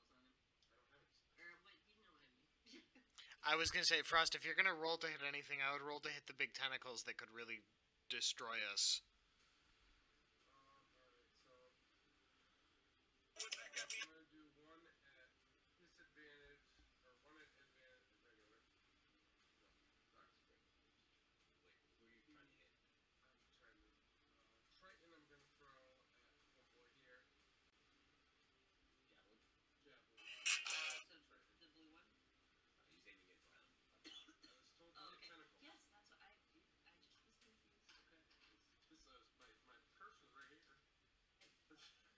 Speaker 2: I wouldn't waste your spells on him.
Speaker 4: I don't have it.
Speaker 2: Or what you know what I mean.
Speaker 3: I was gonna say, Frost, if you're gonna roll to hit anything, I would roll to hit the big tentacles that could really destroy us.
Speaker 4: Alright, so I'm gonna do 1 at disadvantage, or 1 at advantage, regular. No, that's good.
Speaker 7: Wait, who are you trying to hit?
Speaker 4: I'm trying to, Triton I'm gonna throw at homeboy here.
Speaker 7: Javelin?
Speaker 4: Javelin.
Speaker 2: So the blue one.
Speaker 7: He's aiming it down.
Speaker 4: I was told to
Speaker 2: Oh,
Speaker 4: hit
Speaker 2: okay.
Speaker 4: tentacle.
Speaker 2: Yes, that's what I just was confused.
Speaker 4: Okay. This is my curse is right here.
Speaker 7: We are currently holding Rhyfa.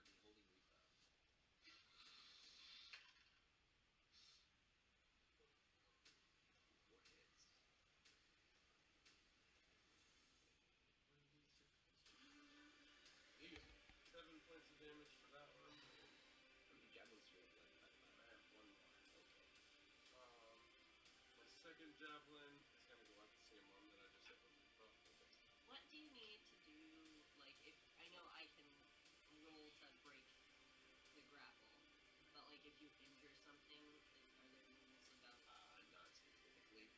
Speaker 7: Four hits.
Speaker 4: 7 points of damage for that one.
Speaker 7: How many javelins do you have left?
Speaker 4: I have 1 more.
Speaker 7: Okay.
Speaker 4: My second javelin is gonna go at the same one that I just hit with Rhyfa.
Speaker 2: What do you need to do? Like, if I know I can roll to break the grapple, but like if you injure something, are there rules about?
Speaker 7: Not specifically.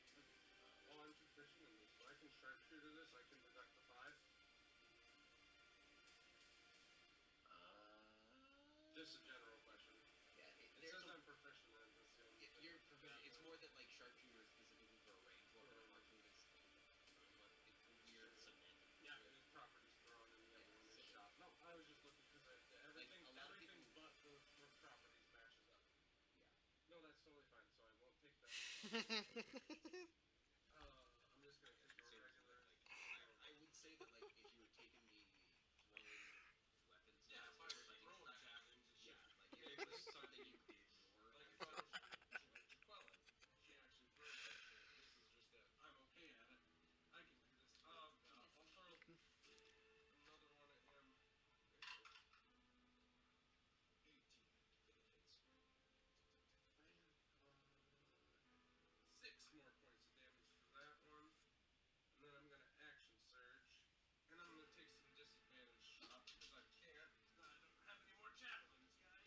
Speaker 4: Well, I'm proficient in this, so I can sharpshooter this. I can deduct the 5. Just a general question.
Speaker 7: Yeah,
Speaker 4: It says I'm proficient in this.
Speaker 7: you're proficient. It's more that like sharpshooter is specifically for a range weapon, and archery is it's weird semantic.
Speaker 4: Yeah, his properties thrown in the other one is shot. No, I was just looking because everything,
Speaker 7: a lot of
Speaker 4: everything
Speaker 7: people-
Speaker 4: but the properties matches up.
Speaker 7: Yeah.
Speaker 4: No, that's totally fine. So I won't take that. I'm just gonna take a regular.
Speaker 7: I would say that like if you had taken the thrown weapons,
Speaker 4: Yeah, if I was throwing javelins,
Speaker 7: like if it was something you did more.
Speaker 4: Like if I was shooting Jaquella, she actually throws that shit. This is just that I'm okay at it. I can do this. I'll throw another one at him. 18 hits. 6 more points of damage for that one. And then I'm gonna action surge. And I'm gonna take some disadvantage shot because I can't. I don't have any more javelins, guys.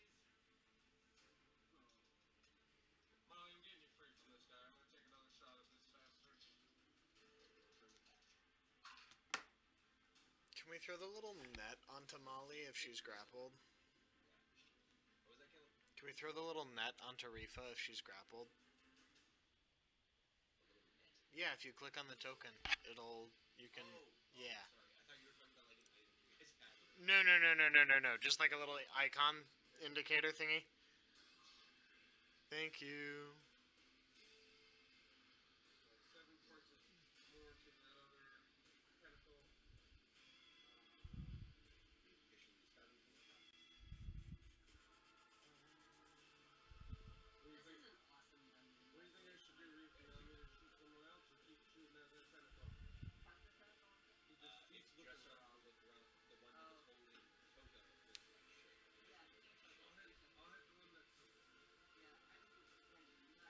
Speaker 4: Molly, I'm getting you free from this guy. I'm gonna take another shot at this bastard.
Speaker 3: Can we throw the little net onto Molly if she's grappled?
Speaker 7: What was that, Kelly?
Speaker 3: Can we throw the little net onto Rhyfa if she's grappled?
Speaker 7: A little net.
Speaker 3: Yeah, if you click on the token, you can, yeah.
Speaker 7: Sorry, I thought you were talking about like an item you guys had.
Speaker 3: No. Just like a little icon indicator thingy. Thank you.
Speaker 4: 7 points of more to that other tentacle.
Speaker 7: We officially started from the top.
Speaker 4: What do you
Speaker 2: This
Speaker 4: think?
Speaker 2: is an awesome dungeon.
Speaker 4: What do you think I should do, Reef? You want me to shoot someone else or keep shooting at that tentacle?
Speaker 2: Park the tentacle on it?
Speaker 4: He just keeps looking
Speaker 7: Just
Speaker 4: around.
Speaker 7: look around the one that was holding Toka looks like shit.
Speaker 2: Yeah, do Toka.
Speaker 4: I'll hit the one that's.
Speaker 2: Yeah, I'm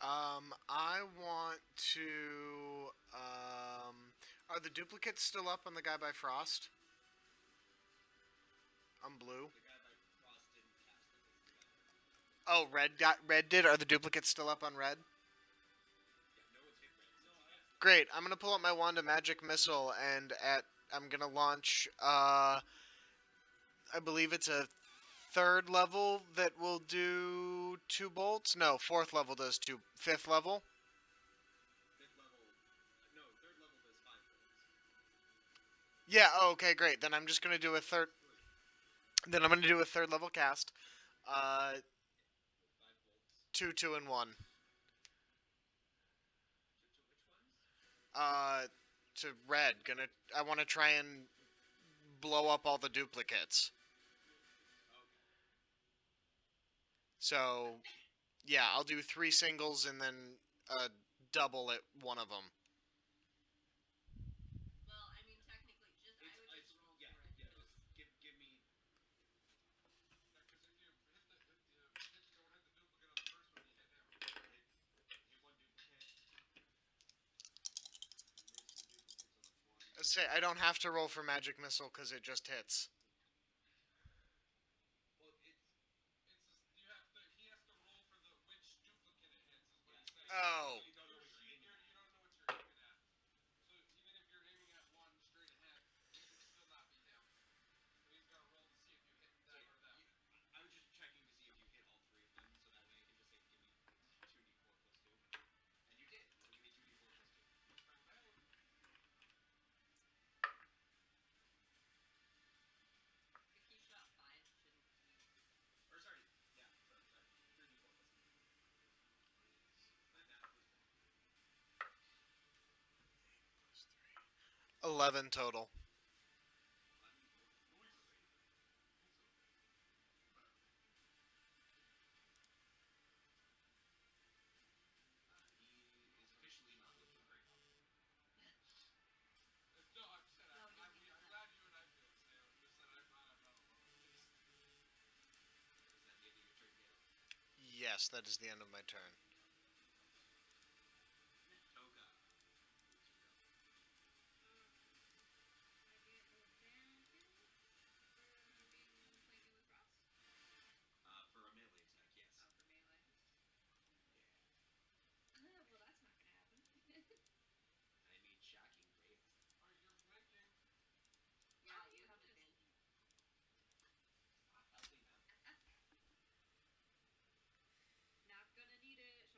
Speaker 3: I want to. Are the duplicates still up on the guy by Frost? On blue.
Speaker 7: The guy by Frost didn't cast them. It's the guy by
Speaker 3: Red did. Are the duplicates still up on red?
Speaker 7: Yeah, no one's hit red since he cast them.
Speaker 3: Great. I'm gonna pull up my wand of magic missile and I'm gonna launch. I believe it's a third level that will do 2 bolts. No, fourth level does 2. Fifth level.
Speaker 7: Fifth level. No, third level does 5 bolts.
Speaker 3: Yeah. Oh, okay. Great. Then I'm just gonna do a third. Then I'm gonna do a third level cast.
Speaker 7: 5 bolts.
Speaker 3: 2, 2, and 1.
Speaker 7: To which ones?
Speaker 3: To red. I want to try and blow up all the duplicates.
Speaker 7: Okay.
Speaker 3: So, yeah, I'll do 3 singles and then double at one of them.
Speaker 2: Well, I mean, technically, I would just roll
Speaker 7: yeah,
Speaker 2: for it.
Speaker 7: yeah.
Speaker 2: because-
Speaker 7: Give me.
Speaker 4: Because if you don't hit the duplicate on the first one, you hit him.
Speaker 7: Hit one duplicate. Miss the duplicates on the one.
Speaker 3: Let's say I don't have to roll for magic missile because it just hits.
Speaker 7: Well, it's
Speaker 4: You have to. He has to roll for which duplicate it hits. Is what he's saying.
Speaker 3: Oh.
Speaker 7: you don't know what you're aiming
Speaker 4: You don't know what you're aiming at. So even if you're aiming at one straight ahead, it could still not be him. So he's got to roll to see if you hit them or them.
Speaker 7: I was just checking to see if you hit all 3 of them, so that way I can just say, give me 2d4 plus 2. And you did. So give me 2d4 plus 2.
Speaker 2: If he shot 5, shouldn't he?
Speaker 7: Or sorry, yeah, sorry. 3d4 plus 2. My math was wrong.
Speaker 3: 11 total.
Speaker 7: He is officially not looking very hot.
Speaker 4: No, I'm just saying.
Speaker 2: No,
Speaker 4: I'm
Speaker 2: he
Speaker 4: glad you and I feel the same. I'm just saying I'm not alone. At least.
Speaker 7: Is that the end of your turn, Gale?
Speaker 3: Yes, that is the end of my turn.
Speaker 7: Toka. It's your go.
Speaker 9: I get advantage for being flanking with Frost?
Speaker 7: For a melee attack, yes.
Speaker 9: Oh, for melee.
Speaker 7: Yeah.
Speaker 9: Well, that's not gonna happen.
Speaker 7: I mean, shocking, great.
Speaker 4: Alright, you're flanking.
Speaker 2: Yeah, you have advantage.
Speaker 7: Stop helping them.
Speaker 9: Not gonna need it.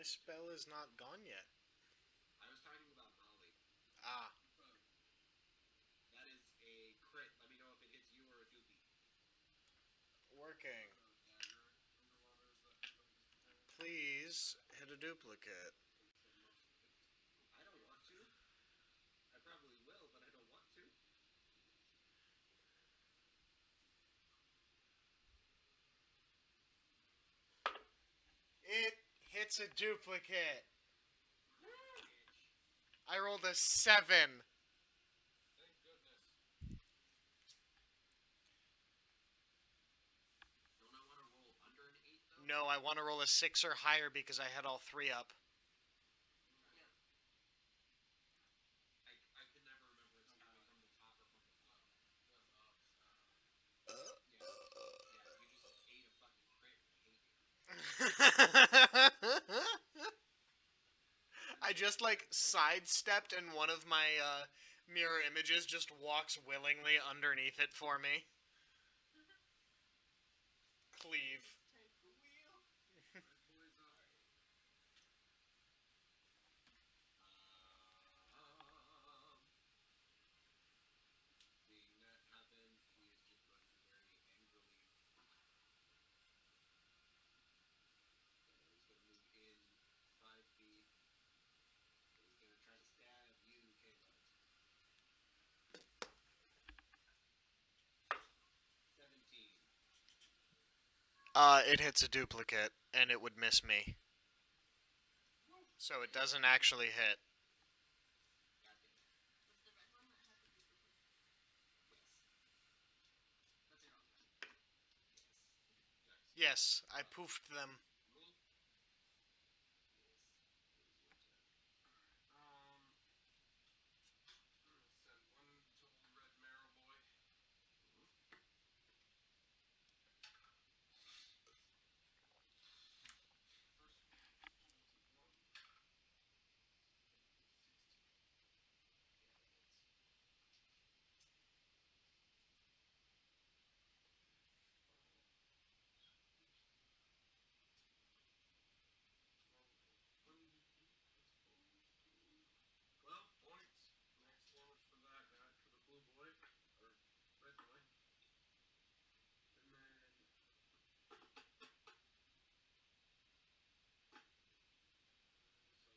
Speaker 3: spell is not gone yet.
Speaker 1: I was talking about Molly.
Speaker 3: Ah.
Speaker 1: That is a crit. Let me know if it hits you or a doopy.
Speaker 3: Working.
Speaker 4: Dagger. Underwater is that disadvantage?
Speaker 3: Please hit a duplicate.
Speaker 1: I don't want to. I probably will, but I don't want to.
Speaker 3: It hits a duplicate. I rolled a 7.
Speaker 4: Thank goodness.
Speaker 1: Don't I want to roll under an 8 though?
Speaker 3: No, I want to roll a 6 or higher because I had all 3 up.
Speaker 1: I can never remember it's coming from the top or from the bottom. Yeah, you just ate a fucking crit and I hate you.
Speaker 3: I just like sidestepped and one of my mirror images just walks willingly underneath it for me. Cleave.
Speaker 1: Take the wheel.
Speaker 4: Red boys up.
Speaker 1: Seeing that happen, he is just going to very angrily. He's going to move in 5 feet. He's going to try to stab you, Caleb. 17.
Speaker 3: It hits a duplicate and it would miss me. So it doesn't actually hit.
Speaker 2: Was the red one that had the duplicate?
Speaker 1: Yes. That's your own time.
Speaker 3: Yes,
Speaker 1: Yes.
Speaker 3: I poofed them.
Speaker 1: Me? Yes. It is your turn.
Speaker 4: I'm gonna send one to old red marrow boy. First 21. 16. Points. Max damage for that guy, for the blue boy, or red boy. And then so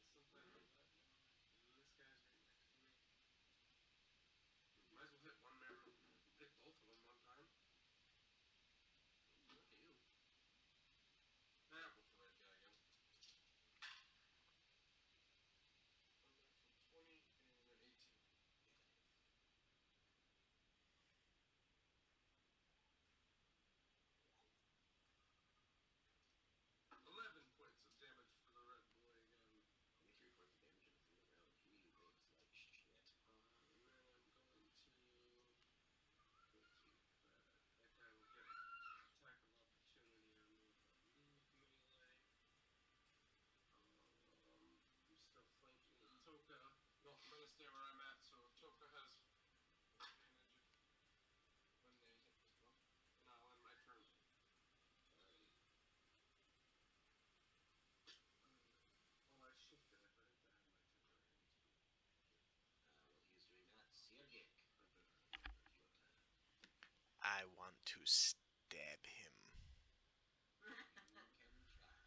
Speaker 4: since I have that one, and this guy's right next to me. Might as well hit one man, hit both of them one time.
Speaker 1: Look at you.
Speaker 4: I'll go for red guy again. Unnatural 20 and an 18. 11 points of damage for the red boy again.
Speaker 1: Only 3 points of damage in a single round. He lives like shit.
Speaker 4: And then I'm going to hit that. That guy will get attack of opportunity on me if I leave melee. I'm still flanking with Toka. No, I'm gonna stay where I'm at, so Toka has advantage when they hit this one. And I'll end my turn.
Speaker 1: Alrighty.
Speaker 4: Oh, I shifted. I forgot to add my temporary speed.
Speaker 1: While he's doing that, Surgak.
Speaker 4: I did.
Speaker 1: It's your turn.
Speaker 3: I want to stab him.
Speaker 1: You can try.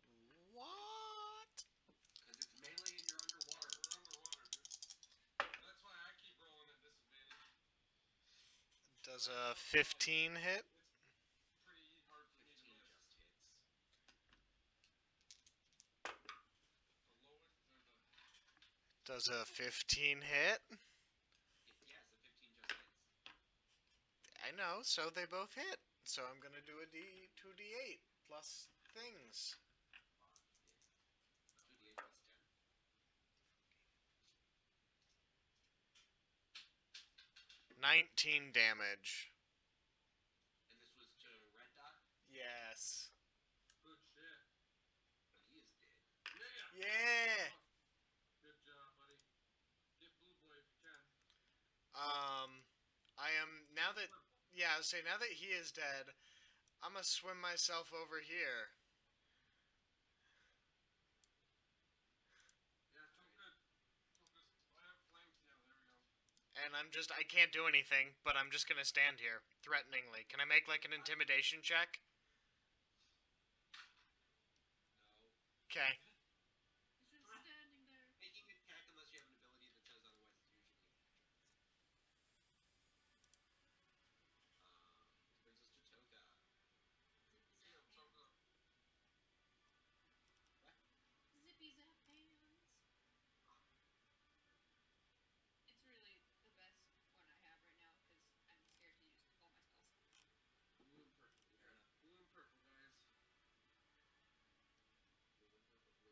Speaker 1: Roll with disadvantage.
Speaker 3: What?
Speaker 1: Because it's melee and you're underwater.
Speaker 4: We're underwater, dude. That's why I keep rolling at disadvantage.
Speaker 3: Does a 15 hit?
Speaker 4: It's pretty hard for me to
Speaker 1: 15
Speaker 4: miss.
Speaker 1: just hits.
Speaker 4: The lowest or the...
Speaker 3: Does a 15 hit?
Speaker 1: Yes, a 15 just hits.
Speaker 3: I know, so they both hit. So I'm gonna do a 2d8 plus things.
Speaker 1: 2d8 plus 10.
Speaker 3: 19 damage.
Speaker 1: And this was to red dot?
Speaker 3: Yes.
Speaker 4: Good shit.
Speaker 1: And he is dead.
Speaker 4: Yeah!
Speaker 3: Yeah.
Speaker 4: Good job, buddy. Get blue boy if you can.
Speaker 3: I am now that I would say now that he is dead, I'm gonna swim myself over here. and I can't do anything, but I'm just gonna stand here, threateningly. Can I make, like, an intimidation check?
Speaker 7: No.
Speaker 3: Okay.
Speaker 9: He's just standing there.
Speaker 7: Making a check unless you have an ability that says otherwise is usually a natural. This brings us to Toka.
Speaker 9: Zippy zap hands.
Speaker 7: What?
Speaker 9: Zippy zap hands. It's really the best one I have right now because I'm scared to use all my spells.
Speaker 7: Blue and purple. Fair enough. Blue and purple, guys. Blue and purple. Blue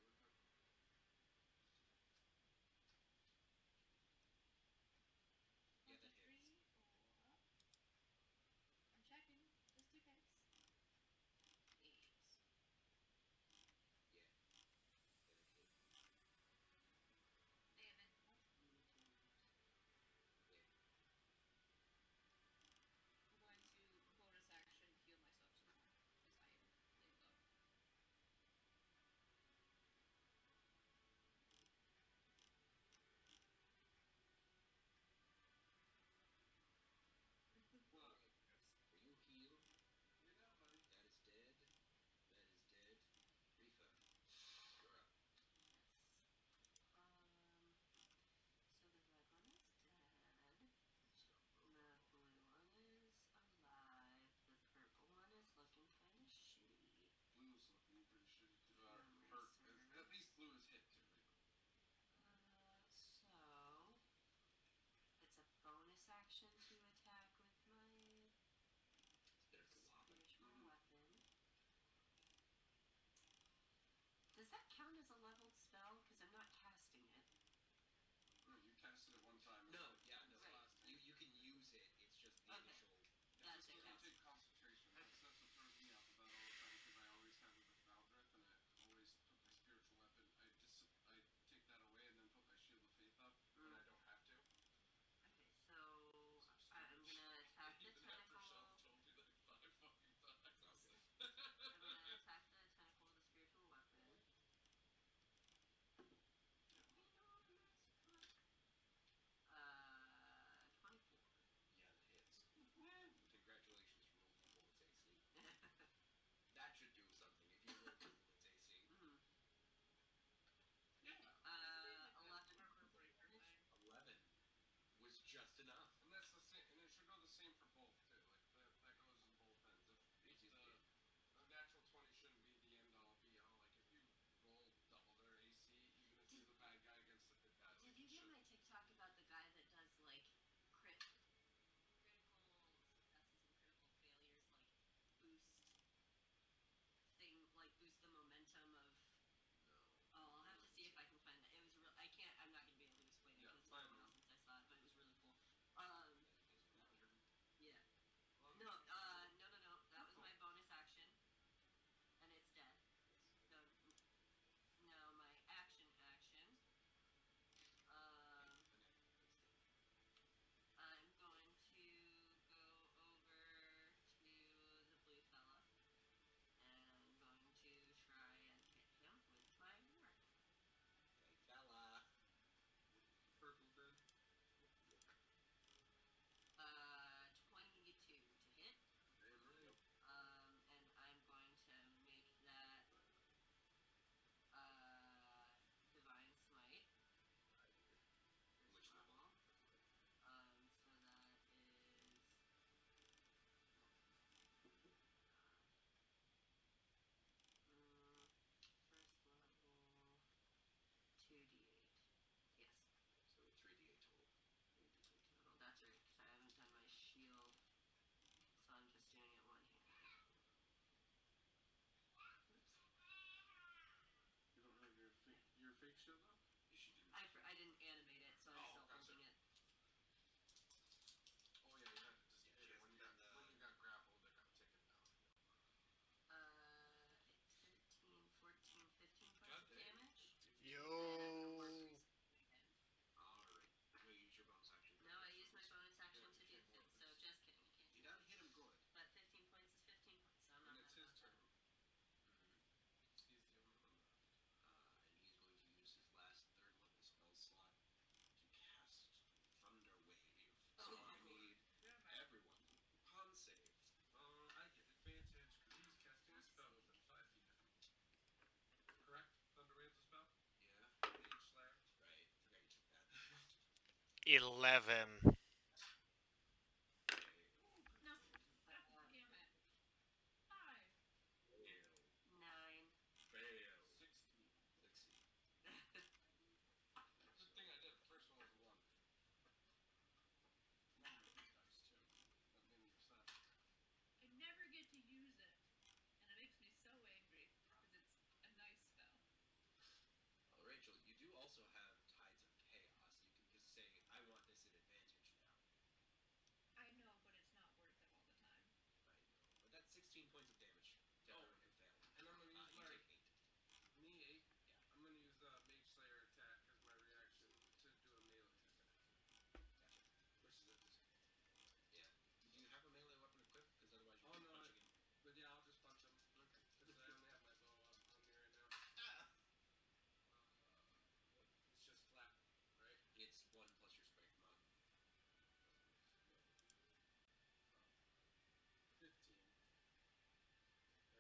Speaker 3: 11.
Speaker 9: No. God damn it. 5.
Speaker 2: 9.
Speaker 4: Fail. 16.
Speaker 1: Succeed.
Speaker 4: Good thing I did. The first one was a 1. Now you have dice too. That made me upset.
Speaker 9: I never get to use it. And it makes me so angry. Because it's a nice spell.
Speaker 1: Well, Rachel, you do also have Tides of Chaos. You can just say, I want this at advantage now.
Speaker 9: I know, but it's not worth it all the time.
Speaker 1: I know. But that's 16 points of damage to everyone who failed.
Speaker 4: And I'm gonna use
Speaker 1: You
Speaker 4: my
Speaker 1: take 8.
Speaker 4: me 8.
Speaker 1: Yeah.
Speaker 4: I'm gonna use the Mage Slayer attack as my reaction to do a melee attack,
Speaker 1: Gotcha.
Speaker 4: which is at disadvantage.
Speaker 1: Yeah. Do you have a melee weapon equipped? Because otherwise you
Speaker 4: Oh,
Speaker 1: keep
Speaker 4: no,
Speaker 1: punching him.
Speaker 4: But yeah, I'll just punch him.
Speaker 1: Okay.
Speaker 4: Because I only have my bow on me right now.
Speaker 1: Ah!
Speaker 4: It's just flat, right?
Speaker 1: It's 1 plus your strength mod.
Speaker 4: 15.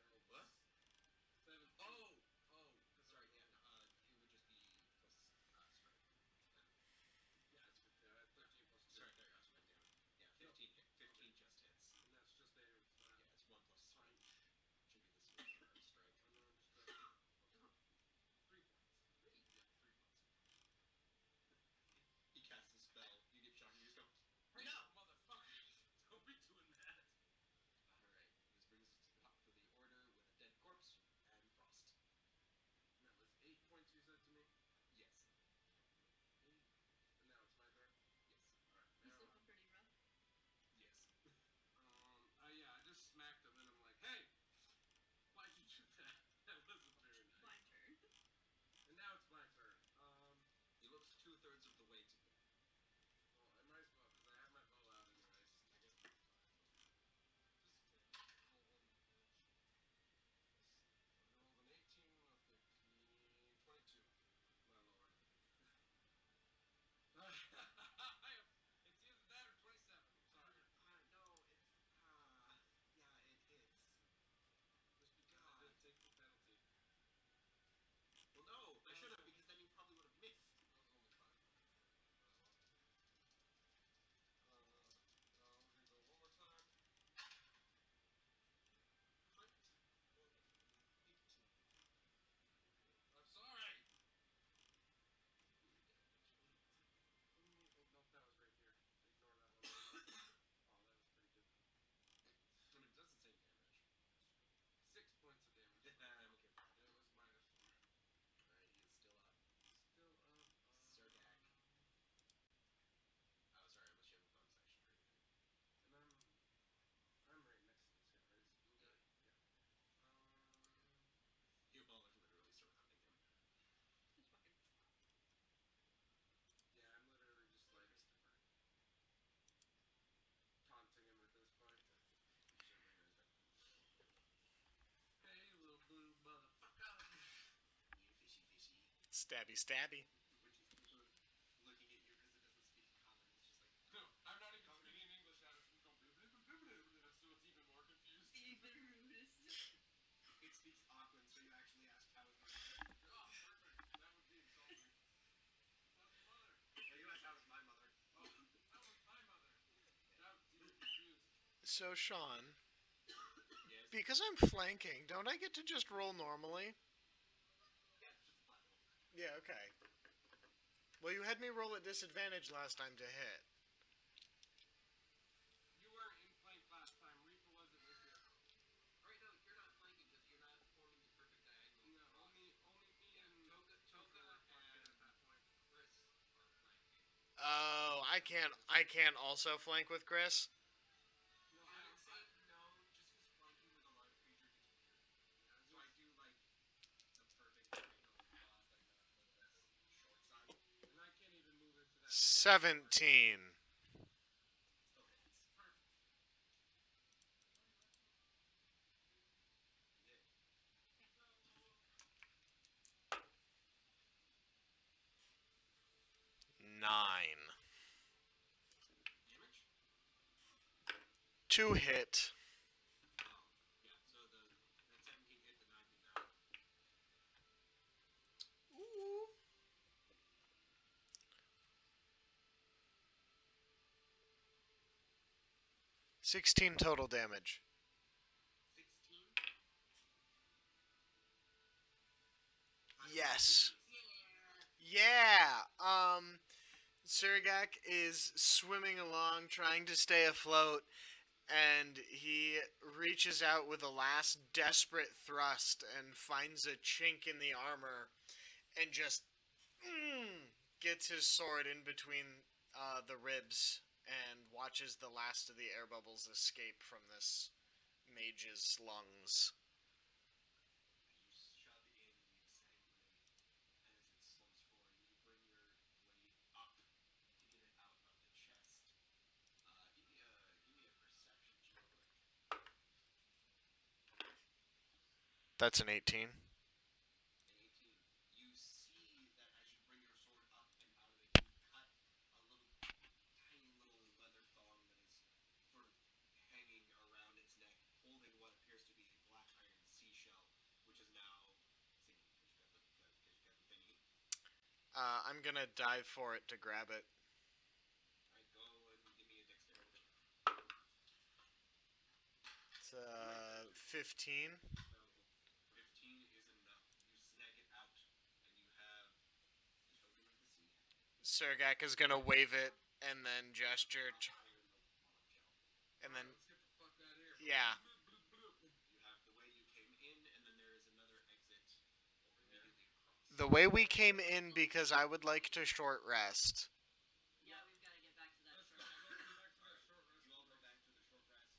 Speaker 4: I rolled
Speaker 1: What?
Speaker 4: 17.
Speaker 1: Oh! Sorry, yeah, no, it would just be plus strength.
Speaker 4: Yeah, it's 15. I had 13 plus 2.
Speaker 1: Sorry, there, I was written down. Yeah, 15 hit. 15 just hits.
Speaker 4: And that's just a flat.
Speaker 1: Yeah, it's 1 plus strength. Should be this strength.
Speaker 4: Oh, no, just 3 points.
Speaker 1: 3?
Speaker 4: Yeah, 3 points.
Speaker 1: He casts a spell, you get shocked, and you just go,
Speaker 4: Hey,
Speaker 1: no!
Speaker 4: motherfuckers! Don't be doing that.
Speaker 1: Alright, this brings us to the top of the order with a dead corpse and frost.
Speaker 4: And that was 8 points you said to me?
Speaker 1: Yes.
Speaker 4: 8. And now it's my turn?
Speaker 1: Yes.
Speaker 4: Alright,
Speaker 9: He's
Speaker 4: now.
Speaker 9: looking pretty rough.
Speaker 1: Yes.
Speaker 4: Yeah, I just smacked him and I'm like, hey! Why'd you do that? That wasn't very nice.
Speaker 9: My turn.
Speaker 4: And now it's my turn.
Speaker 1: He looks 2/3 of the way to go.
Speaker 4: Well, I might as well, because I have my bow out anyways. I guess that's fine. Disadvantage. Roll 1 damage. I rolled an 18 and a 15. 22. My lord. It's either that or 27. Sorry.
Speaker 1: No, it's, yeah, it hits.
Speaker 4: Just because I did take the penalty.
Speaker 1: Well, no, I should have, because then you probably would have missed.
Speaker 4: That was only 5 points. We're gonna go one more time.
Speaker 1: Hunt. Well, 18.
Speaker 4: I'm sorry!
Speaker 1: Blue damage, 8.
Speaker 4: Oh, no, that was right here. Ignore that one. Oh, that was pretty good.
Speaker 1: I mean, it does the same damage.
Speaker 4: 6 points of damage.
Speaker 1: I'm okay with that.
Speaker 4: It was minus 4.
Speaker 1: Alright, he is still up.
Speaker 4: Still up.
Speaker 1: Surgak. Oh, sorry, unless you have a bonus action or anything.
Speaker 4: And I'm right next to this guy, right? This blue guy? Yeah.
Speaker 1: You all are literally surrounding him.
Speaker 9: Just fucking stop.
Speaker 4: Yeah, I'm literally just like
Speaker 1: Christopher.
Speaker 4: taunting him at this point. Hey, little blue motherfucker!
Speaker 1: You fishy fishy.
Speaker 3: Stabby, stabby.
Speaker 1: Which is looking at you because it doesn't speak common. It's just like,
Speaker 4: No, I'm not even speaking English now. It's going so it's even more confused.
Speaker 9: Even rudest.
Speaker 1: it speaks Auckland, so you actually ask how is my mother.
Speaker 4: Oh, perfect. That would be insulting. How's your mother?
Speaker 1: Well, you asked how is my mother.
Speaker 4: Oh, that was my mother. Now it's even confused.
Speaker 3: So, Sean,
Speaker 1: Yes.
Speaker 3: because I'm flanking, don't I get to just roll normally?
Speaker 1: Yeah, it's just a flat roll.
Speaker 3: Yeah, okay. Well, you had me roll at disadvantage last time to hit.
Speaker 4: You weren't in flank last time. Rhyfa wasn't with you.
Speaker 1: Alright, no, you're not flanking because you're not forming the perfect diagonal.
Speaker 4: No, only me and
Speaker 1: Toka
Speaker 4: were flanking
Speaker 1: and
Speaker 4: at that point.
Speaker 1: Chris are flanking.
Speaker 3: Oh, I can't also flank with Chris?
Speaker 4: No,
Speaker 1: I would say no, just because flanking with a large creature gets weird. So I do like the perfect diagonal cross, like the short side.
Speaker 4: and I can't even move into that.
Speaker 3: 17.
Speaker 1: Still hits.
Speaker 4: Perfect.
Speaker 1: You did.
Speaker 3: 9.
Speaker 1: Damage?
Speaker 3: 2 hit.
Speaker 1: Oh, yeah, so that 17 hit, the 9 did not.
Speaker 3: Ooh. 16 total damage.
Speaker 1: 16?
Speaker 3: Yes. Yeah. Surgak is swimming along, trying to stay afloat, and he reaches out with a last desperate thrust and finds a chink in the armor and just gets his sword in between the ribs and watches the last of the air bubbles escape from this mage's lungs.
Speaker 1: You shove in the exsanguinate, and as it slumps forward, you bring your blade up to get it out of the chest. Give me a perception check, quick.
Speaker 3: That's an 18.
Speaker 1: An 18. You see that as you bring your sword up and out of it, you cut a little, tiny little leather thong that is sort of hanging around its neck, holding what appears to be a black iron seashell, which is now singing because you got the thingy.
Speaker 3: I'm gonna dive for it to grab it.
Speaker 1: Alright, go and give me a dexterity.
Speaker 3: It's 15.
Speaker 1: 15 is enough. You snag it out, and you have the token of the sea.
Speaker 3: Surgak is gonna wave it and then gesture,
Speaker 1: Iron like long gel.
Speaker 3: and then
Speaker 4: Let's get the fuck out of here.
Speaker 3: yeah.
Speaker 1: You have the way you came in, and then there is another exit immediately across.
Speaker 3: The way we came in because I would like to short rest.
Speaker 2: Yeah, we've got to get back to that
Speaker 4: Let's
Speaker 2: short
Speaker 4: go
Speaker 2: rest.
Speaker 4: back to that short rest.
Speaker 1: You all go back to the short rest.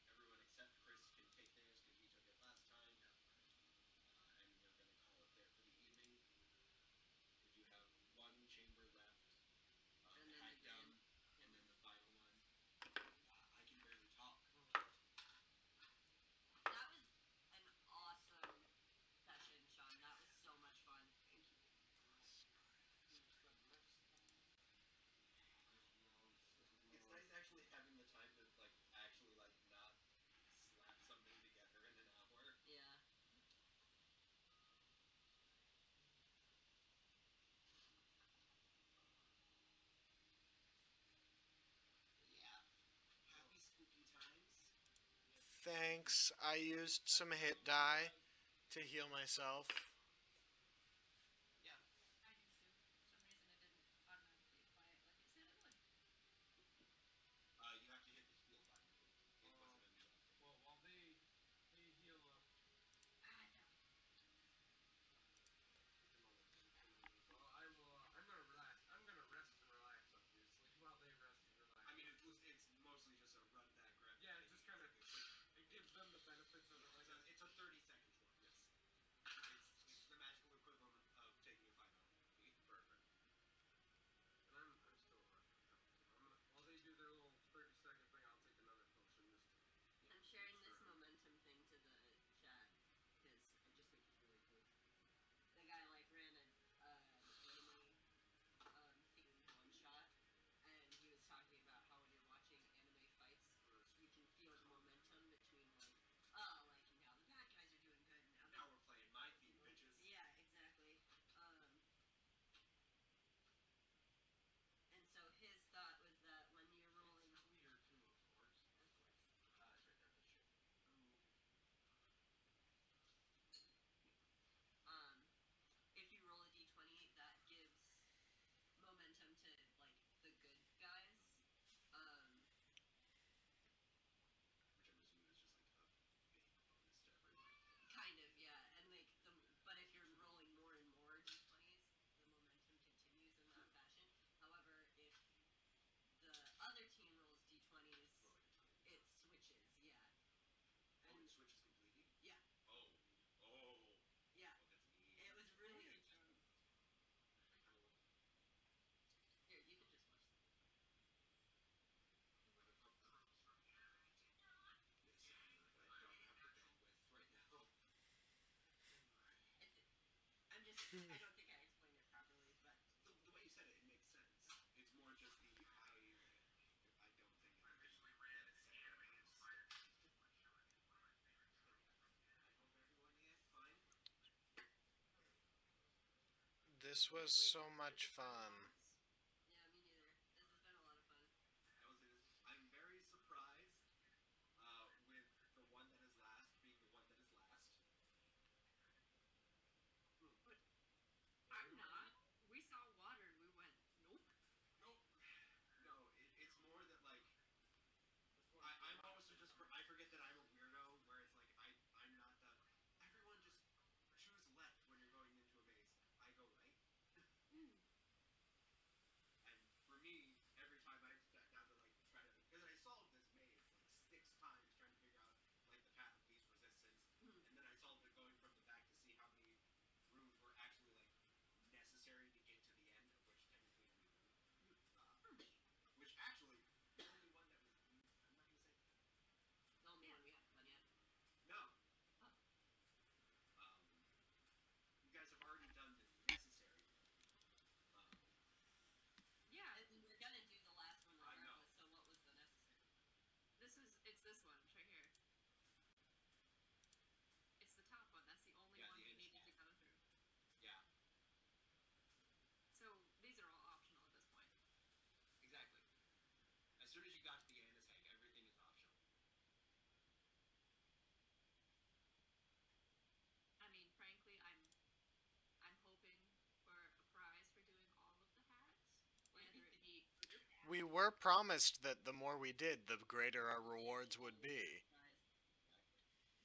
Speaker 1: Everyone except Chris can take theirs because he took it last time. And we're going to call it there for the evening. Because you have one chamber left.
Speaker 2: And
Speaker 1: The
Speaker 2: then
Speaker 1: hack
Speaker 2: the
Speaker 1: down,
Speaker 2: grand.
Speaker 1: and then the final one. I can barely talk.
Speaker 2: That was an awesome session, Sean. That was so much fun.
Speaker 1: Thank you. It's nice actually having the time to actually not slap something together in an hour.
Speaker 2: Yeah.
Speaker 1: Yeah. Happy spooky times.
Speaker 3: Thanks. I used some hit die to heal myself.
Speaker 1: Yeah.
Speaker 9: I did too. For some reason, it didn't automatically apply it like it said it would.
Speaker 1: You have to hit the heal button. It wasn't a new update.
Speaker 4: Well, while they heal up.
Speaker 9: Ah, no.
Speaker 4: Well, I will. I'm gonna relax. I'm gonna rest and relax, obviously, while they rest and relax.
Speaker 1: I mean, it's mostly just a run that grab.
Speaker 4: Yeah, it just kind of it gives them the benefits of it. Like
Speaker 1: It's a 30-second run. Yes. It's the magical equivalent of taking a 5-hour movie.
Speaker 4: Perfect. And I'm still not gonna have to. I'm gonna while they do their little 30-second thing, I'll take another potion just to.
Speaker 2: I'm sharing this momentum thing to the chat because I just think it's really cool. The guy ran an anime themed one shot, and he was talking about how when you're watching anime fights, you can feel the momentum between now the bad guys are doing good,
Speaker 1: Now we're playing my theme, bitches.
Speaker 2: yeah, exactly. And so his thought was that when you're rolling,
Speaker 4: Clear 2 of swords.
Speaker 2: of course.
Speaker 1: It's right there on the ship.
Speaker 2: If you roll a d20, that gives momentum to the good guys.
Speaker 1: Which I'm assuming is just a big bonus to everyone.
Speaker 2: Kind of, yeah. And but if you're rolling more and more d20s, the momentum continues in that fashion. However, if the other team rolls d20s, it switches, yeah.
Speaker 1: And it switches completely?
Speaker 2: Yeah.
Speaker 1: Oh.
Speaker 2: Yeah.
Speaker 1: Oh, that's neat.
Speaker 2: It was really
Speaker 1: I kind of
Speaker 2: Here, you can just watch the whole thing.
Speaker 1: This is what I don't have to deal with right now.
Speaker 2: I don't think I explained it properly, but
Speaker 1: The way you said it, it makes sense. It's more just I don't think anything that is said right now is I hope everyone is fine.
Speaker 3: This was so much fun.
Speaker 2: yeah, me neither. This has been a lot of fun.
Speaker 1: I'm very surprised
Speaker 3: were promised that the more we did, the greater our rewards would be.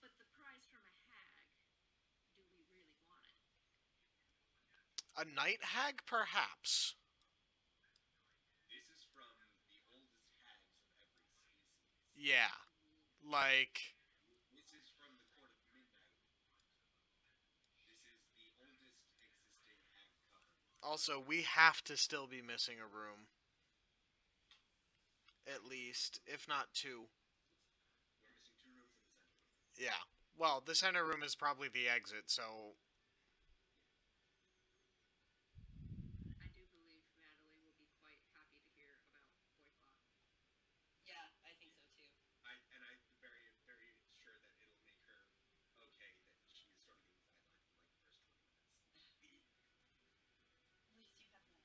Speaker 9: But the prize from a hag, do we really want it?
Speaker 3: A night hag, perhaps.
Speaker 7: This is from the oldest hags of every species.
Speaker 3: Yeah. Like,
Speaker 7: This is from the Court of Midnight. This is the oldest existing hag coven.
Speaker 3: also, we have to still be missing a room. At least, if not two.
Speaker 7: We're missing 2 rooms in the center room.
Speaker 3: Yeah. Well, the center room is probably the exit, so
Speaker 9: I do believe Natalie will be quite happy to hear about Boyclaw.
Speaker 2: Yeah, I think so too.
Speaker 7: I'm very, very sure that it'll make her okay that she's sort of being sidelined for like the first 20 minutes.
Speaker 2: At least you have that.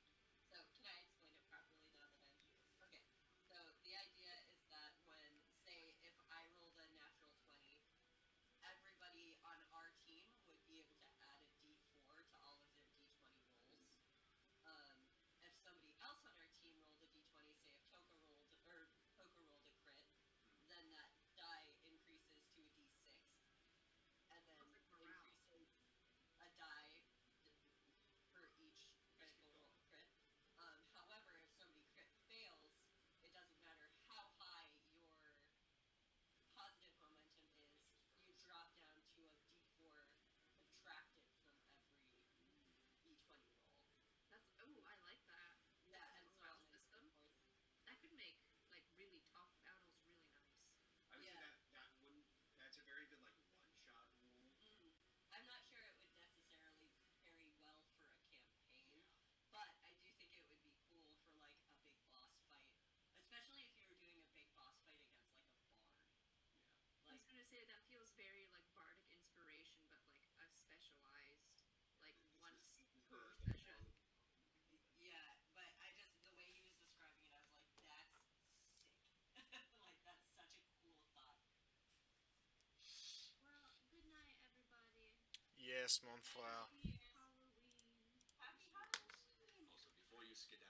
Speaker 2: So, can I explain it properly now that I'm here? Okay. So, the idea is that when, say, if I rolled a natural 20, everybody on our team would be able to add a d4 to all of their d20 rolls. If somebody else on our team rolled a d20, say if Toka rolled a crit, then that die increases to a d6, and then
Speaker 9: Sounds like morale.
Speaker 2: increases a die for each critical roll crit. However, if somebody crit fails, it doesn't matter how high your positive momentum is, you drop down to a d4 subtracted from every d20 roll.
Speaker 9: That's I like that.
Speaker 2: Yeah,
Speaker 9: That's a
Speaker 2: and
Speaker 9: morale
Speaker 2: so on and so
Speaker 9: system.
Speaker 2: forth.
Speaker 9: That could make like really tough battles really nice.
Speaker 7: I would say
Speaker 2: Yeah.
Speaker 7: that wouldn't. That's a very good like one-shot rule.
Speaker 2: I'm not sure it would necessarily carry well for a campaign, but I do think it would be cool for like a big boss fight, especially if you were doing a big boss fight against like a bard.
Speaker 9: I was gonna say that feels very like bardic inspiration, but like a specialized, like once per session.
Speaker 2: Yeah, but the way he was describing it, I was like, that's sick. Like, that's such a cool thought.
Speaker 9: Well, good night, everybody.
Speaker 3: yes, Montflower.
Speaker 9: Happy Halloween.
Speaker 2: Happy Halloween!
Speaker 7: Also, before you skedaddle,